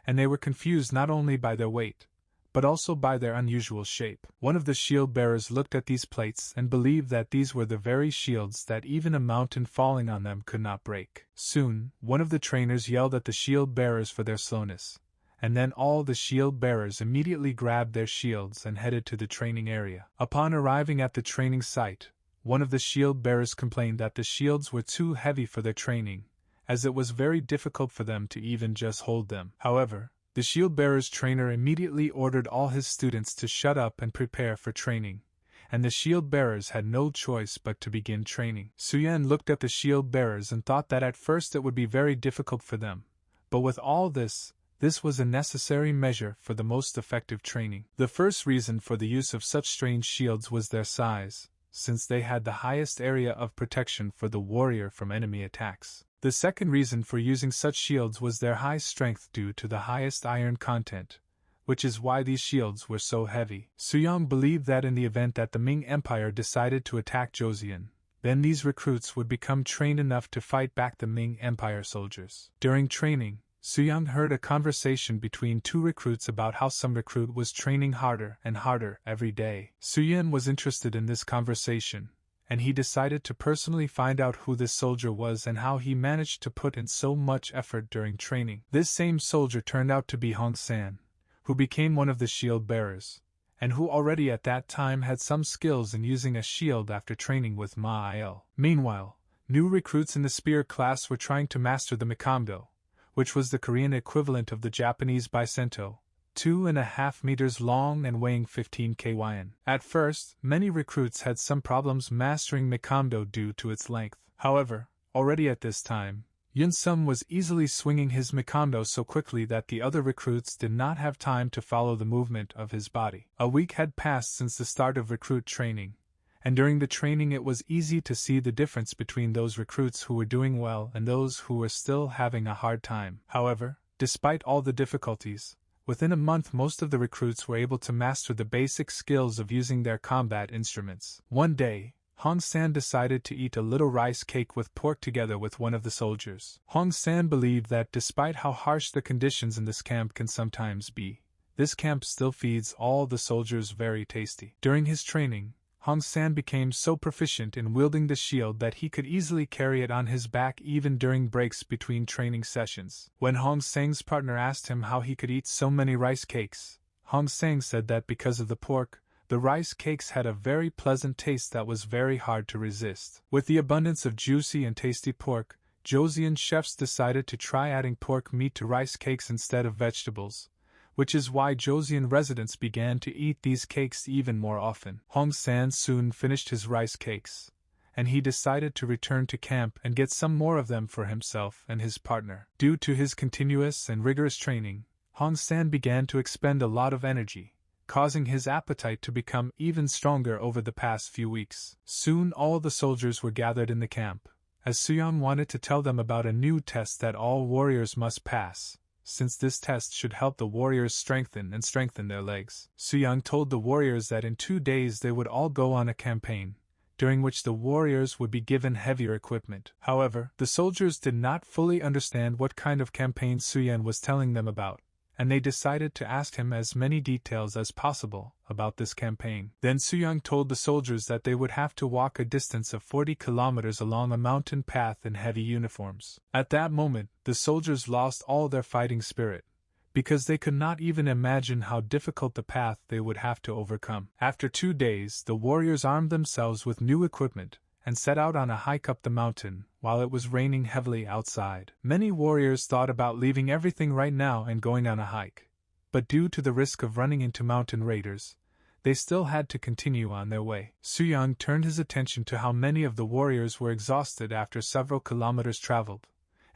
and they were confused not only by their weight, but also by their unusual shape. One of the shield-bearers looked at these plates and believed that these were the very shields that even a mountain falling on them could not break. Soon, one of the trainers yelled at the shield-bearers for their slowness, and then all the shield-bearers immediately grabbed their shields and headed to the training area. Upon arriving at the training site, one of the shield-bearers complained that the shields were too heavy for their training, as it was very difficult for them to even just hold them. However, the shield-bearer's trainer immediately ordered all his students to shut up and prepare for training, and the shield-bearers had no choice but to begin training. Suyan looked at the shield-bearers and thought that at first it would be very difficult for them, but with all this was a necessary measure for the most effective training. The first reason for the use of such strange shields was their size, since they had the highest area of protection for the warrior from enemy attacks. The second reason for using such shields was their high strength due to the highest iron content, which is why these shields were so heavy. Suyang believed that in the event that the Ming Empire decided to attack Joseon, then these recruits would become trained enough to fight back the Ming Empire soldiers. During training, Suyang heard a conversation between two recruits about how some recruit was training harder and harder every day. Suyang was interested in this conversation, and he decided to personally find out who this soldier was and how he managed to put in so much effort during training. This same soldier turned out to be Hong San, who became one of the shield bearers, and who already at that time had some skills in using a shield after training with Ma Il. Meanwhile, new recruits in the spear class were trying to master the Mikamdo, which was the Korean equivalent of the Japanese Bicentennial, 2.5 meters long and weighing 15 kyn. At first, many recruits had some problems mastering Mikamdo due to its length. However, already at this time, Yun-sum was easily swinging his Mikamdo so quickly that the other recruits did not have time to follow the movement of his body. A week had passed since the start of recruit training, and during the training it was easy to see the difference between those recruits who were doing well and those who were still having a hard time. However, despite all the difficulties, within a month most of the recruits were able to master the basic skills of using their combat instruments. One day, Hong San decided to eat a little rice cake with pork together with one of the soldiers. Hong San believed that despite how harsh the conditions in this camp can sometimes be, this camp still feeds all the soldiers very tasty. During his training, Hong San became so proficient in wielding the shield that he could easily carry it on his back even during breaks between training sessions. When Hong Sang's partner asked him how he could eat so many rice cakes, Hong Sang said that because of the pork, the rice cakes had a very pleasant taste that was very hard to resist. With the abundance of juicy and tasty pork, Joseon chefs decided to try adding pork meat to rice cakes instead of vegetables, which is why Joseon residents began to eat these cakes even more often. Hong San soon finished his rice cakes, and he decided to return to camp and get some more of them for himself and his partner. Due to his continuous and rigorous training, Hong San began to expend a lot of energy, causing his appetite to become even stronger over the past few weeks. Soon all the soldiers were gathered in the camp, as Suyang wanted to tell them about a new test that all warriors must pass, since this test should help the warriors strengthen their legs. Suyang told the warriors that in 2 days they would all go on a campaign, during which the warriors would be given heavier equipment. However, the soldiers did not fully understand what kind of campaign Suyang was telling them about, and they decided to ask him as many details as possible about this campaign. Then Suyang told the soldiers that they would have to walk a distance of 40 kilometers along a mountain path in heavy uniforms. At that moment, the soldiers lost all their fighting spirit, because they could not even imagine how difficult the path they would have to overcome. After 2 days, the warriors armed themselves with new equipment and set out on a hike up the mountain, while it was raining heavily outside. Many warriors thought about leaving everything right now and going on a hike, but due to the risk of running into mountain raiders, they still had to continue on their way. Suyang turned his attention to how many of the warriors were exhausted after several kilometers traveled,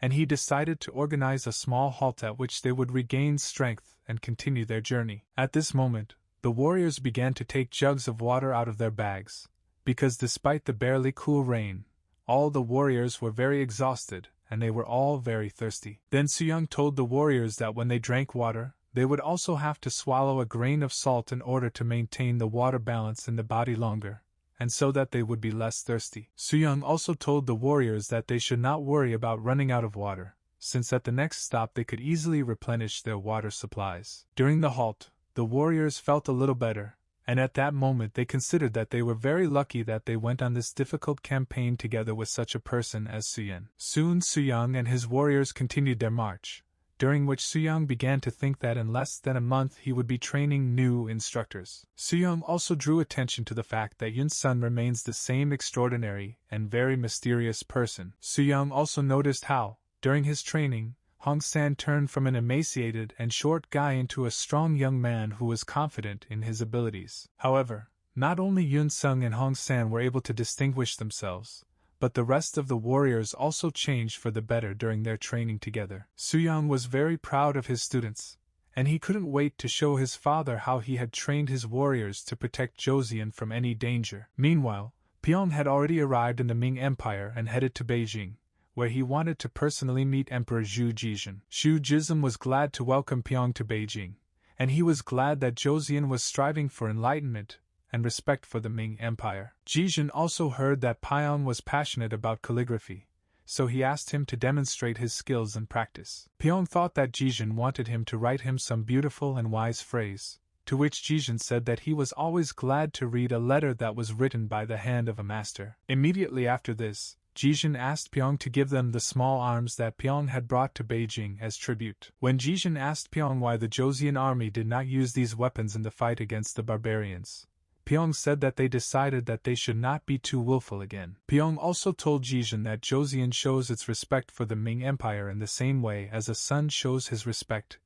and he decided to organize a small halt at which they would regain strength and continue their journey. At this moment, the warriors began to take jugs of water out of their bags, because despite the barely cool rain, all the warriors were very exhausted, and they were all very thirsty. Then Suyang told the warriors that when they drank water, they would also have to swallow a grain of salt in order to maintain the water balance in the body longer, and so that they would be less thirsty. Suyang also told the warriors that they should not worry about running out of water, since at the next stop they could easily replenish their water supplies. During the halt, the warriors felt a little better, and at that moment they considered that they were very lucky that they went on this difficult campaign together with such a person as Suyang. Soon Suyang and his warriors continued their march, during which Suyang began to think that in less than a month he would be training new instructors. Suyang also drew attention to the fact that Yun-sun remains the same extraordinary and very mysterious person. Suyang also noticed how, during his training, Hong-san turned from an emaciated and short guy into a strong young man who was confident in his abilities. However, not only Yun-sung and Hong-san were able to distinguish themselves, but the rest of the warriors also changed for the better during their training together. Suyang was very proud of his students, and he couldn't wait to show his father how he had trained his warriors to protect Joseon from any danger. Meanwhile, Pyong had already arrived in the Ming Empire and headed to Beijing, where he wanted to personally meet Emperor Zhu Jizhen. Zhu Jizhen was glad to welcome Pyong to Beijing, and he was glad that Joseon was striving for enlightenment and respect for the Ming Empire. Jizhen also heard that Pyong was passionate about calligraphy, so he asked him to demonstrate his skills and practice. Pyong thought that Jizhen wanted him to write him some beautiful and wise phrase, to which Jizhen said that he was always glad to read a letter that was written by the hand of a master. Immediately after this, Jizhen asked Pyong to give them the small arms that Pyong had brought to Beijing as tribute. When Jizhen asked Pyong why the Joseon army did not use these weapons in the fight against the barbarians, Pyong said that they decided that they should not be too willful again. Pyong also told Jizhen that Joseon shows its respect for the Ming Empire in the same way as a son shows his respect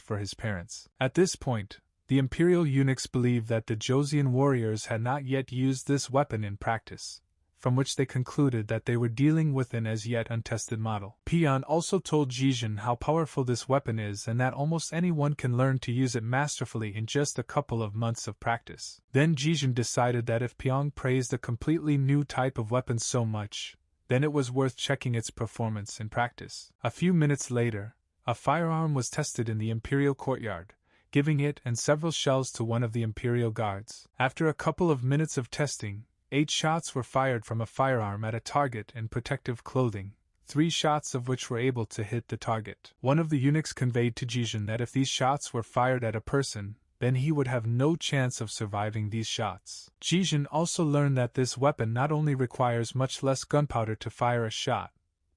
for his parents. At this point, the imperial eunuchs believed that the Joseon warriors had not yet used this weapon in practice, from which they concluded that they were dealing with an as yet untested model. Pyong also told Jizhen how powerful this weapon is and that almost anyone can learn to use it masterfully in just a couple of months of practice. Then Jizhen decided that if Pyong praised a completely new type of weapon so much, then it was worth checking its performance in practice. A few minutes later, a firearm was tested in the imperial courtyard, giving it and several shells to one of the imperial guards. After a couple of minutes of testing, 8 shots were fired from a firearm at a target in protective clothing, 3 shots of which were able to hit the target. One of the eunuchs conveyed to Jizhen that if these shots were fired at a person, then he would have no chance of surviving these shots. Jizhen also learned that this weapon not only requires much less gunpowder to fire a shot,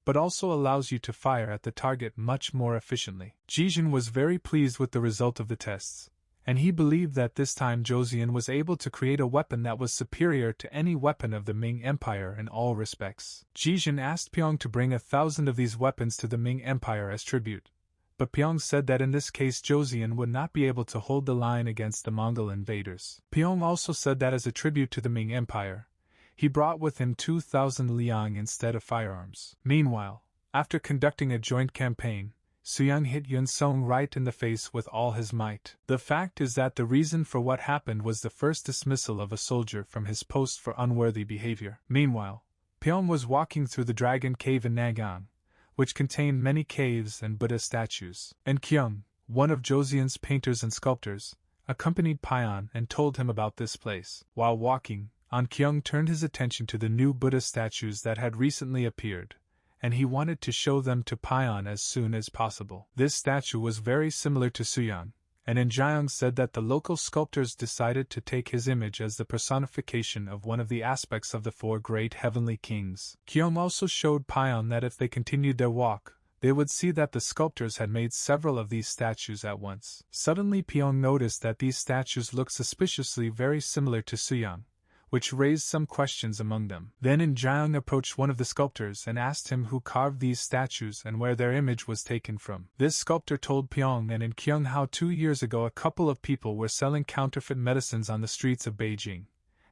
but also allows you to fire at the target much more efficiently. Jizhen was very pleased with the result of the tests, and he believed that this time Joseon was able to create a weapon that was superior to any weapon of the Ming Empire in all respects. Jizhen asked Pyong to bring 1,000 of these weapons to the Ming Empire as tribute, but Pyong said that in this case Joseon would not be able to hold the line against the Mongol invaders. Pyong also said that as a tribute to the Ming Empire, he brought with him 2,000 liang instead of firearms. Meanwhile, after conducting a joint campaign, Suyang hit Yun-sung right in the face with all his might. The fact is that the reason for what happened was the first dismissal of a soldier from his post for unworthy behavior. Meanwhile, Pyong was walking through the Dragon Cave in Nangang, which contained many caves and Buddha statues. And Kyung, one of Joseon's painters and sculptors, accompanied Pyong and told him about this place. While walking, Kyung turned his attention to the new Buddha statues that had recently appeared, and he wanted to show them to Pyong as soon as possible. This statue was very similar to Suyang, and Jiang said that the local sculptors decided to take his image as the personification of one of the aspects of the 4 great heavenly kings. Kyung also showed Pyong that if they continued their walk, they would see that the sculptors had made several of these statues at once. Suddenly Pyong noticed that these statues looked suspiciously very similar to Suyang, which raised some questions among them. Then Jiang approached one of the sculptors and asked him who carved these statues and where their image was taken from. This sculptor told Pyong and Kyung how 2 years ago a couple of people were selling counterfeit medicines on the streets of Beijing,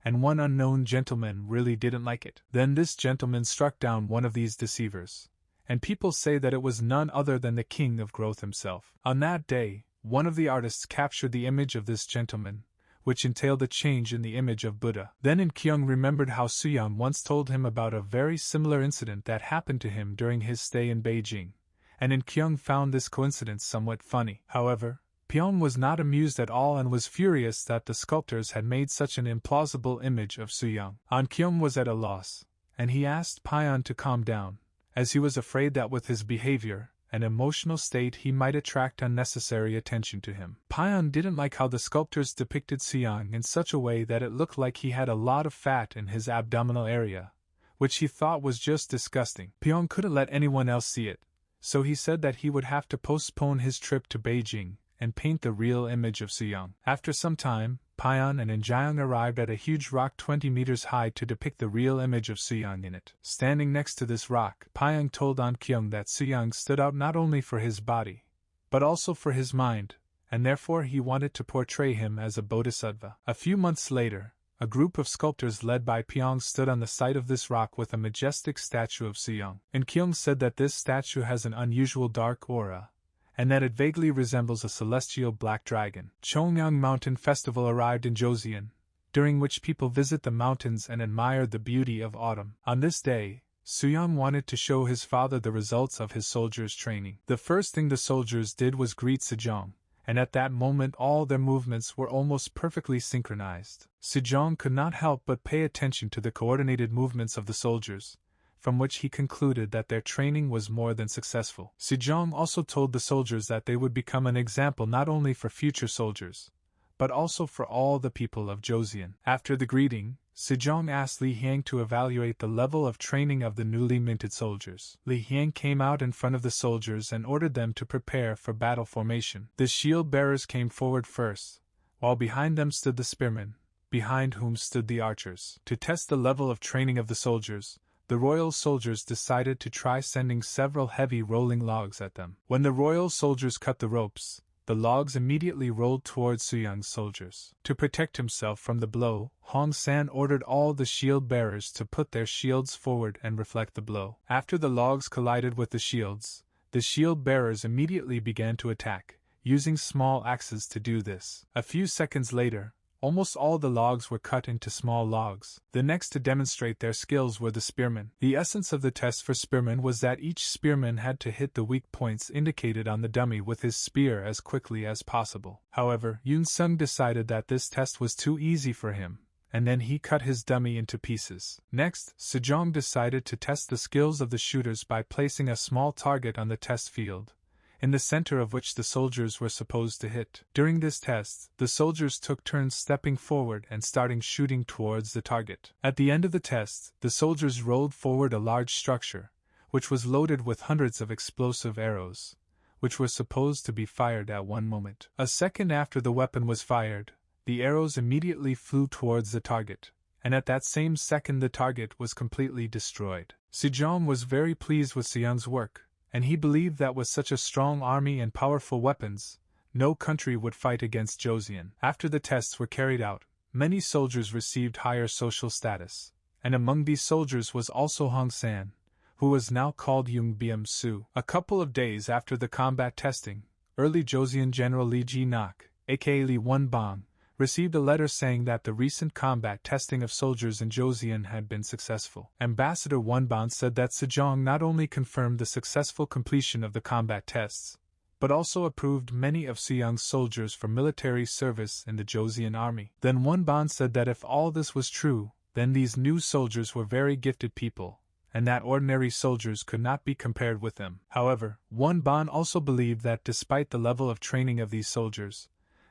and one unknown gentleman really didn't like it. Then this gentleman struck down one of these deceivers, and people say that it was none other than the king of growth himself. On that day, one of the artists captured the image of this gentleman, which entailed a change in the image of Buddha. Then In-kyung remembered how Soo-young once told him about a very similar incident that happened to him during his stay in Beijing, and In-kyung found this coincidence somewhat funny. However, Pyong was not amused at all and was furious that the sculptors had made such an implausible image of Soo-young. An-kyung was at a loss, and he asked Pyon to calm down, as he was afraid that with his behavior and emotional state he might attract unnecessary attention to him. Pyon didn't like how the sculptors depicted Soo-young in such a way that it looked like he had a lot of fat in his abdominal area, which he thought was just disgusting. Pyong couldn't let anyone else see it, so he said that he would have to postpone his trip to Beijing and paint the real image of Soo-young. After some time, Pyon and In-jayung arrived at a huge rock 20 meters high to depict the real image of Soo-young in it. Standing next to this rock, Pyon told An-kyung that Soo-young stood out not only for his body, but also for his mind, and therefore he wanted to portray him as a bodhisattva. A few months later, a group of sculptors led by Pyong stood on the site of this rock with a majestic statue of Soo-young. In-kyung said that this statue has an unusual dark aura, and that it vaguely resembles a celestial black dragon. Chongyang Mountain Festival arrived in Joseon, during which people visit the mountains and admire the beauty of autumn. On this day, Soo-young wanted to show his father the results of his soldiers' training. The first thing the soldiers did was greet Sejong, and at that moment all their movements were almost perfectly synchronized. Sejong could not help but pay attention to the coordinated movements of the soldiers, from which he concluded that their training was more than successful. Sejong also told the soldiers that they would become an example not only for future soldiers, but also for all the people of Joseon. After the greeting, Sejong asked Li Hyang to evaluate the level of training of the newly minted soldiers. Li Hyang came out in front of the soldiers and ordered them to prepare for battle formation. The shield bearers came forward first, while behind them stood the spearmen, behind whom stood the archers. To test the level of training of the soldiers, the royal soldiers decided to try sending several heavy rolling logs at them. When the royal soldiers cut the ropes, the logs immediately rolled towards Soo-young's soldiers. To protect himself from the blow, Hong San ordered all the shield bearers to put their shields forward and reflect the blow. After the logs collided with the shield bearers immediately began to attack, using small axes to do this. A few seconds later, almost all the logs were cut into small logs. The next to demonstrate their skills were the spearmen. The essence of the test for spearmen was that each spearman had to hit the weak points indicated on the dummy with his spear as quickly as possible. However, Yoon-sung decided that this test was too easy for him, and then he cut his dummy into pieces. Next, Sejong decided to test the skills of the shooters by placing a small target on the test field, in the center of which the soldiers were supposed to hit. During this test, the soldiers took turns stepping forward and starting shooting towards the target. At the end of the test, the soldiers rolled forward a large structure, which was loaded with hundreds of explosive arrows, which were supposed to be fired at one moment. A second after the weapon was fired, the arrows immediately flew towards the target, and at that same second the target was completely destroyed. Sejong was very pleased with Soo-young's work, and he believed that with such a strong army and powerful weapons, no country would fight against Joseon. After the tests were carried out, many soldiers received higher social status, and among these soldiers was also Hong San, who was now called Yung Biem Su. A couple of days after the combat testing, early Joseon General Lee Ji-nak, aka Lee Won-bang, received a letter saying that the recent combat testing of soldiers in Joseon had been successful. Ambassador Won-bang said that Sejong not only confirmed the successful completion of the combat tests, but also approved many of Soo-young's soldiers for military service in the Joseon army. Then Won-bang said that if all this was true, then these new soldiers were very gifted people, and that ordinary soldiers could not be compared with them. However, Won-bang also believed that despite the level of training of these soldiers,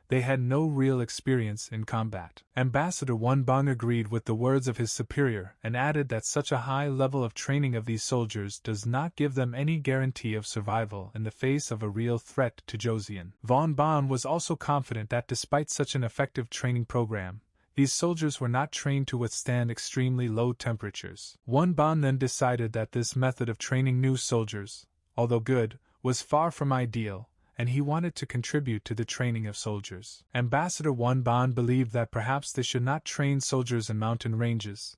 they had no real experience in combat. Ambassador Won-bang agreed with the words of his superior and added that such a high level of training of these soldiers does not give them any guarantee of survival in the face of a real threat to Joseon. Won-bang was also confident that despite such an effective training program, these soldiers were not trained to withstand extremely low temperatures. Won-bang then decided that this method of training new soldiers, although good, was far from ideal, and he wanted to contribute to the training of soldiers. Ambassador Won-bang believed that perhaps they should not train soldiers in mountain ranges,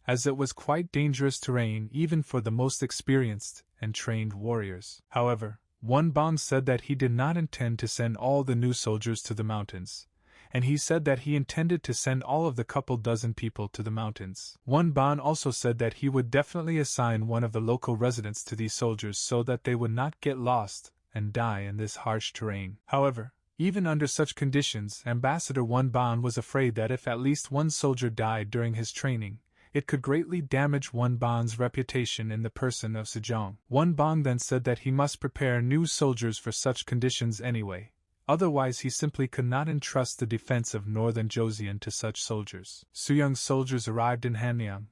as it was quite dangerous terrain even for the most experienced, and trained warriors. However, Wonbong said that he did not intend to send all the new soldiers to the mountains, and he said that he intended to send all of the couple dozen people to the mountains. Wonbong also said that he would definitely assign one of the local residents to these soldiers so that they would not get lost and die in this harsh terrain. However, even under such conditions, Ambassador Wonbong was afraid that if at least one soldier died during his training, it could greatly damage Wonbong's reputation in the person of Sejong. Wonbong then said that he must prepare new soldiers for such conditions anyway, otherwise he simply could not entrust the defense of northern Joseon to such soldiers. Suyong's soldiers arrived in Hamyang,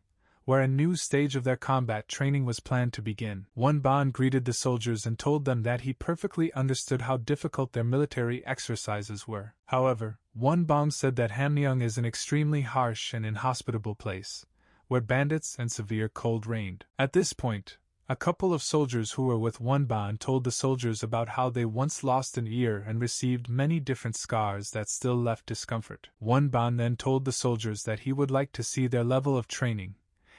where a new stage of their combat training was planned to begin. Wonbong greeted the soldiers and told them that he perfectly understood how difficult their military exercises were. However, Wonbong said that Hamyang is an extremely harsh and inhospitable place, where bandits and severe cold reigned. At this point, a couple of soldiers who were with Wonbong told the soldiers about how they once lost an ear and received many different scars that still left discomfort. Wonbong then told the soldiers that he would like to see their level of training,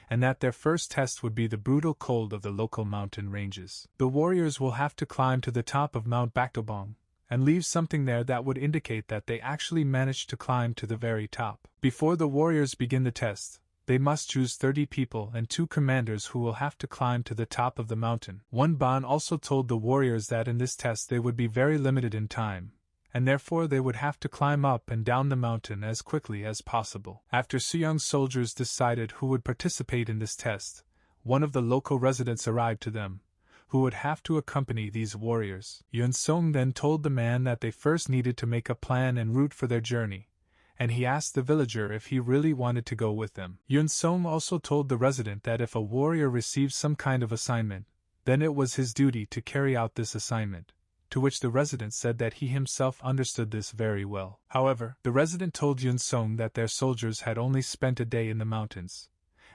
and that their first test would be the brutal cold of the local mountain ranges. The warriors will have to climb to the top of Mount Baktobong, and leave something there that would indicate that they actually managed to climb to the very top. Before the warriors begin the test, they must choose 30 people and 2 commanders who will have to climb to the top of the mountain. Wonbong also told the warriors that in this test they would be very limited in time, and therefore they would have to climb up and down the mountain as quickly as possible. After Suyong's soldiers decided who would participate in this test, one of the local residents arrived to them, who would have to accompany these warriors. Yun-sung then told the man that they first needed to make a plan and route for their journey, and he asked the villager if he really wanted to go with them. Yun-sung also told the resident that if a warrior received some kind of assignment, then it was his duty to carry out this assignment, to which the resident said that he himself understood this very well. However, the resident told Yun-sung that their soldiers had only spent a day in the mountains,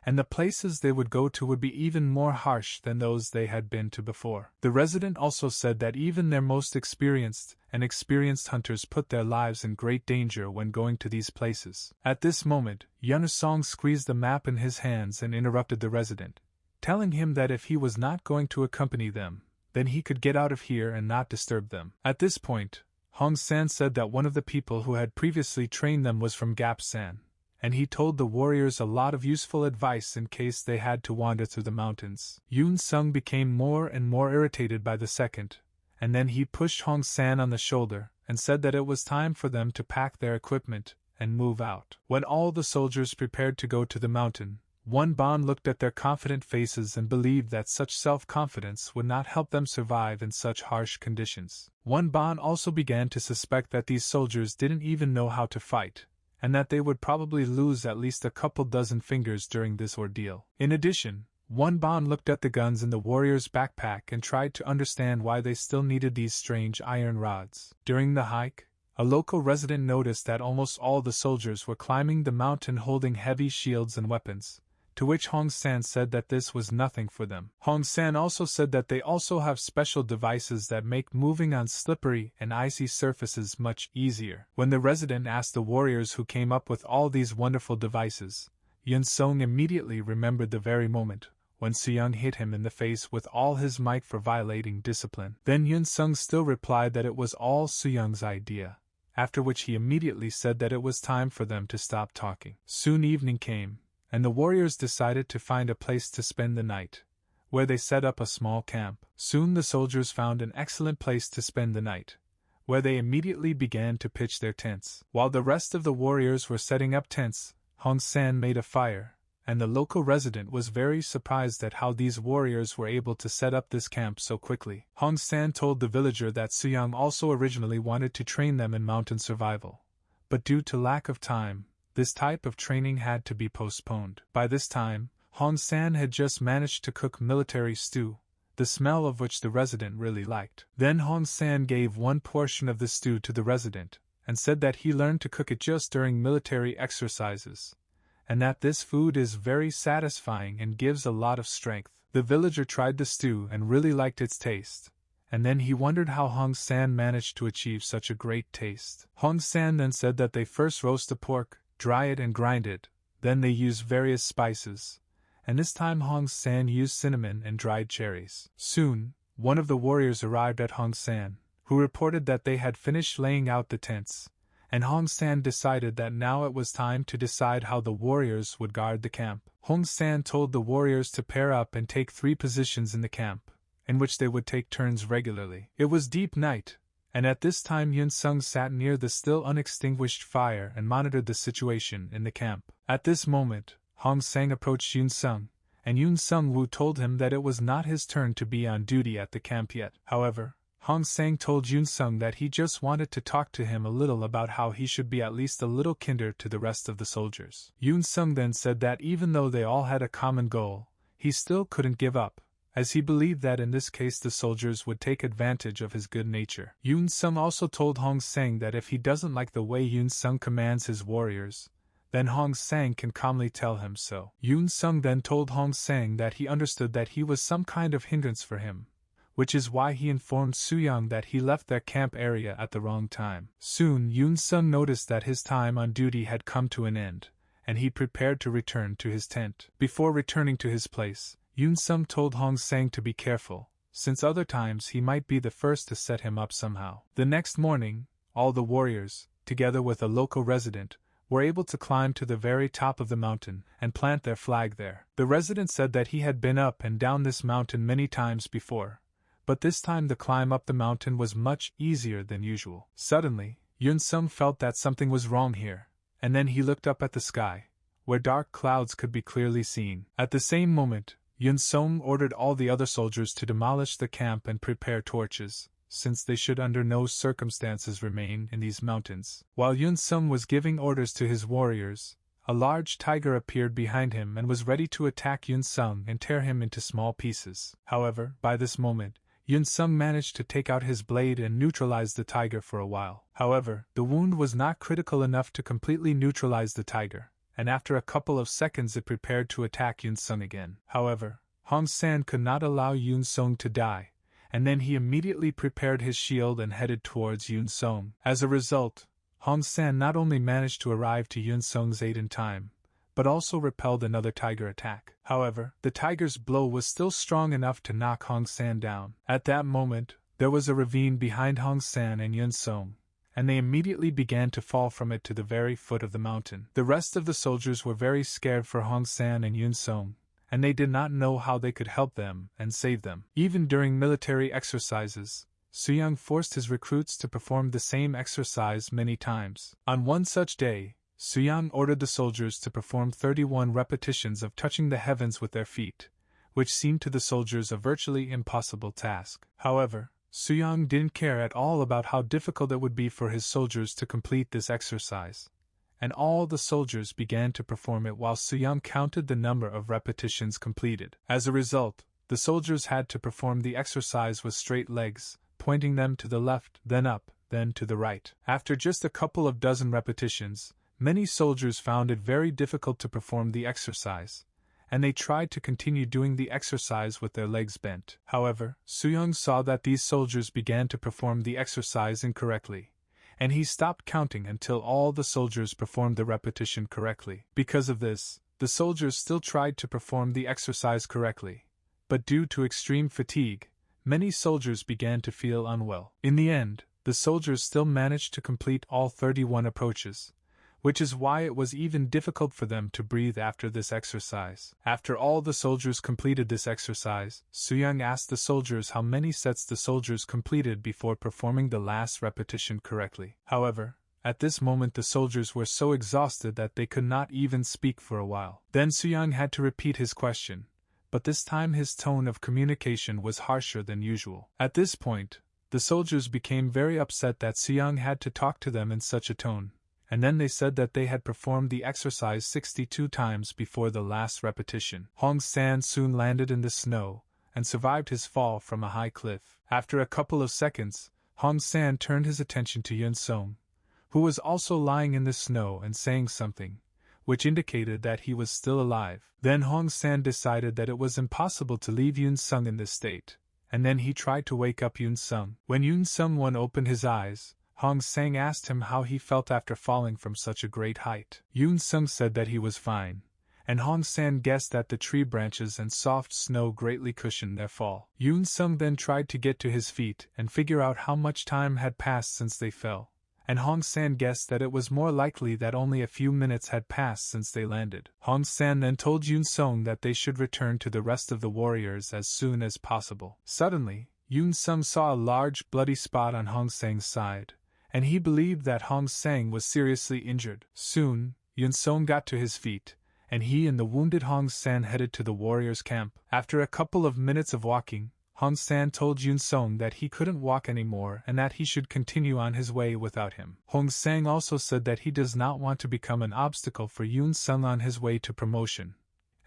and the places they would go to would be even more harsh than those they had been to before. The resident also said that even their most experienced hunters put their lives in great danger when going to these places. At this moment, Yun-sung squeezed the map in his hands and interrupted the resident, telling him that if he was not going to accompany them, then he could get out of here and not disturb them. At this point, Hong-san said that one of the people who had previously trained them was from Gap-san, and he told the warriors a lot of useful advice in case they had to wander through the mountains. Yun-sung became more and more irritated by the second, and then he pushed Hong-san on the shoulder and said that it was time for them to pack their equipment and move out. When all the soldiers prepared to go to the mountain, Wonbong looked at their confident faces and believed that such self-confidence would not help them survive in such harsh conditions. Wonbong also began to suspect that these soldiers didn't even know how to fight, and that they would probably lose at least a couple dozen fingers during this ordeal. In addition, Wonbong looked at the guns in the warrior's backpack and tried to understand why they still needed these strange iron rods. During the hike, a local resident noticed that almost all the soldiers were climbing the mountain holding heavy shields and weapons, to which Hong-san said that this was nothing for them. Hong-san also said that they also have special devices that make moving on slippery and icy surfaces much easier. When the resident asked the warriors who came up with all these wonderful devices, Yun-sung immediately remembered the very moment when Suyong hit him in the face with all his might for violating discipline. Then Yun-sung still replied that it was all Suyong's idea, after which he immediately said that it was time for them to stop talking. Soon evening came, and the warriors decided to find a place to spend the night, where they set up a small camp. Soon the soldiers found an excellent place to spend the night, where they immediately began to pitch their tents. While the rest of the warriors were setting up tents, Hong-san made a fire, and the local resident was very surprised at how these warriors were able to set up this camp so quickly. Hong-san told the villager that Suyong also originally wanted to train them in mountain survival, but due to lack of time, this type of training had to be postponed. By this time, Hong-san had just managed to cook military stew, the smell of which the resident really liked. Then Hong-san gave one portion of the stew to the resident, and said that he learned to cook it just during military exercises, and that this food is very satisfying and gives a lot of strength. The villager tried the stew and really liked its taste, and then he wondered how Hong-san managed to achieve such a great taste. Hong-san then said that they first roast the pork, dry it and grind it, then they use various spices, and this time Hong San used cinnamon and dried cherries. Soon, one of the warriors arrived at Hong San, who reported that they had finished laying out the tents, and Hong San decided that now it was time to decide how the warriors would guard the camp. Hong San told the warriors to pair up and take 3 positions in the camp, in which they would take turns regularly. It was deep night, and at this time Yun Sung sat near the still unextinguished fire and monitored the situation in the camp. At this moment, Hong Sang approached Yun Sung, and Yun Sung Woo told him that it was not his turn to be on duty at the camp yet. However, Hong Sang told Yun Sung that he just wanted to talk to him a little about how he should be at least a little kinder to the rest of the soldiers. Yun Sung then said that even though they all had a common goal, he still couldn't give up, as he believed that in this case the soldiers would take advantage of his good nature. Yun Sung also told Hong Sang that if he doesn't like the way Yun Sung commands his warriors, then Hong Sang can calmly tell him so. Yun Sung then told Hong Sang that he understood that he was some kind of hindrance for him, which is why he informed Soo-young that he left their camp area at the wrong time. Soon Yun Sung noticed that his time on duty had come to an end, and he prepared to return to his tent. Before returning to his place, Yun Sung told Hong Sang to be careful, since other times he might be the first to set him up somehow. The next morning, all the warriors, together with a local resident, were able to climb to the very top of the mountain and plant their flag there. The resident said that he had been up and down this mountain many times before, but this time the climb up the mountain was much easier than usual. Suddenly, Yun Sung felt that something was wrong here, and then he looked up at the sky, where dark clouds could be clearly seen. At the same moment, Yun Sung ordered all the other soldiers to demolish the camp and prepare torches, since they should under no circumstances remain in these mountains. While Yun Sung was giving orders to his warriors, a large tiger appeared behind him and was ready to attack Yun Sung and tear him into small pieces. However, by this moment, Yun Sung managed to take out his blade and neutralize the tiger for a while. However, the wound was not critical enough to completely neutralize the tiger, and after a couple of seconds it prepared to attack Yun Sung again. However, Hong San could not allow Yun Sung to die, and then he immediately prepared his shield and headed towards Yun Sung. As a result, Hong San not only managed to arrive to Yun Sung's aid in time, but also repelled another tiger attack. However, the tiger's blow was still strong enough to knock Hong San down. At that moment, there was a ravine behind Hong San and Yun Sung, and they immediately began to fall from it to the very foot of the mountain. The rest of the soldiers were very scared for Hong San and Yun Sung, and they did not know how they could help them and save them. Even during military exercises, Soo-young forced his recruits to perform the same exercise many times. On one such day, Soo-young ordered the soldiers to perform 31 repetitions of touching the heavens with their feet, which seemed to the soldiers a virtually impossible task. However, Soo-young didn't care at all about how difficult it would be for his soldiers to complete this exercise, and all the soldiers began to perform it while Soo-young counted the number of repetitions completed. As a result, the soldiers had to perform the exercise with straight legs, pointing them to the left, then up, then to the right. After just a couple of dozen repetitions, many soldiers found it very difficult to perform the exercise, and they tried to continue doing the exercise with their legs bent. However, Soo-young saw that these soldiers began to perform the exercise incorrectly, and he stopped counting until all the soldiers performed the repetition correctly. Because of this, the soldiers still tried to perform the exercise correctly, but due to extreme fatigue, many soldiers began to feel unwell. In the end, the soldiers still managed to complete all 31 approaches, which is why it was even difficult for them to breathe after this exercise. After all the soldiers completed this exercise, Soo-young asked the soldiers how many sets the soldiers completed before performing the last repetition correctly. However, at this moment the soldiers were so exhausted that they could not even speak for a while. Then Soo-young had to repeat his question, but this time his tone of communication was harsher than usual. At this point, the soldiers became very upset that Soo-young had to talk to them in such a tone, and then they said that they had performed the exercise 62 times before the last repetition. Hong San soon landed in the snow, and survived his fall from a high cliff. After a couple of seconds, Hong San turned his attention to Yun Sung, who was also lying in the snow and saying something, which indicated that he was still alive. Then Hong San decided that it was impossible to leave Yun Sung in this state, and then he tried to wake up Yun Sung. When Yun Sung opened his eyes, Hong Sang asked him how he felt after falling from such a great height. Yun Sung said that he was fine, and Hong San guessed that the tree branches and soft snow greatly cushioned their fall. Yoon Sung then tried to get to his feet and figure out how much time had passed since they fell, and Hong San guessed that it was more likely that only a few minutes had passed since they landed. Hong San then told Yoon Sung that they should return to the rest of the warriors as soon as possible. Suddenly, Yoon Sung saw a large bloody spot on Hong Sang's side, and he believed that Hong Sang was seriously injured. Soon, Yoon Sung got to his feet, and he and the wounded Hong San headed to the warriors' camp. After a couple of minutes of walking, Hong San told Yoon Sung that he couldn't walk anymore and that he should continue on his way without him. Hong Sang also said that he does not want to become an obstacle for Yoon Sung on his way to promotion,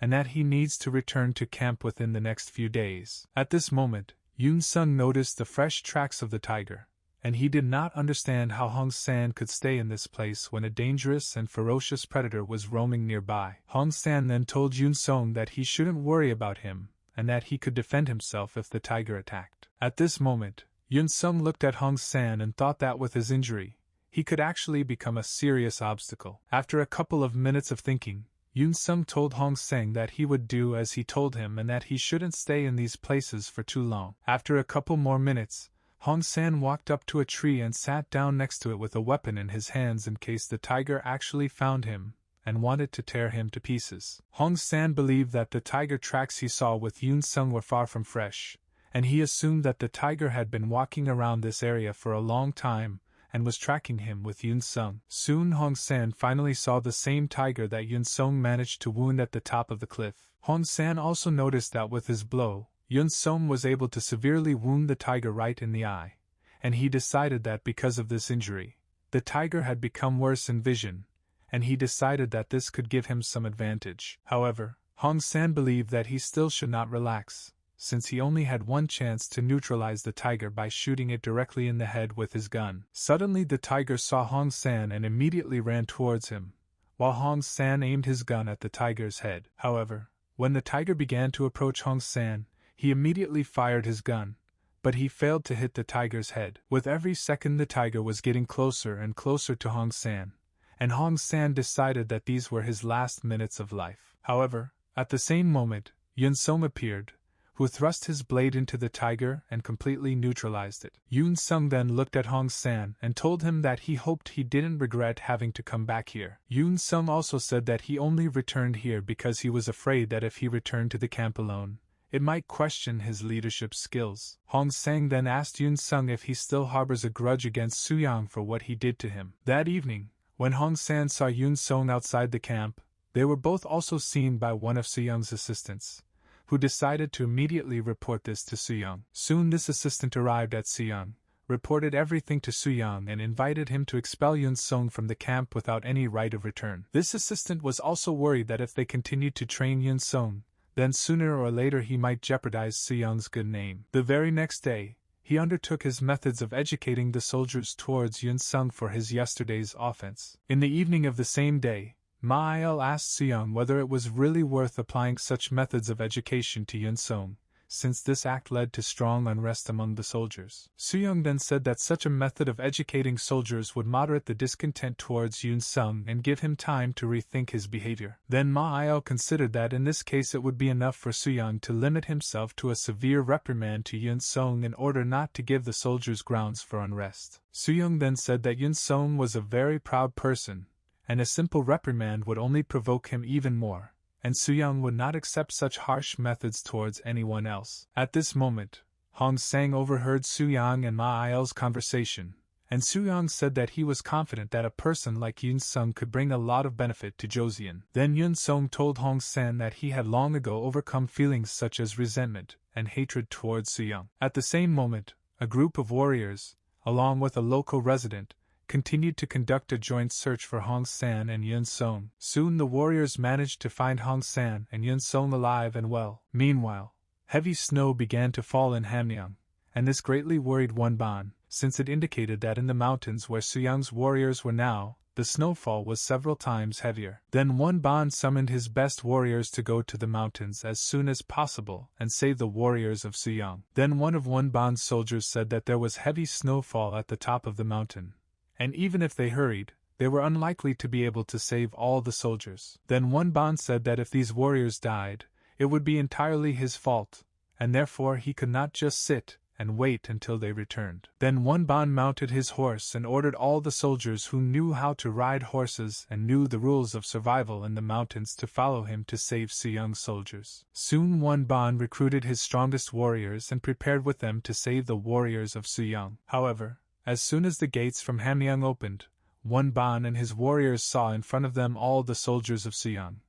and that he needs to return to camp within the next few days. At this moment, Yoon Sung noticed the fresh tracks of the tiger, and he did not understand how Hong San could stay in this place when a dangerous and ferocious predator was roaming nearby. Hong San then told Yoon Sung that he shouldn't worry about him, and that he could defend himself if the tiger attacked. At this moment, Yoon Sung looked at Hong San and thought that with his injury, he could actually become a serious obstacle. After a couple of minutes of thinking, Yoon Sung told Hong Sang that he would do as he told him and that he shouldn't stay in these places for too long. After a couple more minutes, Hong San walked up to a tree and sat down next to it with a weapon in his hands in case the tiger actually found him and wanted to tear him to pieces. Hong San believed that the tiger tracks he saw with Yoon Sung were far from fresh, and he assumed that the tiger had been walking around this area for a long time and was tracking him with Yoon Sung. Soon Hong San finally saw the same tiger that Yoon Sung managed to wound at the top of the cliff. Hong San also noticed that with his blow, Yoon Sung was able to severely wound the tiger right in the eye, and he decided that because of this injury, the tiger had become worse in vision, and he decided that this could give him some advantage. However, Hong San believed that he still should not relax, since he only had one chance to neutralize the tiger by shooting it directly in the head with his gun. Suddenly the tiger saw Hong San and immediately ran towards him, while Hong San aimed his gun at the tiger's head. However, when the tiger began to approach Hong San, he immediately fired his gun, but he failed to hit the tiger's head. With every second the tiger was getting closer and closer to Hong San, and Hong San decided that these were his last minutes of life. However, at the same moment, Yoon Sung appeared, who thrust his blade into the tiger and completely neutralized it. Yoon Sung then looked at Hong San and told him that he hoped he didn't regret having to come back here. Yoon Sung also said that he only returned here because he was afraid that if he returned to the camp alone, it might question his leadership skills. Hong Sang then asked Yoon Sung if he still harbors a grudge against Soo-young for what he did to him. That evening, when Hong San saw Yoon Sung outside the camp, they were both also seen by one of Soo-young's assistants, who decided to immediately report this to Soo-young. Soon this assistant arrived at Soo-young, reported everything to Soo-young and invited him to expel Yoon Sung from the camp without any right of return. This assistant was also worried that if they continued to train Yoon Sung, then sooner or later he might jeopardize Soo-young's good name. The very next day, he undertook his methods of educating the soldiers towards Yoon Sung for his yesterday's offense. In the evening of the same day, Ma-il asked Soo-young whether it was really worth applying such methods of education to Yoon Sung, since this act led to strong unrest among the soldiers. Soo-young then said that such a method of educating soldiers would moderate the discontent towards Yoon Sung and give him time to rethink his behavior. Then Ma-il considered that in this case it would be enough for Soo-young to limit himself to a severe reprimand to Yoon Sung in order not to give the soldiers grounds for unrest. Soo-young then said that Yoon Sung was a very proud person, and a simple reprimand would only provoke him even more, and Soo-young would not accept such harsh methods towards anyone else. At this moment, Hong Sang overheard Soo-young and Ma-il's conversation, and Soo-young said that he was confident that a person like Yoon Sung could bring a lot of benefit to Joseon. Then Yoon Sung told Hong Sang that he had long ago overcome feelings such as resentment and hatred towards Soo-young. At the same moment, a group of warriors, along with a local resident, continued to conduct a joint search for Hong San and Yoon Sung. Soon the warriors managed to find Hong San and Yoon Sung alive and well. Meanwhile, heavy snow began to fall in Hamgyong, and this greatly worried Wonban, since it indicated that in the mountains where Soo-young's warriors were now, the snowfall was several times heavier. Then Wonban summoned his best warriors to go to the mountains as soon as possible and save the warriors of Soo-young. Then one of Wonban's soldiers said that there was heavy snowfall at the top of the mountain, and even if they hurried, they were unlikely to be able to save all the soldiers. Then one Ban said that if these warriors died, it would be entirely his fault, and therefore he could not just sit and wait until they returned. Then one Ban mounted his horse and ordered all the soldiers who knew how to ride horses and knew the rules of survival in the mountains to follow him to save Young's soldiers. Soon one Ban recruited his strongest warriors and prepared with them to save the warriors of Young. However, as soon as the gates from Hamyang opened, one Ban and his warriors saw in front of them all the soldiers of Young,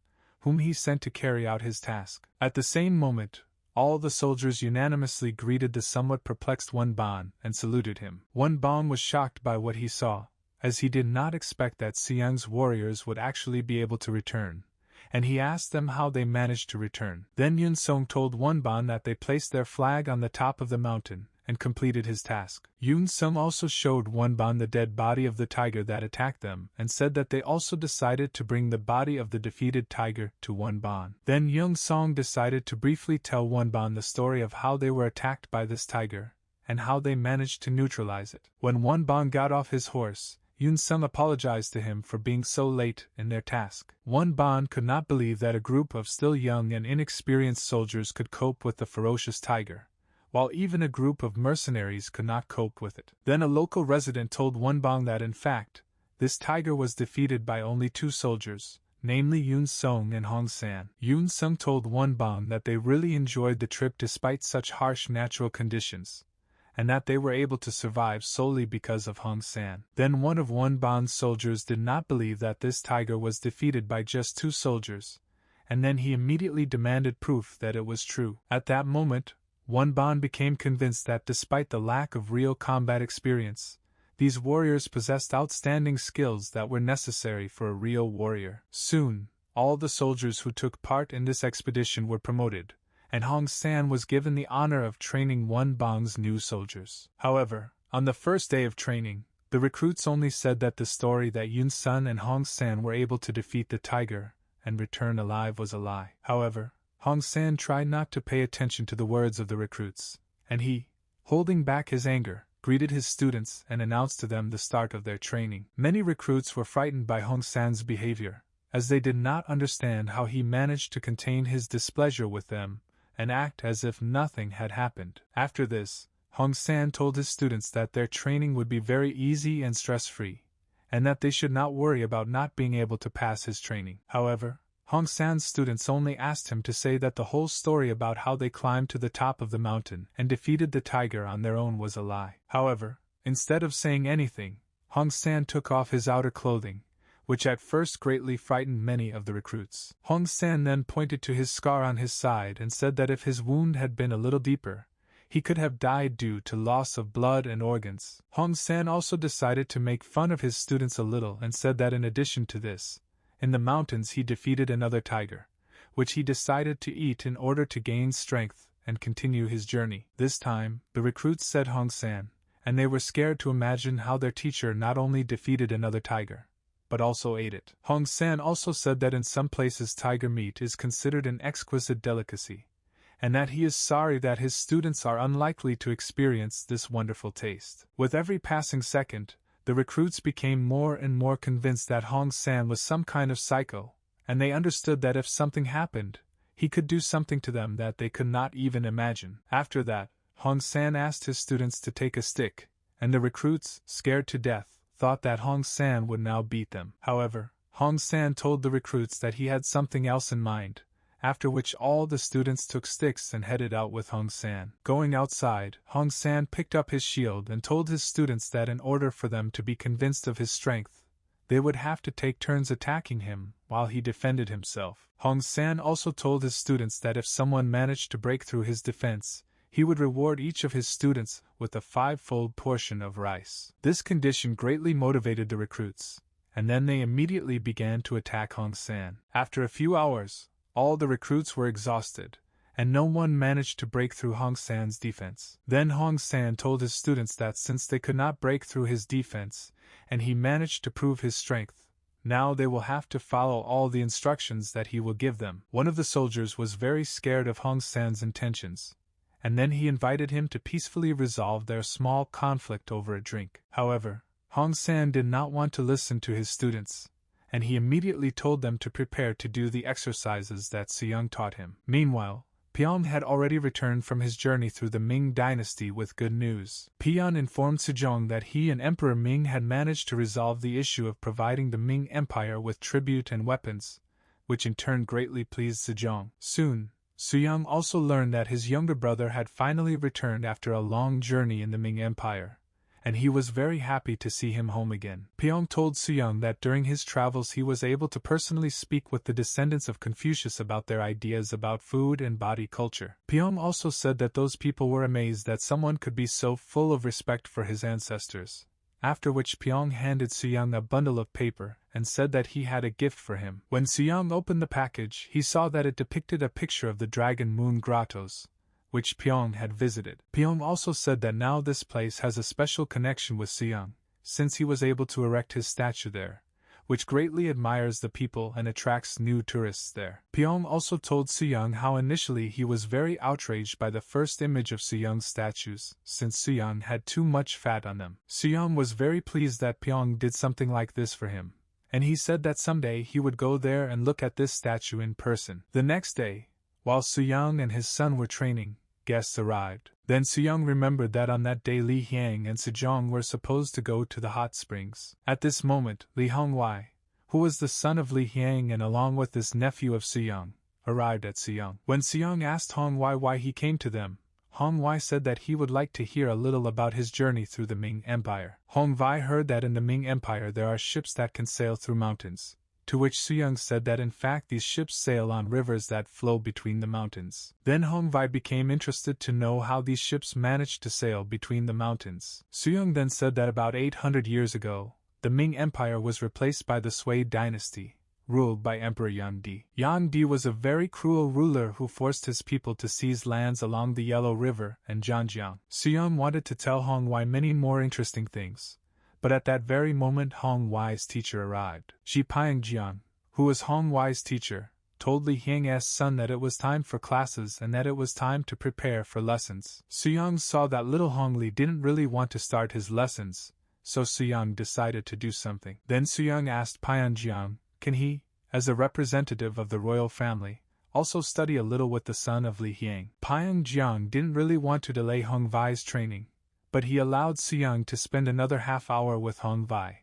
whom he sent to carry out his task. At the same moment, all the soldiers unanimously greeted the somewhat perplexed one Ban and saluted him. One Ban was shocked by what he saw, as he did not expect that Young's warriors would actually be able to return, and he asked them how they managed to return. Then Yun Song told one Ban that they placed their flag on the top of the mountain and completed his task. Yun Sung also showed one Ban the dead body of the tiger that attacked them and said that they also decided to bring the body of the defeated tiger to one Ban. Then Young Song decided to briefly tell one Ban the story of how they were attacked by this tiger and how they managed to neutralize it. When one Ban got off his horse, Yun Sung apologized to him for being so late in their task. One Ban could not believe that a group of still young and inexperienced soldiers could cope with the ferocious tiger, while even a group of mercenaries could not cope with it. Then a local resident told one Bang that in fact, this tiger was defeated by only 2 soldiers, namely Yun Song and Hong San. Yun Sung told one Bang that they really enjoyed the trip despite such harsh natural conditions, and that they were able to survive solely because of Hong San. Then one of one Bang's soldiers did not believe that this tiger was defeated by just 2 soldiers, and then he immediately demanded proof that it was true. At that moment, one Ban became convinced that despite the lack of real combat experience, these warriors possessed outstanding skills that were necessary for a real warrior. Soon, all the soldiers who took part in this expedition were promoted, and Hong San was given the honor of training one Bang's new soldiers. However, on the first day of training, the recruits only said that the story that Yun Sun and Hong San were able to defeat the tiger and return alive was a lie. However, Hong San tried not to pay attention to the words of the recruits, and he, holding back his anger, greeted his students and announced to them the start of their training. Many recruits were frightened by Hong San's behavior, as they did not understand how he managed to contain his displeasure with them and act as if nothing had happened. After this, Hong San told his students that their training would be very easy and stress-free, and that they should not worry about not being able to pass his training. However, Hong San's students only asked him to say that the whole story about how they climbed to the top of the mountain and defeated the tiger on their own was a lie. However, instead of saying anything, Hong San took off his outer clothing, which at first greatly frightened many of the recruits. Hong San then pointed to his scar on his side and said that if his wound had been a little deeper, he could have died due to loss of blood and organs. Hong San also decided to make fun of his students a little and said that in addition to this, in the mountains he defeated another tiger, which he decided to eat in order to gain strength and continue his journey. This time, the recruits said Hong San, and they were scared to imagine how their teacher not only defeated another tiger, but also ate it. Hong San also said that in some places tiger meat is considered an exquisite delicacy, and that he is sorry that his students are unlikely to experience this wonderful taste. With every passing second, the recruits became more and more convinced that Hong San was some kind of psycho, and they understood that if something happened, he could do something to them that they could not even imagine. After that, Hong San asked his students to take a stick, and the recruits, scared to death, thought that Hong San would now beat them. However, Hong San told the recruits that he had something else in mind, after which all the students took sticks and headed out with Hong San. Going outside, Hong San picked up his shield and told his students that in order for them to be convinced of his strength, they would have to take turns attacking him while he defended himself. Hong San also told his students that if someone managed to break through his defense, he would reward each of his students with a 5-fold portion of rice. This condition greatly motivated the recruits, and then they immediately began to attack Hong San. After a few hours, all the recruits were exhausted, and no one managed to break through Hong San's defense. Then Hong San told his students that since they could not break through his defense, and he managed to prove his strength, now they will have to follow all the instructions that he will give them. One of the soldiers was very scared of Hong San's intentions, and then he invited him to peacefully resolve their small conflict over a drink. However, Hong San did not want to listen to his students, and he immediately told them to prepare to do the exercises that Suyang taught him. Meanwhile, Pyong had already returned from his journey through the Ming dynasty with good news. Pyong informed Sejong that he and Emperor Ming had managed to resolve the issue of providing the Ming Empire with tribute and weapons, which in turn greatly pleased Sejong. Soon, Suyang also learned that his younger brother had finally returned after a long journey in the Ming Empire, and he was very happy to see him home again. Pyong told Suyang that during his travels he was able to personally speak with the descendants of Confucius about their ideas about food and body culture. Pyong also said that those people were amazed that someone could be so full of respect for his ancestors, after which Pyong handed Suyang a bundle of paper and said that he had a gift for him. When Suyang opened the package, he saw that it depicted a picture of the Dragon Moon Grottos, which Pyong had visited. Pyong also said that now this place has a special connection with Suyang, since he was able to erect his statue there, which greatly admires the people and attracts new tourists there. Pyong also told Suyang how initially he was very outraged by the first image of Suyang's statues, since Suyang had too much fat on them. Suyang was very pleased that Pyong did something like this for him, and he said that someday he would go there and look at this statue in person. The next day, while Suyang and his son were training, guests arrived. Then Suyang remembered that on that day Li Hyang and Sejong were supposed to go to the hot springs. At this moment, Li Hongwei, who was the son of Li Hyang and along with this nephew of Suyang, arrived at Suyang. When Suyang asked Hongwei why he came to them, Hongwei said that he would like to hear a little about his journey through the Ming Empire. Hongwei heard that in the Ming Empire there are ships that can sail through mountains, to which Suyang said that in fact these ships sail on rivers that flow between the mountains. Then Hongwei became interested to know how these ships managed to sail between the mountains. Suyang then said that about 800 years ago, the Ming Empire was replaced by the Sui dynasty, ruled by Emperor Yang Di. Yang Di was a very cruel ruler who forced his people to seize lands along the Yellow River and Zhanjiang. Suyang wanted to tell Hongwei many more interesting things, but at that very moment Hongwei's teacher arrived. Shi Pyongjiang, who was Hongwei's teacher, told Li Hyang's son that it was time for classes and that it was time to prepare for lessons. Suyang saw that little Hongli didn't really want to start his lessons, so Suyang decided to do something. Then Suyang asked Pyongjiang, can he, as a representative of the royal family, also study a little with the son of Li Hyang? Pyongjiang didn't really want to delay Hongwei's training, but he allowed Suyang to spend another half hour with Hongwei,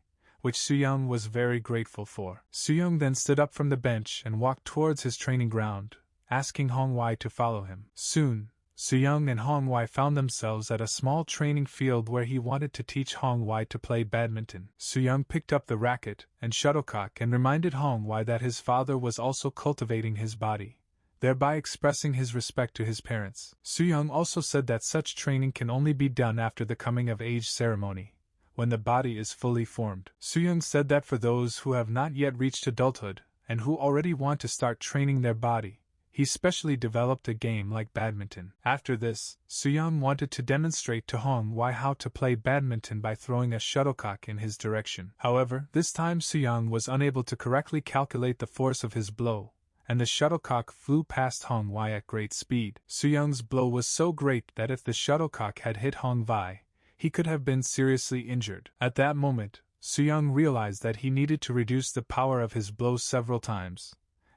which Suyang was very grateful for. Suyang then stood up from the bench and walked towards his training ground, asking Hongwei to follow him. Soon, Suyang and Hongwei found themselves at a small training field where he wanted to teach Hongwei to play badminton. Suyang picked up the racket and shuttlecock and reminded Hongwei that his father was also cultivating his body, thereby expressing his respect to his parents. Suyang also said that such training can only be done after the coming-of-age ceremony, when the body is fully formed. Suyang said that for those who have not yet reached adulthood, and who already want to start training their body, he specially developed a game like badminton. After this, Suyang wanted to demonstrate to Hongwei how to play badminton by throwing a shuttlecock in his direction. However, this time Suyang was unable to correctly calculate the force of his blow, and the shuttlecock flew past Hongwei at great speed. Suyang's blow was so great that if the shuttlecock had hit Hongwei, he could have been seriously injured. At that moment, Suyang realized that he needed to reduce the power of his blow several times,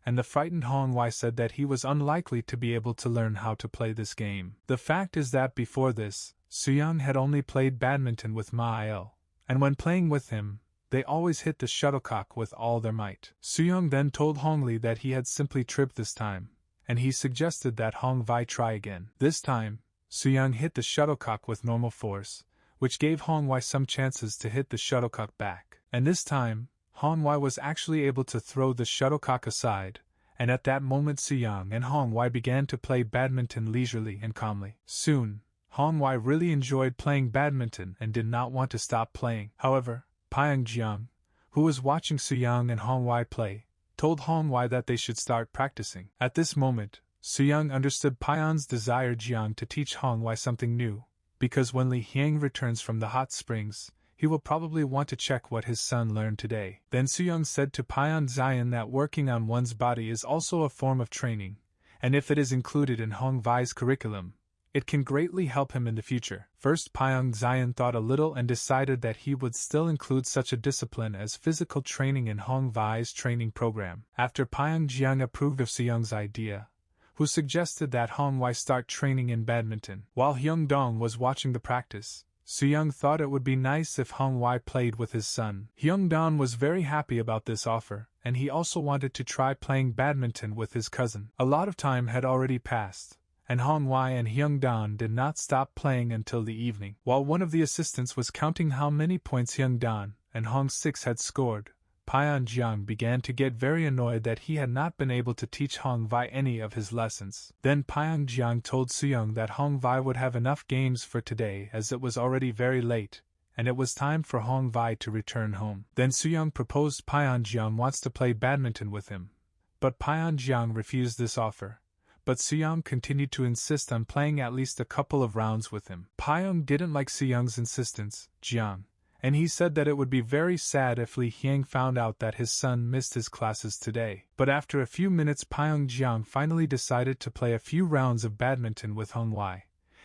and the frightened Hongwei said that he was unlikely to be able to learn how to play this game. The fact is that before this, Suyang had only played badminton with Ma Il, and when playing with him, they always hit the shuttlecock with all their might. Suyang then told Hongli that he had simply tripped this time, and he suggested that Hongwei try again. This time, Suyang hit the shuttlecock with normal force, which gave Hongwei some chances to hit the shuttlecock back. And this time, Hongwei was actually able to throw the shuttlecock aside, and at that moment Suyang and Hongwei began to play badminton leisurely and calmly. Soon, Hongwei really enjoyed playing badminton and did not want to stop playing. However, Pyongjiang, who was watching Suyang and Hongwei play, told Hongwei that they should start practicing. At this moment, Suyang understood Pyon's desire Jiang to teach Hongwei something new, because when Li Hyang returns from the hot springs, he will probably want to check what his son learned today. Then Suyang said to Pyon Zion that working on one's body is also a form of training, and if it is included in Hongwei's curriculum, It can greatly help him in the future. First, Pyong Zion thought a little and decided that he would still include such a discipline as physical training in Hong Vai's training program. After Pyong Jiang approved of Suyong's idea, who suggested that Hong Wai start training in badminton. While Hyung Dong was watching the practice, Suyong thought it would be nice if Hong Wai played with his son. Hyung Dong was very happy about this offer, and he also wanted to try playing badminton with his cousin. A lot of time had already passed, and Hong Wai and Hyung Dong did not stop playing until the evening. While one of the assistants was counting how many points Hyung Dong and Hong Six had scored, Pyong Jiang began to get very annoyed that he had not been able to teach Hong Vai any of his lessons. Then Pyong Jiang told Suyong that Hong Vai would have enough games for today as it was already very late, and it was time for Hong Vai to return home. Then Suyong proposed Pyong Jiang wants to play badminton with him, but Pyong Jiang refused this offer. But Suyong continued to insist on playing at least a couple of rounds with him. Pyong didn't like Suyong's insistence, Jiang, and he said that it would be very sad if Li Hyang found out that his son missed his classes today. But after a few minutes, Pyong Jiang finally decided to play a few rounds of badminton with Hong Wai,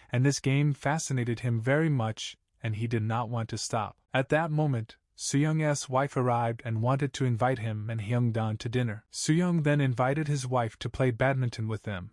and this game fascinated him very much, and he did not want to stop. At that moment, Suyong's wife arrived and wanted to invite him and Hyung Dong to dinner. Suyong then invited his wife to play badminton with them,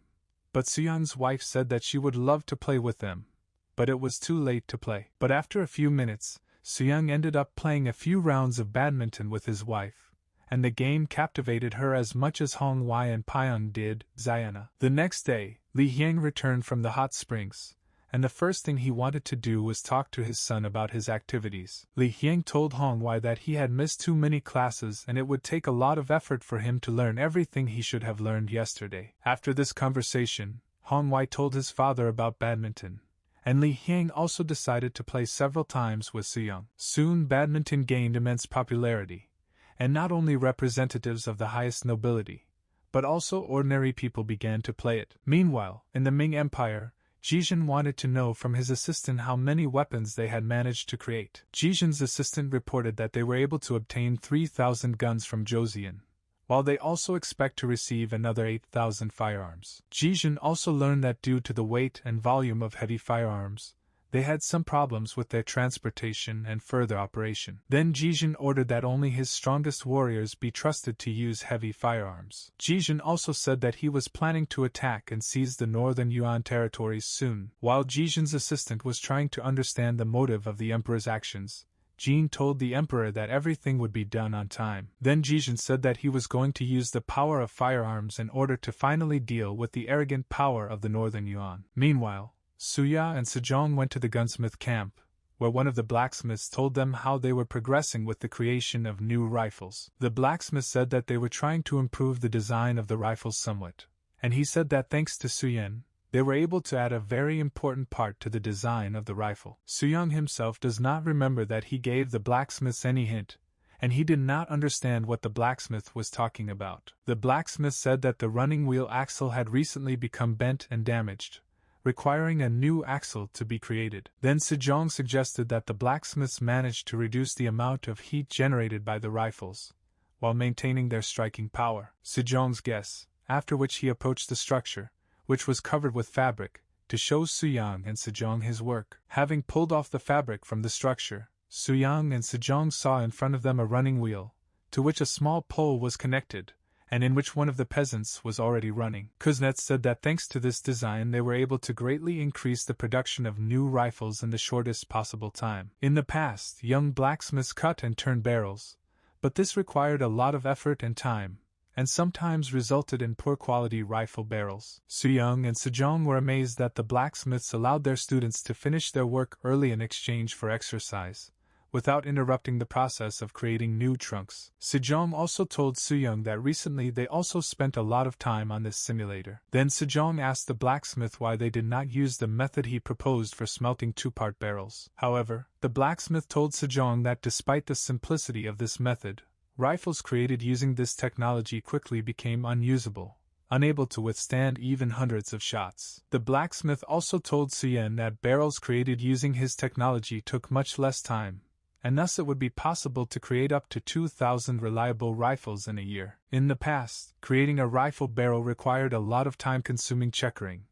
but Suyong's wife said that she would love to play with them, but it was too late to play. But after a few minutes, Suyong ended up playing a few rounds of badminton with his wife, and the game captivated her as much as Hong Wai and Pyong did Ziana. The next day, Li Hyang returned from the hot springs, and the first thing he wanted to do was talk to his son about his activities. Li Hyang told Hong Wai that he had missed too many classes and it would take a lot of effort for him to learn everything he should have learned yesterday. After this conversation, Hong Wai told his father about badminton, and Li Hyang also decided to play several times with Suyong. Soon badminton gained immense popularity, and not only representatives of the highest nobility, but also ordinary people began to play it. Meanwhile, in the Ming Empire, Jijin wanted to know from his assistant how many weapons they had managed to create. Jijin's assistant reported that they were able to obtain 3,000 guns from Joseon, while they also expect to receive another 8,000 firearms. Jijin also learned that due to the weight and volume of heavy firearms, they had some problems with their transportation and further operation. Then Jijin ordered that only his strongest warriors be trusted to use heavy firearms. Jijin also said that he was planning to attack and seize the northern Yuan territories soon. While Jijin's assistant was trying to understand the motive of the emperor's actions, Jin told the emperor that everything would be done on time. Then Jijin said that he was going to use the power of firearms in order to finally deal with the arrogant power of the northern Yuan. Meanwhile, Suya and Sejong went to the gunsmith camp, where one of the blacksmiths told them how they were progressing with the creation of new rifles. The blacksmith said that they were trying to improve the design of the rifles somewhat, and he said that thanks to Suyen, they were able to add a very important part to the design of the rifle. Suyong himself does not remember that he gave the blacksmiths any hint, and he did not understand what the blacksmith was talking about. The blacksmith said that the running wheel axle had recently become bent and damaged, requiring a new axle to be created. Then Sejong suggested that the blacksmiths managed to reduce the amount of heat generated by the rifles, while maintaining their striking power. Sejong's guess, after which he approached the structure, which was covered with fabric, to show Suyang and Sejong his work. Having pulled off the fabric from the structure, Suyang and Sejong saw in front of them a running wheel, to which a small pole was connected, and in which one of the peasants was already running. Kuznets said that thanks to this design they were able to greatly increase the production of new rifles in the shortest possible time. In the past, young blacksmiths cut and turned barrels, but this required a lot of effort and time, and sometimes resulted in poor quality rifle barrels. Suyang and Sejong were amazed that the blacksmiths allowed their students to finish their work early in exchange for exercise, without interrupting the process of creating new trunks. Sejong also told Suyang that recently they also spent a lot of time on this simulator. Then Sejong asked the blacksmith why they did not use the method he proposed for smelting two-part barrels. However, the blacksmith told Sejong that despite the simplicity of this method, rifles created using this technology quickly became unusable, unable to withstand even hundreds of shots. The blacksmith also told Suyen that barrels created using his technology took much less time, and thus it would be possible to create up to 2,000 reliable rifles in a year. In the past, creating a rifle barrel required a lot of time-consuming checkering,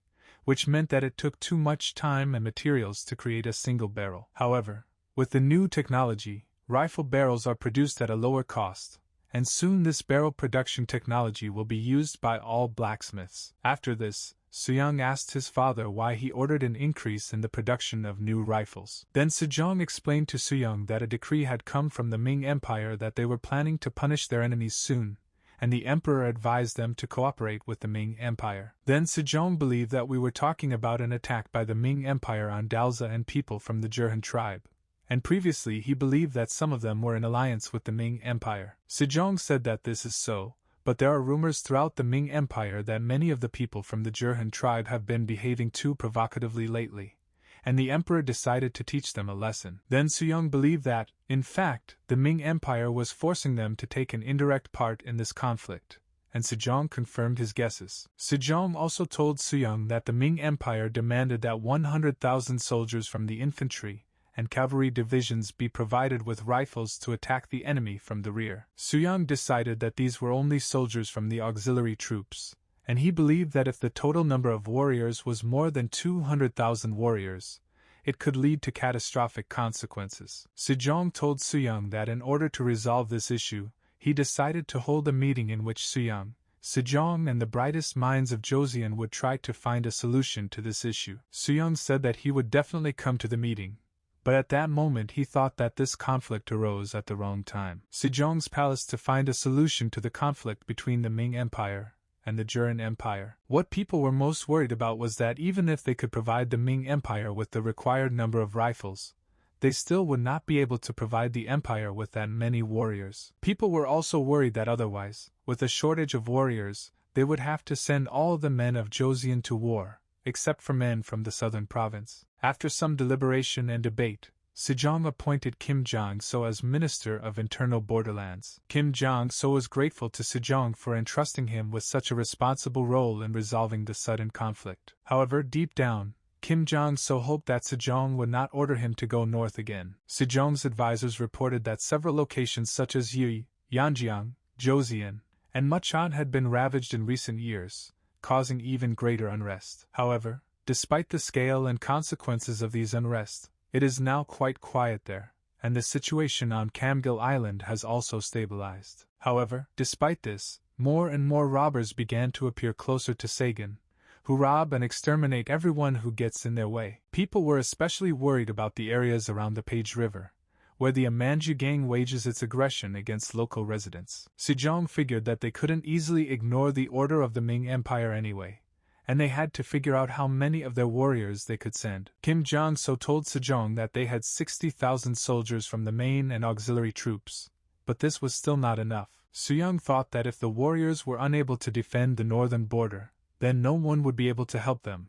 which meant that it took too much time and materials to create a single barrel. However, with the new technology, rifle barrels are produced at a lower cost, and soon this barrel production technology will be used by all blacksmiths. After this, Soo-young asked his father why he ordered an increase in the production of new rifles. Then Sejong explained to Soo-young that a decree had come from the Ming Empire that they were planning to punish their enemies soon, and the emperor advised them to cooperate with the Ming Empire. Then Sejong believed that we were talking about an attack by the Ming Empire on Dalza and people from the Jurhan tribe, and previously he believed that some of them were in alliance with the Ming Empire. Sejong said that this is so, but there are rumors throughout the Ming Empire that many of the people from the Jurhan tribe have been behaving too provocatively lately, and the emperor decided to teach them a lesson. Then Soo-young believed that, in fact, the Ming Empire was forcing them to take an indirect part in this conflict, and Sejong confirmed his guesses. Sejong also told Soo-young that the Ming Empire demanded that 100,000 soldiers from the infantry and cavalry divisions be provided with rifles to attack the enemy from the rear. Soo-young decided that these were only soldiers from the auxiliary troops, and he believed that if the total number of warriors was more than 200,000 warriors, it could lead to catastrophic consequences. Sejong told Soo-young that in order to resolve this issue, he decided to hold a meeting in which Soo-young, Sejong and the brightest minds of Joseon would try to find a solution to this issue. Soo-young said that he would definitely come to the meeting, but at that moment he thought that this conflict arose at the wrong time. Sejong's palace to find a solution to the conflict between the Ming Empire and the Jurhan Empire. What people were most worried about was that even if they could provide the Ming Empire with the required number of rifles, they still would not be able to provide the empire with that many warriors. People were also worried that otherwise, with a shortage of warriors, they would have to send all the men of Joseon to war, except for men from the southern province. After some deliberation and debate, Sejong appointed Kim Jong-so as Minister of Internal Borderlands. Kim Jong-so was grateful to Sejong for entrusting him with such a responsible role in resolving the sudden conflict. However, deep down, Kim Jong-so hoped that Sejong would not order him to go north again. Sejong's advisors reported that several locations such as Yui, Yanjiang, Joseon, and Mucheon had been ravaged in recent years, causing even greater unrest. However, despite the scale and consequences of these unrest, it is now quite quiet there, and the situation on Kamgil Island has also stabilized. However, despite this, more and more robbers began to appear closer to Sagan, who rob and exterminate everyone who gets in their way. People were especially worried about the areas around the Page River, where the Amanju gang wages its aggression against local residents. Sejong figured that they couldn't easily ignore the order of the Ming Empire anyway, and they had to figure out how many of their warriors they could send. Kim Jong-so told Sejong that they had 60,000 soldiers from the main and auxiliary troops, but this was still not enough. Soo-young thought that if the warriors were unable to defend the northern border, then no one would be able to help them,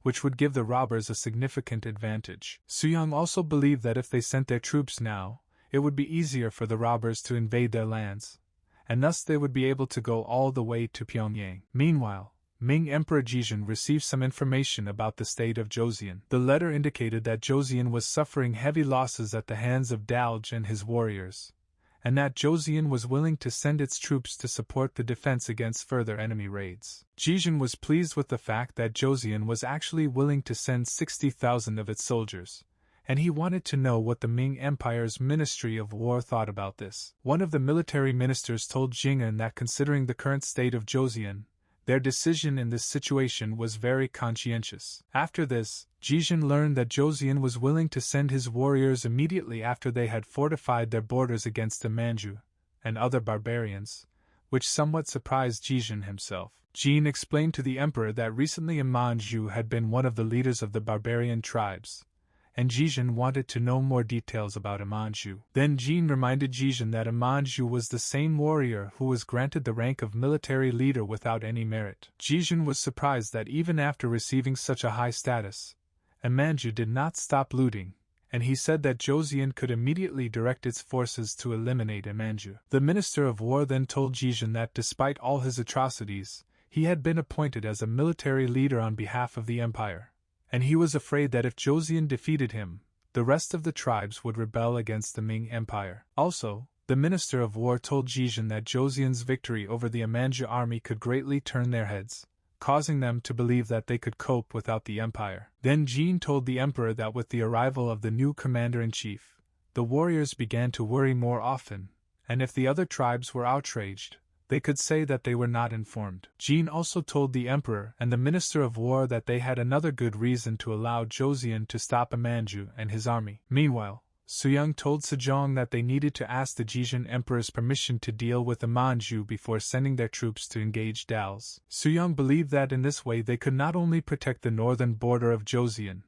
which would give the robbers a significant advantage. Soo-young also believed that if they sent their troops now, it would be easier for the robbers to invade their lands, and thus they would be able to go all the way to Pyongyang. Meanwhile, Ming Emperor Jijin received some information about the state of Joseon. The letter indicated that Joseon was suffering heavy losses at the hands of Dalj and his warriors, and that Joseon was willing to send its troops to support the defense against further enemy raids. Jijin was pleased with the fact that Joseon was actually willing to send 60,000 of its soldiers, and he wanted to know what the Ming Empire's Ministry of War thought about this. One of the military ministers told Jing'an that considering the current state of Joseon, their decision in this situation was very conscientious. After this, Jijin learned that Joseon was willing to send his warriors immediately after they had fortified their borders against the Manju and other barbarians, which somewhat surprised Jijin himself. Jin explained to the emperor that recently Manju had been one of the leaders of the barbarian tribes, and Jijin wanted to know more details about Manju. Then Jin reminded Jijin that Manju was the same warrior who was granted the rank of military leader without any merit. Jijin was surprised that even after receiving such a high status, Manju did not stop looting, and he said that Joseon could immediately direct its forces to eliminate Manju. The Minister of War then told Jijin that despite all his atrocities, he had been appointed as a military leader on behalf of the empire, and he was afraid that if Joseon defeated him, the rest of the tribes would rebel against the Ming Empire. Also, the Minister of War told Jijin that Joseon's victory over the Amanju army could greatly turn their heads, causing them to believe that they could cope without the empire. Then Jin told the emperor that with the arrival of the new commander-in-chief, the warriors began to worry more often, and if the other tribes were outraged, they could say that they were not informed. Jin also told the emperor and the minister of war that they had another good reason to allow Joseon to stop Amanju and his army. Meanwhile, Sooyoung told Sejong that they needed to ask the Jijin emperor's permission to deal with the Manju before sending their troops to engage Dal's. Sooyoung believed that in this way they could not only protect the northern border of Joseon,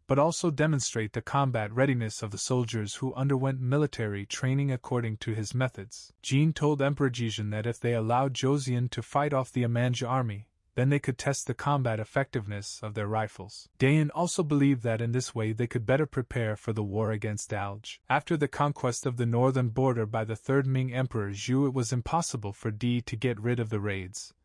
but also demonstrate the combat readiness of the soldiers who underwent military training according to his methods. Jin told Emperor Jijin that if they allowed Joseon to fight off the Amanju army, then they could test the combat effectiveness of their rifles. Daein also believed that in this way they could better prepare for the war against Dalj. After the conquest of the northern border by the third Ming Emperor Zhu, it was impossible for Di to get rid of the raids,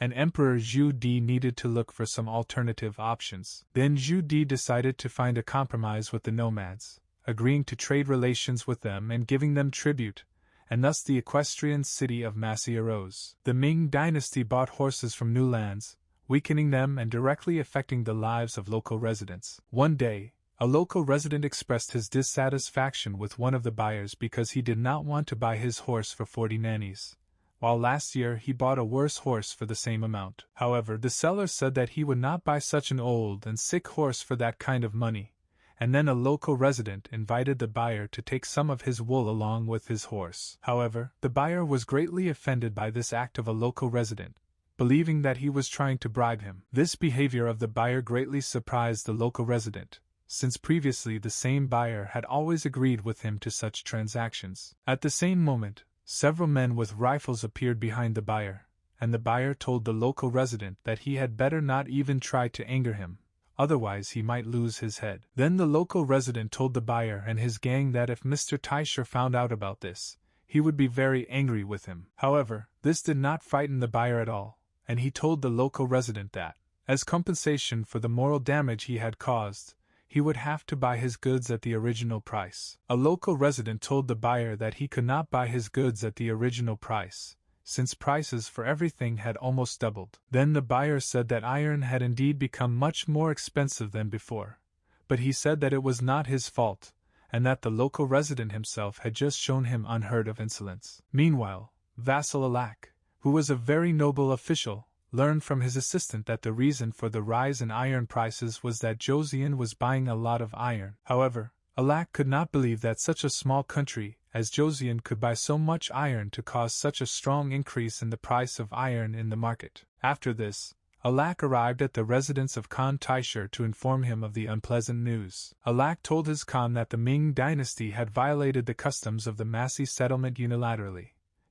and Emperor Zhu Di needed to look for some alternative options. Then Zhu Di decided to find a compromise with the nomads, agreeing to trade relations with them and giving them tribute, and thus the equestrian city of Massy arose. The Ming dynasty bought horses from new lands, weakening them and directly affecting the lives of local residents. One day, a local resident expressed his dissatisfaction with one of the buyers because he did not want to buy his horse for 40 nannies, while last year he bought a worse horse for the same amount. However, the seller said that he would not buy such an old and sick horse for that kind of money, and then a local resident invited the buyer to take some of his wool along with his horse. However, the buyer was greatly offended by this act of a local resident, believing that he was trying to bribe him. This behavior of the buyer greatly surprised the local resident, since previously the same buyer had always agreed with him to such transactions. At the same moment, several men with rifles appeared behind the buyer, and the buyer told the local resident that he had better not even try to anger him, otherwise he might lose his head. Then the local resident told the buyer and his gang that if Mr. Taisher found out about this, he would be very angry with him. However, this did not frighten the buyer at all, and he told the local resident that, as compensation for the moral damage he had caused, he would have to buy his goods at the original price. A local resident told the buyer that he could not buy his goods at the original price, since prices for everything had almost doubled. Then the buyer said that iron had indeed become much more expensive than before, but he said that it was not his fault, and that the local resident himself had just shown him unheard of insolence. Meanwhile, Vassal Alak, who was a very noble official, learned from his assistant that the reason for the rise in iron prices was that Joseon was buying a lot of iron. However, Alak could not believe that such a small country as Joseon could buy so much iron to cause such a strong increase in the price of iron in the market. After this, Alak arrived at the residence of Khan Taisher to inform him of the unpleasant news. Alak told his Khan that the Ming dynasty had violated the customs of the Massy settlement unilaterally,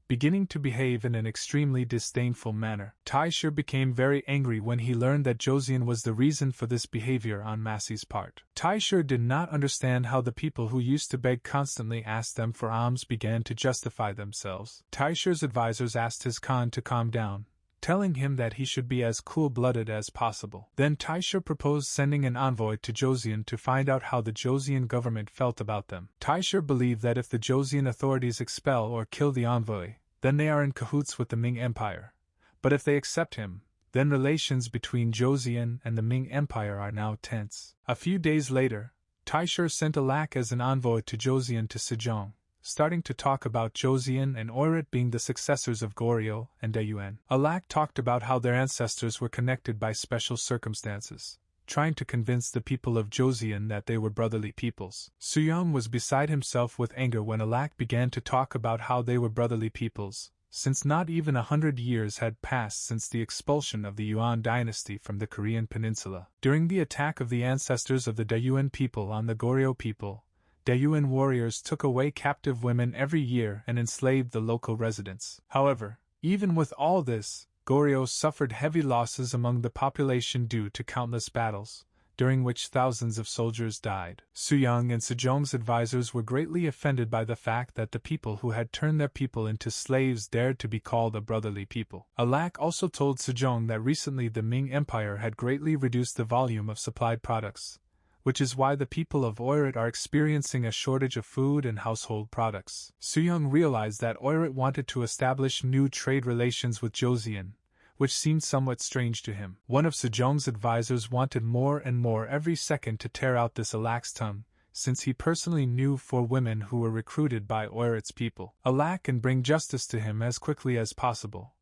beginning to behave in an extremely disdainful manner. Taisher became very angry when he learned that Joseon was the reason for this behavior on Massy's part. Taisher did not understand how the people who used to beg constantly asked them for alms began to justify themselves. Taisher's advisors asked his Khan to calm down, telling him that he should be as cool-blooded as possible. Then Taisher proposed sending an envoy to Joseon to find out how the Joseon government felt about them. Taisher believed that if the Joseon authorities expel or kill the envoy, then they are in cahoots with the Ming Empire, but if they accept him, then relations between Joseon and the Ming Empire are now tense. A few days later, Taisher sent Alak as an envoy to Joseon to Sejong, starting to talk about Joseon and Oirat being the successors of Goryeo and Daeyuan. Alak talked about how their ancestors were connected by special circumstances, trying to convince the people of Joseon that they were brotherly peoples. Sooyoung was beside himself with anger when Alak began to talk about how they were brotherly peoples, since not even 100 years had passed since the expulsion of the Yuan dynasty from the Korean peninsula. During the attack of the ancestors of the Daeyuan people on the Goryeo people, Daeyuan warriors took away captive women every year and enslaved the local residents. However, even with all this, Goryeo suffered heavy losses among the population due to countless battles, during which thousands of soldiers died. Sooyoung and Sejong's advisors were greatly offended by the fact that the people who had turned their people into slaves dared to be called a brotherly people. Alak also told Sejong that recently the Ming Empire had greatly reduced the volume of supplied products, which is why the people of Oirat are experiencing a shortage of food and household products. Sooyoung realized that Oirat wanted to establish new trade relations with Joseon, which seemed somewhat strange to him. One of Sejong's advisors wanted more and more every second to tear out this Alak's tongue, since he personally knew 4 women who were recruited by Oirat's people. Alak and bring justice to him as quickly as possible.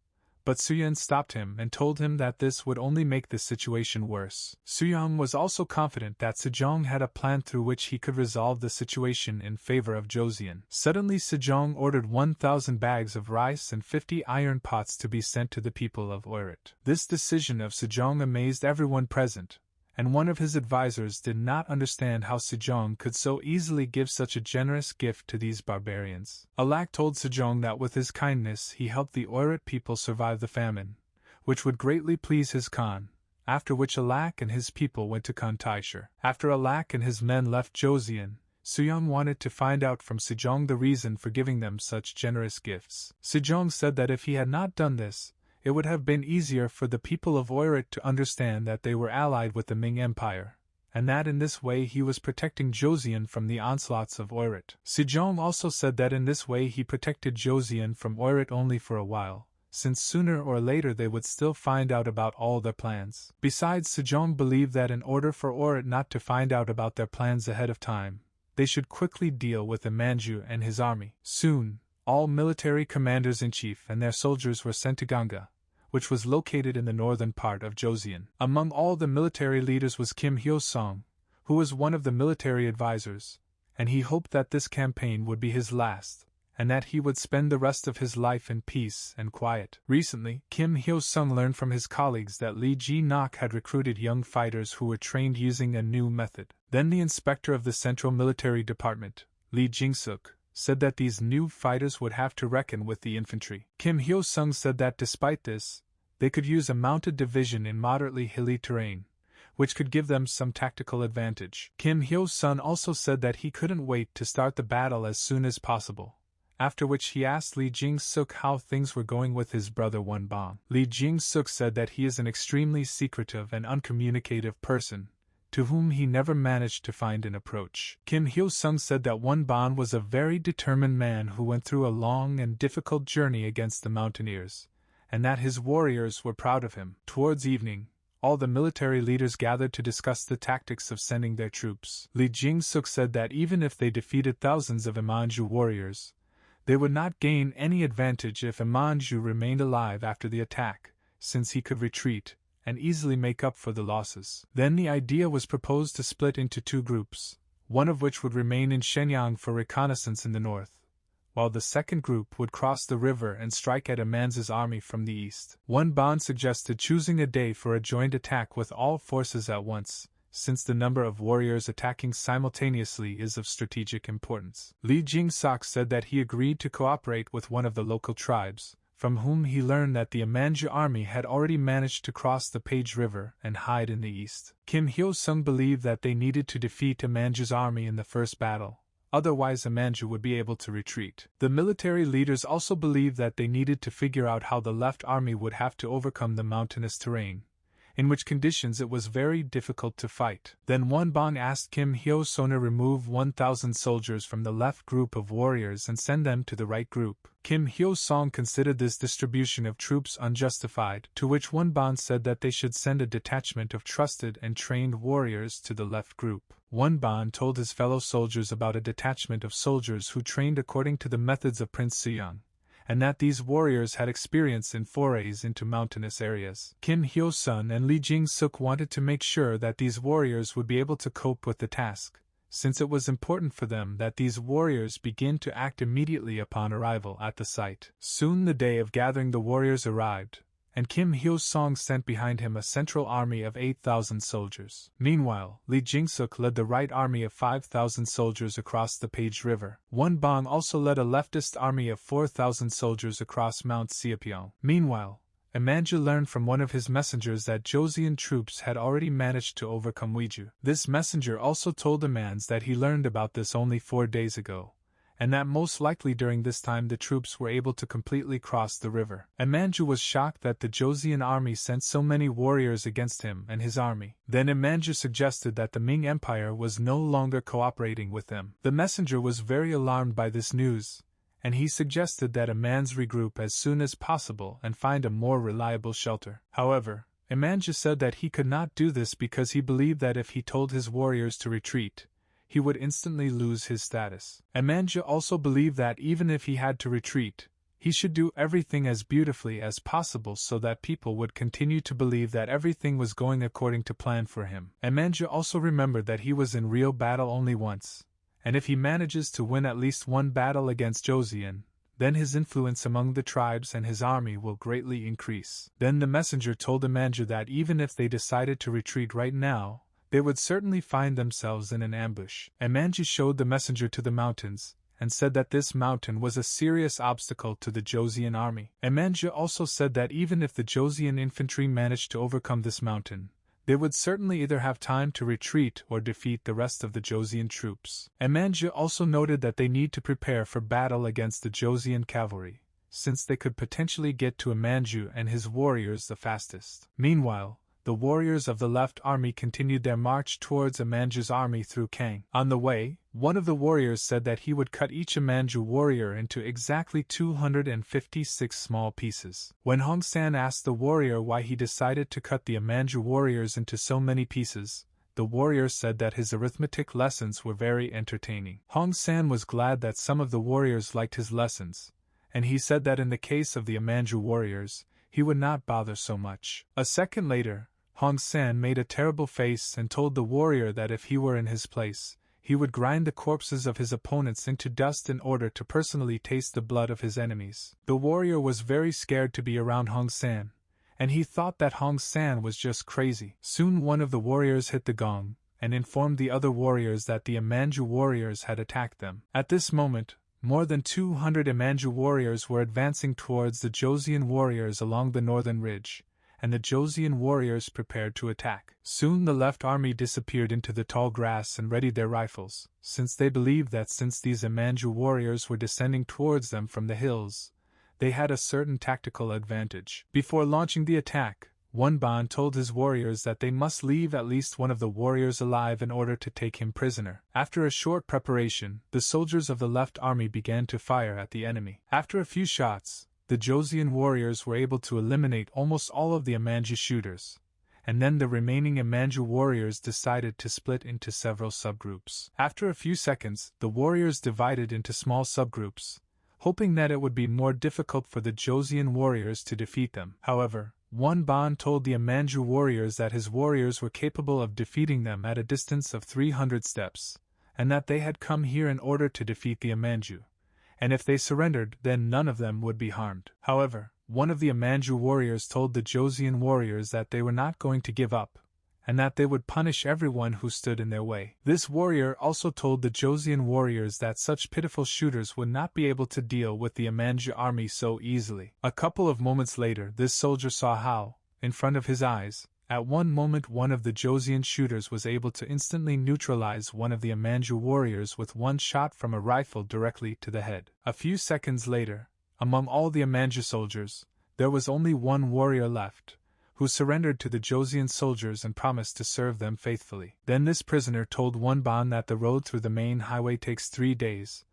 But Suyun stopped him and told him that this would only make the situation worse. Suyun was also confident that Sejong had a plan through which he could resolve the situation in favor of Joseon. Suddenly Sejong ordered 1,000 bags of rice and 50 iron pots to be sent to the people of Oirat. This decision of Sejong amazed everyone present, and one of his advisors did not understand how Sejong could so easily give such a generous gift to these barbarians. Alak told Sejong that with his kindness he helped the Oirat people survive the famine, which would greatly please his Khan, after which Alak and his people went to Khan Taishir. After Alak and his men left Joseon, Suyong wanted to find out from Sejong the reason for giving them such generous gifts. Sejong said that if he had not done this, it would have been easier for the people of Oirat to understand that they were allied with the Ming Empire, and that in this way he was protecting Joseon from the onslaughts of Oirat. Sejong also said that in this way he protected Joseon from Oirat only for a while, since sooner or later they would still find out about all their plans. Besides, Sejong believed that in order for Oirat not to find out about their plans ahead of time, they should quickly deal with Imanju and his army. Soon, all military commanders-in-chief and their soldiers were sent to Ganga, which was located in the northern part of Joseon. Among all the military leaders was Kim Hyo-sung, who was one of the military advisors, and he hoped that this campaign would be his last, and that he would spend the rest of his life in peace and quiet. Recently, Kim Hyo-sung learned from his colleagues that Lee Ji-nak had recruited young fighters who were trained using a new method. Then the inspector of the Central Military Department, Lee Jing-suk, said that these new fighters would have to reckon with the infantry. Kim Hyo-sung said that despite this, they could use a mounted division in moderately hilly terrain, which could give them some tactical advantage. Kim Hyo-sung also said that he couldn't wait to start the battle as soon as possible, after which he asked Lee Jing-suk how things were going with his brother Won Bang. Lee Jing-suk said that he is an extremely secretive and uncommunicative person, to whom he never managed to find an approach. Kim Hyo-sung said that Won Bang was a very determined man who went through a long and difficult journey against the mountaineers, and that his warriors were proud of him. Towards evening, all the military leaders gathered to discuss the tactics of sending their troops. Lee Jing-suk said that even if they defeated thousands of Imanju warriors, they would not gain any advantage if Imanju remained alive after the attack, since he could retreat and easily make up for the losses. Then the idea was proposed to split into 2 groups, one of which would remain in Shenyang for reconnaissance in the north, while the second group would cross the river and strike at Imanju's army from the east. Won Bang suggested choosing a day for a joint attack with all forces at once, since the number of warriors attacking simultaneously is of strategic importance. Lee Jing-suk said that he agreed to cooperate with one of the local tribes, from whom he learned that the Imanju army had already managed to cross the Page River and hide in the east. Kim Hyo-sung believed that they needed to defeat Imanju's army in the first battle, otherwise Imanju would be able to retreat. The military leaders also believed that they needed to figure out how the left army would have to overcome the mountainous terrain, in which conditions it was very difficult to fight. Then Won Bang asked Kim Hyo-sung to remove 1,000 soldiers from the left group of warriors and send them to the right group. Kim Hyo-sung considered this distribution of troops unjustified, to which Won Bang said that they should send a detachment of trusted and trained warriors to the left group. Won Bang told his fellow soldiers about a detachment of soldiers who trained according to the methods of Prince Suyang, and that these warriors had experience in forays into mountainous areas. Kim Hyo-sung and Lee Jing-suk wanted to make sure that these warriors would be able to cope with the task, since it was important for them that these warriors begin to act immediately upon arrival at the site. Soon the day of gathering the warriors arrived, and Kim Hyo-sung sent behind him a central army of 8,000 soldiers. Meanwhile, Lee Jing-suk led the right army of 5,000 soldiers across the Page River. Won Bang also led a leftist army of 4,000 soldiers across Mount Seopyeong. Meanwhile, Imanju learned from one of his messengers that Joseon troops had already managed to overcome Uiju. This messenger also told Imans that he learned about this only 4 days ago, and that most likely during this time the troops were able to completely cross the river. Imanju was shocked that the Joseon army sent so many warriors against him and his army. Then Imanju suggested that the Ming Empire was no longer cooperating with them. The messenger was very alarmed by this news, and he suggested that Imanja regroup as soon as possible and find a more reliable shelter. However, Imanja said that he could not do this because he believed that if he told his warriors to retreat, he would instantly lose his status. Imanja also believed that even if he had to retreat, he should do everything as beautifully as possible so that people would continue to believe that everything was going according to plan for him. Imanja also remembered that he was in real battle only once, and if he manages to win at least one battle against Joseon, then his influence among the tribes and his army will greatly increase. Then the messenger told Imanja that even if they decided to retreat right now, they would certainly find themselves in an ambush. Imanja showed the messenger to the mountains, and said that this mountain was a serious obstacle to the Joseon army. Imanja also said that even if the Joseon infantry managed to overcome this mountain, they would certainly either have time to retreat or defeat the rest of the Joseon troops. Imanja also noted that they need to prepare for battle against the Joseon cavalry, since they could potentially get to Imanja and his warriors the fastest. Meanwhile, the warriors of the left army continued their march towards Imanja's army through Kang. On the way, one of the warriors said that he would cut each Imanja warrior into exactly 256 small pieces. When Hong San asked the warrior why he decided to cut the Imanja warriors into so many pieces, the warrior said that his arithmetic lessons were very entertaining. Hong San was glad that some of the warriors liked his lessons, and he said that in the case of the Imanja warriors, he would not bother so much. A second later, Hong San made a terrible face and told the warrior that if he were in his place, he would grind the corpses of his opponents into dust in order to personally taste the blood of his enemies. The warrior was very scared to be around Hong San, and he thought that Hong San was just crazy. Soon one of the warriors hit the gong, and informed the other warriors that the Imanja warriors had attacked them. At this moment, more than 200 Imanja warriors were advancing towards the Joseon warriors along the northern ridge, and the Joseon warriors prepared to attack. Soon the left army disappeared into the tall grass and readied their rifles, since they believed that since these Imanja warriors were descending towards them from the hills, they had a certain tactical advantage. Before launching the attack, Wonban told his warriors that they must leave at least one of the warriors alive in order to take him prisoner. After a short preparation, the soldiers of the left army began to fire at the enemy. After a few shots, the Joseon warriors were able to eliminate almost all of the Imanja shooters, and then the remaining Imanja warriors decided to split into several subgroups. After a few seconds, the warriors divided into small subgroups, hoping that it would be more difficult for the Joseon warriors to defeat them. However, Wonban told the Imanja warriors that his warriors were capable of defeating them at a distance of 300 steps, and that they had come here in order to defeat the Imanja, and if they surrendered, then none of them would be harmed. However, one of the Imanja warriors told the Joseon warriors that they were not going to give up, and that they would punish everyone who stood in their way. This warrior also told the Joseon warriors that such pitiful shooters would not be able to deal with the Imanja army so easily. A couple of moments later, this soldier saw how, in front of his eyes, at one moment one of the Joseon shooters was able to instantly neutralize one of the Imanja warriors with one shot from a rifle directly to the head. A few seconds later, among all the Imanja soldiers, there was only one warrior left, who surrendered to the Joseon soldiers and promised to serve them faithfully. Then this prisoner told Wonban that the road through the main highway takes 3 days,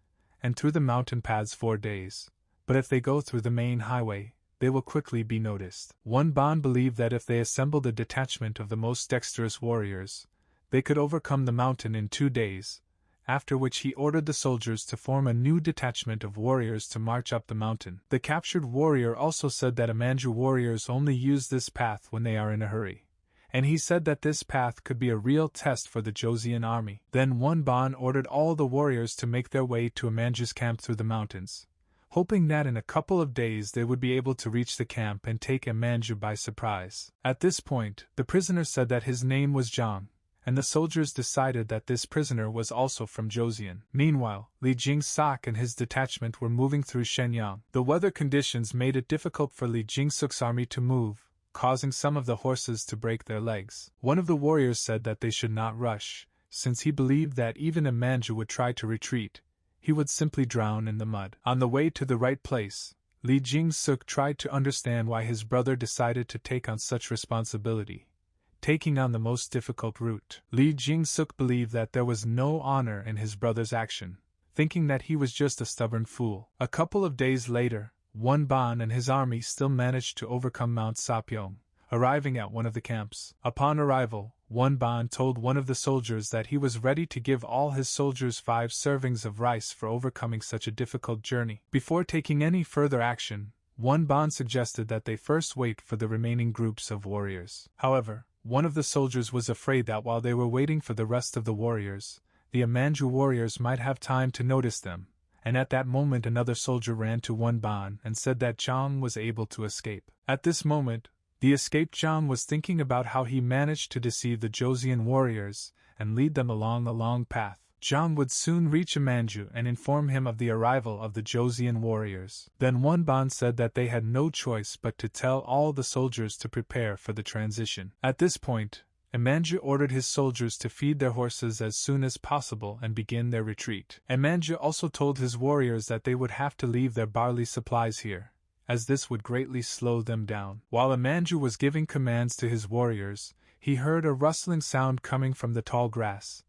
and through the mountain paths 4 days, but if they go through the main highway, they will quickly be noticed. Wonban believed that if they assembled a detachment of the most dexterous warriors, they could overcome the mountain in 2 days, after which he ordered the soldiers to form a new detachment of warriors to march up the mountain. The captured warrior also said that Imanja warriors only use this path when they are in a hurry, and he said that this path could be a real test for the Joseon army. Then Wonban ordered all the warriors to make their way to Imanja's camp through the mountains, hoping that in a couple of days they would be able to reach the camp and take Imanja by surprise. At this point, the prisoner said that his name was Zhang, and the soldiers decided that this prisoner was also from Joseon. Meanwhile, Li Jing-sok and his detachment were moving through Shenyang. The weather conditions made it difficult for Li Jing-suk's army to move, causing some of the horses to break their legs. One of the warriors said that they should not rush, since he believed that even Imanja would try to retreat, he would simply drown in the mud. On the way to the right place, Li Jing-suk tried to understand why his brother decided to take on such responsibility, taking on the most difficult route. Li Jing-suk believed that there was no honor in his brother's action, thinking that he was just a stubborn fool. A couple of days later, Wonban and his army still managed to overcome Mount Sapyeong, arriving at one of the camps. Upon arrival, Wonban told one of the soldiers that he was ready to give all his soldiers 5 servings of rice for overcoming such a difficult journey. Before taking any further action, Wonban suggested that they first wait for the remaining groups of warriors. However, one of the soldiers was afraid that while they were waiting for the rest of the warriors, the Amanju warriors might have time to notice them, and at that moment another soldier ran to Wonban and said that Zhang was able to escape. At this moment, the escaped Zhang was thinking about how he managed to deceive the Joseon warriors and lead them along a long path. Zhang would soon reach Amanju and inform him of the arrival of the Joseon warriors. Then Wonban said that they had no choice but to tell all the soldiers to prepare for the transition. At this point, Amanju ordered his soldiers to feed their horses as soon as possible and begin their retreat. Amanju also told his warriors that they would have to leave their barley supplies here, as this would greatly slow them down. While Amanju was giving commands to his warriors, he heard a rustling sound coming from the tall grass,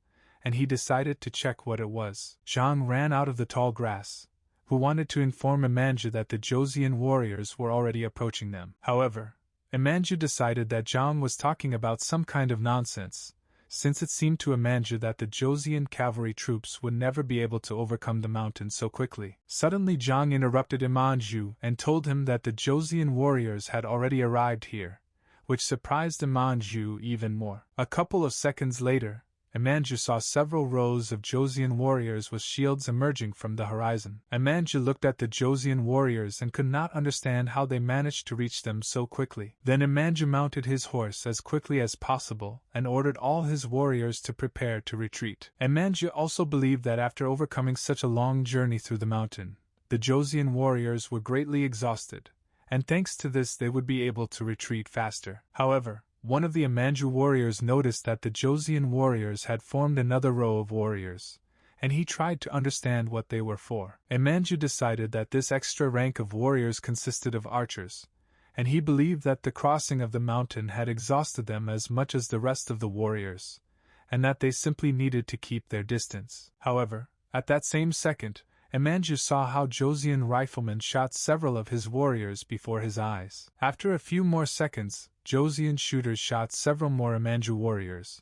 and he decided to check what it was. Zhang ran out of the tall grass, who wanted to inform Amanju that the Joseon warriors were already approaching them. However, Amanju decided that Zhang was talking about some kind of nonsense, since it seemed to Amanju that the Joseon cavalry troops would never be able to overcome the mountain so quickly. Suddenly Zhang interrupted Amanju and told him that the Joseon warriors had already arrived here, which surprised Amanju even more. A couple of seconds later, Amanju saw several rows of Joseon warriors with shields emerging from the horizon. Amanju looked at the Joseon warriors and could not understand how they managed to reach them so quickly. Then Amanju mounted his horse as quickly as possible and ordered all his warriors to prepare to retreat. Amanju also believed that after overcoming such a long journey through the mountain, the Joseon warriors were greatly exhausted, and thanks to this they would be able to retreat faster. However, one of the Amanju warriors noticed that the Joseon warriors had formed another row of warriors, and he tried to understand what they were for. Amanju decided that this extra rank of warriors consisted of archers, and he believed that the crossing of the mountain had exhausted them as much as the rest of the warriors, and that they simply needed to keep their distance. However, at that same second, Amanju saw how Joseon riflemen shot several of his warriors before his eyes. After a few more seconds, Joseon shooters shot several more Amanju warriors,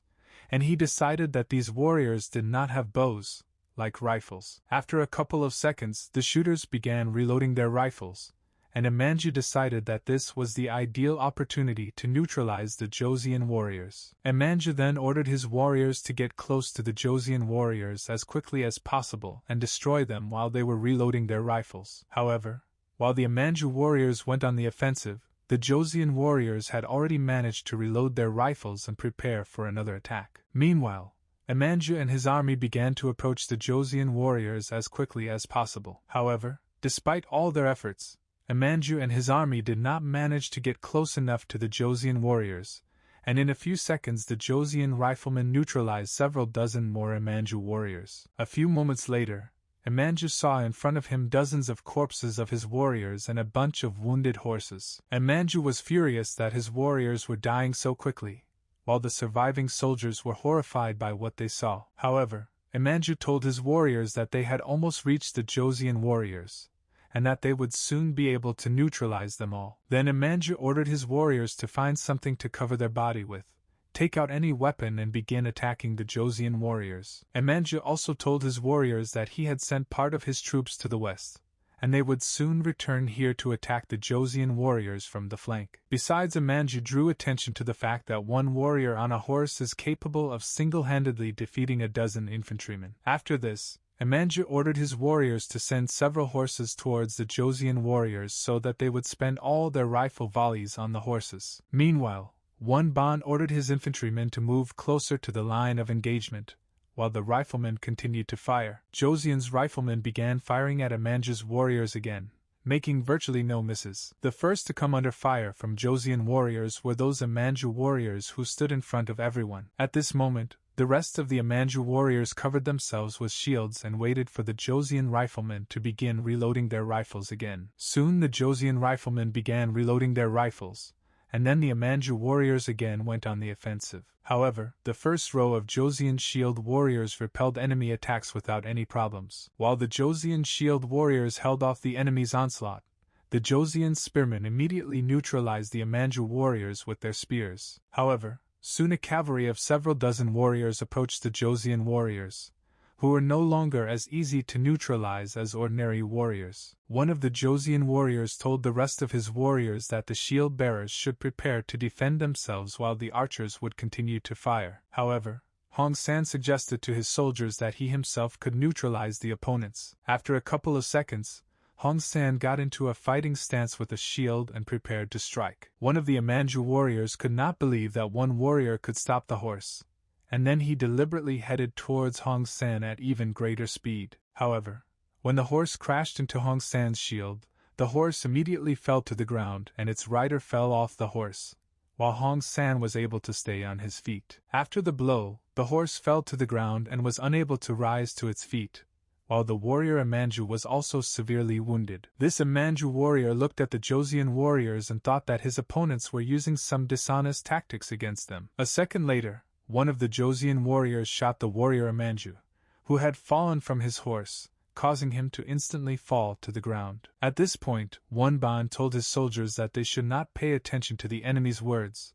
and he decided that these warriors did not have bows, like rifles. After a couple of seconds, the shooters began reloading their rifles, and Amanju decided that this was the ideal opportunity to neutralize the Joseon warriors. Amanju then ordered his warriors to get close to the Joseon warriors as quickly as possible and destroy them while they were reloading their rifles. However, while the Amanju warriors went on the offensive, the Joseon warriors had already managed to reload their rifles and prepare for another attack. Meanwhile, Amanju and his army began to approach the Joseon warriors as quickly as possible. However, despite all their efforts, Amanju and his army did not manage to get close enough to the Joseon warriors, and in a few seconds the Joseon riflemen neutralized several dozen more Amanju warriors. A few moments later, Amanju saw in front of him dozens of corpses of his warriors and a bunch of wounded horses. Amanju was furious that his warriors were dying so quickly, while the surviving soldiers were horrified by what they saw. However, Amanju told his warriors that they had almost reached the Joseon warriors, and that they would soon be able to neutralize them all. Then Amanju ordered his warriors to find something to cover their body with, take out any weapon and begin attacking the Joseon warriors. Amanju also told his warriors that he had sent part of his troops to the west, and they would soon return here to attack the Joseon warriors from the flank. Besides, Amanju drew attention to the fact that one warrior on a horse is capable of single-handedly defeating a dozen infantrymen. After this, Amanju ordered his warriors to send several horses towards the Joseon warriors so that they would spend all their rifle volleys on the horses. Meanwhile, Wonban ordered his infantrymen to move closer to the line of engagement, while the riflemen continued to fire. Joseon's riflemen began firing at Amanju's warriors again, making virtually no misses. The first to come under fire from Joseon warriors were those Amanju warriors who stood in front of everyone. At this moment, the rest of the Amanju warriors covered themselves with shields and waited for the Joseon riflemen to begin reloading their rifles again. Soon the Joseon riflemen began reloading their rifles, and then the Amanju warriors again went on the offensive. However, the first row of Joseon shield warriors repelled enemy attacks without any problems. While the Joseon shield warriors held off the enemy's onslaught, the Joseon spearmen immediately neutralized the Amanju warriors with their spears. However, soon a cavalry of several dozen warriors approached the Joseon warriors, who were no longer as easy to neutralize as ordinary warriors. One of the Joseon warriors told the rest of his warriors that the shield bearers should prepare to defend themselves while the archers would continue to fire. However, Hong San suggested to his soldiers that he himself could neutralize the opponents. After a couple of seconds, Hong San got into a fighting stance with a shield and prepared to strike. One of the Amanju warriors could not believe that one warrior could stop the horse, and then he deliberately headed towards Hong San at even greater speed. However, when the horse crashed into Hong San's shield, the horse immediately fell to the ground and its rider fell off the horse, while Hong San was able to stay on his feet. After the blow, the horse fell to the ground and was unable to rise to its feet, while the warrior Amanju was also severely wounded. This Amanju warrior looked at the Joseon warriors and thought that his opponents were using some dishonest tactics against them. A second later, one of the Joseon warriors shot the warrior Amanju, who had fallen from his horse, causing him to instantly fall to the ground. At this point, Wonban told his soldiers that they should not pay attention to the enemy's words,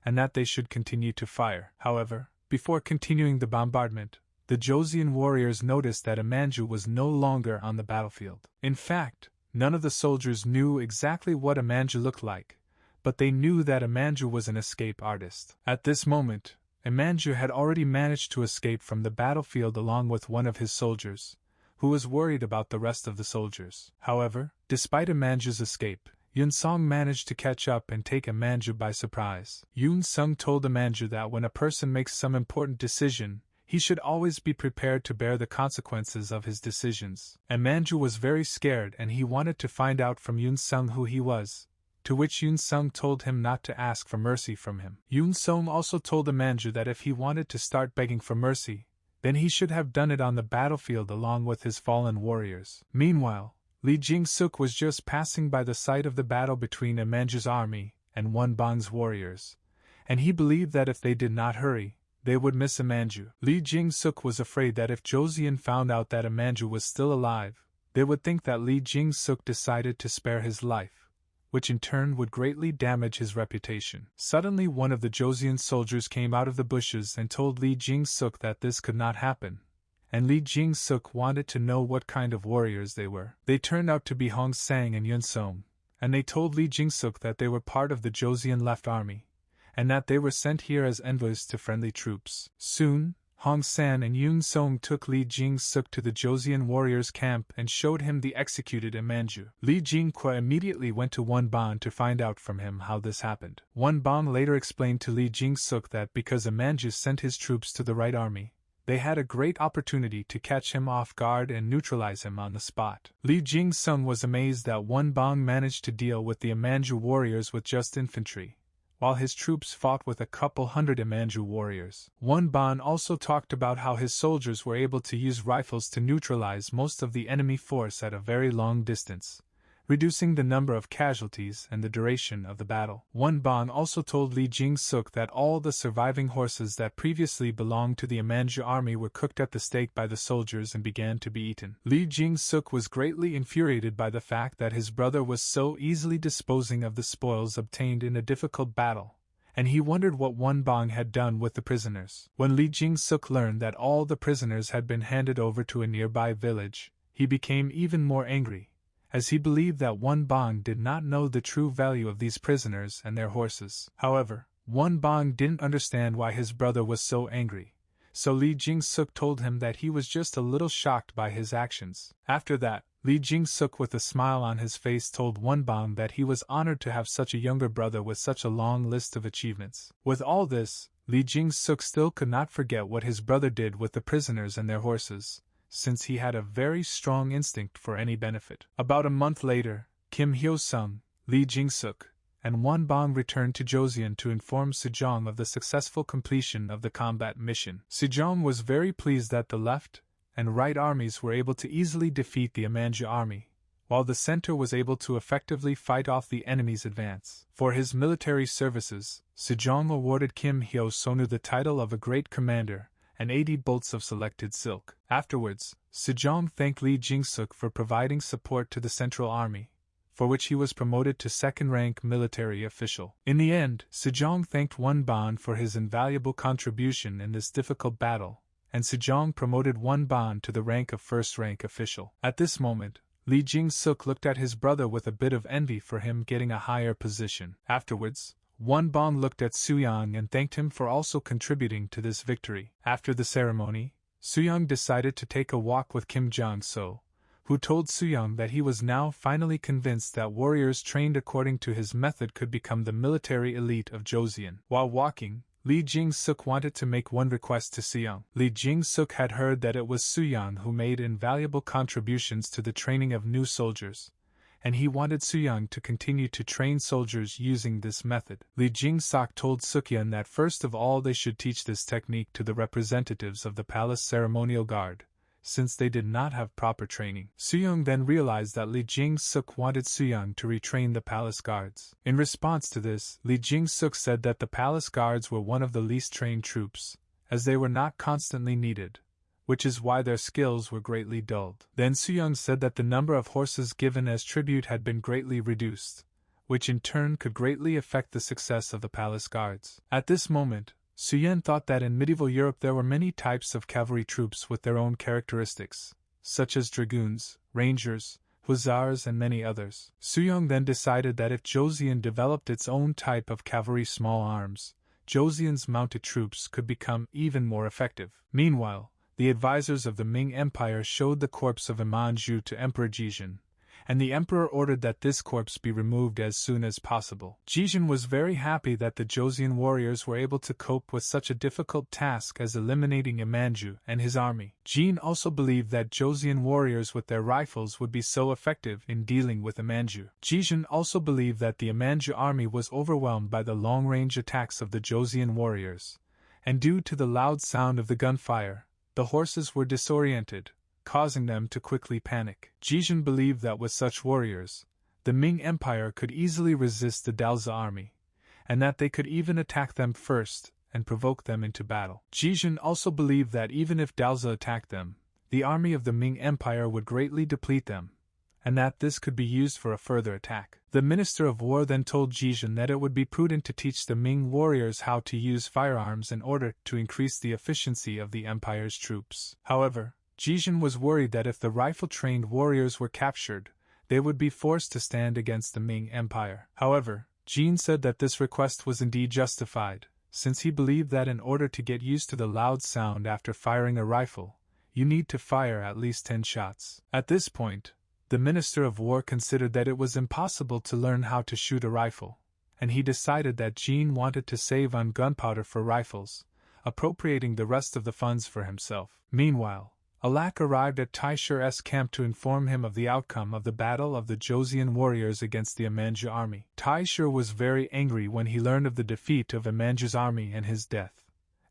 and that they should continue to fire. However, before continuing the bombardment, the Joseon warriors noticed that Amanju was no longer on the battlefield. In fact, none of the soldiers knew exactly what Amanju looked like, but they knew that Amanju was an escape artist. At this moment, Amanju had already managed to escape from the battlefield along with one of his soldiers, who was worried about the rest of the soldiers. However, despite Amanju's escape, Yun Song managed to catch up and take Amanju by surprise. Yun Sung told Amanju that when a person makes some important decision, he should always be prepared to bear the consequences of his decisions. Amanju was very scared and he wanted to find out from Yun Sung who he was, to which Yun Sung told him not to ask for mercy from him. Yun Sung also told Amanju that if he wanted to start begging for mercy, then he should have done it on the battlefield along with his fallen warriors. Meanwhile, Li Jing-suk was just passing by the site of the battle between Amanju's army and Wonbang's warriors, and he believed that if they did not hurry, they would miss Amanju. Li Jing-suk was afraid that if Joseon found out that Amanju was still alive, they would think that Li Jing-suk decided to spare his life, which in turn would greatly damage his reputation. Suddenly one of the Joseon soldiers came out of the bushes and told Li Jing-suk that this could not happen, and Li Jing-suk wanted to know what kind of warriors they were. They turned out to be Hong Sang and Yun Song, and they told Li Jing-suk that they were part of the Joseon left army, and that they were sent here as envoys to friendly troops. Soon, Hong San and Yun Song took Li Jing-suk to the Joseon warriors' camp and showed him the executed Amanju. Li Jing-kwa immediately went to Wonban to find out from him how this happened. Wonban later explained to Li Jing-suk that because Amanju sent his troops to the right army, they had a great opportunity to catch him off guard and neutralize him on the spot. Li Jing-sung was amazed that Wonban managed to deal with the Amanju warriors with just infantry, while his troops fought with a couple hundred Amanju warriors. Wonban also talked about how his soldiers were able to use rifles to neutralize most of the enemy force at a very long distance, reducing the number of casualties and the duration of the battle. Wonban also told Li Jing-suk that all the surviving horses that previously belonged to the Amanju army were cooked at the stake by the soldiers and began to be eaten. Li Jing-suk was greatly infuriated by the fact that his brother was so easily disposing of the spoils obtained in a difficult battle, and he wondered what Wonban had done with the prisoners. When Li Jing-suk learned that all the prisoners had been handed over to a nearby village, he became even more angry, as he believed that Wonban did not know the true value of these prisoners and their horses. However, Wonban didn't understand why his brother was so angry, so Li Jing-suk told him that he was just a little shocked by his actions. After that, Li Jing-suk with a smile on his face told Wonban that he was honored to have such a younger brother with such a long list of achievements. With all this, Li Jing-suk still could not forget what his brother did with the prisoners and their horses, since he had a very strong instinct for any benefit. About a month later, Kim Hyo-sung, Li Jing-suk, and Wonban returned to Joseon to inform Sejong of the successful completion of the combat mission. Sejong was very pleased that the left and right armies were able to easily defeat the Amanju army, while the center was able to effectively fight off the enemy's advance. For his military services, Sejong awarded Kim Hyo-sonu the title of a great commander and 80 bolts of selected silk. Afterwards, Sejong thanked Lee Jing-suk for providing support to the Central Army, for which he was promoted to second-rank military official. In the end, Sejong thanked Won-ban for his invaluable contribution in this difficult battle, and Sejong promoted Won-ban to the rank of first-rank official. At this moment, Lee Jing-suk looked at his brother with a bit of envy for him getting a higher position. Afterwards, Won-ban looked at Soo-young and thanked him for also contributing to this victory. After the ceremony, Soo-young decided to take a walk with Kim Jong-so, who told Soo-young that he was now finally convinced that warriors trained according to his method could become the military elite of Joseon. While walking, Lee Jing-suk wanted to make one request to Soo-young. Lee Jing-suk had heard that it was Soo-young who made invaluable contributions to the training of new soldiers, and he wanted Soo-young to continue to train soldiers using this method. Lee Jing-suk told Suk-yeon that first of all they should teach this technique to the representatives of the palace ceremonial guard, since they did not have proper training. Soo-young then realized that Lee Jing-suk wanted Soo-young to retrain the palace guards. In response to this, Lee Jing-suk said that the palace guards were one of the least trained troops, as they were not constantly needed, which is why their skills were greatly dulled. Then Soo-young said that the number of horses given as tribute had been greatly reduced, which in turn could greatly affect the success of the palace guards. At this moment, Soo-yeon thought that in medieval Europe there were many types of cavalry troops with their own characteristics, such as dragoons, rangers, hussars and many others. Soo-young then decided that if Joseon developed its own type of cavalry small arms, Joseon's mounted troops could become even more effective. Meanwhile, the advisors of the Ming Empire showed the corpse of Imanju to Emperor Jijun, and the emperor ordered that this corpse be removed as soon as possible. Jijun was very happy that the Joseon warriors were able to cope with such a difficult task as eliminating Imanju and his army. Jin also believed that Joseon warriors with their rifles would be so effective in dealing with Imanju. Jijun also believed that the Imanju army was overwhelmed by the long-range attacks of the Joseon warriors, and due to the loud sound of the gunfire, the horses were disoriented, causing them to quickly panic. Jijun believed that with such warriors, the Ming Empire could easily resist the Dalza army, and that they could even attack them first and provoke them into battle. Jijun also believed that even if Dalza attacked them, the army of the Ming Empire would greatly deplete them, and that this could be used for a further attack. The Minister of War then told Jijun that it would be prudent to teach the Ming warriors how to use firearms in order to increase the efficiency of the Empire's troops. However, Jijun was worried that if the rifle-trained warriors were captured, they would be forced to stand against the Ming Empire. However, Jin said that this request was indeed justified, since he believed that in order to get used to the loud sound after firing a rifle, you need to fire at least 10 shots. At this point, the Minister of War considered that it was impossible to learn how to shoot a rifle, and he decided that Jin wanted to save on gunpowder for rifles, appropriating the rest of the funds for himself. Meanwhile, Alak arrived at Taishur's camp to inform him of the outcome of the battle of the Joseon warriors against the Imanju army. Taishur was very angry when he learned of the defeat of Imanju's army and his death,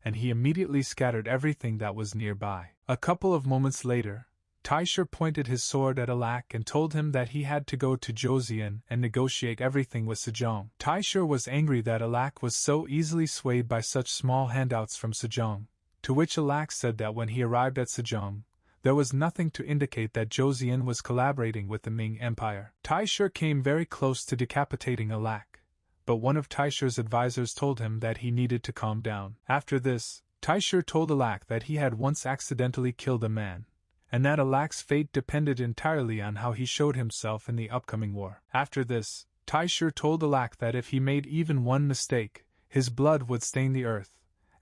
and he immediately scattered everything that was nearby. A couple of moments later, Taishur pointed his sword at Alak and told him that he had to go to Joseon and negotiate everything with Sejong. Taishur was angry that Alak was so easily swayed by such small handouts from Sejong, to which Alak said that when he arrived at Sejong, there was nothing to indicate that Joseon was collaborating with the Ming Empire. Taishur came very close to decapitating Alak, but one of Taishur's advisors told him that he needed to calm down. After this, Taishur told Alak that he had once accidentally killed a man, and that Alak's fate depended entirely on how he showed himself in the upcoming war. After this, Taishur told Alak that if he made even one mistake, his blood would stain the earth,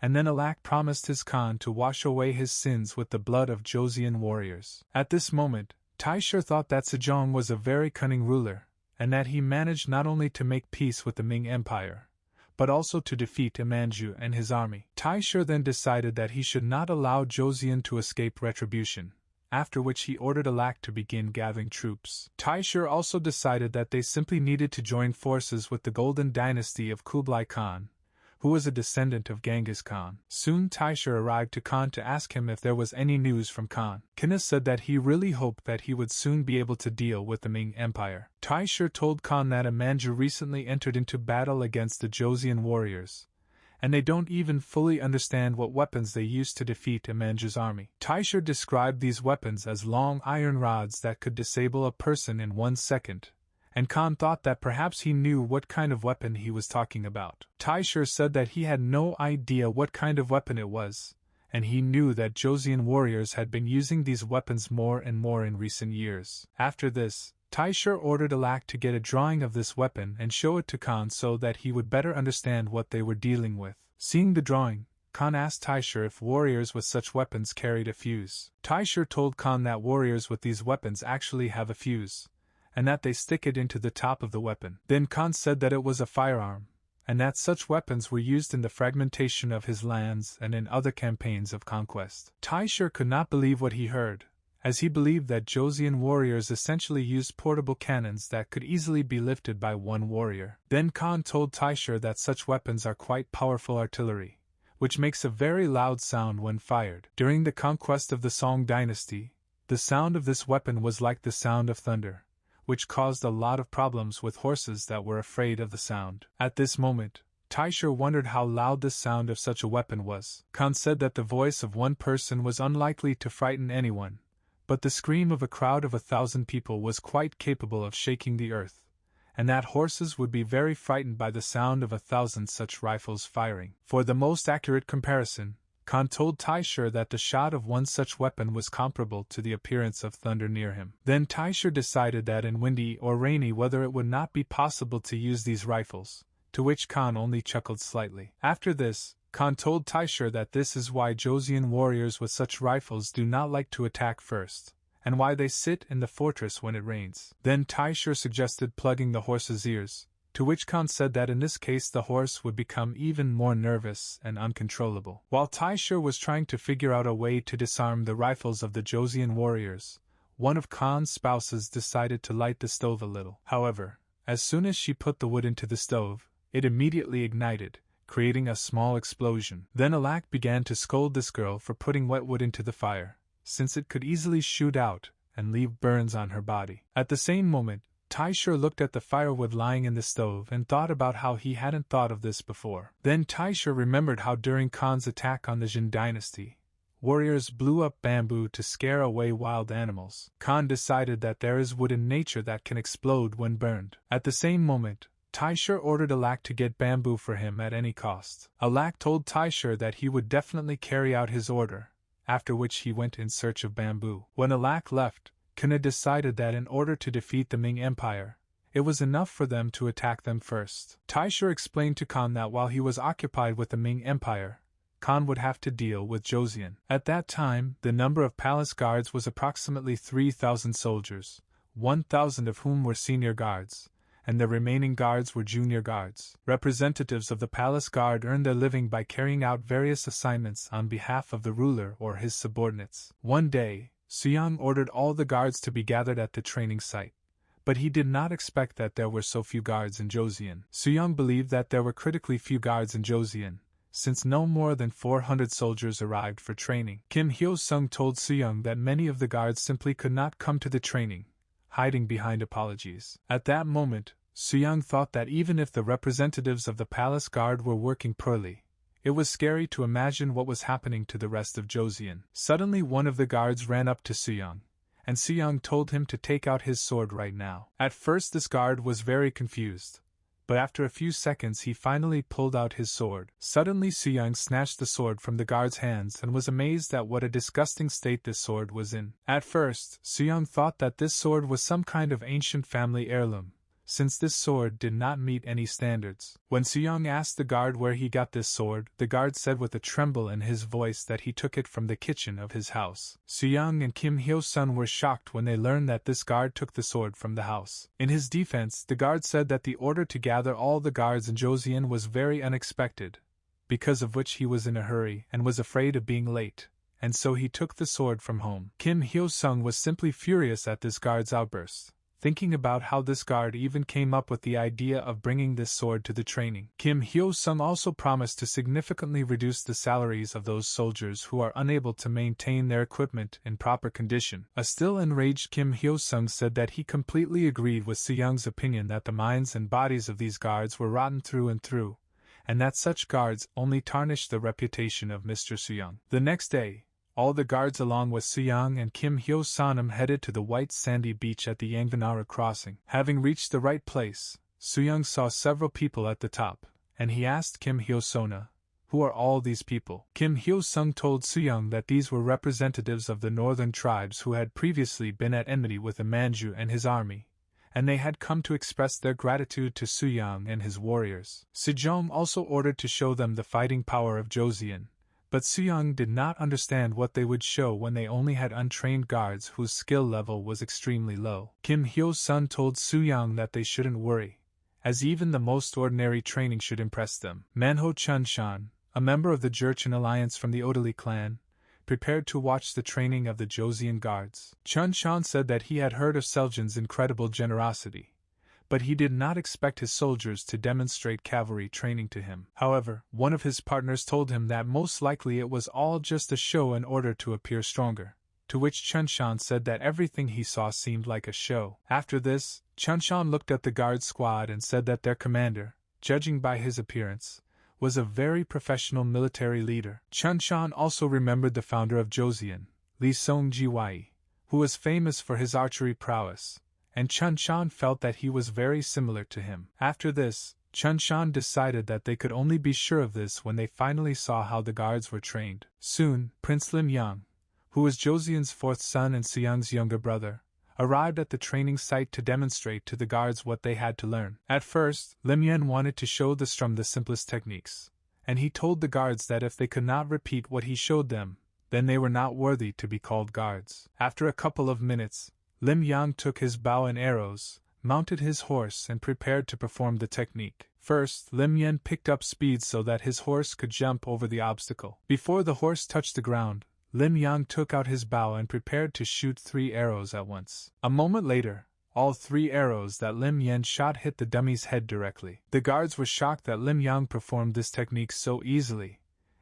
and then Alak promised his Khan to wash away his sins with the blood of Joseon warriors. At this moment, Taishur thought that Sejong was a very cunning ruler, and that he managed not only to make peace with the Ming Empire, but also to defeat Imanju and his army. Taishur then decided that he should not allow Joseon to escape retribution, after which he ordered Alak to begin gathering troops. Taishur also decided that they simply needed to join forces with the Golden Dynasty of Kublai Khan, who was a descendant of Genghis Khan. Soon Taisha arrived to Khan to ask him if there was any news from Khan. Kina said that he really hoped that he would soon be able to deal with the Ming Empire. Taisha told Khan that a Manchu recently entered into battle against the Joseon warriors, and they don't even fully understand what weapons they used to defeat a Manchu's army. Taisha described these weapons as long iron rods that could disable a person in 1 second, and Khan thought that perhaps he knew what kind of weapon he was talking about. Taisha said that he had no idea what kind of weapon it was, and he knew that Joseon warriors had been using these weapons more and more in recent years. After this, Taisha ordered Alak to get a drawing of this weapon and show it to Khan so that he would better understand what they were dealing with. Seeing the drawing, Khan asked Taisha if warriors with such weapons carried a fuse. Taisha told Khan that warriors with these weapons actually have a fuse, and that they stick it into the top of the weapon. Then Khan said that it was a firearm, and that such weapons were used in the fragmentation of his lands and in other campaigns of conquest. Taisha could not believe what he heard, as he believed that Joseon warriors essentially used portable cannons that could easily be lifted by one warrior. Then Khan told Taisha that such weapons are quite powerful artillery, which makes a very loud sound when fired. During the conquest of the Song dynasty, the sound of this weapon was like the sound of thunder, which caused a lot of problems with horses that were afraid of the sound. At this moment, Taisha wondered how loud the sound of such a weapon was. Khan said that the voice of one person was unlikely to frighten anyone, but the scream of a crowd of 1,000 people was quite capable of shaking the earth, and that horses would be very frightened by the sound of 1,000 such rifles firing. For the most accurate comparison, Khan told Taisha that the shot of one such weapon was comparable to the appearance of thunder near him. Then Taisha decided that in windy or rainy weather it would not be possible to use these rifles, to which Khan only chuckled slightly. After this, Khan told Taisha that this is why Joseon warriors with such rifles do not like to attack first, and why they sit in the fortress when it rains. Then Taisha suggested plugging the horse's ears, to which Khan said that in this case the horse would become even more nervous and uncontrollable. While Taisha was trying to figure out a way to disarm the rifles of the Joseon warriors, one of Khan's spouses decided to light the stove a little. However, as soon as she put the wood into the stove, it immediately ignited, creating a small explosion. Then Alak began to scold this girl for putting wet wood into the fire, since it could easily shoot out and leave burns on her body. At the same moment, Taisha looked at the firewood lying in the stove and thought about how he hadn't thought of this before. Then Taisha remembered how during Khan's attack on the Jin dynasty, warriors blew up bamboo to scare away wild animals. Khan decided that there is wood in nature that can explode when burned. At the same moment, Taisha ordered Alak to get bamboo for him at any cost. Alak told Taisha that he would definitely carry out his order, after which he went in search of bamboo. When Alak left, Kina decided that in order to defeat the Ming Empire, it was enough for them to attack them first. Taisha explained to Khan that while he was occupied with the Ming Empire, Khan would have to deal with Joseon. At that time, the number of palace guards was approximately 3,000 soldiers, 1,000 of whom were senior guards, and the remaining guards were junior guards. Representatives of the palace guard earned their living by carrying out various assignments on behalf of the ruler or his subordinates. One day, Suyang ordered all the guards to be gathered at the training site, but he did not expect that there were so few guards in Joseon. Suyang believed that there were critically few guards in Joseon, since no more than 400 soldiers arrived for training. Kim Hyo-sung told Suyang that many of the guards simply could not come to the training, hiding behind apologies. At that moment, Suyang thought that even if the representatives of the palace guard were working poorly, it was scary to imagine what was happening to the rest of Joseon. Suddenly one of the guards ran up to Suyang, and Suyang told him to take out his sword right now. At first this guard was very confused, but after a few seconds he finally pulled out his sword. Suddenly Suyang snatched the sword from the guard's hands and was amazed at what a disgusting state this sword was in. At first, Suyang thought that this sword was some kind of ancient family heirloom, since this sword did not meet any standards. When Suyang asked the guard where he got this sword, the guard said with a tremble in his voice that he took it from the kitchen of his house. Suyang and Kim Hyo-sun were shocked when they learned that this guard took the sword from the house. In his defense, the guard said that the order to gather all the guards in Joseon was very unexpected, because of which he was in a hurry and was afraid of being late, and so he took the sword from home. Kim Hyo-sung was simply furious at this guard's outburst, thinking about how this guard even came up with the idea of bringing this sword to the training. Kim Hyo-sung also promised to significantly reduce the salaries of those soldiers who are unable to maintain their equipment in proper condition. A still enraged Kim Hyo-sung said that he completely agreed with Soo-young's opinion that the minds and bodies of these guards were rotten through and through, and that such guards only tarnished the reputation of Mr. Soo-young. The next day, all the guards along with Soo-young and Kim Hyo-sonam headed to the white sandy beach at the Yangvanara crossing. Having reached the right place, Soo-young saw several people at the top, and he asked Kim Hyo-sona, "Who are all these people?" Kim Hyo-sung told Soo-young that these were representatives of the northern tribes who had previously been at enmity with the Manju and his army, and they had come to express their gratitude to Soo-young and his warriors. Sejong also ordered to show them the fighting power of Joseon, but Soo-young did not understand what they would show when they only had untrained guards whose skill level was extremely low. Kim Hyo-sun told Soo-young that they shouldn't worry, as even the most ordinary training should impress them. Manho Chun-shan, a member of the Jurchen alliance from the Odali clan, prepared to watch the training of the Joseon guards. Chun-shan said that he had heard of Seljin's incredible generosity, but he did not expect his soldiers to demonstrate cavalry training to him. However, one of his partners told him that most likely it was all just a show in order to appear stronger, to which Chun-shan said that everything he saw seemed like a show. After this, Chun-shan looked at the guard squad and said that their commander, judging by his appearance, was a very professional military leader. Chun-shan also remembered the founder of Joseon, Lee Song-ji-wai, who was famous for his archery prowess, and Chun-shan felt that he was very similar to him. After this, Chun-shan decided that they could only be sure of this when they finally saw how the guards were trained. Soon, Prince Lim-yang, who was Joseon's fourth son and Soo-young's younger brother, arrived at the training site to demonstrate to the guards what they had to learn. At first, Lim-yang wanted to show the strum the simplest techniques, and he told the guards that if they could not repeat what he showed them, then they were not worthy to be called guards. After a couple of minutes, Lim-yang took his bow and arrows, mounted his horse and prepared to perform the technique. First, Lim-yang picked up speed so that his horse could jump over the obstacle. Before the horse touched the ground, Lim-yang took out his bow and prepared to shoot 3 arrows at once. A moment later, all 3 arrows that Lim-yang shot hit the dummy's head directly. The guards were shocked that Lim-yang performed this technique so easily,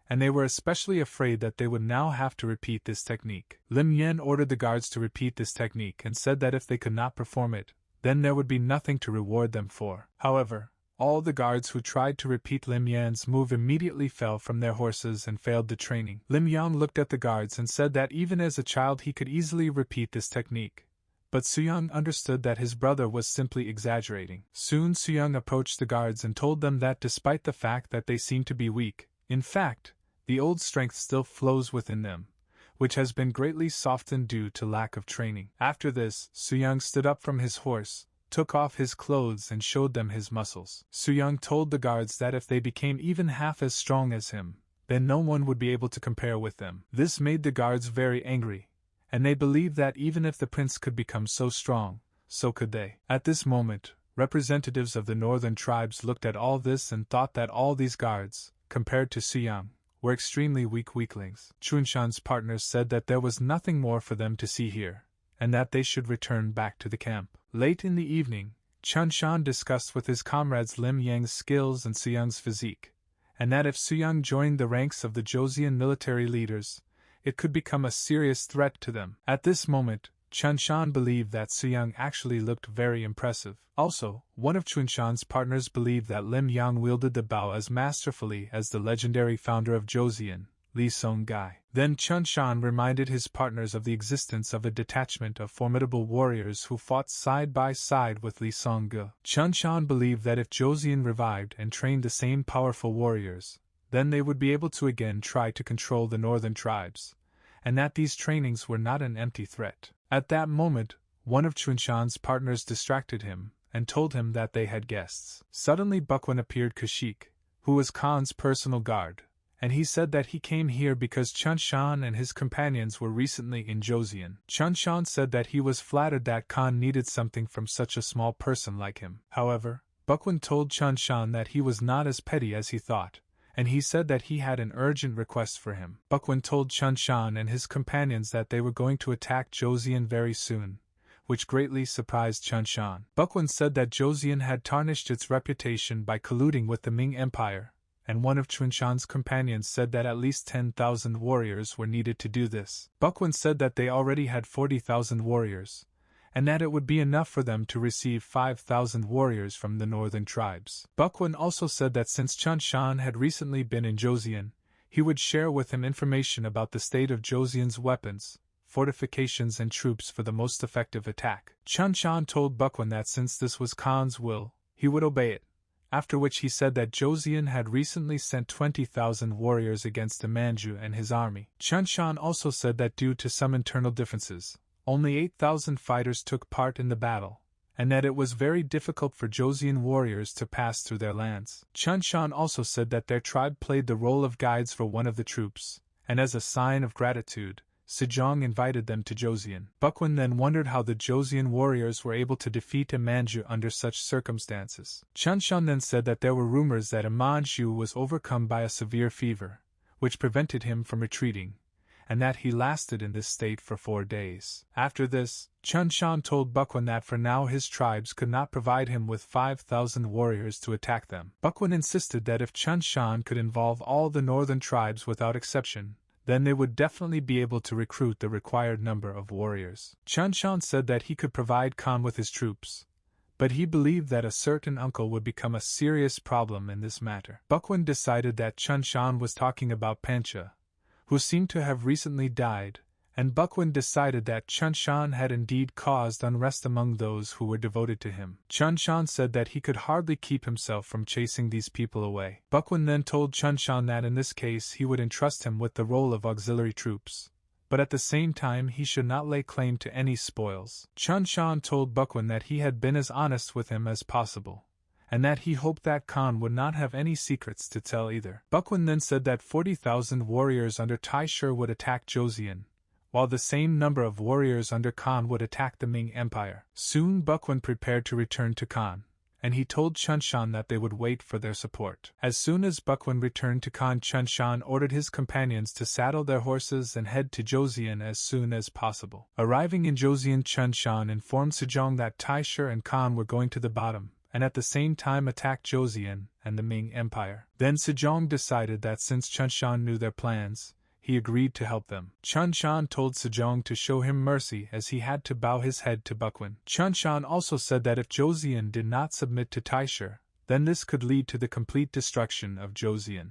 and they were especially afraid that they would now have to repeat this technique. Lim-yang ordered the guards to repeat this technique and said that if they could not perform it, then there would be nothing to reward them for. However, all the guards who tried to repeat Lim-yang's move immediately fell from their horses and failed the training. Lim-yang looked at the guards and said that even as a child he could easily repeat this technique, but Soo-young understood that his brother was simply exaggerating. Soon Soo-young approached the guards and told them that despite the fact that they seemed to be weak, in fact, the old strength still flows within them, which has been greatly softened due to lack of training. After this, Soo-young stood up from his horse, took off his clothes and showed them his muscles. Soo-young told the guards that if they became even half as strong as him, then no one would be able to compare with them. This made the guards very angry, and they believed that even if the prince could become so strong, so could they. At this moment, representatives of the northern tribes looked at all this and thought that all these guards, compared to Soo-young, were extremely weak weaklings. Chun-shan's partners said that there was nothing more for them to see here, and that they should return back to the camp. Late in the evening, Chun-shan discussed with his comrades Lim-yang's skills and Soo-young's physique, and that if Soo-young joined the ranks of the Joseon military leaders, it could become a serious threat to them. At this moment, Chun-shan believed that Soo-young actually looked very impressive. Also, one of Chun-shan's partners believed that Lim-yang wielded the bow as masterfully as the legendary founder of Joseon, Lee Song-gai. Then Chun-shan reminded his partners of the existence of a detachment of formidable warriors who fought side by side with Lee Song-gai. Chun-shan believed that if Joseon revived and trained the same powerful warriors, then they would be able to again try to control the northern tribes, and that these trainings were not an empty threat. At that moment, one of Chun-shan's partners distracted him and told him that they had guests. Suddenly Bukwon appeared Kashik, who was Khan's personal guard, and he said that he came here because Chun-shan and his companions were recently in Joseon. Chun-shan said that he was flattered that Khan needed something from such a small person like him. However, Bukwon told Chun-shan that he was not as petty as he thought, and he said that he had an urgent request for him. Bukwon told Chun-shan and his companions that they were going to attack Joseon very soon, which greatly surprised Chun Shan. Bukwin said that Joseon had tarnished its reputation by colluding with the Ming Empire, and one of Chun Shan's companions said that at least 10,000 warriors were needed to do this. Bukwin said that they already had 40,000 warriors, and that it would be enough for them to receive 5,000 warriors from the northern tribes. Bukwin also said that since Chun Shan had recently been in Joseon, he would share with him information about the state of Joseon's weapons, fortifications and troops for the most effective attack. Chun Shan told Bukwin that since this was Khan's will, he would obey it, after which he said that Joseon had recently sent 20,000 warriors against the Manju and his army. Chun Shan also said that due to some internal differences, only 8,000 fighters took part in the battle, and that it was very difficult for Joseon warriors to pass through their lands. Chun Shan also said that their tribe played the role of guides for one of the troops, and as a sign of gratitude, Sejong invited them to Joseon. Bukwin then wondered how the Joseon warriors were able to defeat a Manju under such circumstances. Chun Shan then said that there were rumors that a Manju was overcome by a severe fever, which prevented him from retreating, and that he lasted in this state for 4 days. After this, Chun Shan told Bukwin that for now his tribes could not provide him with 5,000 warriors to attack them. Bukwin insisted that if Chun Shan could involve all the northern tribes without exception, then they would definitely be able to recruit the required number of warriors. Chun Shan said that he could provide Khan with his troops, but he believed that a certain uncle would become a serious problem in this matter. Bukwin decided that Chun Shan was talking about Pancha, who seemed to have recently died, and Bukwin decided that Chun Shan had indeed caused unrest among those who were devoted to him. Chun Shan said that he could hardly keep himself from chasing these people away. Bukwin then told Chun Shan that in this case he would entrust him with the role of auxiliary troops, but at the same time he should not lay claim to any spoils. Chun Shan told Bukwin that he had been as honest with him as possible, and that he hoped that Khan would not have any secrets to tell either. Bukwin then said that 40,000 warriors under Taisher would attack Joseon, while the same number of warriors under Khan would attack the Ming Empire. Soon Bukwin prepared to return to Khan, and he told Chun Shan that they would wait for their support. As soon as Bukwin returned to Khan, Chun Shan ordered his companions to saddle their horses and head to Joseon as soon as possible. Arriving in Joseon, Chun Shan informed Sejong that Taisher and Khan were going to the bottom, and at the same time attack Joseon and the Ming Empire. Then Sejong decided that since Chun Shan knew their plans, he agreed to help them. Chun Shan told Sejong to show him mercy as he had to bow his head to Bukwin. Chun Shan also said that if Joseon did not submit to Taisher, then this could lead to the complete destruction of Joseon.